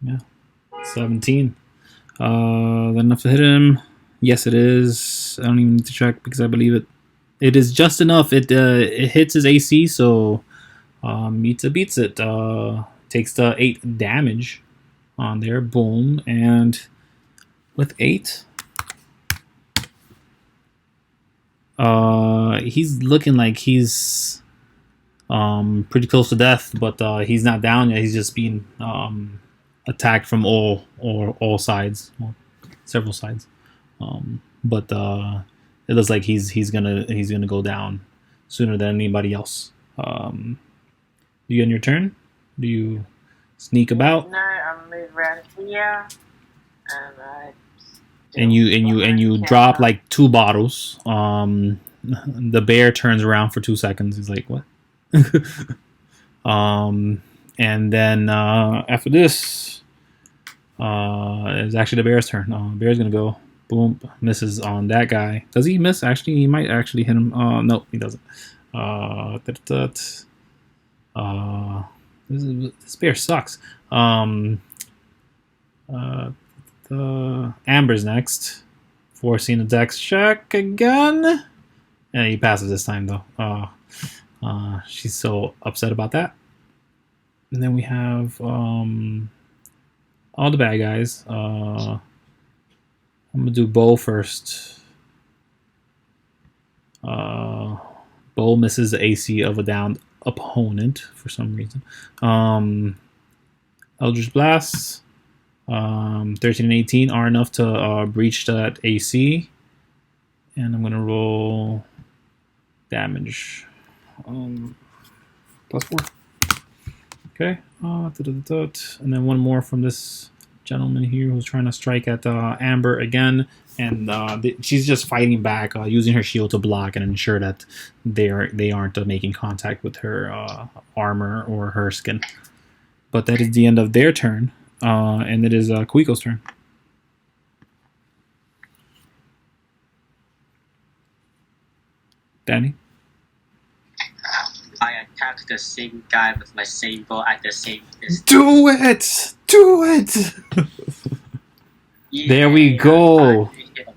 Yeah. 17. Enough to hit him. Yes, it is. I don't even need to check because I believe it. It is just enough. It hits his AC, so beats it. Takes the 8 damage on there. Boom. And with 8, he's looking like he's pretty close to death, but he's not down yet. He's just being attacked from all sides, well, several sides. But it looks like he's gonna go down sooner than anybody else. You on your turn? Do you sneak about? No, I'm move around here, and And you drop like 2 bottles. The bear turns around for 2 seconds. He's like, "What?" And then after this, it's actually the bear's turn. Bear's gonna go. Boom, misses on that guy. Does he miss? Actually, he might actually hit him. No, he doesn't. This bear sucks. Amber's next, forcing a dex check again. And he passes this time though. She's so upset about that. And then we have all the bad guys. I'm gonna do Bo first. Bo misses the AC of a downed opponent for some reason. Eldritch Blasts, 13 and 18 are enough to breach that AC. And I'm gonna roll damage. +4. Okay. And then one more from this gentleman here who's trying to strike at Amber again. And she's just fighting back, using her shield to block and ensure that they aren't making contact with her armor or her skin. But that is the end of their turn, and it is Kuiko's turn. Danny? I attacked the same guy with my same bow at the same distance. Do it! Do it! Yeah, There we go. I hit him.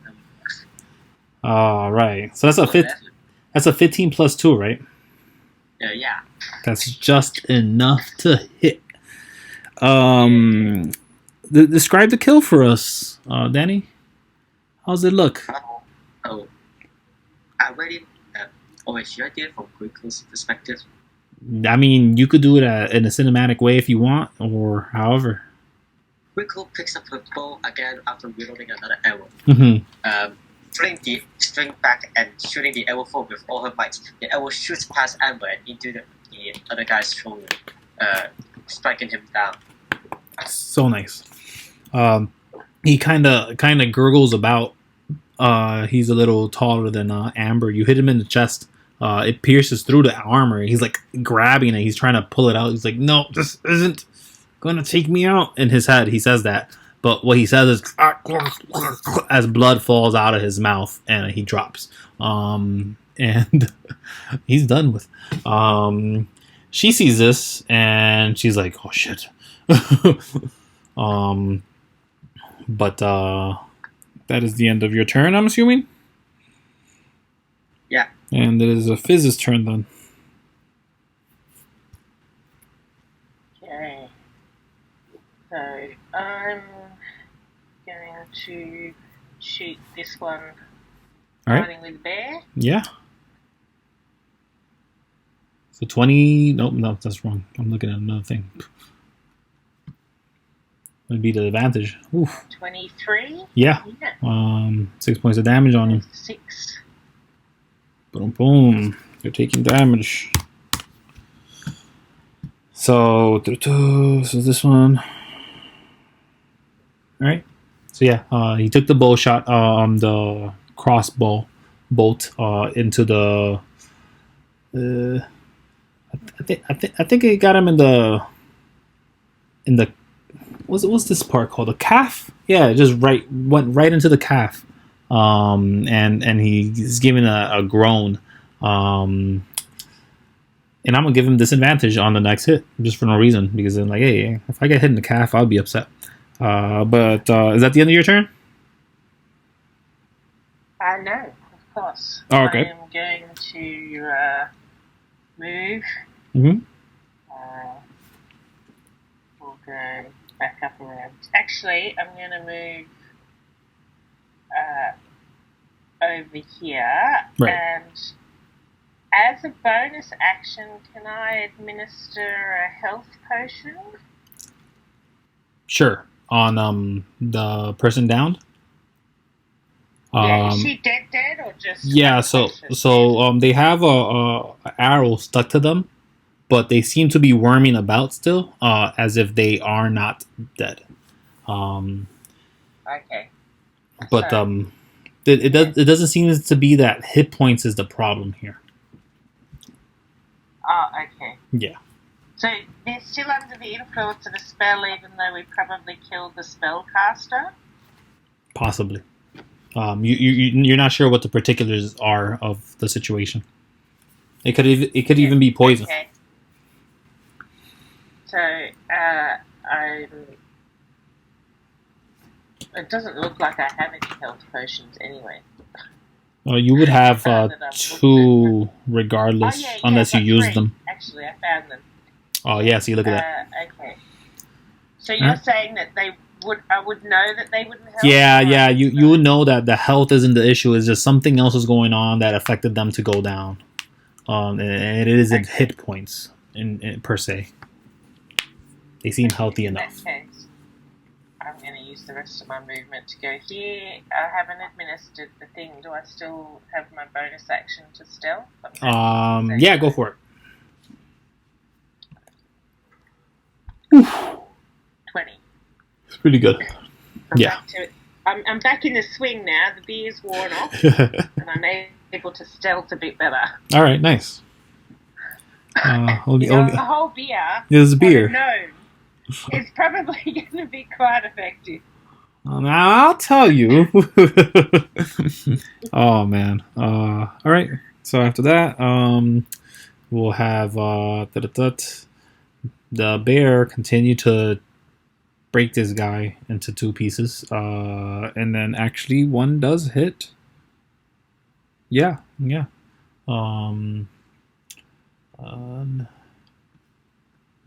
All right. So that's a 15 plus 2, right? Yeah. That's just enough to hit. Describe the kill for us, Danny. How's it look? Oh, I already always your idea from Kuiko's perspective. I mean, you could do it in a cinematic way if you want, or however. Kuiko picks up her bow again after reloading another arrow. Mm-hmm. Fling the string back and shooting the arrow forward with all her might. The arrow shoots past Amber and into the other guy's shoulder, striking him down. So nice. He kind of gurgles about. He's a little taller than Amber. You hit him in the chest. It pierces through the armor. He's like grabbing it. He's trying to pull it out. He's like, "No, this isn't gonna take me out." In his head, he says that. But what he says is, as blood falls out of his mouth, and he drops. And he's done with. She sees this, and she's like, "Oh shit." But that is the end of your turn, I'm assuming? Yeah. And it is a Fizz's turn then. Okay. So I'm going to shoot this one Alright. fighting with the bear. Yeah. So 20... Nope, no, that's wrong. I'm looking at another thing. Would be the advantage. Oof. 23. Yeah. Yeah. 6 points of damage on him. 6. Boom, boom. You're taking damage. So this one. Alright. So yeah, he took the bow shot, the crossbow bolt, into the. I think it got him in the. What's this part called? The calf? Yeah, it just went right into the calf. And he's giving a groan. And I'm gonna give him disadvantage on the next hit just for no reason, because I'm like, hey, if I get hit in the calf, I'll be upset. But is that the end of your turn? No, of course. Oh, okay. I am going to move. Mm-hmm. We'll go back up around. Actually, I'm going to move over here Right. and as a bonus action, can I administer a health potion? Sure. On the person downed. Yeah, is she dead or just? Yeah. So they have a arrow stuck to them, but they seem to be worming about still, as if they are not dead. Okay. But So, it doesn't seem to be that hit points is the problem here. oh, okay. Yeah. So they're still under the influence of the spell, even though we probably killed the spellcaster. Possibly. You're not sure what the particulars are of the situation. It could even be poison. Okay. So it doesn't look like I have any health potions anyway. You would have That I've two regardless, unless you use them. Actually, I found them. Oh yeah, see, look at that. Okay. So you're saying that I would know that they wouldn't help? Yeah. You would know that the health isn't the issue. It's just something else was going on that affected them to go down. And it isn't hit points in per se. They seem healthy enough. In that case, I'm going to use the rest of my movement to go here. I haven't administered the thing. Do I still have my bonus action to stealth? Yeah, go for it. 20. It's pretty good. Yeah. I'm back in the swing now. The beer's worn off, and I'm able to stealth a bit better. All right, nice. The whole beer. There's beer. No, it's probably going to be quite effective. Now I'll tell you. Oh man. All right. So after that, we'll have the bear continue to break this guy into two pieces, and then actually one does hit. Yeah.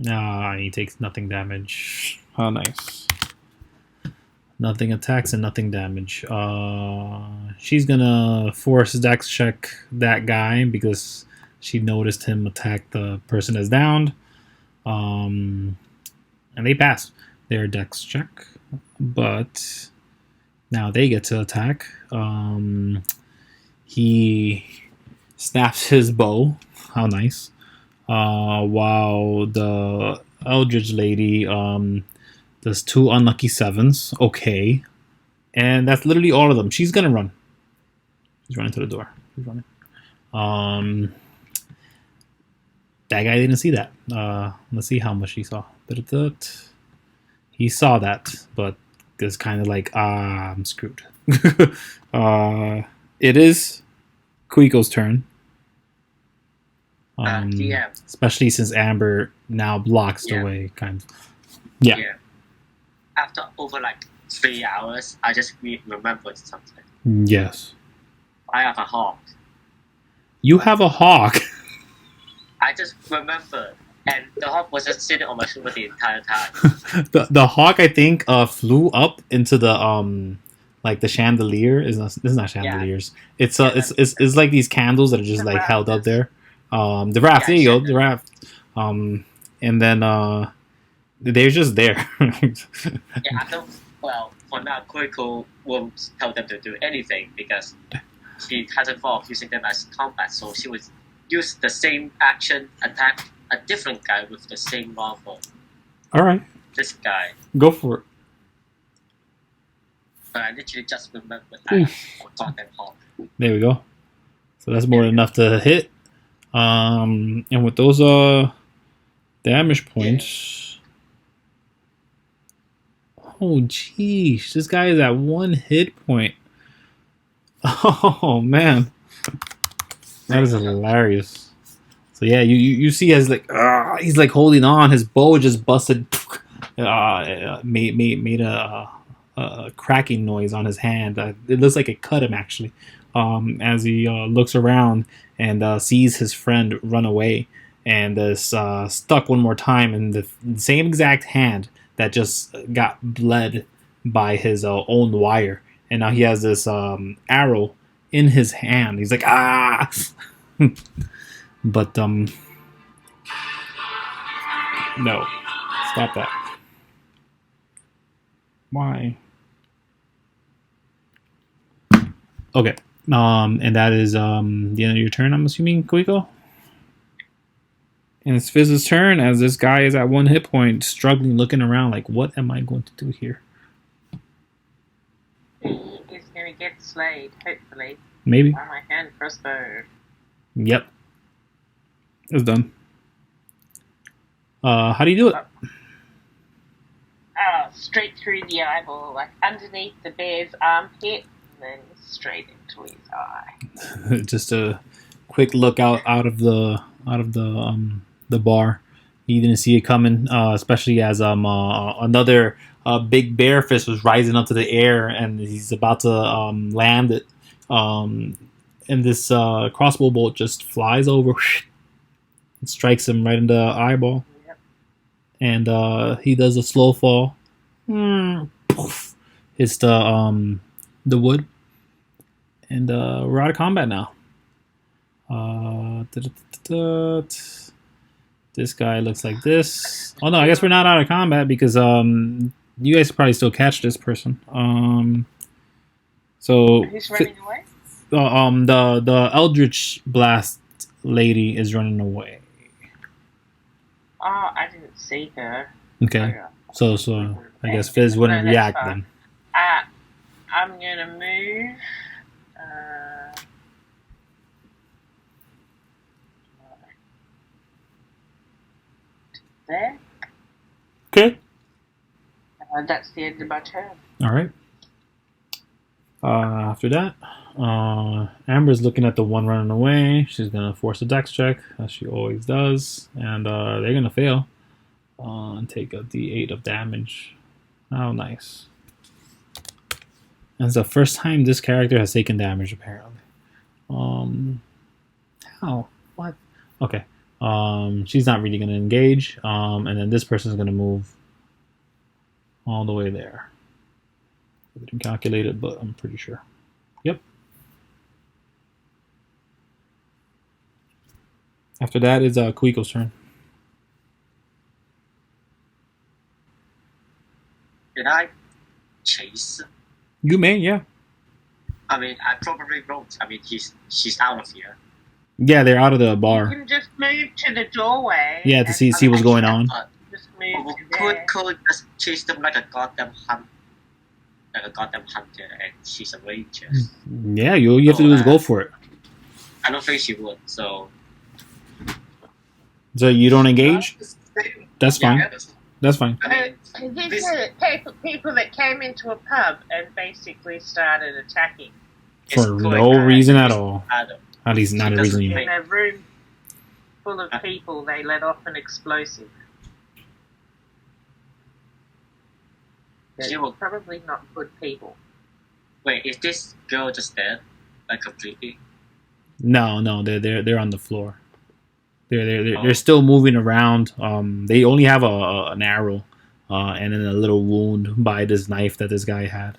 Nah, he takes nothing damage. Oh, nice. Nothing attacks and nothing damage. She's gonna force Dex check that guy because she noticed him attack the person that's downed. And they pass their Dex check, but now they get to attack. He snaps his bow. How nice. While the Eldritch lady does 2 unlucky 7s. Okay. And that's literally all of them. She's gonna run. She's running to the door. She's running. That guy didn't see that. Let's see how much he saw. He saw that, but it's kind of like, I'm screwed. It is Kuiko's turn. Especially since Amber now blocks the way, kind of. Yeah. After over 3 hours, I just remembered something. Yes. I have a hawk. You have a hawk? I just remembered, and the hawk was just sitting on my shoulder the entire time. the hawk, I think, flew up into the the chandelier. This is not chandeliers. Yeah. It's like these candles that are just held up there. The raft. There you go. The raft. And then they're just there. For now, Kuiko won't tell them to do anything because she hasn't thought of using them as combat, so she would use the same action, attack a different guy with the same rifle. Alright. This guy. Go for it. But I literally just remembered I forgot that hawk. There we go. So that's more than enough to hit. And with those damage points... Oh, jeez. This guy is at 1 hit point. Oh, man. That is hilarious. So, yeah, you see as he's holding on. His bow just busted. Made a cracking noise on his hand. It looks like it cut him, actually. As he looks around and sees his friend run away. And is stuck one more time in the same exact hand that just got bled by his own wire. And now he has this arrow in his hand. He's like, ah! But no, stop that. Why? Okay. And that is the end of your turn, I'm assuming, Kuiko? And it's Fizz's turn as this guy is at 1 hit point, struggling, looking around like, what am I going to do here? He is going to get slayed, hopefully, Maybe. by my hand crossbow. Yep. It's done. How do you do it? Straight through the eyeball, like underneath the bear's armpit, and then straight into his eye. Just a quick look out of the bar. You didn't see it coming, especially as another big bear fist was rising up to the air, and he's about to land it. And this crossbow bolt just flies over and strikes him right in the eyeball. Yep. And he does a slow fall. Poof. Hits the wood. And we're out of combat now. This guy looks like this. Oh no, I guess we're not out of combat because you guys probably still catch this person. So Who's running away? the Eldritch Blast lady is running away. Oh, I didn't see her. Okay. So I guess Fizz wouldn't No, react fine. then. I'm gonna move. There. Okay. That's the end of my turn. All right. After that, Amber's looking at the one running away. She's gonna force a dex check, as she always does, and they're gonna fail. And take a d8 of damage. Oh, nice. And it's the first time this character has taken damage, apparently. How? What? Okay. She's not really gonna engage. And then this person's gonna move all the way there. I didn't calculate it, but I'm pretty sure. Yep. After that is Kuiko's turn. Can I chase? You may, yeah. I mean, I probably won't. I mean, she's out of here. Yeah, they're out of the You bar. can just move to the doorway. Yeah, to see what's going on. Just move to there. Could just chase them like a goddamn hunter, and she's a ranger. Yeah, you have to do is go for it. I don't think she would. So So you don't engage? That's fine. yeah, That's fine. These are people that came into a pub and basically started attacking. it's For going no back. reason at all. Adam. At least not a reason. In a room full of people, they let off an explosive. She They're will- probably not good people. Wait, is this girl just dead? Like completely? No, they're on the floor. They're still moving around. They only have an arrow, and then a little wound by this knife that this guy had.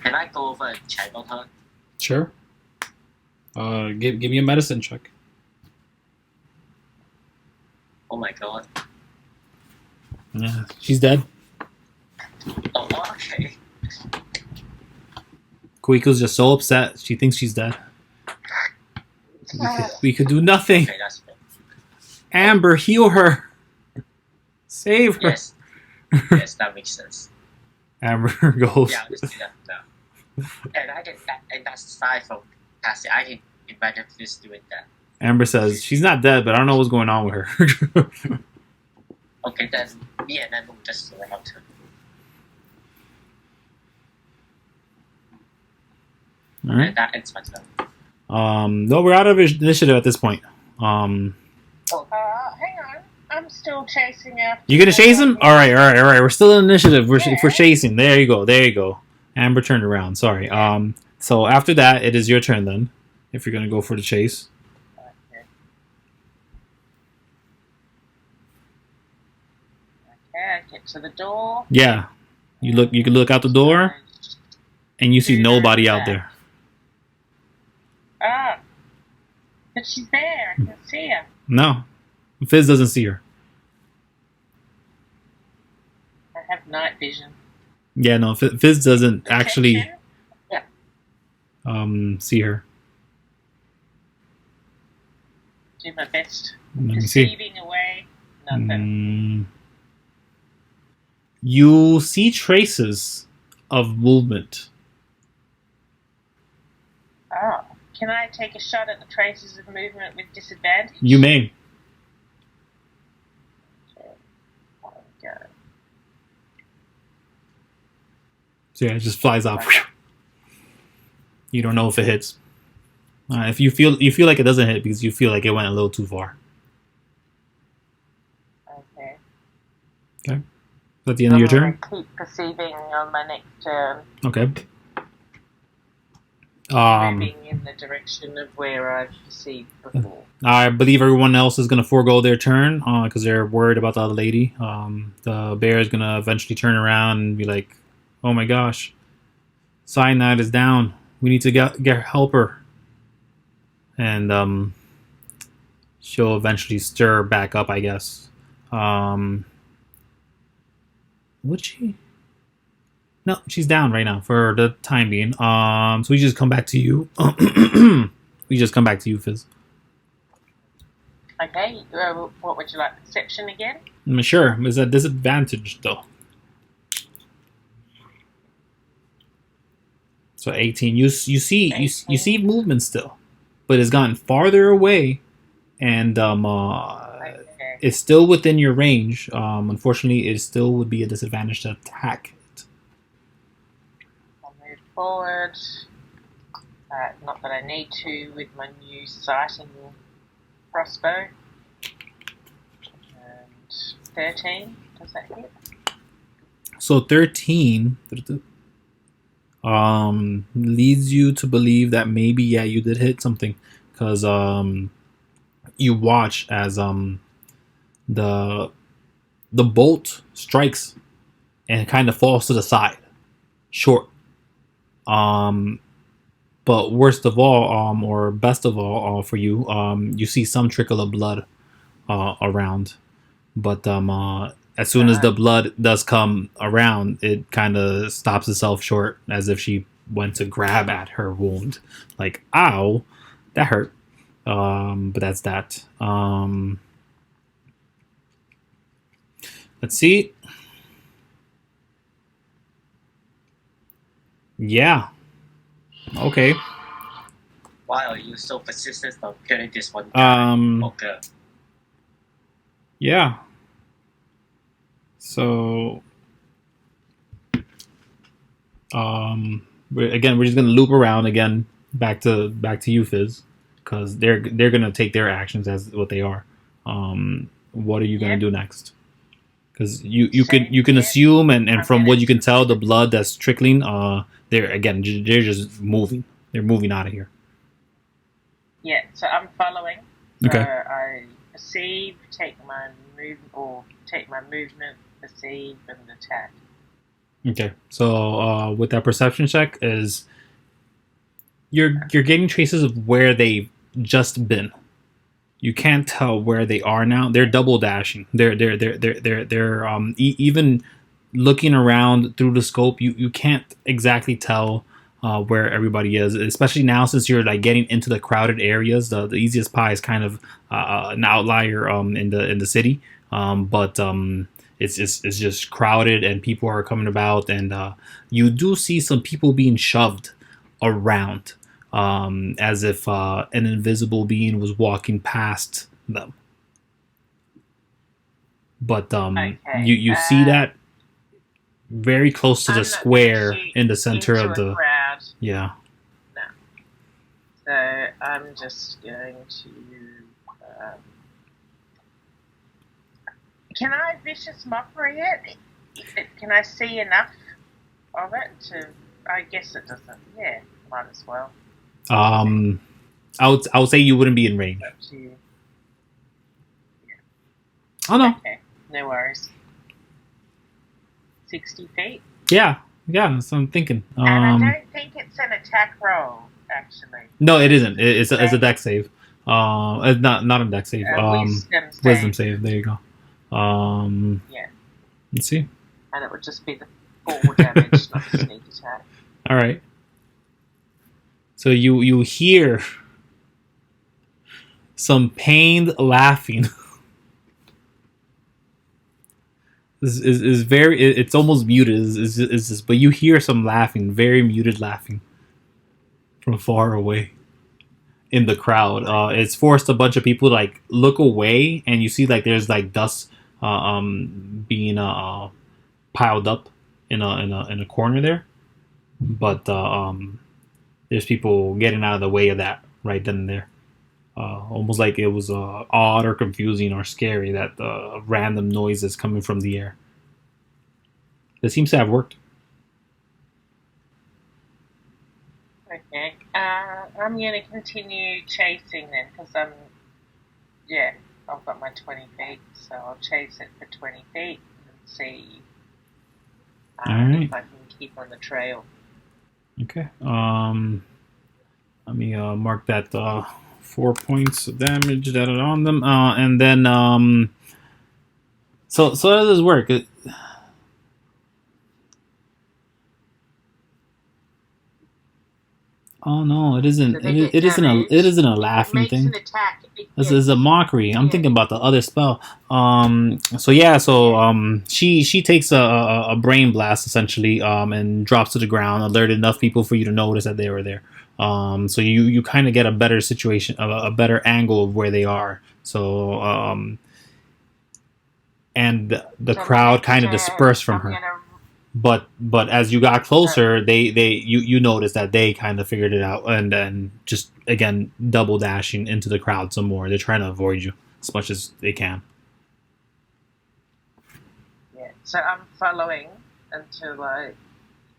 Can I go over and check on her? Sure. Give me a medicine check. Oh my god. Yeah, she's dead. Oh, okay. Kuiko's just so upset. She thinks she's dead. We could do nothing. Okay, that's fair. Amber, heal her. Save her. Yes. Yes, that makes sense. Amber goes. Yeah, let's do that now. And that's aside from Cassie. I can imagine this doing that. Amber says she's not dead, but I don't know what's going on with her. Okay, then me and Amber will just surround her. All right. And that ends my turn. No, we're out of initiative at this point. Hang on. I'm still chasing after. You gonna chase him? All right. We're still in initiative. We're chasing. There you go. Amber turned around. Sorry. So after that, it is your turn then. If you're gonna go for the chase. Okay, I get to the door. Yeah. You can look out the door, and you see nobody out there. But she's there. I can see her. No, Fizz doesn't see her. I have night vision. Yeah, no, Fizz doesn't actually Perception? see her. Do my best. Let me see. Perceiving away. Nothing. You see traces of movement. Oh. Can I take a shot at the traces of movement with disadvantage? You may. Okay. So yeah, it just flies off. You don't know if it hits. If you feel like it doesn't hit because you feel like it went a little too far. Okay. Okay. Is that the end of your turn? Keep perceiving on my next turn. Okay. Moving in the direction of where I've perceived before. I believe everyone else is going to forego their turn because they're worried about the other lady. The bear is going to eventually turn around and be like, "Oh my gosh, Cyanide is down. We need to get help her." And she'll eventually stir back up, I guess. Would she? No, she's down right now for the time being. So we just come back to you. We just come back to you, Fizz. Okay, what would you like? Perception again? Sure, it's a disadvantage though. So 18. You see 18. you see movement still, but it's gotten farther away, and Okay. it's still within your range. Unfortunately, it still would be a disadvantage to attack. I'll move forward. Not that I need to with my new sighting crossbow. And 13. Does that hit? So 13 leads you to believe that maybe you did hit something, because you watch as the bolt strikes and kind of falls to the side, short. But worst of all, or best of all, for you, you see some trickle of blood around, but as soon as the blood does come around, it kind of stops itself short, as if she went to grab at her wound. Like, ow, that hurt. But that's that. Let's see. Yeah. Okay. Why are you so persistent of killing this one? Okay. Yeah. So, we're just gonna loop around again back to you, Fizz, because they're gonna take their actions as what they are. What are you gonna do next? Because you can assume, and from what you can tell, the blood that's trickling, they're just moving. They're moving out of here. Yeah, so I'm following. Okay. I perceive, take my movement, perceive, and attack. Okay, so with that perception check, is you're getting traces of where they've just been. You can't tell where they are now. They're double dashing. They're even looking around through the scope. You can't exactly tell where everybody is, especially now since you're like getting into the crowded areas. The easiest pie is kind of an outlier in the city, but it's just crowded and people are coming about, and you do see some people being shoved around, as if an invisible being was walking past them. But you see that very close to the square in the center of the crowd. Yeah. No. So I'm just going to. Can I vicious mockery it? Can I see enough of it to? I guess it doesn't. Yeah, might as well. I would say you wouldn't be in range. Oh no. Okay, no worries. 60 feet. Yeah, that's what I'm thinking. And I don't think it's an attack roll, actually. No, it isn't. It's a dex save. Not a deck save. Wisdom save. There you go. Yeah. Let's see. And it would just be the 4 damage, not the sneak attack. All right. So you hear some pained laughing. is very. It's almost muted. Is this? But you hear some laughing, very muted laughing, from far away in the crowd. It's forced a bunch of people to, like, look away, and you see like there's like dust being piled up in a corner there, but there's people getting out of the way of that right then and there. Almost like it was odd or confusing or scary that random noises coming from the air. This seems to have worked. Okay. I'm going to continue chasing then, because I've got my 20 feet, so I'll chase it for 20 feet and see if I can keep on the trail. Okay. Let me mark that 4 points of damage that are on them, and then so how does this work? Oh no, it isn't. So It isn't a laughing thing. An attack. This is a mockery. I'm thinking about the other spell. She takes a brain blast essentially, and drops to the ground, alerted enough people for you to notice that they were there. So you kind of get a better situation, a better angle of where they are. So and the crowd kind of dispersed from her. But as you got closer, you noticed that they kind of figured it out, and then just again double dashing into the crowd some more. They're trying to avoid you as much as they can. Yeah, so I'm following until I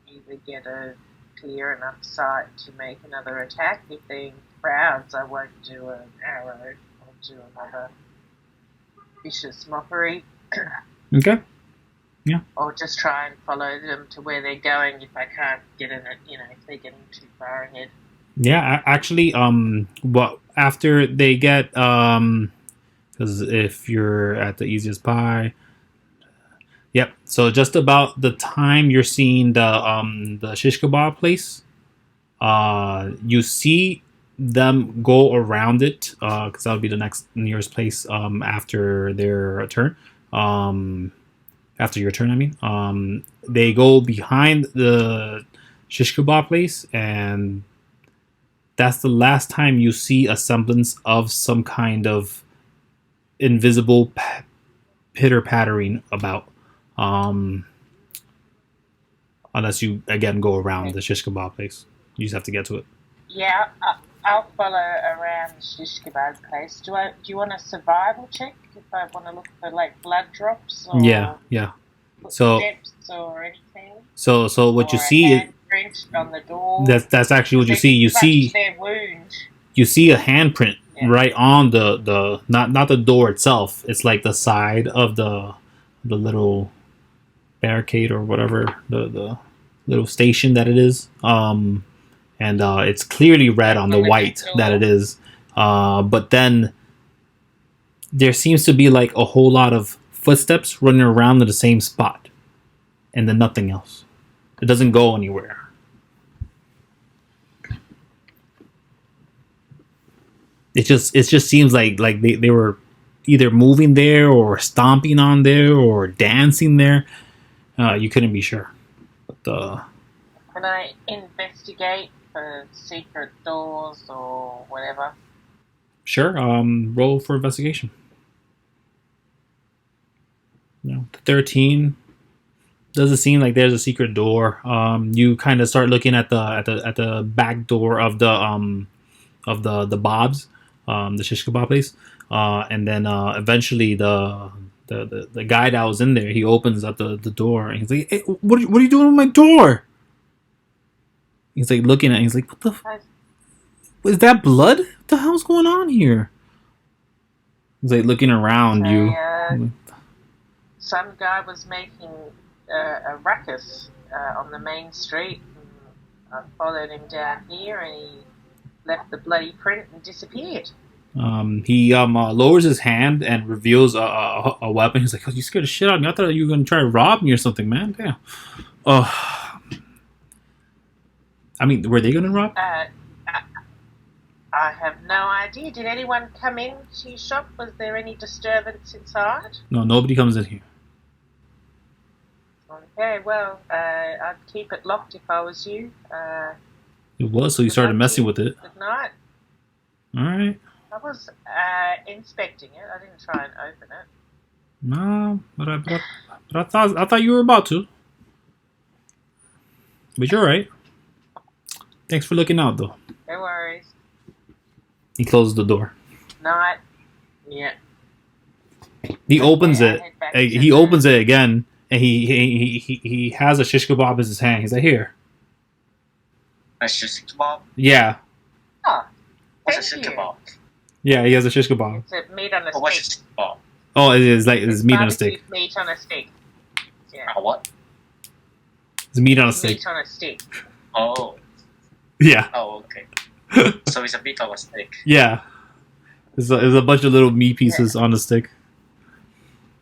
either get a clear enough sight to make another attack. If they're in crowds, I won't do an arrow. I'll do another vicious mockery. Okay. Yeah. Or just try and follow them to where they're going if I can't get in it, if they're getting too far ahead. Yeah, actually, after they get, because if you're at the easiest pie, yep. So just about the time you're seeing the shish kebab place, you see them go around it, because that'll be the next nearest place after their turn. After your turn, I mean. They go behind the shish kebab place, and that's the last time you see a semblance of some kind of invisible pitter-pattering about. Unless you, again, go around the shish kebab place. You just have to get to it. Yeah, I'll follow around the shish kebab place. Do you want a survival check if I want to look for, like, blood drops? Or yeah. So or anything? So what you see is on the door. That's actually what you see. You see their wound. You see a handprint right on the not the door itself. It's like the side of the little barricade or whatever, the little station that it is. And it's clearly red on the white that it is. But then there seems to be like a whole lot of footsteps running around in the same spot, and then nothing else. It doesn't go anywhere. It just seems like they were either moving there or stomping on there or dancing there. You couldn't be sure. But can I investigate for secret doors or whatever? Sure. Roll for investigation. 13. Doesn't seem like there's a secret door. You kind of start looking at the back door of the Bob's, the shish kebab place, and then eventually the guy that was in there, he opens up the door and he's like, "Hey, what are you doing with my door?" He's like looking at it, he's like, "What the? Is that blood? What the hell's going on here?" He's like looking around you. Some guy was making a ruckus on the main street. And I followed him down here, and he left the bloody print and disappeared. He lowers his hand and reveals a weapon. He's like, "Oh, you scared the shit out of me. I thought you were gonna try to rob me or something, man. Damn." I mean, were they gonna rob? I have no idea. Did anyone come into your shop? Was there any disturbance inside? No, nobody comes in here. Okay, well, I'd keep it locked if I was you. It was, so you started messing with it. Good night. All right. I was inspecting it. I didn't try and open it. No, but I thought you were about to. But you're right. Thanks for looking out, though. No worries. He closes the door. Night. Yeah. He opens it. head back He to opens it again, and he has a shish kebab in his hand. He's like, "Here." A shish kebab? Yeah, Oh, What's a thank shish you. kebab? yeah. He has a shish kebab. It's a meat on a Or what's a stick. shish kebab? Oh, it's meat on a stick. Barbecued meat on a stick. Yeah. What? It's meat on a stick. Meat on a stick. Oh. Yeah, Oh, okay. So it's a meat on a stick. yeah. There's a bunch of little meat pieces on the stick.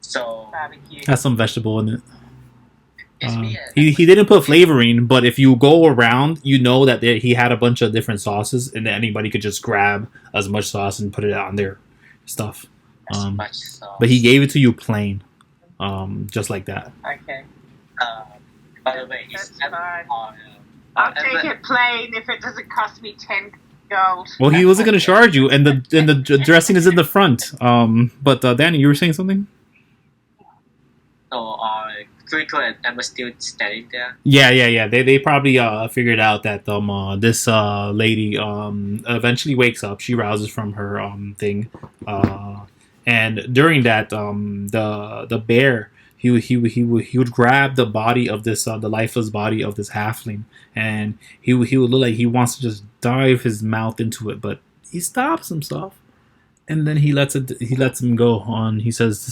So Barbecue. Has some vegetable in it. it's me. He didn't put flavoring, but if you go around, you know that he had a bunch of different sauces, and anybody could just grab as much sauce and put it on their stuff. As much sauce. But he gave it to you plain, just like that. Okay. By the way, That's is fine. on. I'll take it plain if it doesn't cost me 10 gold. Well, he wasn't going to charge you, and the dressing is in the front. But Danny, you were saying something? So Kuiko and Emma still standing there. Yeah. They probably figured out that this lady eventually wakes up. She rouses from her thing, and during that the bear he would grab the body of this the lifeless body of this halfling, and he would look like he wants to just dive his mouth into it, but he stops himself, and then he lets him go on. He says,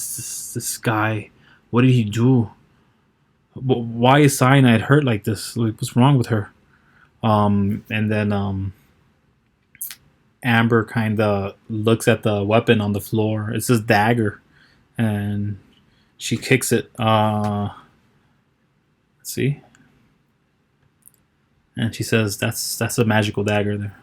"This guy, what did he do? Why is cyanide hurt like this? Like, what's wrong with her?" And then Amber kind of looks at the weapon on the floor. It's this dagger, and she kicks it. Let's see. And she says, "That's a magical dagger there."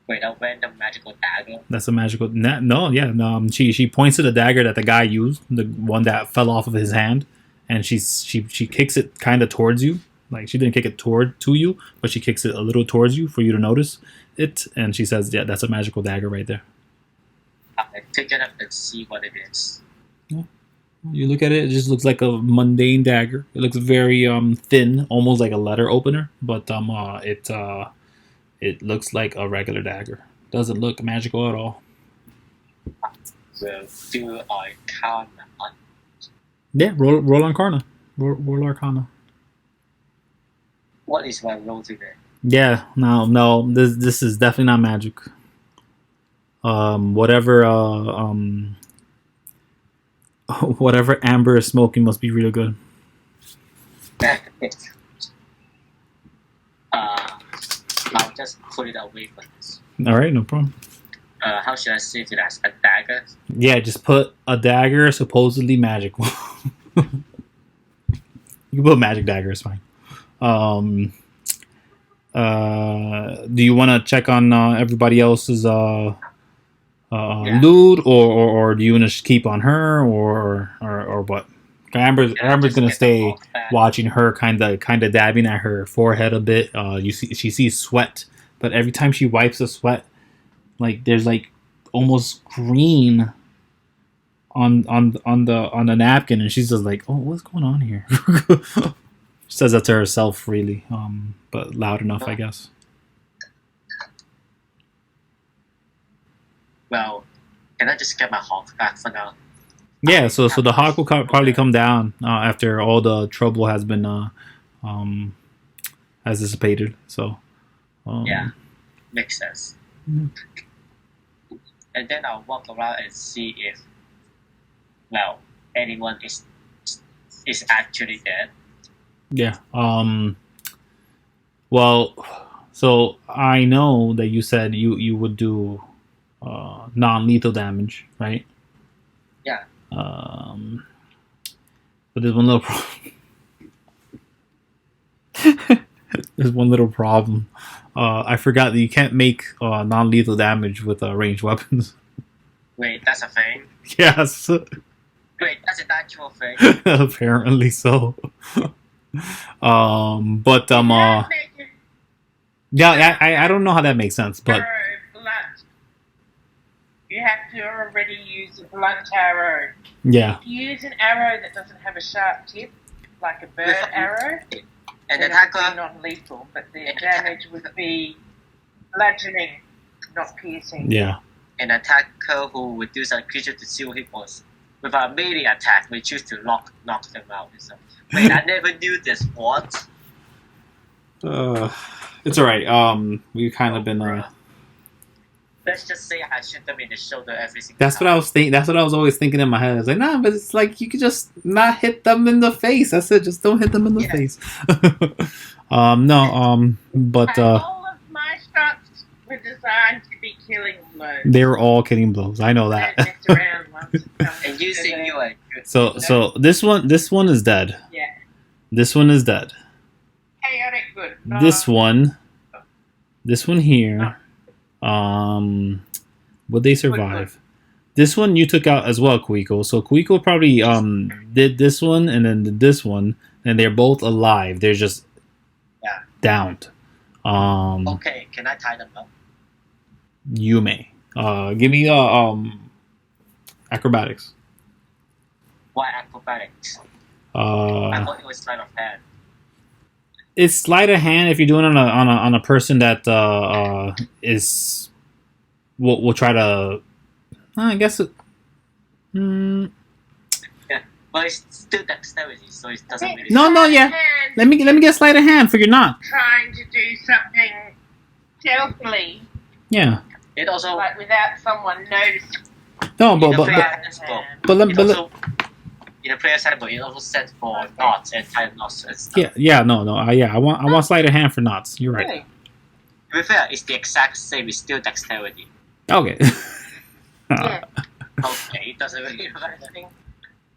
Wait, a random magical dagger. That's a magical. No, yeah. No, she points to the dagger that the guy used, the one that fell off of his hand, and she kicks it kind of towards you. Like, she didn't kick it to you, but she kicks it a little towards you for you to notice it. And she says, "Yeah, that's a magical dagger right there." I pick it up and see what it is. You look at it; it just looks like a mundane dagger. It looks very thin, almost like a letter opener, but it looks like a regular dagger. Doesn't look magical at all. Will do Arcana. Yeah, roll Arcana. Roll Arcana. What is my role today? Yeah, no. This is definitely not magic. Whatever Amber is smoking must be real good. I'll just put it away from this. All right, no problem. How should I save it as a dagger? Yeah, just put a dagger, supposedly magical. You can put magic dagger, it's fine. Do you want to check on everybody else's loot, or do you want to keep on her, or what? Amber's gonna stay watching her, kind of dabbing at her forehead a bit. She sees sweat, but every time she wipes the sweat, like there's like almost green on the napkin, and she's just like, "Oh, what's going on here?" She says that to herself freely, but loud enough, I guess. Well, can I just get my hawk back for now? Yeah, so the hawk will probably come down after all the trouble has been has dissipated. So yeah, makes sense. Mm. And then I'll walk around and see if, well, anyone is actually dead. Yeah. Well, So I know that you said you would do non-lethal damage, right? Yeah. But there's one little problem. There's one little problem. I forgot that you can't make non-lethal damage with ranged weapons. Wait, that's a thing. Yes, Wait, that's an actual thing. apparently so. But yeah, I don't know how that makes sense, but blunt. You have to already use a blunt arrow. yeah, If you use an arrow that doesn't have a sharp tip, like a bird arrow, An then it would attacker, be non-lethal, but the damage would be bludgeoning, not piercing. yeah. an attacker who reduces a creature to 0 hit points with a melee attack, we choose to knock them out. So, wait, I never knew this. What? It's all right. We've kind of been. Let's just say I shoot them in the shoulder every single That's time. what I was thinking. That's what I was always thinking in my head. I was like, nah, but it's like you could just not hit them in the face. That's it. Just don't hit them in the Yeah. face. No. But all of my shots were designed to be killing blows. they were all killing blows. I know Don't that. mess around once it comes And to using the- you are good. So this one is dead. Yeah. This one is dead. Chaotic good. This one here. Would they survive? This one you took out as well, Kuiko. So Kuiko probably did this one and then did this one, and they're both alive. They're just downed. Okay, can I tie them up? You may. Give me acrobatics. Why acrobatics? I thought it was sleight of hand. It's sleight of hand if you're doing it on a person that is will try to. I guess it. But it's still dexterity, so it doesn't really. No, yeah. Let me get sleight of hand for your knot. Trying to do something stealthily, Yeah. It also. like without someone noticing. No, in the but player's handbook, it also in the player's handbook, it also set for knots and tie knots and stuff. yeah, no. Yeah, I want sleight of hand for knots. You're right. Really? To be fair, it's the exact same. It's still dexterity. Okay. Yeah. Okay, it doesn't really matter.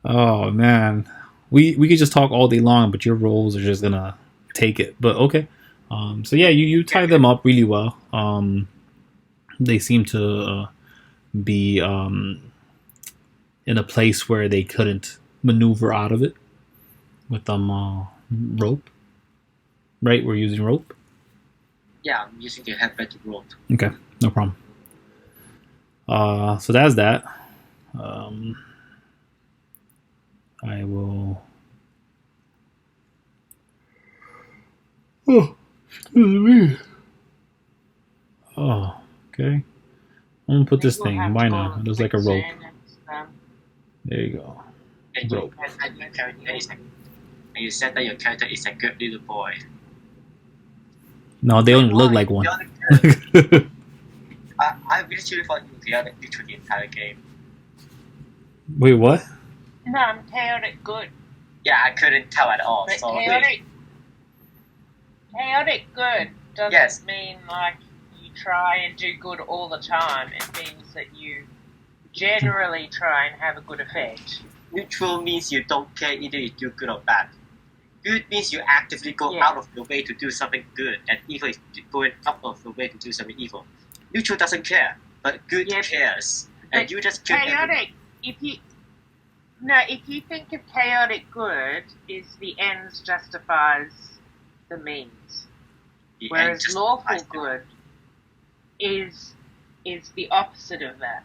Oh man, we could just talk all day long, but your rolls are just gonna take it. But okay, so yeah, you tie them up really well. They seem to be in a place where they couldn't maneuver out of it with rope. Right, we're using rope. Yeah, I'm using the headband to rope. Okay, no problem. So that's that. I will. Oh, excuse me. Oh, okay. I'm gonna put this We'll thing. have Why to not? go It looks like a rope. quicksand and, There you go. And Rope. your character is and you said that your character is a good little boy. No, they only look like one. I literally thought you were chaotic literally the entire game. Wait, what? No, I'm chaotic good. Yeah, I couldn't tell at all. But So chaotic good doesn't Yes. mean like you try and do good all the time. It means that you generally try and have a good effect. neutral means you don't care either you do good or bad. Good means you actively go Yeah. out of your way to do something good, and evil is going out of your way to do something evil. Neutral doesn't care, but good Yeah. cares, and But you just kill everyone. chaotic, if you think of chaotic good is the ends justifies the means, The end whereas justifies lawful the- good is the opposite of that.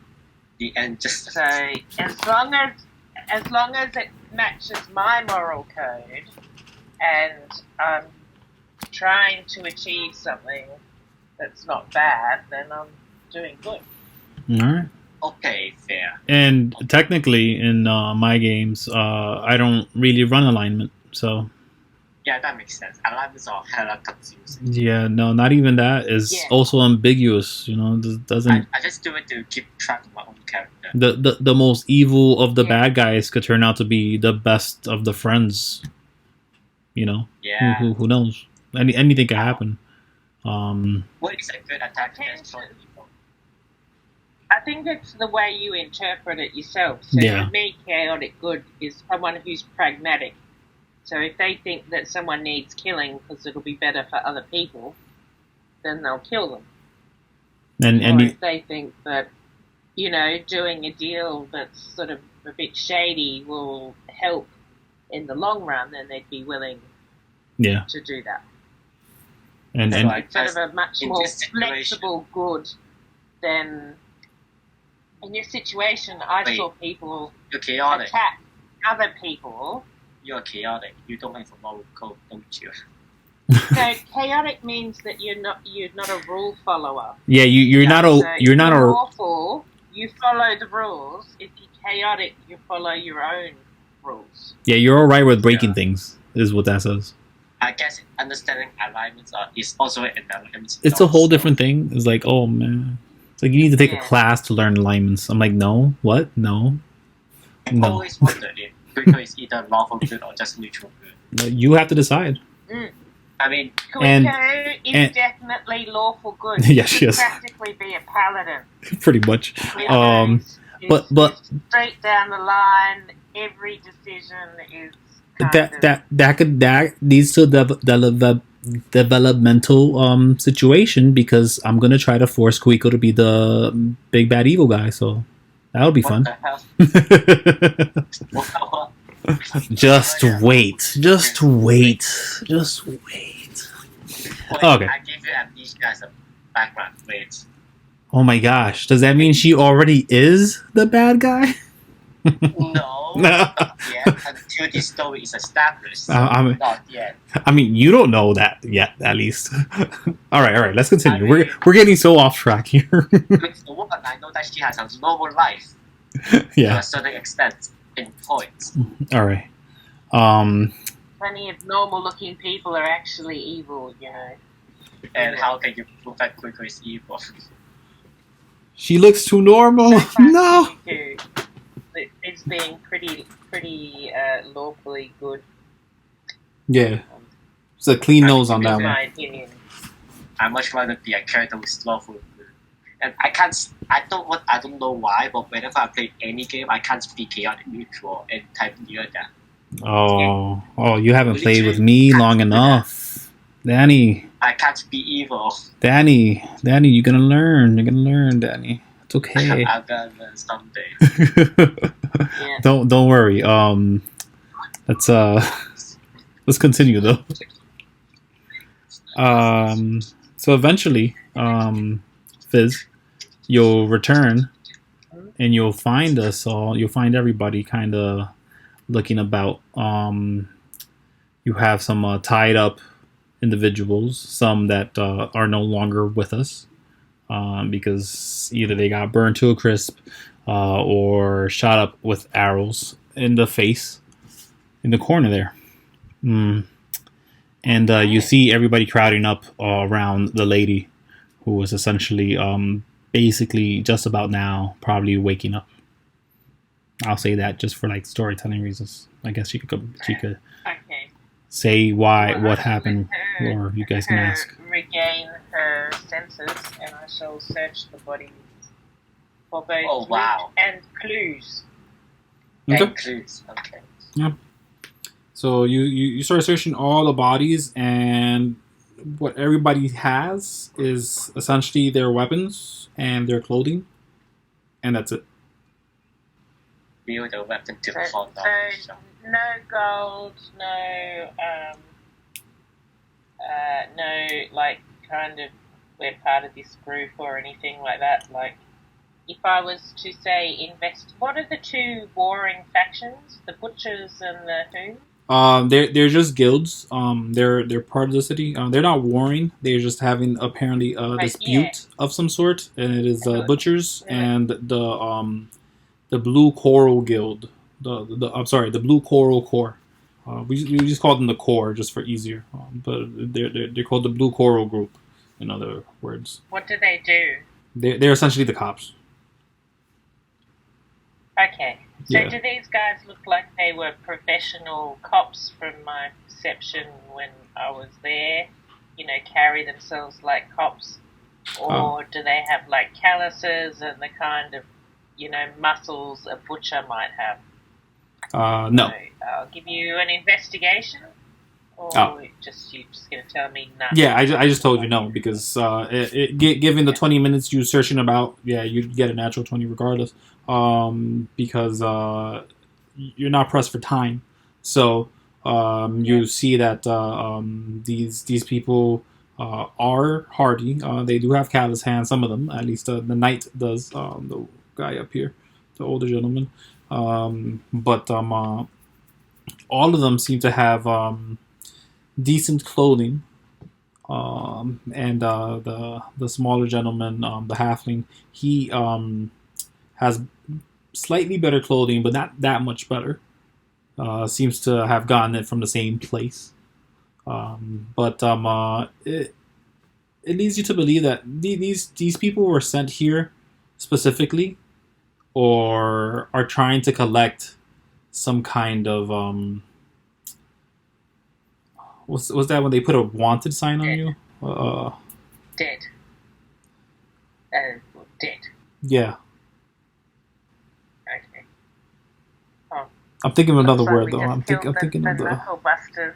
The end just. So as long as it matches my moral code, and I'm trying to achieve something that's not bad, then I'm doing good. All right. Okay, fair. And technically, in my games, I don't really run alignment. So Yeah, that makes sense. Alignments are hella confusing. yeah, no, not even that is Yeah. also ambiguous. You know, doesn't. I just do it to keep track of my own character. The most evil of the Yeah. bad guys could turn out to be the best of the friends. You know, Yeah. who knows? Anything can happen. What is a good attack against short people? I think it's the way you interpret it yourself. So Yeah. for me, chaotic good is someone who's pragmatic. So if they think that someone needs killing because it'll be better for other people, then they'll kill them. And Or you, if they think that, you know, doing a deal that's sort of a bit shady will help in the long run, then they'd be willing yeah, to do that. and So and I It's sort guess of a much in more this situation- flexible good than in this situation. I Wait. saw people You're chaotic. attack other people. You're chaotic. You don't have a moral code, don't you? So chaotic means that you're not a rule follower. yeah, you're not So a you're if not you're a lawful, you follow the rules. If you're chaotic, you follow your own rules. yeah, you're all right with breaking Yeah. things, is what that says. I guess understanding alignments is also an element. It's a whole different thing. It's like, oh man, it's like you need to take a Yeah. class to learn alignments. I'm like, no, what, no, I've no. always wondered if Kuiko is either lawful good or just neutral good. You have to decide. I mean, And- Kuiko is and- definitely lawful good. Yes, He could yes. practically be a paladin. Pretty much. You Um, know, it's but- straight down the line. Every decision is kind of, That leads to the developmental situation, because I'm gonna try to force Kuiko to be the big bad evil guy. So that'll be what fun. the hell? What? Just wait. Just wait. Just wait. Wait, Okay. I give you amnesia as a background. Wait. Oh my gosh. Does that mean she already is the bad guy? No, not yet. Until this story is established. I'm- Not yet. I mean, you don't know that yet, at least. all right. Let's continue. I We're mean- we're getting so off track here. With the woman, I know that she has a normal life to yeah. a certain extent in points. All right. plenty of normal-looking people are actually evil. You know. And how can you prove that Kuiko is evil? She looks too normal. So far, No. Kuiko is being pretty lawfully good. Yeah. It's a clean nose on that in one. my opinion. I much rather be a character who's lawful. And I don't know why, but whenever I play any game, I can't be chaotic neutral and type near that. Oh, you haven't played with me long enough. Danny, I can't be evil. Danny, you're gonna learn. You're gonna learn, Danny. It's okay. I'm gonna learn someday. Yeah. Don't worry. Let's continue though. So eventually, Fizz, you'll return, and you'll find us all. You'll find everybody kind of looking about. You have some tied up individuals, some that are no longer with us, because either they got burned to a crisp, or shot up with arrows in the face, in the corner there. And you see everybody crowding up around the lady, who was essentially, basically just about now, probably waking up. I'll say that just for like storytelling reasons. I guess she could Okay. say why, Well, what I happened, will let her- or you guys can her ask. Regain her senses, and I shall search the body for both Oh, wow. loot and clues. Okay. And clues. Okay. So you start searching all the bodies, and what everybody has is essentially their weapons and their clothing, and that's it. Wield the weapon to So, fall down. so no gold, no like kind of we're part of this group or anything like that. Like if I was to say what are the two warring factions? The butchers and the whom? They're just guilds. They're part of the city. They're not warring. They're just having apparently a dispute of some sort, and it is the butchers and the Blue Coral Guild. The Blue Coral Corps. We just call them the Corps just for easier. But they're called the Blue Coral Group. In other words, What do they do? they're essentially the cops. Okay. So Yeah. do these guys look like they were professional cops from my perception when I was there? carry themselves like cops, or do they have like calluses and the kind of muscles a butcher might have? No. So I'll give you an investigation, or you're just going to tell me no? Yeah, I just told you no because given the 20 minutes you searching about, you'd get a natural 20 regardless. Because you're not pressed for time, so you see that these people are hardy. They do have callous hands. Some of them, at least, the knight does. The guy up here, the older gentleman. But all of them seem to have decent clothing. And the smaller gentleman, the halfling, he has slightly better clothing, but not that much better. Seems to have gotten it from the same place. But it leads you to believe that these people were sent here specifically, or are trying to collect some kind of was that when they put a wanted sign on you? Dead. Dead. Yeah. Okay. Oh. I'm thinking of another word though. I'm I'm thinking of the knuckle busters.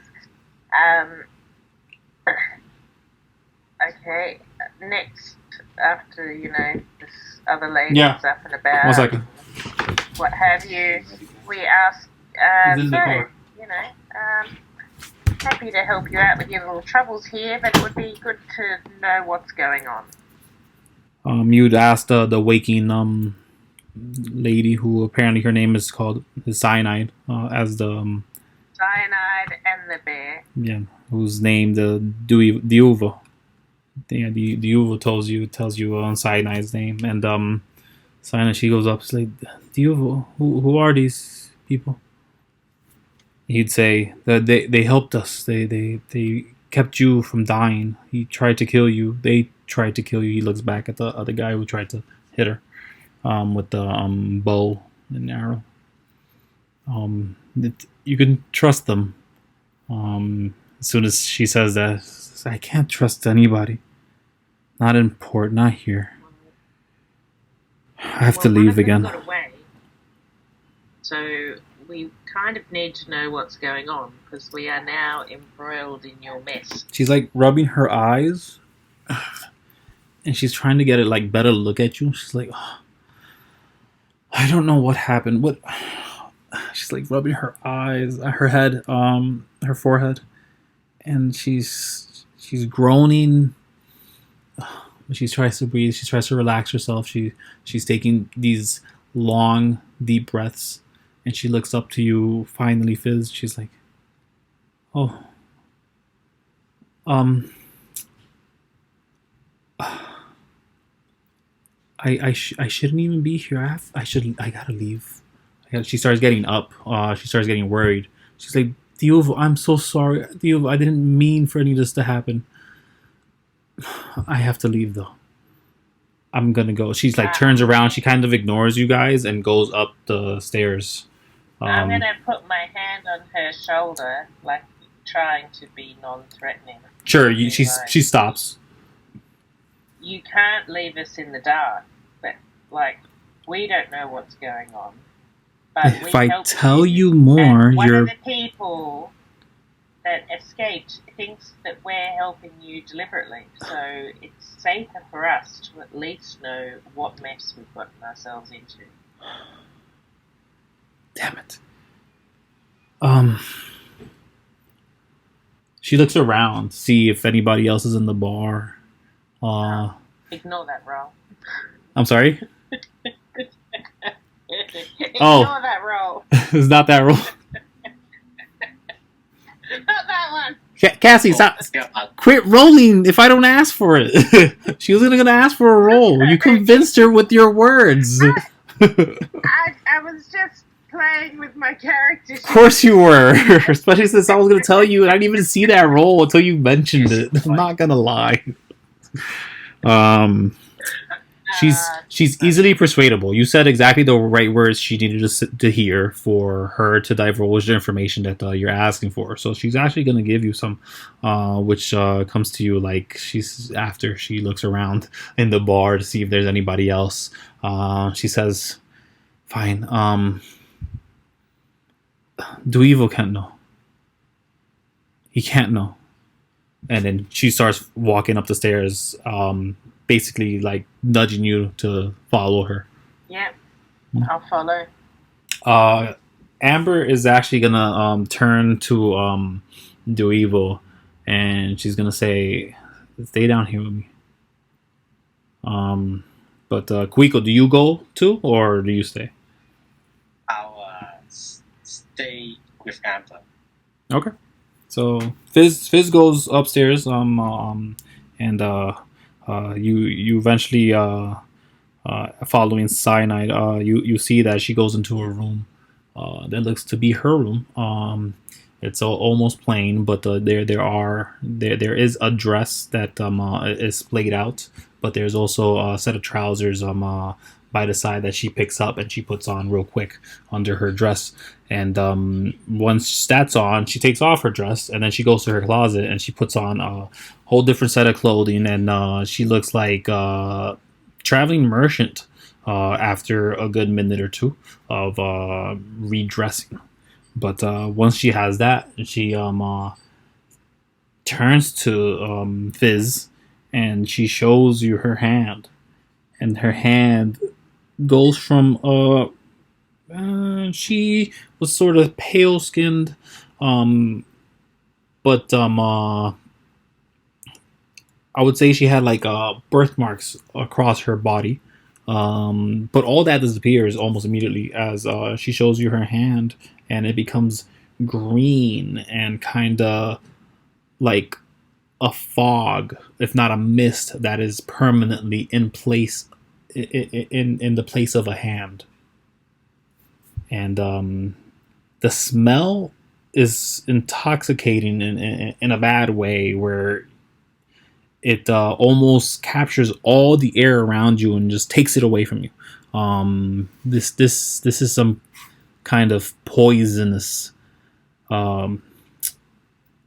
Okay. Next, after this other lady's up and about. 1 second. What have you? We ask. Happy to help you out with your little troubles here, but it would be good to know what's going on. You'd ask the waking lady, who apparently her name is called Cyanide, as the Cyanide and the bear. Yeah, who's named Diuva. Yeah, Diuva tells you Cyanide's name, and Cyanide, she goes up, she's like, Diuva, who are these people? He'd say that they helped us. They kept you from dying. He tried to kill you. They tried to kill you. He looks back at the other guy who tried to hit her with the bow and arrow. You can trust them. As soon as she says that, I can't trust anybody. Not in port, not here. I have to leave again. Got away, so we kind of need to know what's going on, because we are now embroiled in your mess. She's like rubbing her eyes, and she's trying to get it like better look at you. She's like, oh, I don't know what happened. What? She's like rubbing her eyes, her head, her forehead, and she's groaning. She tries to breathe. She tries to relax herself. She's taking these long, deep breaths. And she looks up to you, finally, Fizz. She's like, oh. I shouldn't even be here. I gotta leave. She starts getting up. She starts getting worried. She's like, Diuva, I'm so sorry. Diuva, I didn't mean for any of this to happen. I have to leave, though. I'm gonna go. She's like, turns around. She kind of ignores you guys and goes up the stairs. I'm going to put my hand on her shoulder, like trying to be non-threatening. Sure, she stops. You can't leave us in the dark, but we don't know what's going on. But if I tell you more, one of the people that escaped thinks that we're helping you deliberately. So it's safer for us to at least know what mess we've gotten ourselves into. Damn it. She looks around, see if anybody else is in the bar. Ignore that roll. I'm sorry? Ignore that roll. It's not that roll. Not that one. Cassie, stop. Quit rolling if I don't ask for it. She was going to ask for a roll. You convinced her with your words. I was just playing with my character. Of course you were. Especially since I was going to tell you, and I didn't even see that roll until you mentioned it. I'm not going to lie. She's easily persuadable. You said exactly the right words she needed to hear for her to divulge the information that you're asking for. So she's actually going to give you some, which comes to you like she's after she looks around in the bar to see if there's anybody else. She says, "Fine. Duivo can't know. He can't know." And then she starts walking up the stairs, basically like nudging you to follow her. Yep, I'll follow. Amber is actually gonna turn to Duivo, and she's gonna say, "Stay down here with me." But Kuiko, do you go too, or do you stay? I'll stay with Amber. Okay. So Fizz goes upstairs, and you eventually following Cyanide, you see that she goes into a room that looks to be her room. It's almost plain, but there is a dress that is splayed out, but there's also a set of trousers by the side that she picks up and she puts on real quick under her dress. And once that's on, she takes off her dress and then she goes to her closet and she puts on a whole different set of clothing, and she looks like a traveling merchant after a good minute or two of redressing. But once she has that, she turns to Fizz and she shows you her hand, and her hand goes from she was sort of pale skinned, but I would say she had like birthmarks across her body, but all that disappears almost immediately as she shows you her hand, and it becomes green and kind of like a fog, if not a mist, that is permanently in place in the place of a hand. And the smell is intoxicating in a bad way, where it almost captures all the air around you and just takes it away from you. This is some kind of poisonous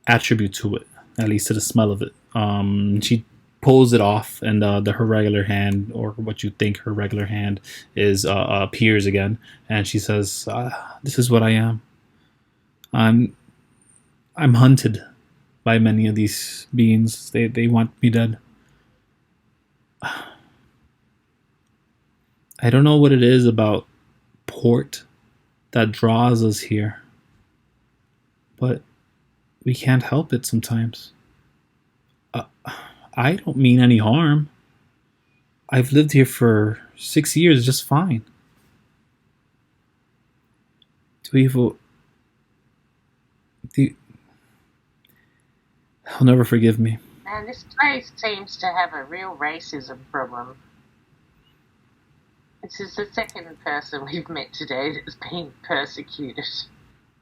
attribute to it, at least to the smell of it. She pulls it off, and her regular hand, or what you think her regular hand is, appears again, and she says, "This is what I am. I'm hunted by many of these beings. They want me dead. I don't know what it is about port that draws us here, but we can't help it sometimes. I don't mean any harm. I've lived here for 6 years just fine. He'll never forgive me." Man, this place seems to have a real racism problem. This is the second person we've met today that's been persecuted.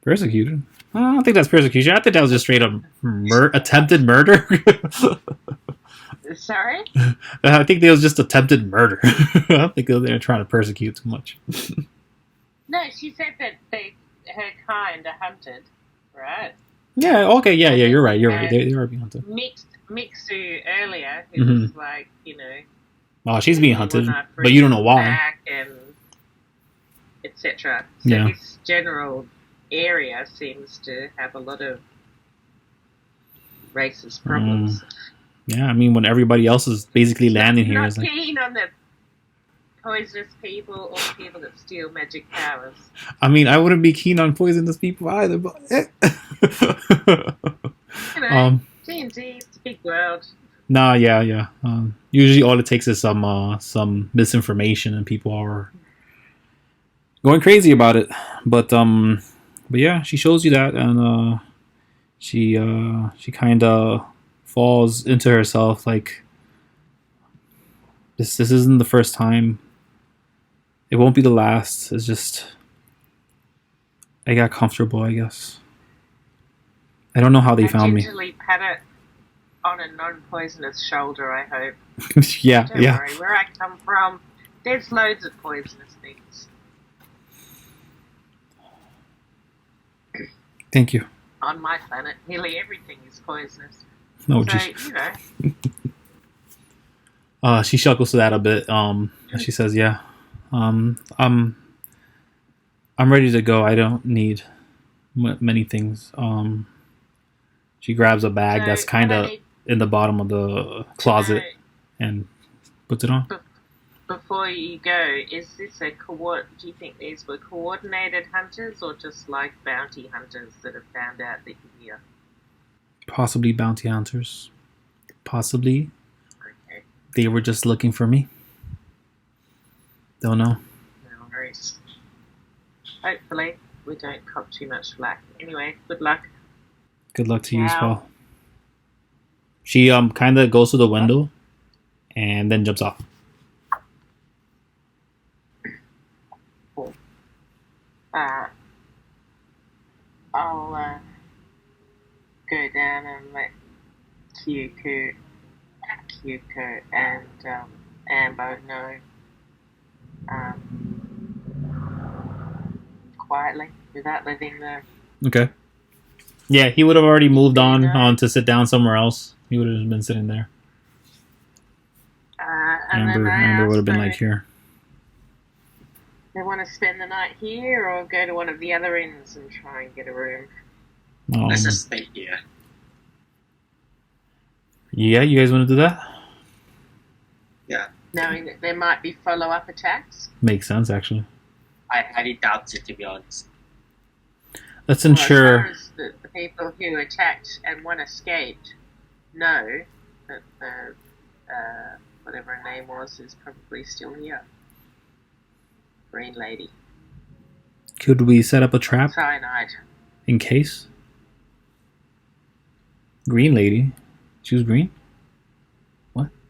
Persecuted? I don't think that's persecution. I think that was just straight up attempted murder. Sorry? I think it was just attempted murder. I don't think they're trying to persecute too much. No, she said that her kind are hunted, right? Yeah, okay, yeah, you're right. They are being hunted. Mixu earlier, who was like, Oh, she's being hunted, but you don't know why. Back and etc. So Yeah. This general area seems to have a lot of racist problems. Yeah, I mean, when everybody else is basically landing here, Not it's like, keen on the poisonous people or people that steal magic powers. I mean, I wouldn't be keen on poisonous people either, but D&D, it's a big world. Nah, yeah. Usually, all it takes is some misinformation, and people are going crazy about it. But yeah, she shows you that, and she kind of falls into herself like, this isn't the first time. It won't be the last. It's just I got comfortable, I guess. I don't know how they found me. Gingerly pat on a non-poisonous shoulder, I hope. Yeah, Don't yeah. worry, where I come from, there's loads of poisonous things. Thank you. On my planet, nearly everything is poisonous. Oh, So, jeez. you know, She chuckles to that a bit. She says, "Yeah, I'm ready to go. I don't need many things." She grabs a bag that's so kind what I of need in the bottom of the to closet know and puts it on. before you go, is this a do you think these were coordinated hunters or just like bounty hunters that have found out that you're here? Possibly bounty hunters. Possibly Okay, they were just looking for me. Don't know. no worries. Hopefully, we don't cop too much flack. Anyway, good luck. Good luck to you as Ciao. well. She kind of goes to the window and then jumps off. I'll go down and let Kyuko and Ambo know quietly without letting the Okay. Yeah, he would have already moved on Yeah. to sit down somewhere else. He would have just been sitting there. and then I Amber would have asked been them like here. they want to spend the night here or go to one of the other inns and try and get a room. Let's just stay here. Yeah, you guys want to do that? Knowing that there might be follow-up attacks. Makes sense, actually. I highly doubt it, to be honest. Let's Well, ensure. as far as the people who attacked and one escaped know that the whatever her name was is probably still here. Green lady. Could we set up a trap Cyanide. in case? Green lady. She was green?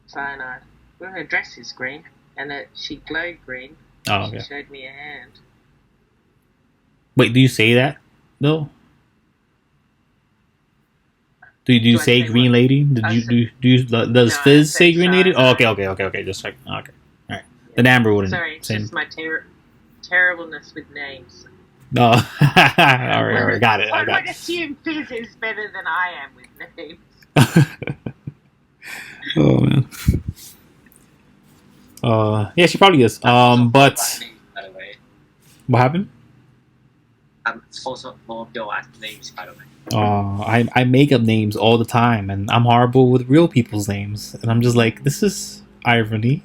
Cyanide. Well, her dress is green, and she glowed green. Oh, She okay. showed me a hand. Wait, do you say that, though? Do you Do I say say green what? lady? Does No, I Fizz said say green lady? Oh, cyanide. okay. Just like, okay. Alright. Then Amber wouldn't Sorry, it's say. just my terribleness with names. No. Alright. Got it. I One got would assume Fizz is better than I am with names. Oh, man. Yeah, she probably is. I'm But also bad names, by the way. what happened? I'm also horrible at names, by the way. I make up names all the time, and I'm horrible with real people's names. And I'm just like, this is irony.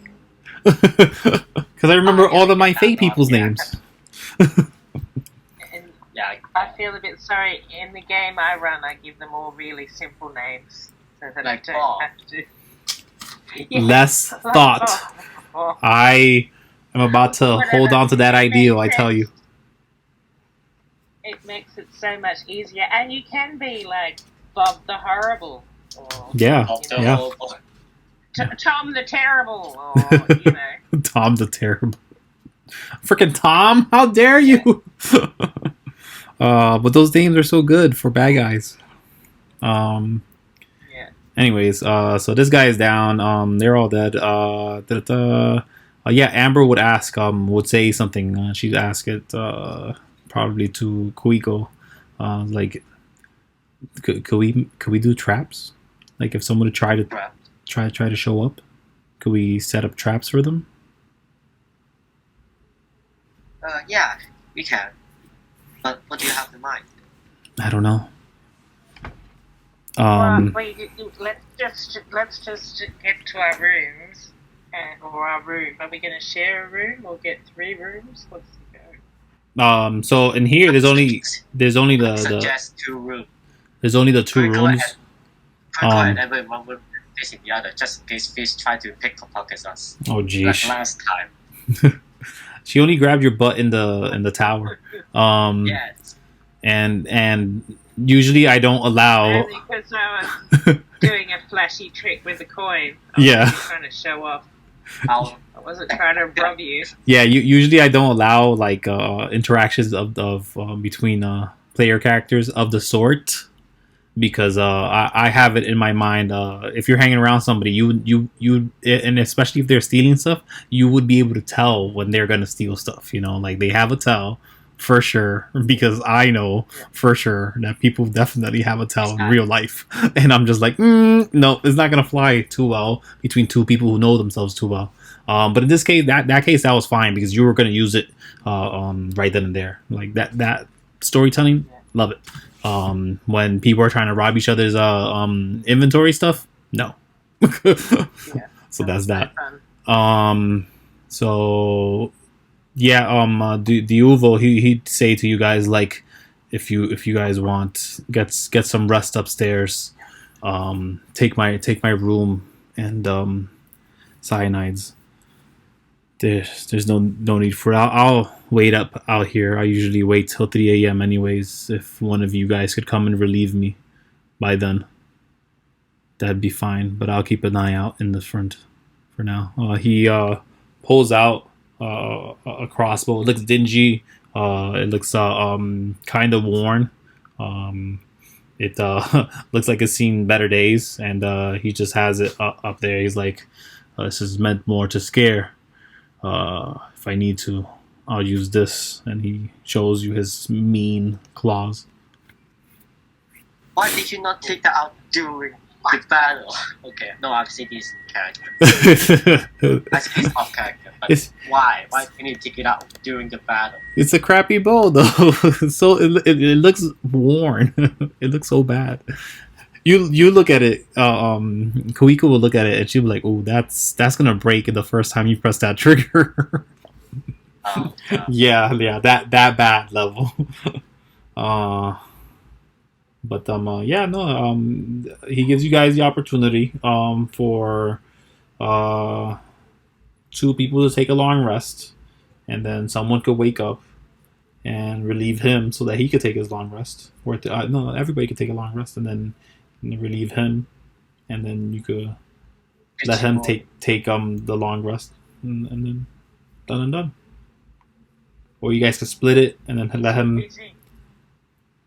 Because I remember all of my fake people's names. And Yeah, I feel a bit sorry. In the game I run, I give them all really simple names so that Like I don't Bob. have to. Less thought. Oh. I am about to hold on to that ideal, I tell you. It makes it so much easier, and you can be like Bob the Horrible, or Yeah. of the Yeah. whole Tom the Terrible, or you know. Tom the Terrible. Freaking Tom, how dare you? But those names are so good for bad guys. Yeah. Anyways, so this guy is down. They're all dead. Yeah, Amber would ask, would say something. She'd ask it, probably to Kuiko. Like, could we do traps? Like, if someone would try to crap. try to show up, could we set up traps for them? Yeah, we can. But what do you have in mind? I don't know. Let's just get to our rooms, or our room. Are we going to share a room or get 3 rooms? What's the go? So in here, there's only the Suggest 2 rooms. there's only the 2 rooms. And everyone will facing the other, just in case Fish try to pickpocket us. Oh Like geez. last time. She only grabbed your butt in the tower. Yes. And usually I don't allow. Only because I was doing a flashy trick with a coin. I Yeah. wasn't trying to show off. I'll I wasn't trying to rob you. Yeah, usually I don't allow like interactions of between player characters of the sort. because I have it in my mind. If you're hanging around somebody, you, and especially if they're stealing stuff, you would be able to tell when they're gonna steal stuff. You know, like they have a tell for sure, because I know for sure that people definitely have a tell in real life, and I'm just like, no, it's not gonna fly too well between two people who know themselves too well. But in this case, that case, that was fine because you were gonna use it right then and there, like that storytelling, love it. When people are trying to rob each other's inventory stuff, no. So that's that. So yeah, the Uvo, he'd say to you guys, like, if you guys want, get some rest upstairs, take my room, and cyanides. There's no need for it. I'll wait up out here. I usually wait till 3 a.m. anyways. If one of you guys could come and relieve me by then, that'd be fine. But I'll keep an eye out in the front for now. He pulls out a crossbow. It looks dingy. It looks kind of worn. It looks like it's seen better days, and he just has it up there. He's like, this is meant more to scare. If I need to, I'll use this. And he shows you his mean claws. Why did you not take that out during the battle? Okay, no, I've seen his character. I see he's off character. But why? Why didn't you take it out during the battle? It's a crappy bow, though. So it looks worn. It looks so bad. You look at it. Kuiko will look at it, and she'll be like, "Oh, that's gonna break the first time you press that trigger." Yeah, that bad level. But yeah, no. He gives you guys the opportunity for two people to take a long rest, and then someone could wake up and relieve him so that he could take his long rest. Or no, everybody could take a long rest, and then relieve him, and then you could let him take the long rest, and then done and done. Or you guys could split it and then let him.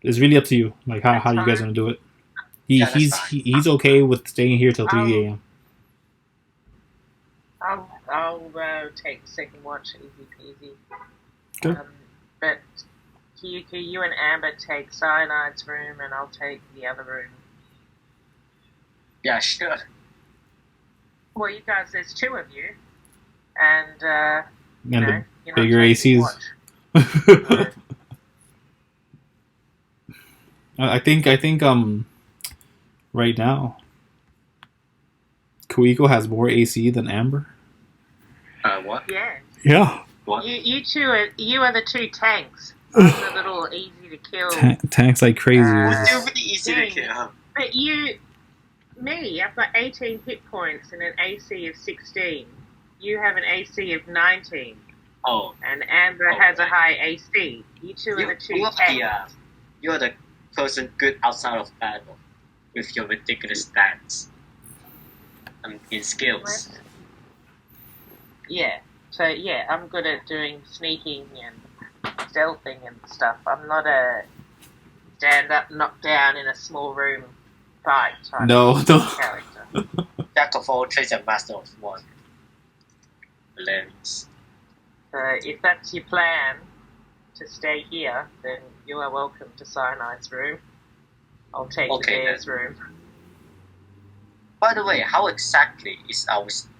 It's really up to you, like how you guys want to do it. He's okay with staying here till 3 a.m. I'll take the second watch, easy peasy. Good. But Kuiko, you and Amber take Cyanide's room, and I'll take the other room. Yeah, sure. Well, you guys, there's two of you, and the bigger ACs. I think right now Kuiko has more AC than Amber. What? Yeah. Yeah. What? You are the two tanks. I'm a little easy to kill. Tanks like crazy. It's still really easy to kill. But I've got 18 hit points and an AC of 16. You have an AC of 19. Oh. And Amber has a high AC. You two are the two tanks. You're the person good outside of battle with your ridiculous stats and in skills. Yeah. So yeah, I'm good at doing sneaking and stealthing and stuff. I'm not a stand up, knock down in a small room fight type of character. Jack of all trades and master of one. Hilarious. So if that's your plan to stay here, then you are welcome to Cyanide's room. I'll take the bear's room. By the way,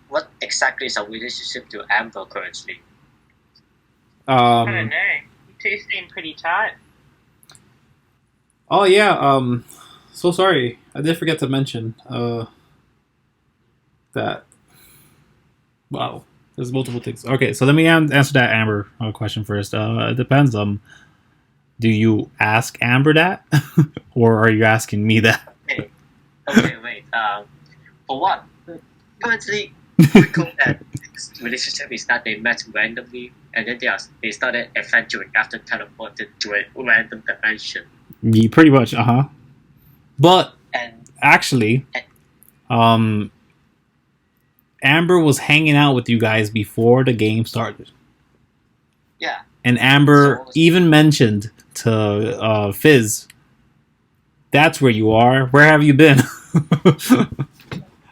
what exactly is our relationship to Amber currently? I don't know. You two seem pretty tight. Oh yeah. So sorry, I did forget to mention that. Wow, there's multiple things. Okay, so let me answer that Amber question first. It depends. Do you ask Amber that, or are you asking me that? Okay, wait. For what? Currently, we call that relationship is that they met randomly, and then they started adventuring after teleported to a random dimension. Yeah, pretty much, But and actually, Amber was hanging out with you guys before the game started. Yeah. And Amber even mentioned to Fizz That's where you are. Where have you been?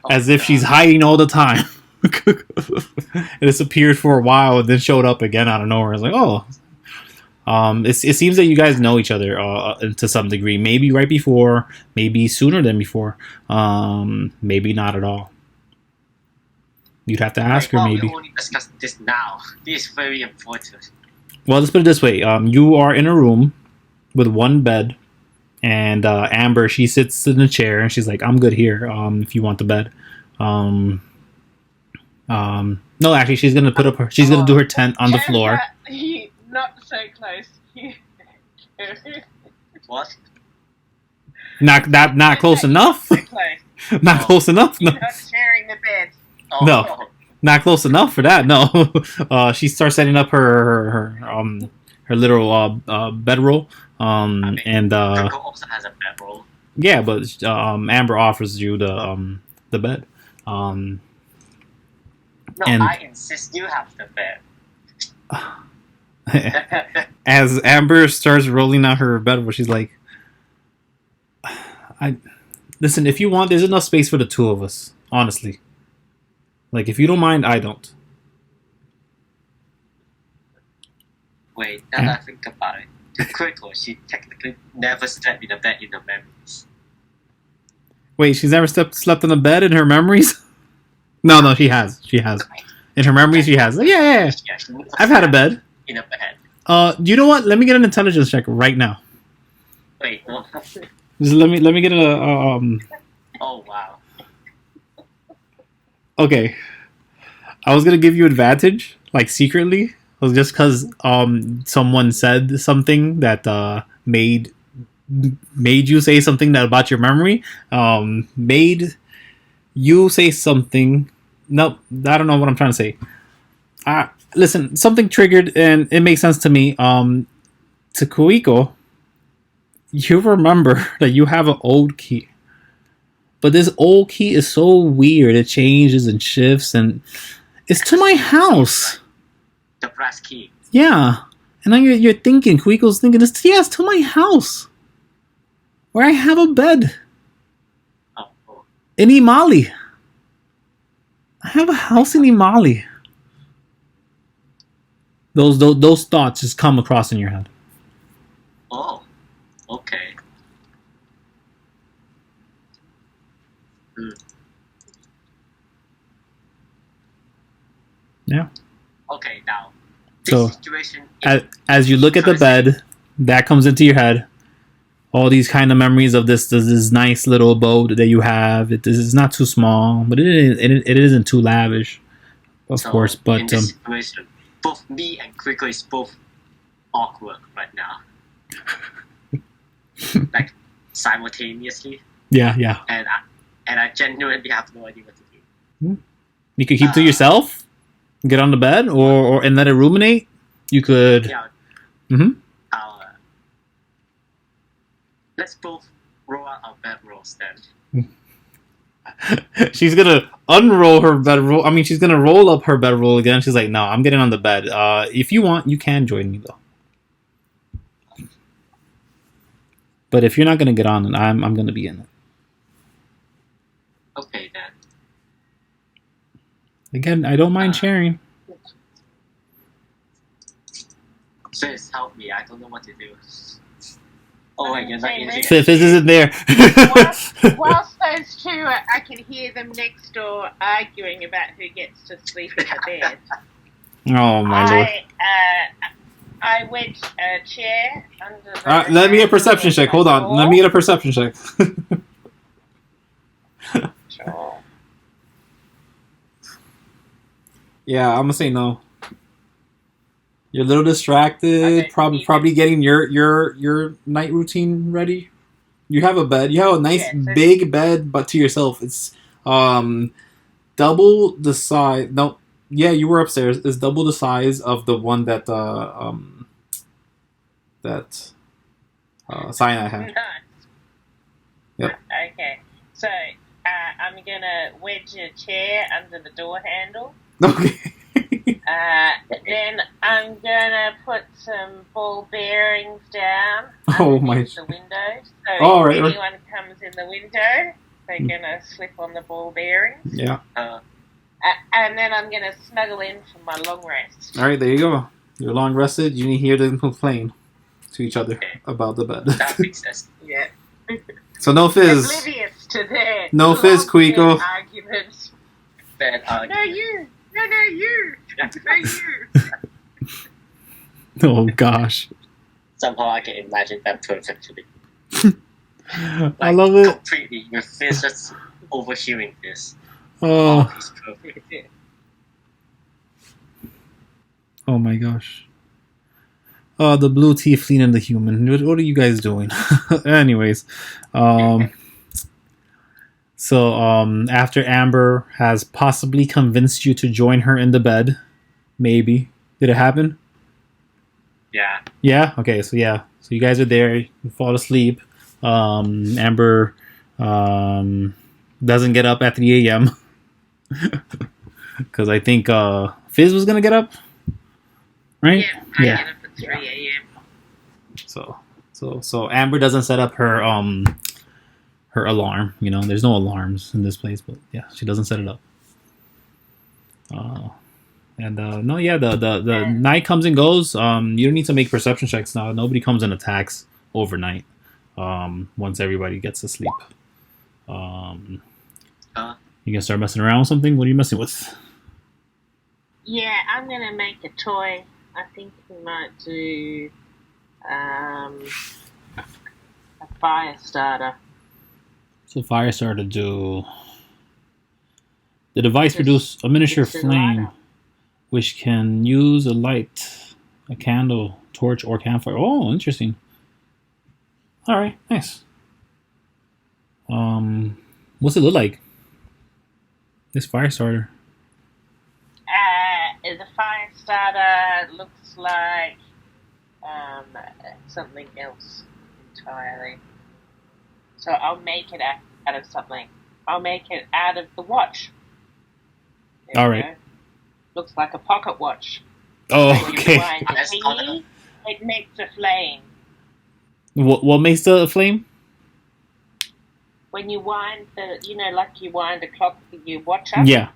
As if she's hiding all the time. It disappeared for a while and then showed up again out of nowhere. It's like, oh. It seems that you guys know each other to some degree. Maybe right before, maybe sooner than before. Maybe not at all. You'd have to ask her, maybe. We only discuss this now. This is very important. Well, let's put it this way. You are in a room with one bed, and Amber, she sits in a chair, and she's like, I'm good here, if you want the bed. No, actually, she's going to put up her... She's going to do her tent on the floor. Not so close. What? Not close enough? So close. Not close enough? No. You're not sharing the bed. Oh, No. Not close enough for that. No. She starts setting up her little bedroll. And Kuiko also has a bedroll. yeah, but Amber offers you the bed. No, And- I insist you have the bed. As Amber starts rolling out her bedroll, she's like, listen, if you want, there's enough space for the two of us. Honestly, like if you don't mind, I don't. Wait, now that I think about it, to Kuiko, she technically never slept in a bed in her memories. Wait, she's never slept on a bed in her memories? No, she has. She has. In her memories, she has. Yeah. Yeah, she never I've had a slept bed. in a bed. You know what? Let me get an intelligence check right now. Wait, what? Just let me get a Oh wow. Okay. I was gonna give you advantage, like secretly, just because someone said something that made you say something that about your memory, made you say something. Nope, I don't know what I'm trying to say. Listen, something triggered, and it makes sense to me. To Kuiko, you remember that you have an old key. But this old key is so weird. It changes and shifts, and it's to my house. The brass key. Yeah. And now you're thinking, Kuiko's thinking, it's to my house. Where I have a bed. Oh. In Imaly. I have a house in Imaly. Those thoughts just come across in your head. Oh. Okay. Yeah. Okay, now. So, This situation as you look at the bed, that comes into your head. All these kind of memories of this nice little abode that you have. It is not too small, but it isn't too lavish, of course. But in this situation, both me and Kuiko is both awkward right now. Like simultaneously, yeah. and I genuinely have no idea what to do. You could keep to yourself, get on the bed, or and let it ruminate. You could. Yeah. Mhm. Let's both roll out our bedrolls then. She's gonna unroll her bedroll. I mean, she's gonna roll up her bedroll again. She's like, "No, I'm getting on the bed. If you want, you can join me though. But if you're not gonna get on it, I'm gonna be in it." Okay then. Again, I don't mind sharing. Fizz, help me. I don't know what to do. Oh wait, you're not in here. Fizz isn't there. Whilst those two, I can hear them next door arguing about who gets to sleep in the bed. Oh my lord! I wedge a chair under the. Let me get a perception check. Hold on. Let me get a perception check. Sure. Yeah, I'm gonna say no. You're a little distracted. Okay. Probably getting your night routine ready. You have a bed. You have a nice big bed, but to yourself. It's double the size. No, yeah, you were upstairs. It's double the size of the one that Sinai had. Nice. Yep. Okay, so I'm gonna wedge a chair under the door handle. Okay. Then I'm gonna put some ball bearings down Oh my! underneath the window. So All if right. anyone comes in the window, they're gonna slip on the ball bearings. Yeah. And then I'm gonna snuggle in for my long rest. All right, there you go. You're long rested. You need to hear them complain to each other about the bed. That makes sense. Yeah. So no fizz. Oblivious to their No fizz, long-term Kuiko. arguments. Bad No, argument. you. No, you. No, you. Oh gosh. Somehow I can imagine that perfectly. I love it. Completely, your face just overhearing this. Oh. It's perfect. Oh my gosh. Oh, the blue tiefling and the human. What are you guys doing? Anyways, so after Amber has possibly convinced you to join her in the bed, maybe. Did it happen? Yeah. Yeah. Okay. So yeah. So you guys are there. You fall asleep. Amber doesn't get up at 3 a.m. because I think Fizz was gonna get up, right? Yeah, I get up at 3 a.m. So Amber doesn't set up her her alarm. You know, there's no alarms in this place, but yeah, she doesn't set it up. No, yeah, the night comes and goes. You don't need to make perception checks now. Nobody comes and attacks overnight. Once everybody gets to sleep. You gonna start messing around with something? What are you messing with? Yeah, I'm gonna make a toy. I think we might do a fire starter. So fire starter do. The device produce a miniature It's a flame, lighter. which can use a light, a candle, torch, or campfire. Oh, interesting. All right, nice. What's it look like? This fire starter. The fire starter looks like something else entirely. So I'll make it out of something. I'll make it out of the watch. There All we right. go. Looks like a pocket watch. Oh, When you okay. wind the thingy, it makes a flame. What makes the flame? When you wind like you wind a clock with your watch up. Yeah,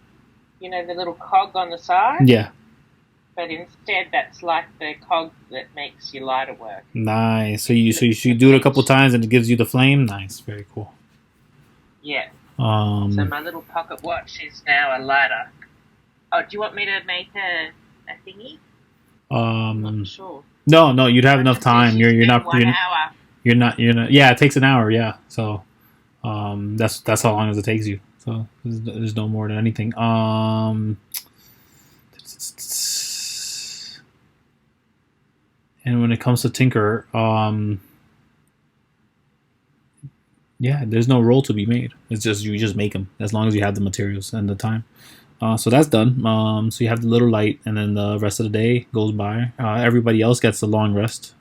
You know, the little cog on the side. yeah. But instead, that's like the cog that makes your lighter work. Nice. So you do it a couple times and it gives you the flame. Nice, very cool. Yeah. So my little pocket watch is now a lighter. Oh, do you want me to make a thingy? I'm not sure. No, you'd have enough time. You're not. 1 hour. You're not. Yeah, it takes an hour. Yeah, so that's how long as it takes you. So there's no more than anything. And when it comes to Tinker, yeah, there's no roll to be made. It's just you just make them as long as you have the materials and the time. So that's done. So you have the little light, and then the rest of the day goes by. Everybody else gets a long rest.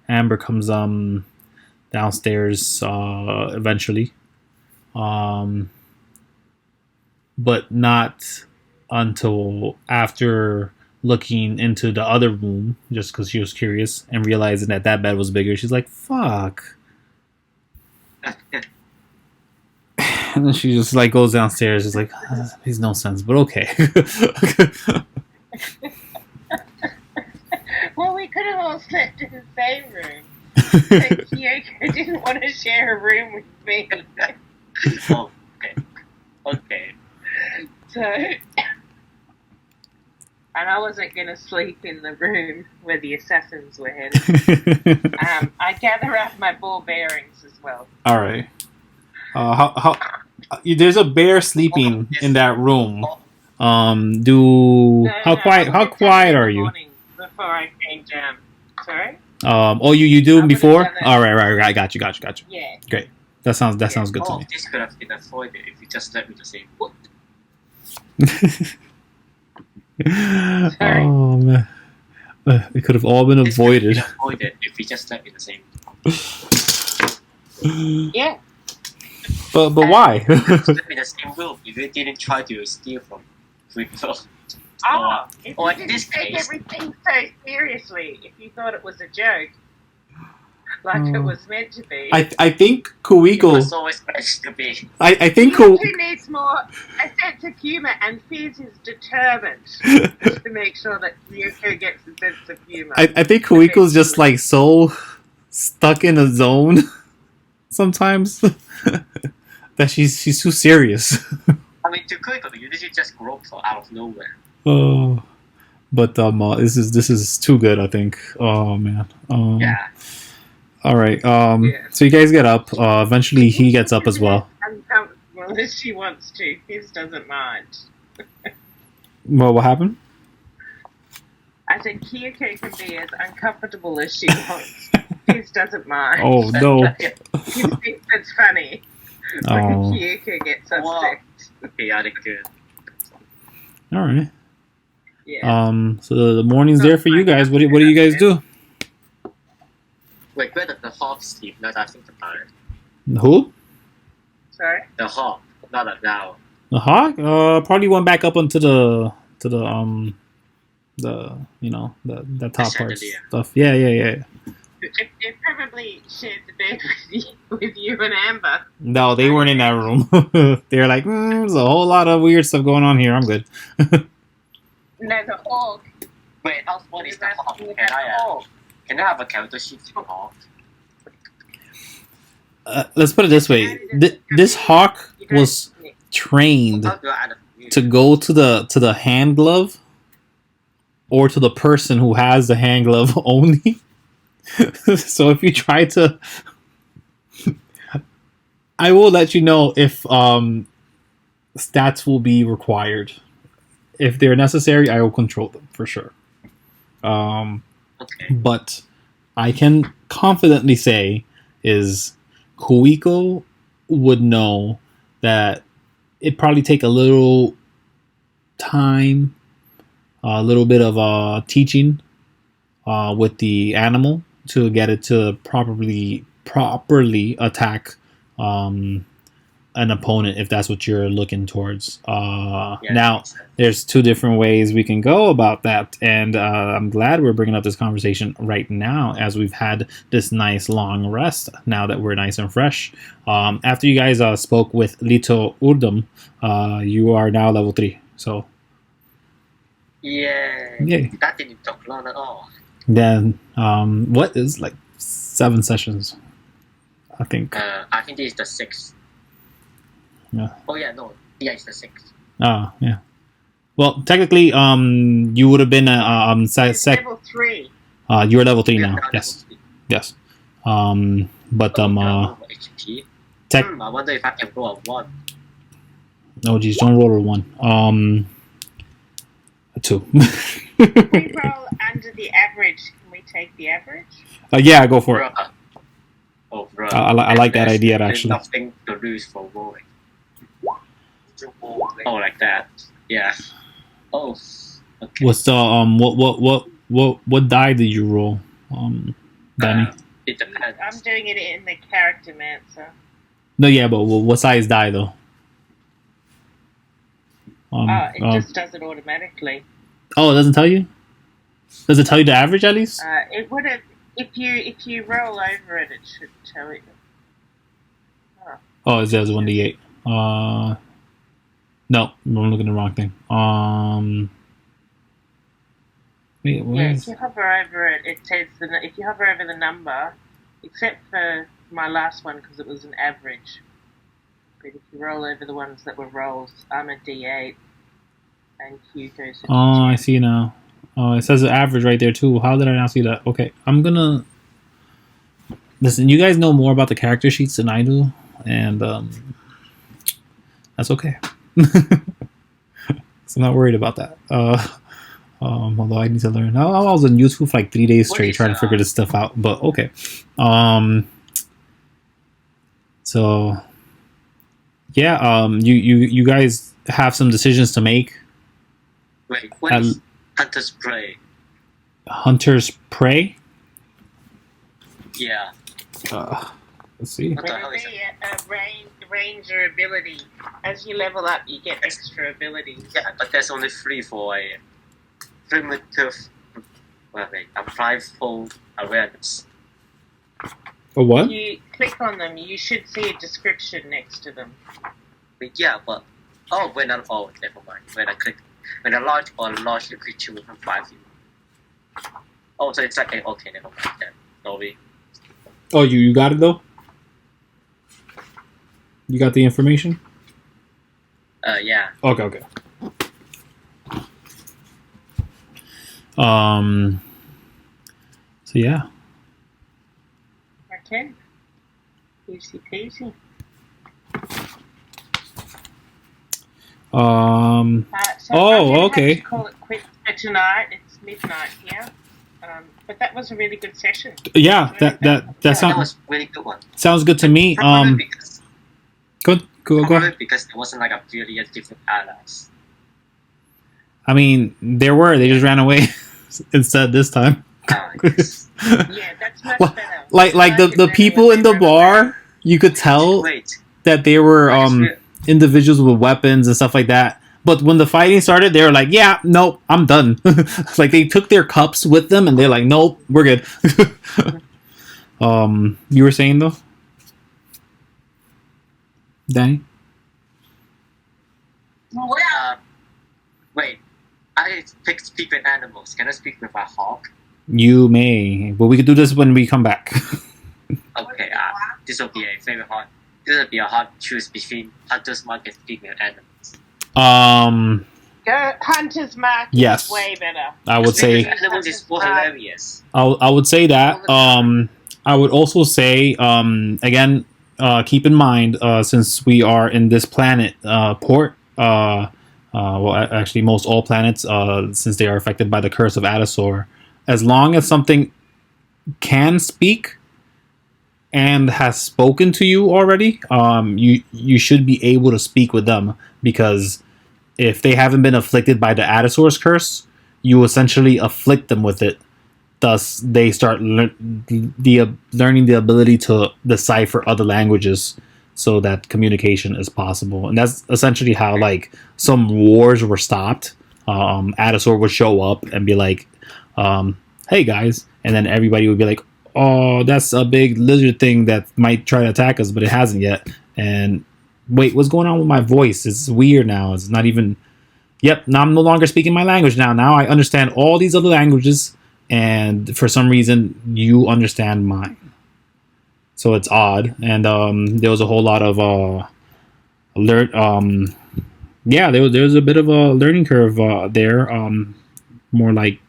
Amber comes downstairs eventually, but not until after looking into the other room, just because she was curious and realizing that bed was bigger. She's like, "Fuck." And then she just like goes downstairs. It's like, makes no sense, but okay. Well, we could have all slept in the same room. But Kyoko didn't want to share a room with me. Oh, okay. So, and I wasn't going to sleep in the room where the assassins were headed. I gather up my ball bearings as well. All right. How there's a bear sleeping in that room. How quiet are you? Before I came down. Sorry? You do I before? would've done it. All right. I got you. Yeah. Great. That sounds good to All me. of this could have been avoided if you just let me to say, what? Sorry. Oh man, it could have all been This could have avoided. been avoided if you just let me to say. Yeah. But why? Just let me the same room if you didn't try to steal from Kuiko. Oh, if or you in didn't this take case, everything so seriously, if you thought it was a joke, like it was meant to be. I think it Kuiko. was always meant to be. I think Pikachu needs more a sense of humor, and Fizz is determined to make sure that Ryoko gets a sense of humor. I think Kuiko's just like so stuck in a zone sometimes that she's too serious. I mean, to Kuiko, you literally just grow out of nowhere. Oh, but this is too good. I think. Oh man. Yeah. All right. Yeah. So you guys get up. Eventually, he gets up as well. Uncomfortable as she wants to. Fizz doesn't mind. Well, what happened? I said Kyoko can be as uncomfortable as she wants. Fizz doesn't mind. Oh no. Fizz thinks it's funny. When Oh. Kyoko gets upset. Chaotic good. All right. Yeah. So the morning's there for you guys. What do you guys do? Wait, where did the hawk sleep? Now that I think about it. Who? Sorry? The hawk, not a now. The hawk? Probably went back up onto the the top parts chandelier. stuff. Yeah. It probably shared the bed with you and Amber. No, they weren't in that room. They're like, there's a whole lot of weird stuff going on here. I'm good. No, the hawk. Wait, what is the hawk? The Can I have a character sheet for the hawk? Let's put it this way: this hawk was trained How do I add a to go to the hand glove, or to the person who has the hand glove only. So if you try to, I will let you know if stats will be required. If they're necessary, I will control them for sure. Okay. But I can confidently say is Kuiko would know that it'd probably take a little time, a little bit of teaching with the animal to get it to properly attack an opponent if that's what you're looking towards. Now, there's two different ways we can go about that, and I'm glad we're bringing up this conversation right now as we've had this nice long rest now that we're nice and fresh. After you guys spoke with Lito Urdum, you are now level 3. So Yeah. Yay. That didn't talk long at all. then, what is like 7 sessions? I think. I think this is the 6th. Yeah. Oh yeah, no. Yeah, it's the 6th. Oh, yeah. Well, technically, you would have been Level 3. you are level 3 now. Yeah, Yes, yes. But HP. tech. I wonder if I can roll a 1. Oh, geez, don't roll a 1. A 2. We roll under the average. Can we take the average? Yeah, go for it. Oh, bro. I like that There's idea, really actually. Nothing to lose for rolling. Oh, like that. Yeah. Oh. Okay. What's the what die did you roll, Danny? It depends. I'm doing it in the character mancer. No, yeah, but what size die though? It just does it automatically. Oh, it doesn't tell you. Does it tell you the average at least? It would have if you roll over it. It should tell you. Oh, it says 1d8. No, I'm looking at the wrong thing. Wait, what Yeah, is... if you hover over it, it says if you hover over the number, except for my last one because it was an average. But if you roll over the ones that were rolls, I'm a D8 and Q goes. Oh, I see now. Oh, it says the average right there too. How did I not see that? Okay, I'm gonna listen. You guys know more about the character sheets than I do, and that's okay. So I'm not worried about that. Although I need to learn. I was on YouTube for like 3 days straight trying to figure this stuff out. But okay. So yeah. You guys have some decisions to make. Wait, what is Hunter's Prey? Hunter's Prey. Yeah. Let's see. What the hell is Maybe a ranger ability. As you level up, you get extra abilities. Yeah, but there's only 3 for a primitive, apply full awareness. For what? You click on them, you should see a description next to them. Yeah, but never mind. When I launch the creature within 5 feet. Oh, so it's like okay, never mind then. No way. Oh, you got it though. You got the information. Yeah. Okay. So yeah. Okay. Easy peasy. So I'm gonna okay. have to call it quits for tonight. It's midnight here. But that was a really good session. Yeah, that That sounds was really good one. sounds good to me. Probably because, Go probably ahead. because there wasn't like a billion different allies. I mean, there were. They just ran away instead this time. Yes. Yeah, that's much better. Like the people in the bar, you could tell Wait. that they were Actually, individuals with weapons and stuff like that. But when the fighting started, they were like, "Yeah, nope, I'm done." Like they took their cups with them, and they're like, "Nope, we're good." You were saying though, Danny? Wait. I speak with animals. Can I speak with a hawk? You may, but we could do this when we come back. Okay. This will be a very hard. This will be a hard choose between hunter's mark and speaking with animals. Hunter's Mark Yes. is way better. I would Speaking say with animals is more hilarious. I would say that. I would also say again, keep in mind since we are in this planet port. Well, actually, most all planets, since they are affected by the curse of Adasor, as long as something can speak and has spoken to you already, you should be able to speak with them, because if they haven't been afflicted by the Adasor's curse, you essentially afflict them with it. Thus, they start learning the ability to decipher other languages, so that communication is possible. And that's essentially how like some wars were stopped. Adasor would show up and be like, "Hey guys," and then everybody would be like, "Oh, that's a big lizard thing that might try to attack us, but it hasn't yet." And wait, what's going on with my voice? It's weird now. It's not even. Yep, now I'm no longer speaking my language. Now I understand all these other languages, and for some reason you understand mine. So it's odd, and there was a whole lot of there was a bit of a learning curve there. More like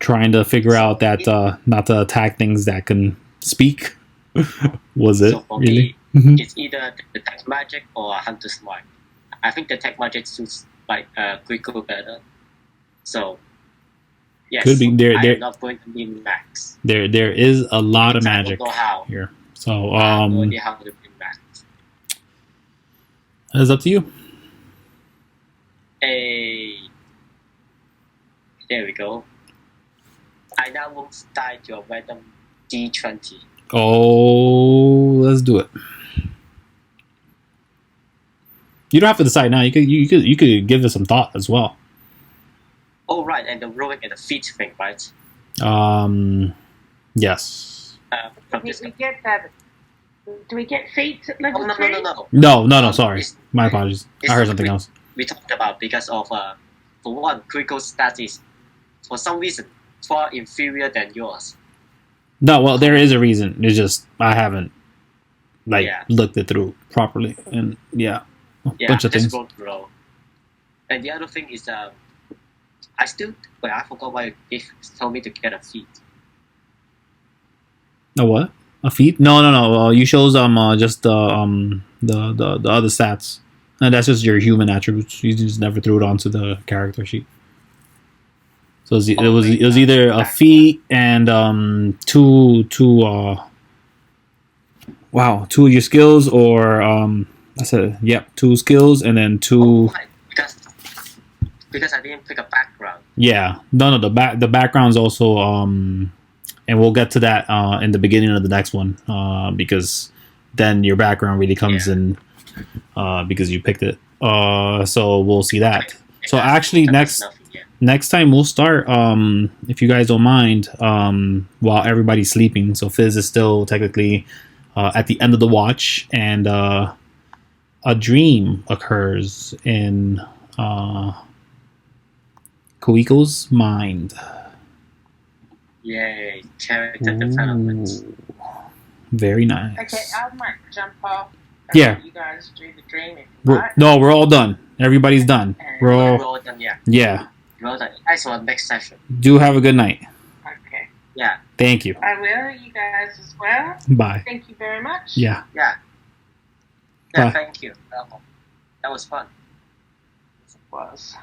trying to figure out that not to attack things that can speak. Was it So for really? me, it's either the tech magic or hunter's mark. I think the tech magic suits like Kuiko better. So yes, Could be. I'm not going to be max. There is a lot of magic I don't know how. here. So I have no idea how to be max. it's up to you. Hey, there we go. I now will start your random D20. Oh, let's do it. You don't have to decide now. You could give this some thought as well. Oh right, and the rolling and the feet thing, right? Yes. From We this. get that. Do we get feats at level Oh no 3? No. Sorry, It's- my apologies. I heard something else. We talked about because of for one, Kuiko's stats is for some reason far inferior than yours. No, well, there is a reason. It's just I haven't Yeah. looked it through properly, and a bunch of just things. roll to roll. And the other thing is I forgot why you told me to get a feat. A what? A feat? No. You shows just the other stats, and that's just your human attributes. You just never threw it onto the character sheet. So it was either a feat and two of your skills, or I said two skills and then two. Right, because I didn't pick a background. Yeah, no. The background's also and we'll get to that in the beginning of the next one because then your background really comes in because you picked it. So we'll see that. So actually, next next time we'll start, if you guys don't mind, while everybody's sleeping. So Fizz is still technically at the end of the watch, and a dream occurs in Kuiko's mind. Yay, character development. Ooh, very nice. Okay, I might jump off. Yeah. You guys do the dream if you like. No, we're all done. Everybody's done. We're We're all, all done, yeah. yeah. We're all done. Thanks for the next session. Do have a good night. Okay. Yeah, Thank you. I will. You guys as well. Bye. Thank you very much. Yeah. yeah. Bye. Thank you. That was fun. Yes, it was.